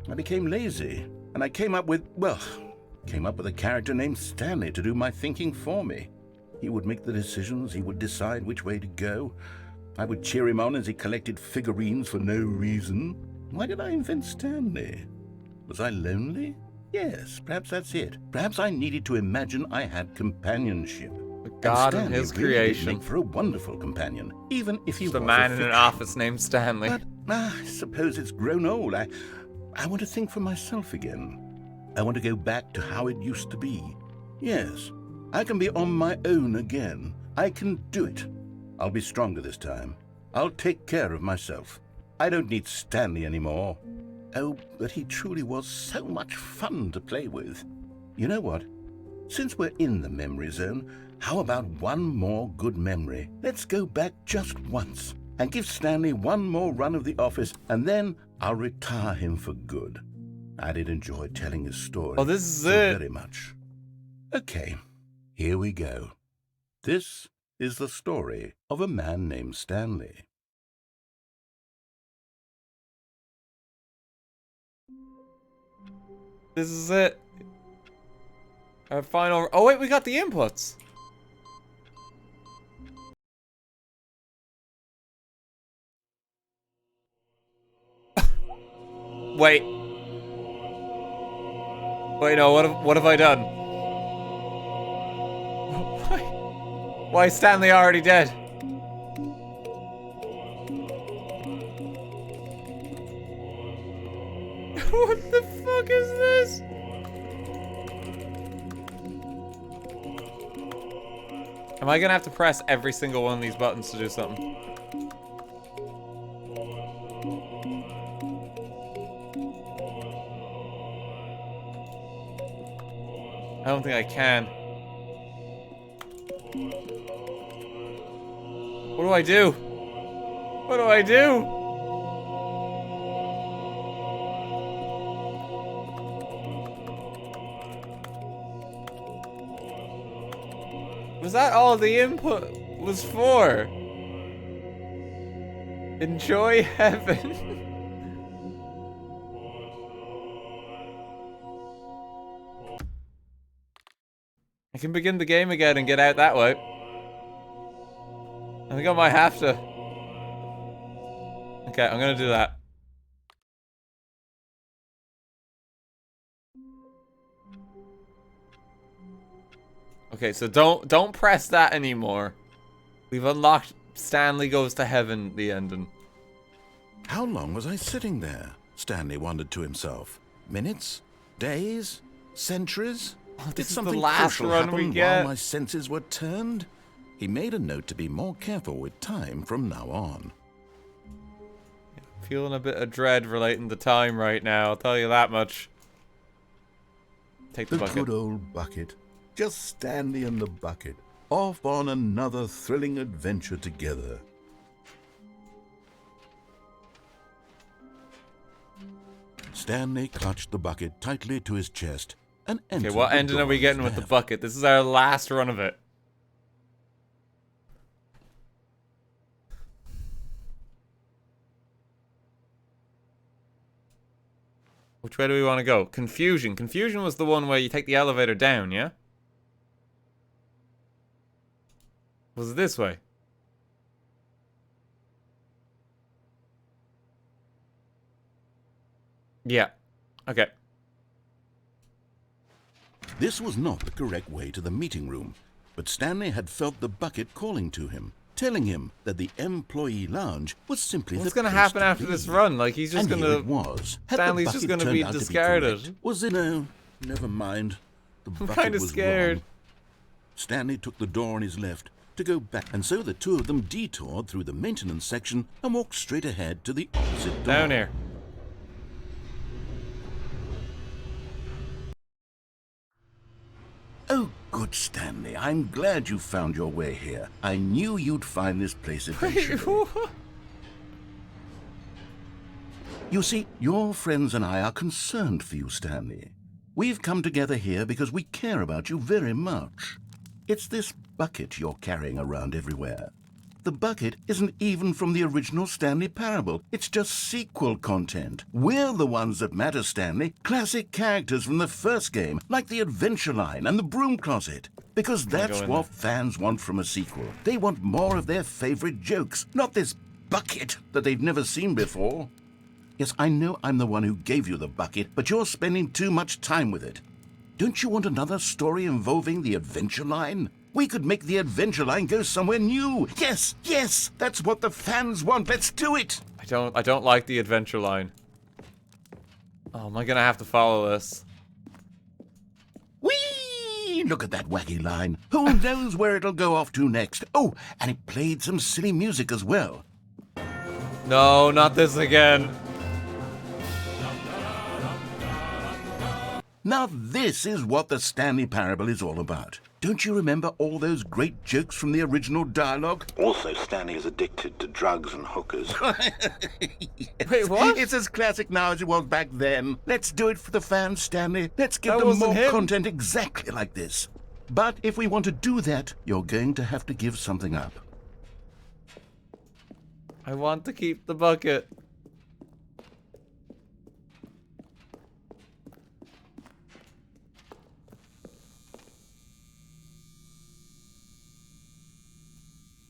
Speaker 6: I became lazy. And I came up with a character named Stanley to do my thinking for me. He would make the decisions. He would decide which way to go. I would cheer him on as he collected figurines for no reason. Why did I invent Stanley? Was I lonely? Yes, perhaps that's it. Perhaps I needed to imagine I had companionship.
Speaker 1: God and his
Speaker 6: really did
Speaker 1: creation.
Speaker 6: make for a wonderful companion, even if he
Speaker 1: Just
Speaker 6: was
Speaker 1: a man in
Speaker 6: fiction.
Speaker 1: an office named Stanley.
Speaker 6: But I suppose it's grown old. I want to think for myself again. I want to go back to how it used to be. Yes, I can be on my own again. I can do it. I'll be stronger this time. I'll take care of myself. I don't need Stanley anymore. Oh, but he truly was so much fun to play with. You know what? Since we're in the memory zone, how about one more good memory? Let's go back just once and give Stanley one more run of the office, and then I'll retire him for good. I did enjoy telling his story.
Speaker 1: Oh, this is
Speaker 6: so
Speaker 1: it.
Speaker 6: very much. Okay, here we go. This is the story of a man named Stanley.
Speaker 1: This is it. Our final... Oh wait, we got the inputs. Wait. Wait, no, what have I done? Why is Stanley already dead? What the fuck is this? Am I gonna have to press every single one of these buttons to do something? I don't think I can. What do I do? What do I do? Was that all the input was for? Enjoy heaven. I can begin the game again and get out that way. I think I might have to. Okay, I'm gonna do that. Okay, so don't press that anymore. We've unlocked Stanley Goes to Heaven, the ending.
Speaker 2: How long was I sitting there? Stanley wondered to himself. Minutes? Days? Centuries?
Speaker 1: Oh,
Speaker 2: Did
Speaker 1: is
Speaker 2: something
Speaker 1: the last
Speaker 2: crucial
Speaker 1: run
Speaker 2: happen
Speaker 1: we
Speaker 2: while
Speaker 1: get.
Speaker 2: my senses were turned? He made a note to be more careful with time from now on.
Speaker 1: Feeling a bit of dread relating to time right now, I'll tell you that much. Take the bucket.
Speaker 2: good old bucket. Just Stanley and the bucket, off on another thrilling adventure together. Stanley clutched the bucket tightly to his chest and entered.
Speaker 1: Okay, what ending are we getting with the bucket? This is our last run of it. Which way do we want to go? Confusion. Confusion was the one where you take the elevator down, yeah? Was it this way? Yeah. Okay.
Speaker 2: This was not the correct way to the meeting room, but Stanley had felt the bucket calling to him, telling him that the employee lounge was simply
Speaker 1: What's
Speaker 2: the
Speaker 1: going to
Speaker 2: place
Speaker 1: happen
Speaker 2: to
Speaker 1: after
Speaker 2: be.
Speaker 1: this run? Like, he's just
Speaker 2: And
Speaker 1: going
Speaker 2: here
Speaker 1: to...
Speaker 2: it was. Had the
Speaker 1: Stanley's just
Speaker 2: bucket
Speaker 1: going to
Speaker 2: turned
Speaker 1: be
Speaker 2: out to
Speaker 1: discarded.
Speaker 2: correct? Was it? No, never mind. The
Speaker 1: I'm
Speaker 2: bucket
Speaker 1: kind of
Speaker 2: was
Speaker 1: scared.
Speaker 2: wrong. Stanley took the door on his left to go back, and so the two of them detoured through the maintenance section and walked straight ahead to the opposite door.
Speaker 1: Down here.
Speaker 2: Oh, good Stanley. I'm glad you found your way here. I knew you'd find this place eventually. You see, your friends and I are concerned for you, Stanley. We've come together here because we care about you very much. It's this bucket you're carrying around everywhere. The bucket isn't even from the original Stanley Parable. It's just sequel content. We're the ones that matter, Stanley. Classic characters from the first game, like the Adventure Line and the Broom Closet. Because that's what fans want from a sequel. They want more of their favorite jokes, not this bucket that they've never seen before. Yes, I know I'm the one who gave you the bucket, but you're spending too much time with it. Don't you want another story involving the Adventure Line? We could make the Adventure Line go somewhere new. Yes, yes, that's what the fans want. Let's do it.
Speaker 1: I don't like the Adventure Line. Oh, am I gonna have to follow this?
Speaker 2: Whee! Look at that wacky line. Who knows where it'll go off to next? Oh, and it played some silly music as well.
Speaker 1: No, not this again.
Speaker 2: Now this is what the Stanley Parable is all about. Don't you remember all those great jokes from the original dialogue?
Speaker 12: Also, Stanley is addicted to drugs and hookers.
Speaker 2: Yes.
Speaker 1: Wait, what?
Speaker 2: It's as classic now as it was back then. Let's do it for the fans, Stanley. Let's give
Speaker 1: That
Speaker 2: them
Speaker 1: wasn't
Speaker 2: more
Speaker 1: him.
Speaker 2: content exactly like this. But if we want to do that, you're going to have to give something up.
Speaker 1: I want to keep the bucket.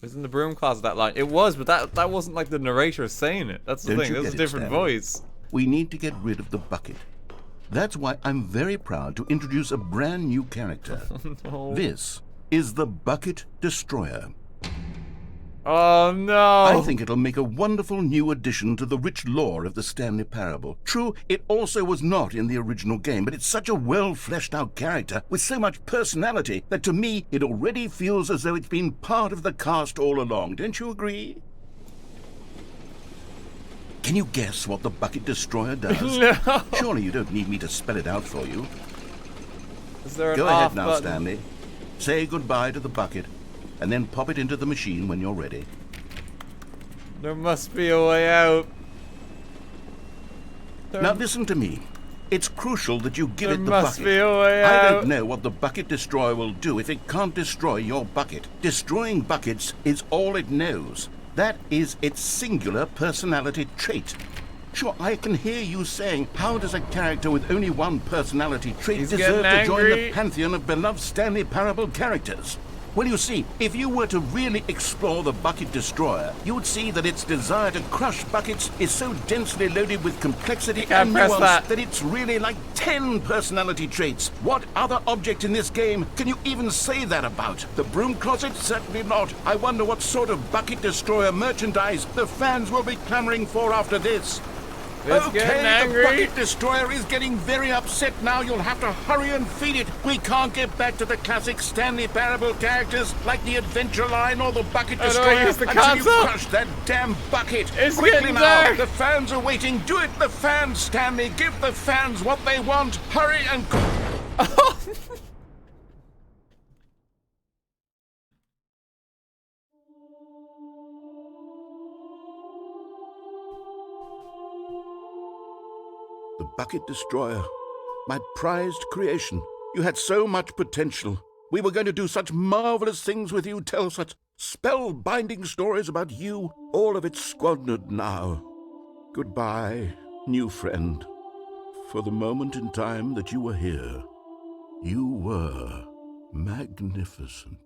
Speaker 1: Was in the broom closet, that line? It was, but that wasn't like the narrator saying it. That's the
Speaker 2: Don't
Speaker 1: thing.
Speaker 2: you
Speaker 1: It was a
Speaker 2: get it,
Speaker 1: different
Speaker 2: Stanley?
Speaker 1: voice.
Speaker 2: We need to get rid of the bucket. That's why I'm very proud to introduce a brand new character.
Speaker 1: No.
Speaker 2: This is the Bucket Destroyer.
Speaker 1: Oh no!
Speaker 6: I think it'll make a wonderful new addition to the rich lore of the Stanley Parable. True, it also was not in the original game, but it's such a well-fleshed-out character with so much personality that to me it already feels as though it's been part of the cast all along. Don't you agree? Can you guess what the Bucket Destroyer does?
Speaker 1: No.
Speaker 6: Surely you don't need me to spell it out for you.
Speaker 1: Is there an
Speaker 6: Go
Speaker 1: off
Speaker 6: ahead now,
Speaker 1: button?
Speaker 6: Stanley. Say goodbye to the bucket, and then pop it into the machine when you're ready.
Speaker 1: There must be a way out.
Speaker 6: Now listen to me. It's crucial that you give
Speaker 1: There
Speaker 6: it the
Speaker 1: must
Speaker 6: bucket.
Speaker 1: be a way
Speaker 6: I
Speaker 1: out.
Speaker 6: don't know what the Bucket Destroyer will do if it can't destroy your bucket. Destroying buckets is all it knows. That is its singular personality trait. Sure, I can hear you saying, how does a character with only one personality trait
Speaker 1: He's
Speaker 6: deserve to
Speaker 1: getting
Speaker 6: join
Speaker 1: angry.
Speaker 6: the pantheon of beloved Stanley Parable characters? Well, you see, if you were to really explore the Bucket Destroyer, you would see that its desire to crush buckets is so densely loaded with complexity
Speaker 1: Can't
Speaker 6: and
Speaker 1: press
Speaker 6: nuance
Speaker 1: that.
Speaker 6: it's really like 10 personality traits. What other object in this game can you even say that about? The broom closet? Certainly not. I wonder what sort of Bucket Destroyer merchandise the fans will be clamoring for after this.
Speaker 1: It's getting angry.
Speaker 6: The Bucket Destroyer is getting very upset now. You'll have to hurry and feed it. We can't get back to the classic Stanley Parable characters like the Adventure Line or the Bucket
Speaker 1: I don't
Speaker 6: Destroyer
Speaker 1: use the
Speaker 6: until you
Speaker 1: console.
Speaker 6: crush that damn bucket.
Speaker 1: It's
Speaker 6: Quickly
Speaker 1: getting
Speaker 6: now.
Speaker 1: dark.
Speaker 6: The fans are waiting. Do it, the fans, Stanley. Give the fans what they want. Hurry and... The Bucket Destroyer. My prized creation. You had so much potential. We were going to do such marvelous things with you, tell such spellbinding stories about you. All of it squandered now. Goodbye, new friend. For the moment in time that you were here, you were magnificent.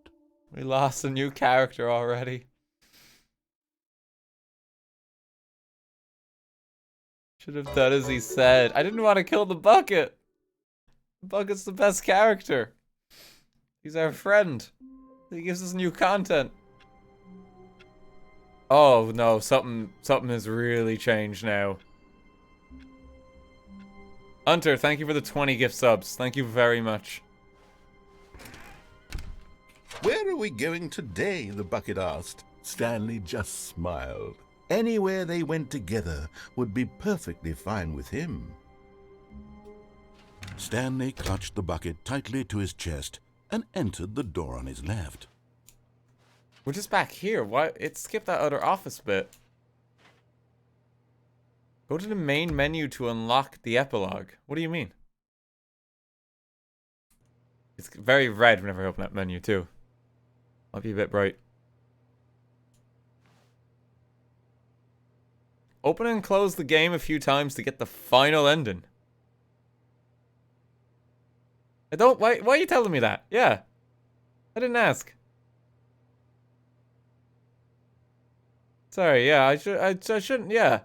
Speaker 1: We lost a new character already. Should have done as he said. I didn't want to kill the bucket. The bucket's the best character. He's our friend. He gives us new content. Oh no, something has really changed now. Hunter, thank you for the 20 gift subs. Thank you very much.
Speaker 6: Where are we going today? The bucket asked. Stanley just smiled. Anywhere they went together would be perfectly fine with him. Stanley clutched the bucket tightly to his chest and entered the door on his left.
Speaker 1: We're just back here. Why? It skipped that other office bit. Go to the main menu to unlock the epilogue. What do you mean? It's very red whenever I open that menu too. Might be a bit bright. Open and close the game a few times to get the final ending. I don't. Why are you telling me that? Yeah. I didn't ask. Sorry, yeah, I shouldn't, yeah.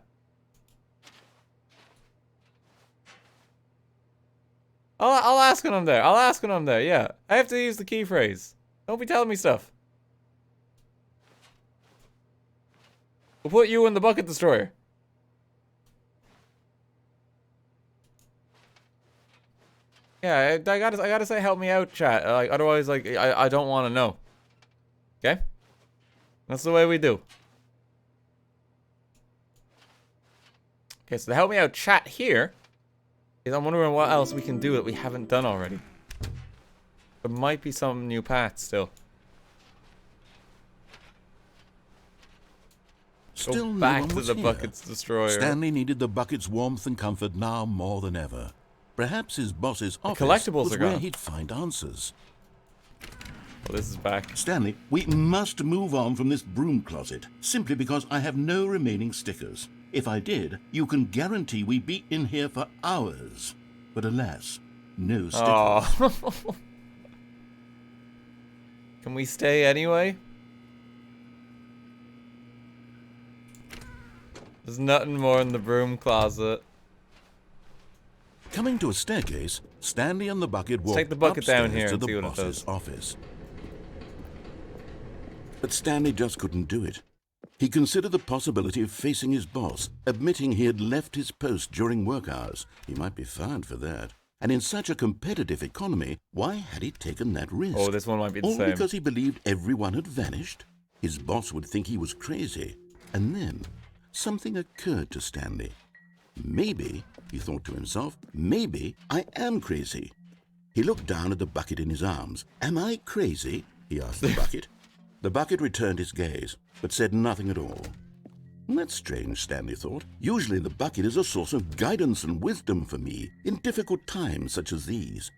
Speaker 1: I'll ask when I'm there. I'll ask when I'm there, yeah. I have to use the key phrase. Don't be telling me stuff. We'll put you in the Bucket Destroyer. Yeah, I gotta say help me out, chat. Like, otherwise, like, I don't want to know. Okay? That's the way we do. Okay, so to help me out chat here is I'm wondering what else we can do that we haven't done already. There might be some new paths still.
Speaker 6: Still
Speaker 1: Go back
Speaker 6: no one
Speaker 1: to
Speaker 6: was
Speaker 1: the
Speaker 6: here.
Speaker 1: Bucket's Destroyer.
Speaker 6: Stanley needed the bucket's warmth and comfort now more than ever. Perhaps his boss's office
Speaker 1: collectibles
Speaker 6: was
Speaker 1: are
Speaker 6: where
Speaker 1: gone.
Speaker 6: he'd find answers.
Speaker 1: Well, this is back.
Speaker 6: Stanley, we must move on from this broom closet, simply because I have no remaining stickers. If I did, you can guarantee we'd be in here for hours. But alas, no stickers.
Speaker 1: Oh. Can we stay anyway? There's nothing more in the broom closet.
Speaker 6: Coming to a staircase, Stanley and the bucket walked
Speaker 1: take the bucket down
Speaker 6: upstairs
Speaker 1: here
Speaker 6: to
Speaker 1: and
Speaker 6: the
Speaker 1: see what it
Speaker 6: boss's
Speaker 1: does.
Speaker 6: office.
Speaker 2: But Stanley just couldn't do it. He considered the possibility of facing his boss, admitting he had left his post during work hours. He might be fired for that. And in such a competitive economy, why had he taken that risk?
Speaker 1: Oh, this one might be the
Speaker 2: All
Speaker 1: same.
Speaker 2: because he believed everyone had vanished? His boss would think he was crazy. And then something occurred to Stanley. Maybe, he thought to himself, maybe I am crazy. He looked down at the bucket in his arms. Am I crazy? He asked the bucket. The bucket returned his gaze, but said nothing at all. That's strange, Stanley thought. Usually the bucket is a source of guidance and wisdom for me in difficult times such as these.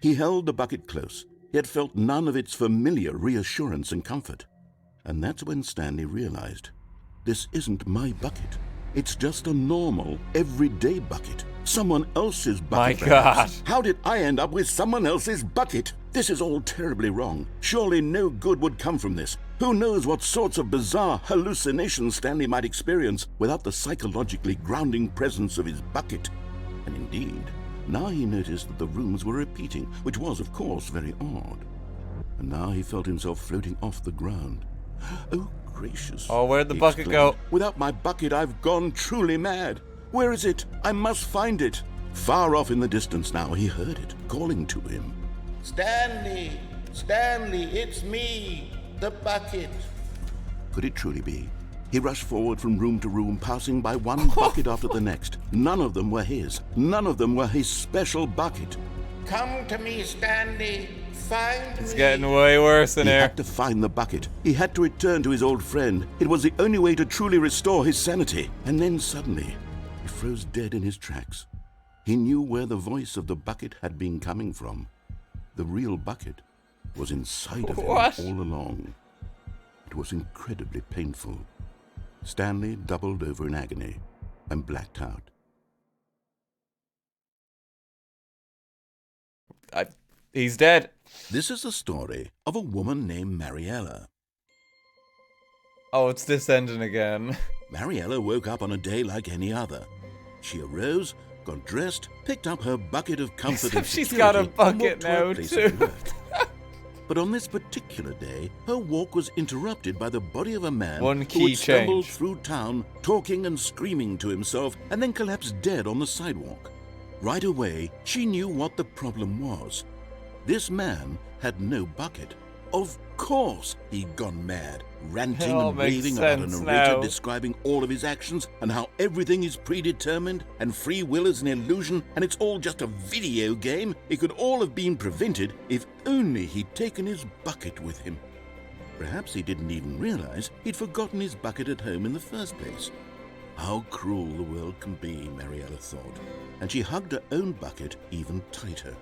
Speaker 2: He held the bucket close, yet felt none of its familiar reassurance and comfort. And that's when Stanley realized, this isn't my bucket. It's just a normal, everyday bucket. Someone else's bucket.
Speaker 1: My God.
Speaker 2: Perhaps. How did I end up with someone else's bucket? This is all terribly wrong. Surely no good would come from this. Who knows what sorts of bizarre hallucinations Stanley might experience without the psychologically grounding presence of his bucket. And indeed, now he noticed that the rooms were repeating, which was, of course, very odd. And now he felt himself floating off the ground. Oh, gracious.
Speaker 1: Oh, where'd the
Speaker 2: he
Speaker 1: bucket go?
Speaker 2: exclaimed. Without my bucket, I've gone truly mad. Where is it? I must find it. Far off in the distance now, he heard it, calling to him.
Speaker 9: Stanley! Stanley, it's me! The bucket!
Speaker 2: Could it truly be? He rushed forward from room to room, passing by one bucket after the next. None of them were his. None of them were his special bucket.
Speaker 9: Come to me, Stanley! Find
Speaker 1: It's
Speaker 9: me!
Speaker 1: getting way worse in
Speaker 2: He
Speaker 1: here.
Speaker 2: had to find the bucket. He had to return to his old friend. It was the only way to truly restore his sanity. And then suddenly, he froze dead in his tracks. He knew where the voice of the bucket had been coming from. The real bucket was inside of him
Speaker 1: What?
Speaker 2: all along. It was incredibly painful. Stanley doubled over in agony and blacked out.
Speaker 1: He's dead.
Speaker 2: This is the story of a woman named Mariella.
Speaker 1: Oh, it's this ending again.
Speaker 2: Mariella woke up on a day like any other. She arose, got dressed, picked up her bucket of comfort and
Speaker 1: Except she's
Speaker 2: security,
Speaker 1: got a bucket
Speaker 2: and walked to her
Speaker 1: now,
Speaker 2: place
Speaker 1: too.
Speaker 2: of work. But on this particular day, her walk was interrupted by the body of a man
Speaker 1: One
Speaker 2: who
Speaker 1: key
Speaker 2: had stumbled
Speaker 1: change.
Speaker 2: through town, talking and screaming to himself, and then collapsed dead on the sidewalk. Right away, she knew what the problem was. This man had no bucket. Of course he'd gone mad, ranting
Speaker 1: It all
Speaker 2: and
Speaker 1: makes
Speaker 2: raving about a
Speaker 1: sense
Speaker 2: narrator
Speaker 1: now.
Speaker 2: describing all of his actions and how everything is predetermined and free will is an illusion and it's all just a video game. It could all have been prevented if only he'd taken his bucket with him. Perhaps he didn't even realize he'd forgotten his bucket at home in the first place. How cruel the world can be, Mariella thought, and she hugged her own bucket even tighter.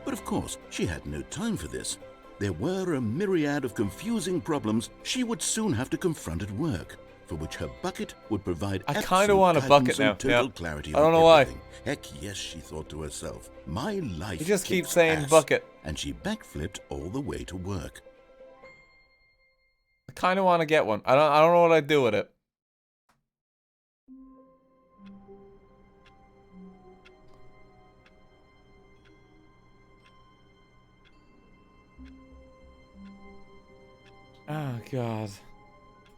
Speaker 2: But of course, she had no time for this. There were a myriad of confusing problems she would soon have to confront at work, for which her bucket would provide
Speaker 1: I kinda
Speaker 2: absolute
Speaker 1: want a
Speaker 2: guidance
Speaker 1: bucket
Speaker 2: and
Speaker 1: now,
Speaker 2: total
Speaker 1: yeah.
Speaker 2: clarity
Speaker 1: I don't
Speaker 2: on
Speaker 1: know why.
Speaker 2: everything. Heck yes, she thought to herself. My life
Speaker 1: He just keeps
Speaker 2: kicks
Speaker 1: saying
Speaker 2: ass.
Speaker 1: bucket.
Speaker 2: And she backflipped all the way to work.
Speaker 1: I kind of want to get one. I don't know what I'd do with it. Oh god.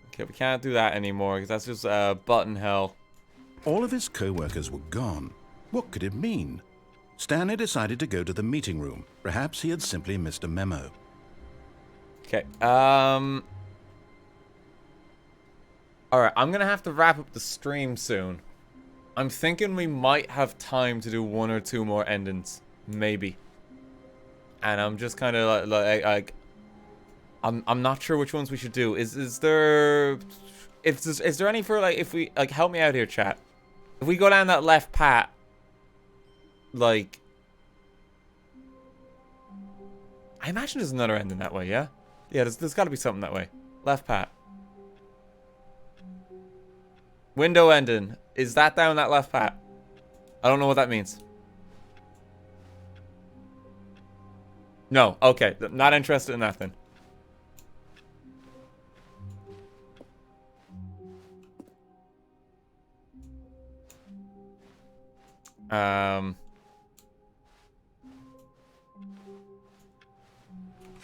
Speaker 1: Okay, we can't do that anymore because that's just button hell.
Speaker 2: All of his co-workers were gone. What could it mean? Stanley decided to go to the meeting room. Perhaps he had simply missed a memo.
Speaker 1: Okay. Alright, I'm gonna have to wrap up the stream soon. I'm thinking we might have time to do one or two more endings. Maybe. And I'm just kind of like I'm not sure which ones we should do. Is there any for like if we like help me out here, chat? If we go down that left path, like I imagine there's another ending that way, yeah? Yeah, there's got to be something that way. Left path. Window ending. Is that down that left path? I don't know what that means. No. Okay. Not interested in that then.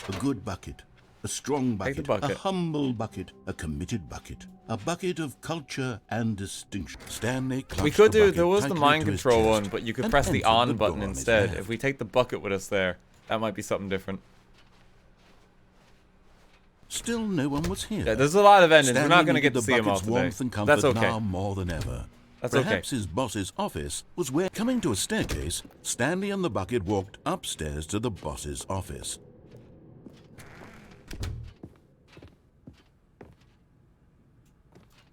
Speaker 2: A good bucket.
Speaker 7: A strong
Speaker 1: Take the
Speaker 7: bucket, a
Speaker 1: bucket.
Speaker 7: humble bucket, a committed bucket, a bucket of culture and distinction.
Speaker 2: Stanley clutched
Speaker 1: We could
Speaker 2: the
Speaker 1: do,
Speaker 2: bucket
Speaker 1: there was the
Speaker 2: tightly
Speaker 1: mind
Speaker 2: to his
Speaker 1: control
Speaker 2: chest
Speaker 1: one, but you could
Speaker 2: and
Speaker 1: press the
Speaker 2: entered
Speaker 1: on
Speaker 2: the
Speaker 1: button
Speaker 2: door on his
Speaker 1: instead.
Speaker 2: left.
Speaker 1: If we take the bucket with us there, that might be something different.
Speaker 2: Still no one was here.
Speaker 1: Yeah, there's a lot of endings. We're
Speaker 2: Stanley
Speaker 1: not going to
Speaker 2: needed
Speaker 1: get to
Speaker 2: the
Speaker 1: see them all
Speaker 2: bucket's
Speaker 1: today.
Speaker 2: warmth and comfort
Speaker 1: That's okay.
Speaker 2: now more than ever.
Speaker 1: That's
Speaker 2: Perhaps
Speaker 1: okay.
Speaker 2: his boss's office was where... Coming to a staircase, Stanley and the bucket walked upstairs to the boss's office.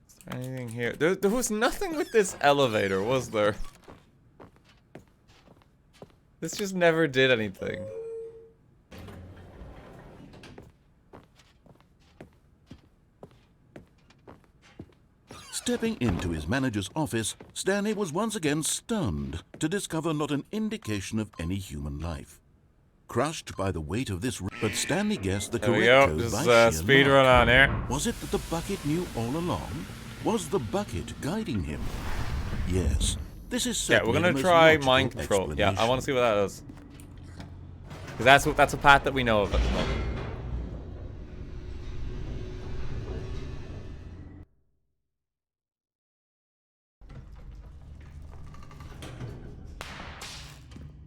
Speaker 1: Is there anything here? There was nothing with this elevator, was there? This just never did anything.
Speaker 2: Stepping into his manager's office, Stanley was once again stunned to discover not an indication of any human life. Crushed by the weight of this... But Stanley guessed the
Speaker 1: There we
Speaker 2: correct
Speaker 1: go.
Speaker 2: code
Speaker 1: Just
Speaker 2: by sheer
Speaker 1: speed
Speaker 2: luck.
Speaker 1: run on here.
Speaker 2: Was it that the bucket knew all along? Was the bucket guiding him? Yes. This is
Speaker 1: Yeah, we're
Speaker 2: certainly
Speaker 1: gonna
Speaker 2: the most
Speaker 1: try
Speaker 2: logical
Speaker 1: mind control. Yeah, I
Speaker 2: explanation.
Speaker 1: want to see what that does. Because that's a path that we know of at the moment.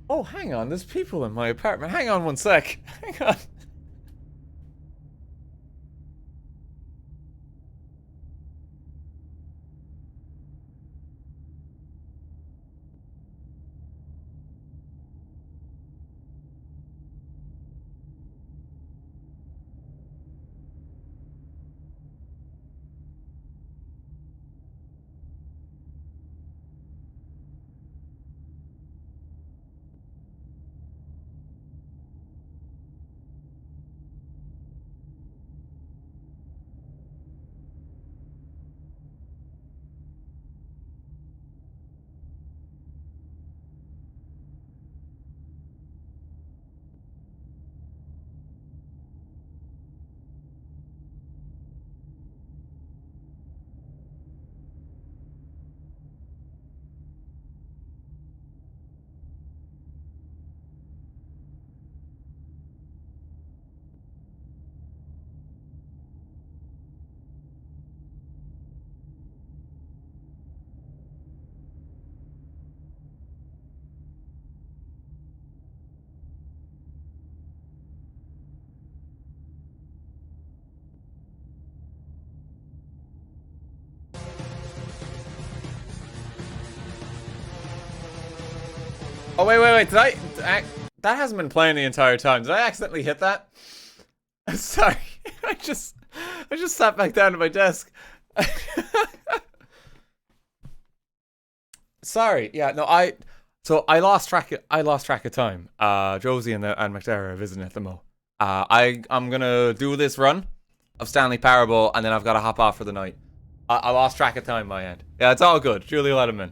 Speaker 1: Oh, hang on. There's people in my apartment. Hang on one sec. Hang on. Oh, wait. Did I... That hasn't been playing the entire time. Did I accidentally hit that? I'm sorry. I just sat back down at my desk. Sorry. Yeah, no, I lost track of time. Josie and McDara are visiting at the Mo. I'm gonna do this run of Stanley Parable, and then I've got to hop off for the night. I lost track of time my end. Yeah, it's all good. Julie let him in.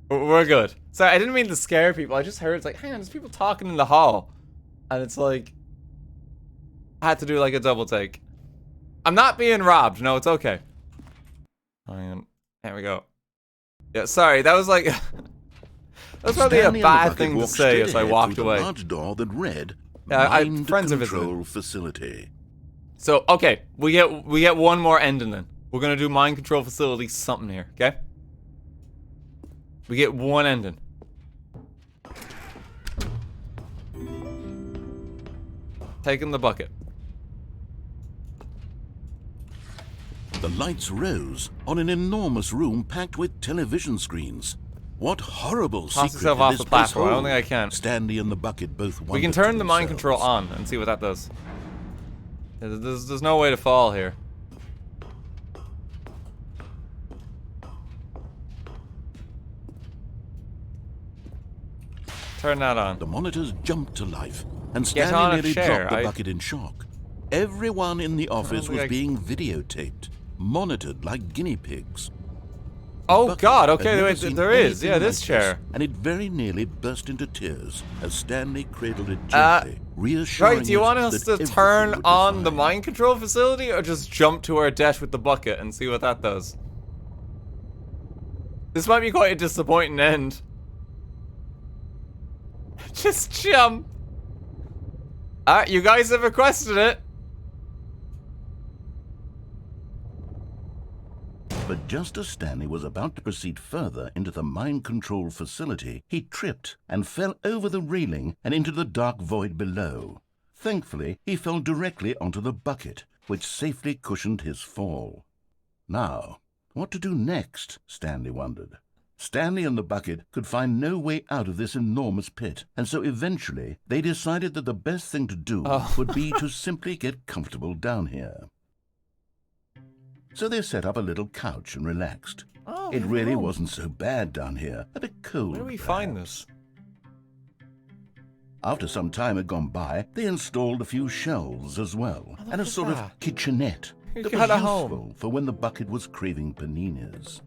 Speaker 1: We're good. Sorry, I didn't mean to scare people. I just heard it's like, hang on, there's people talking in the hall. And it's like, I had to do like a double take. I'm not being robbed. No, it's okay. Hang on. There we go. Yeah, sorry, that was like... that was probably
Speaker 2: Stanley
Speaker 1: a
Speaker 2: and the
Speaker 1: bad
Speaker 2: bucket
Speaker 1: thing to
Speaker 2: walked
Speaker 1: say
Speaker 2: straight
Speaker 1: as I
Speaker 2: ahead
Speaker 1: walked
Speaker 2: through
Speaker 1: away.
Speaker 2: the large door that read,
Speaker 1: Yeah,
Speaker 2: Mind
Speaker 1: friends are
Speaker 2: Control
Speaker 1: visiting.
Speaker 2: Facility.
Speaker 1: So, okay, we get one more ending then. We're gonna do mind control facility something here, okay? We get one ending. Taking the bucket.
Speaker 2: The lights rose on an enormous room packed with television screens. What horrible
Speaker 1: Toss
Speaker 2: secret
Speaker 1: yourself
Speaker 2: did
Speaker 1: off
Speaker 2: this
Speaker 1: the
Speaker 2: place
Speaker 1: platform. I don't
Speaker 2: hold?
Speaker 1: think I can.
Speaker 2: Stanley and the bucket both
Speaker 1: We can
Speaker 2: wondered
Speaker 1: turn
Speaker 2: to
Speaker 1: the mind
Speaker 2: themselves.
Speaker 1: control on and see what that does. There's no way to fall here. Turn that on.
Speaker 2: The monitors jumped to life, and
Speaker 1: Get on
Speaker 2: Stanley
Speaker 1: a
Speaker 2: nearly
Speaker 1: chair.
Speaker 2: dropped the bucket in shock. Everyone in the office
Speaker 1: think
Speaker 2: was
Speaker 1: I-
Speaker 2: being videotaped, monitored like guinea pigs.
Speaker 1: Oh
Speaker 2: Bucket
Speaker 1: God!
Speaker 2: had
Speaker 1: Okay,
Speaker 2: never
Speaker 1: wait,
Speaker 2: seen
Speaker 1: there is.
Speaker 2: anything
Speaker 1: Yeah, this
Speaker 2: like
Speaker 1: chair.
Speaker 2: and it very nearly burst into tears as Stanley cradled it gently, reassuring
Speaker 1: Right, do you
Speaker 2: it
Speaker 1: want us
Speaker 2: that
Speaker 1: to
Speaker 2: everything
Speaker 1: turn
Speaker 2: would be
Speaker 1: on the
Speaker 2: fine.
Speaker 1: mind control facility or just jump to our death with the bucket and see what that does? This might be quite a disappointing end. Just jump. Alright, you guys have requested it.
Speaker 2: But just as Stanley was about to proceed further into the mind control facility, he tripped and fell over the railing and into the dark void below. Thankfully, he fell directly onto the bucket, which safely cushioned his fall. Now, what to do next? Stanley wondered. Stanley and the bucket could find no way out of this enormous pit, and so eventually they decided that the best thing to do would be to simply get comfortable down here. So they set up a little couch and relaxed. It really wasn't so bad down here, a bit cold.
Speaker 1: Where do we find this?
Speaker 2: After some time had gone by, they installed a few shelves as well, and a sort of kitchenette that was useful for when the bucket was craving paninis.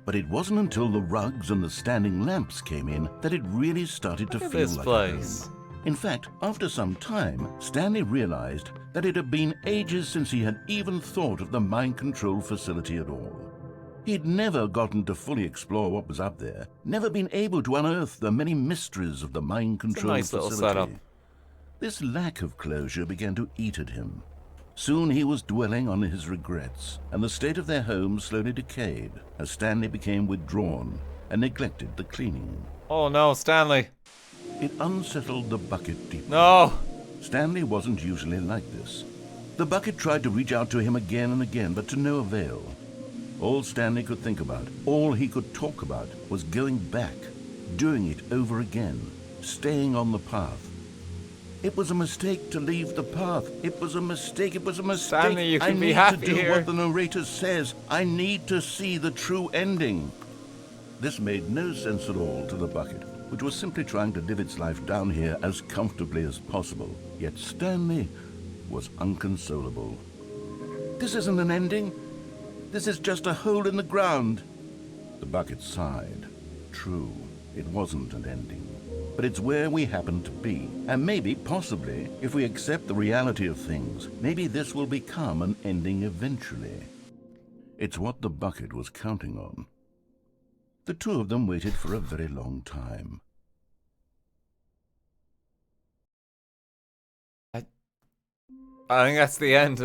Speaker 2: But it wasn't until the rugs and the standing lamps came in that it really started to feel like a home. In fact, after some time, Stanley realized that it had been ages since he had even thought of the mind control facility at all. He'd never gotten to fully explore what was up there, never been able to unearth the many mysteries of the mind control facility. Little setup. This lack of closure began to eat at him. Soon he was dwelling on his regrets, and the state of their home slowly decayed as Stanley became withdrawn and neglected the cleaning.
Speaker 1: Oh no, Stanley.
Speaker 2: It unsettled the bucket deeply.
Speaker 1: No!
Speaker 2: Stanley wasn't usually like this. The bucket tried to reach out to him again and again, but to no avail. All Stanley could think about, all he could talk about, was going back, doing it over again, staying on the path. It was a mistake to leave the path. It was a mistake. It was a mistake.
Speaker 1: Stanley, you can be
Speaker 2: happy
Speaker 1: happy
Speaker 2: to do
Speaker 1: here.
Speaker 2: what the narrator says. I need to see the true ending. This made no sense at all to the bucket, which was simply trying to live its life down here as comfortably as possible. Yet Stanley was unconsolable. This isn't an ending. This is just a hole in the ground. The bucket sighed. True, it wasn't an ending. But it's where we happen to be. And maybe, possibly, if we accept the reality of things, maybe this will become an ending eventually. It's what the bucket was counting on. The two of them waited for a very long time.
Speaker 1: I think that's the end.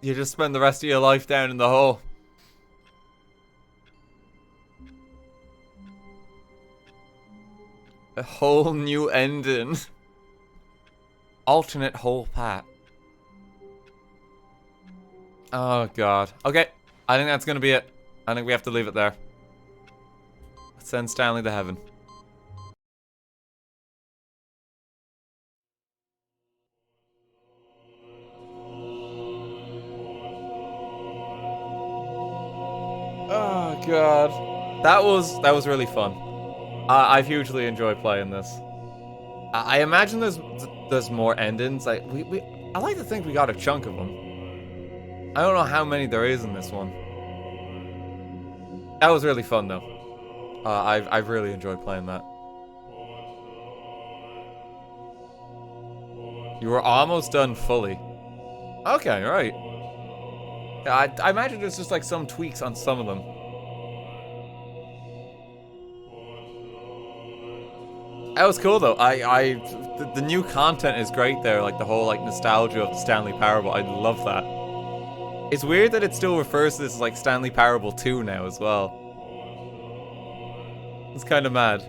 Speaker 1: You just spend the rest of your life down in the hole. A whole new ending. Alternate whole path. Oh god. Okay, I think that's gonna be it. I think we have to leave it there. Let's send Stanley to heaven. Oh god. That was really fun. I've hugely enjoyed playing this. I imagine there's more endings. Like I like to think we got a chunk of them. I don't know how many there is in this one. That was really fun though. I've really enjoyed playing that. You were almost done fully. Okay, right. Yeah, I imagine there's just like some tweaks on some of them. That was cool though. The new content is great there, like the whole like nostalgia of the Stanley Parable. I love that. It's weird that it still refers to this as like Stanley Parable 2 now as well. It's kind of mad.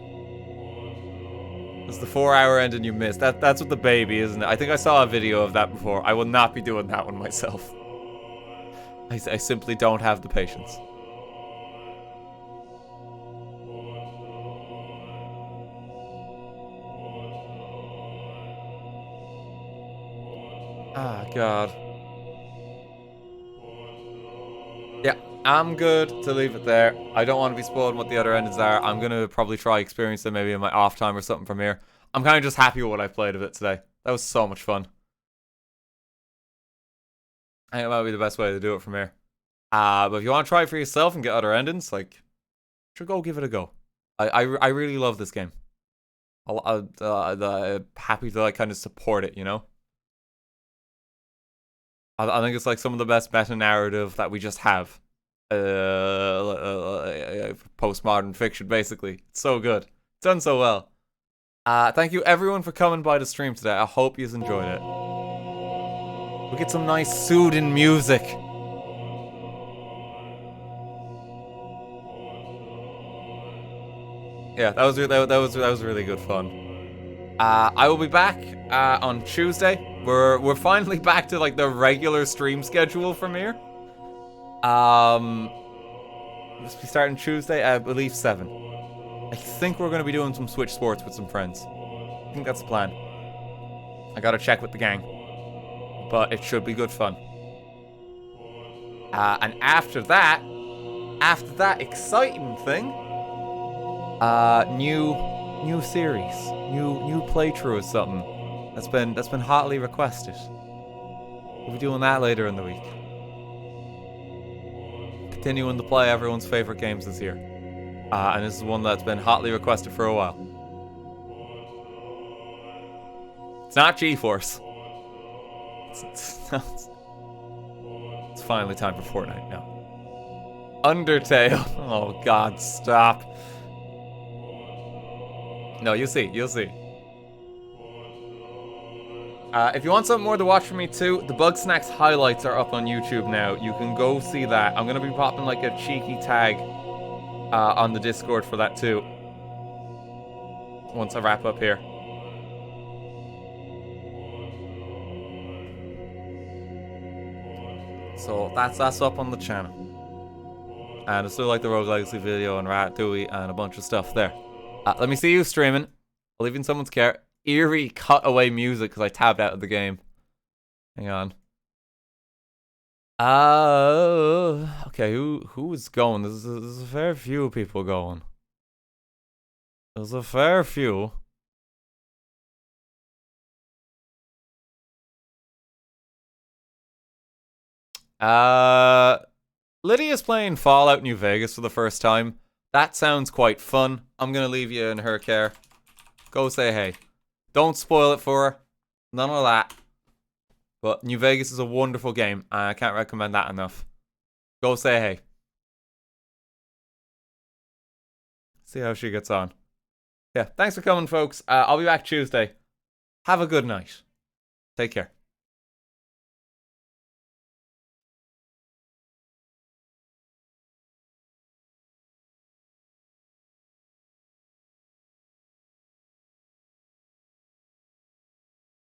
Speaker 1: It's the 4-hour ending you missed. That's what the baby, isn't it? I think I saw a video of that before. I will not be doing that one myself. I simply don't have the patience. Ah, God. Yeah, I'm good to leave it there. I don't want to be spoiled what the other endings are. I'm going to probably try experience them maybe in my off time or something from here. I'm kind of just happy with what I played of it today. That was so much fun. I think that might be the best way to do it from here. But if you want to try it for yourself and get other endings, like, sure, go give it a go. I really love this game. I'm happy to like kind of support it, you know? I think it's like some of the best meta-narrative that we just have. Postmodern fiction, basically. It's so good. It's done so well. Thank you everyone for coming by the stream today. I hope you enjoyed it. We get some nice soothing music Yeah, that was really good fun. I will be back on Tuesday. We're finally back to like the regular stream schedule from here. Let's be starting Tuesday, I believe 7. I think we're gonna be doing some Switch Sports with some friends. I think that's the plan. I gotta check with the gang, but it should be good fun. And after that exciting thing, new series, new playthrough of something that's been hotly requested. We'll be doing that later in the week. Continuing to play everyone's favorite games this year, and this is one that's been hotly requested for a while. It's not GeForce. It's finally time for Fortnite now. Undertale. Oh God, stop. No, you'll see. If you want something more to watch from me too, the Bug Snacks highlights are up on YouTube now. You can go see that. I'm gonna be popping like a cheeky tag on the Discord for that too. Once I wrap up here. So that's up on the channel. And it's still like the Rogue Legacy video and Ratatouille and a bunch of stuff there. Let me see you streaming. I'll leave in someone's care. Eerie cutaway music because I tabbed out of the game. Hang on. Okay, who is going? There's a fair few people going. There's a fair few. Lydia's playing Fallout New Vegas for the first time. That sounds quite fun. I'm gonna leave you in her care. Go say hey. Don't spoil it for her. None of that. But New Vegas is a wonderful game. I can't recommend that enough. Go say hey. See how she gets on. Yeah, thanks for coming, folks. I'll be back Tuesday. Have a good night. Take care.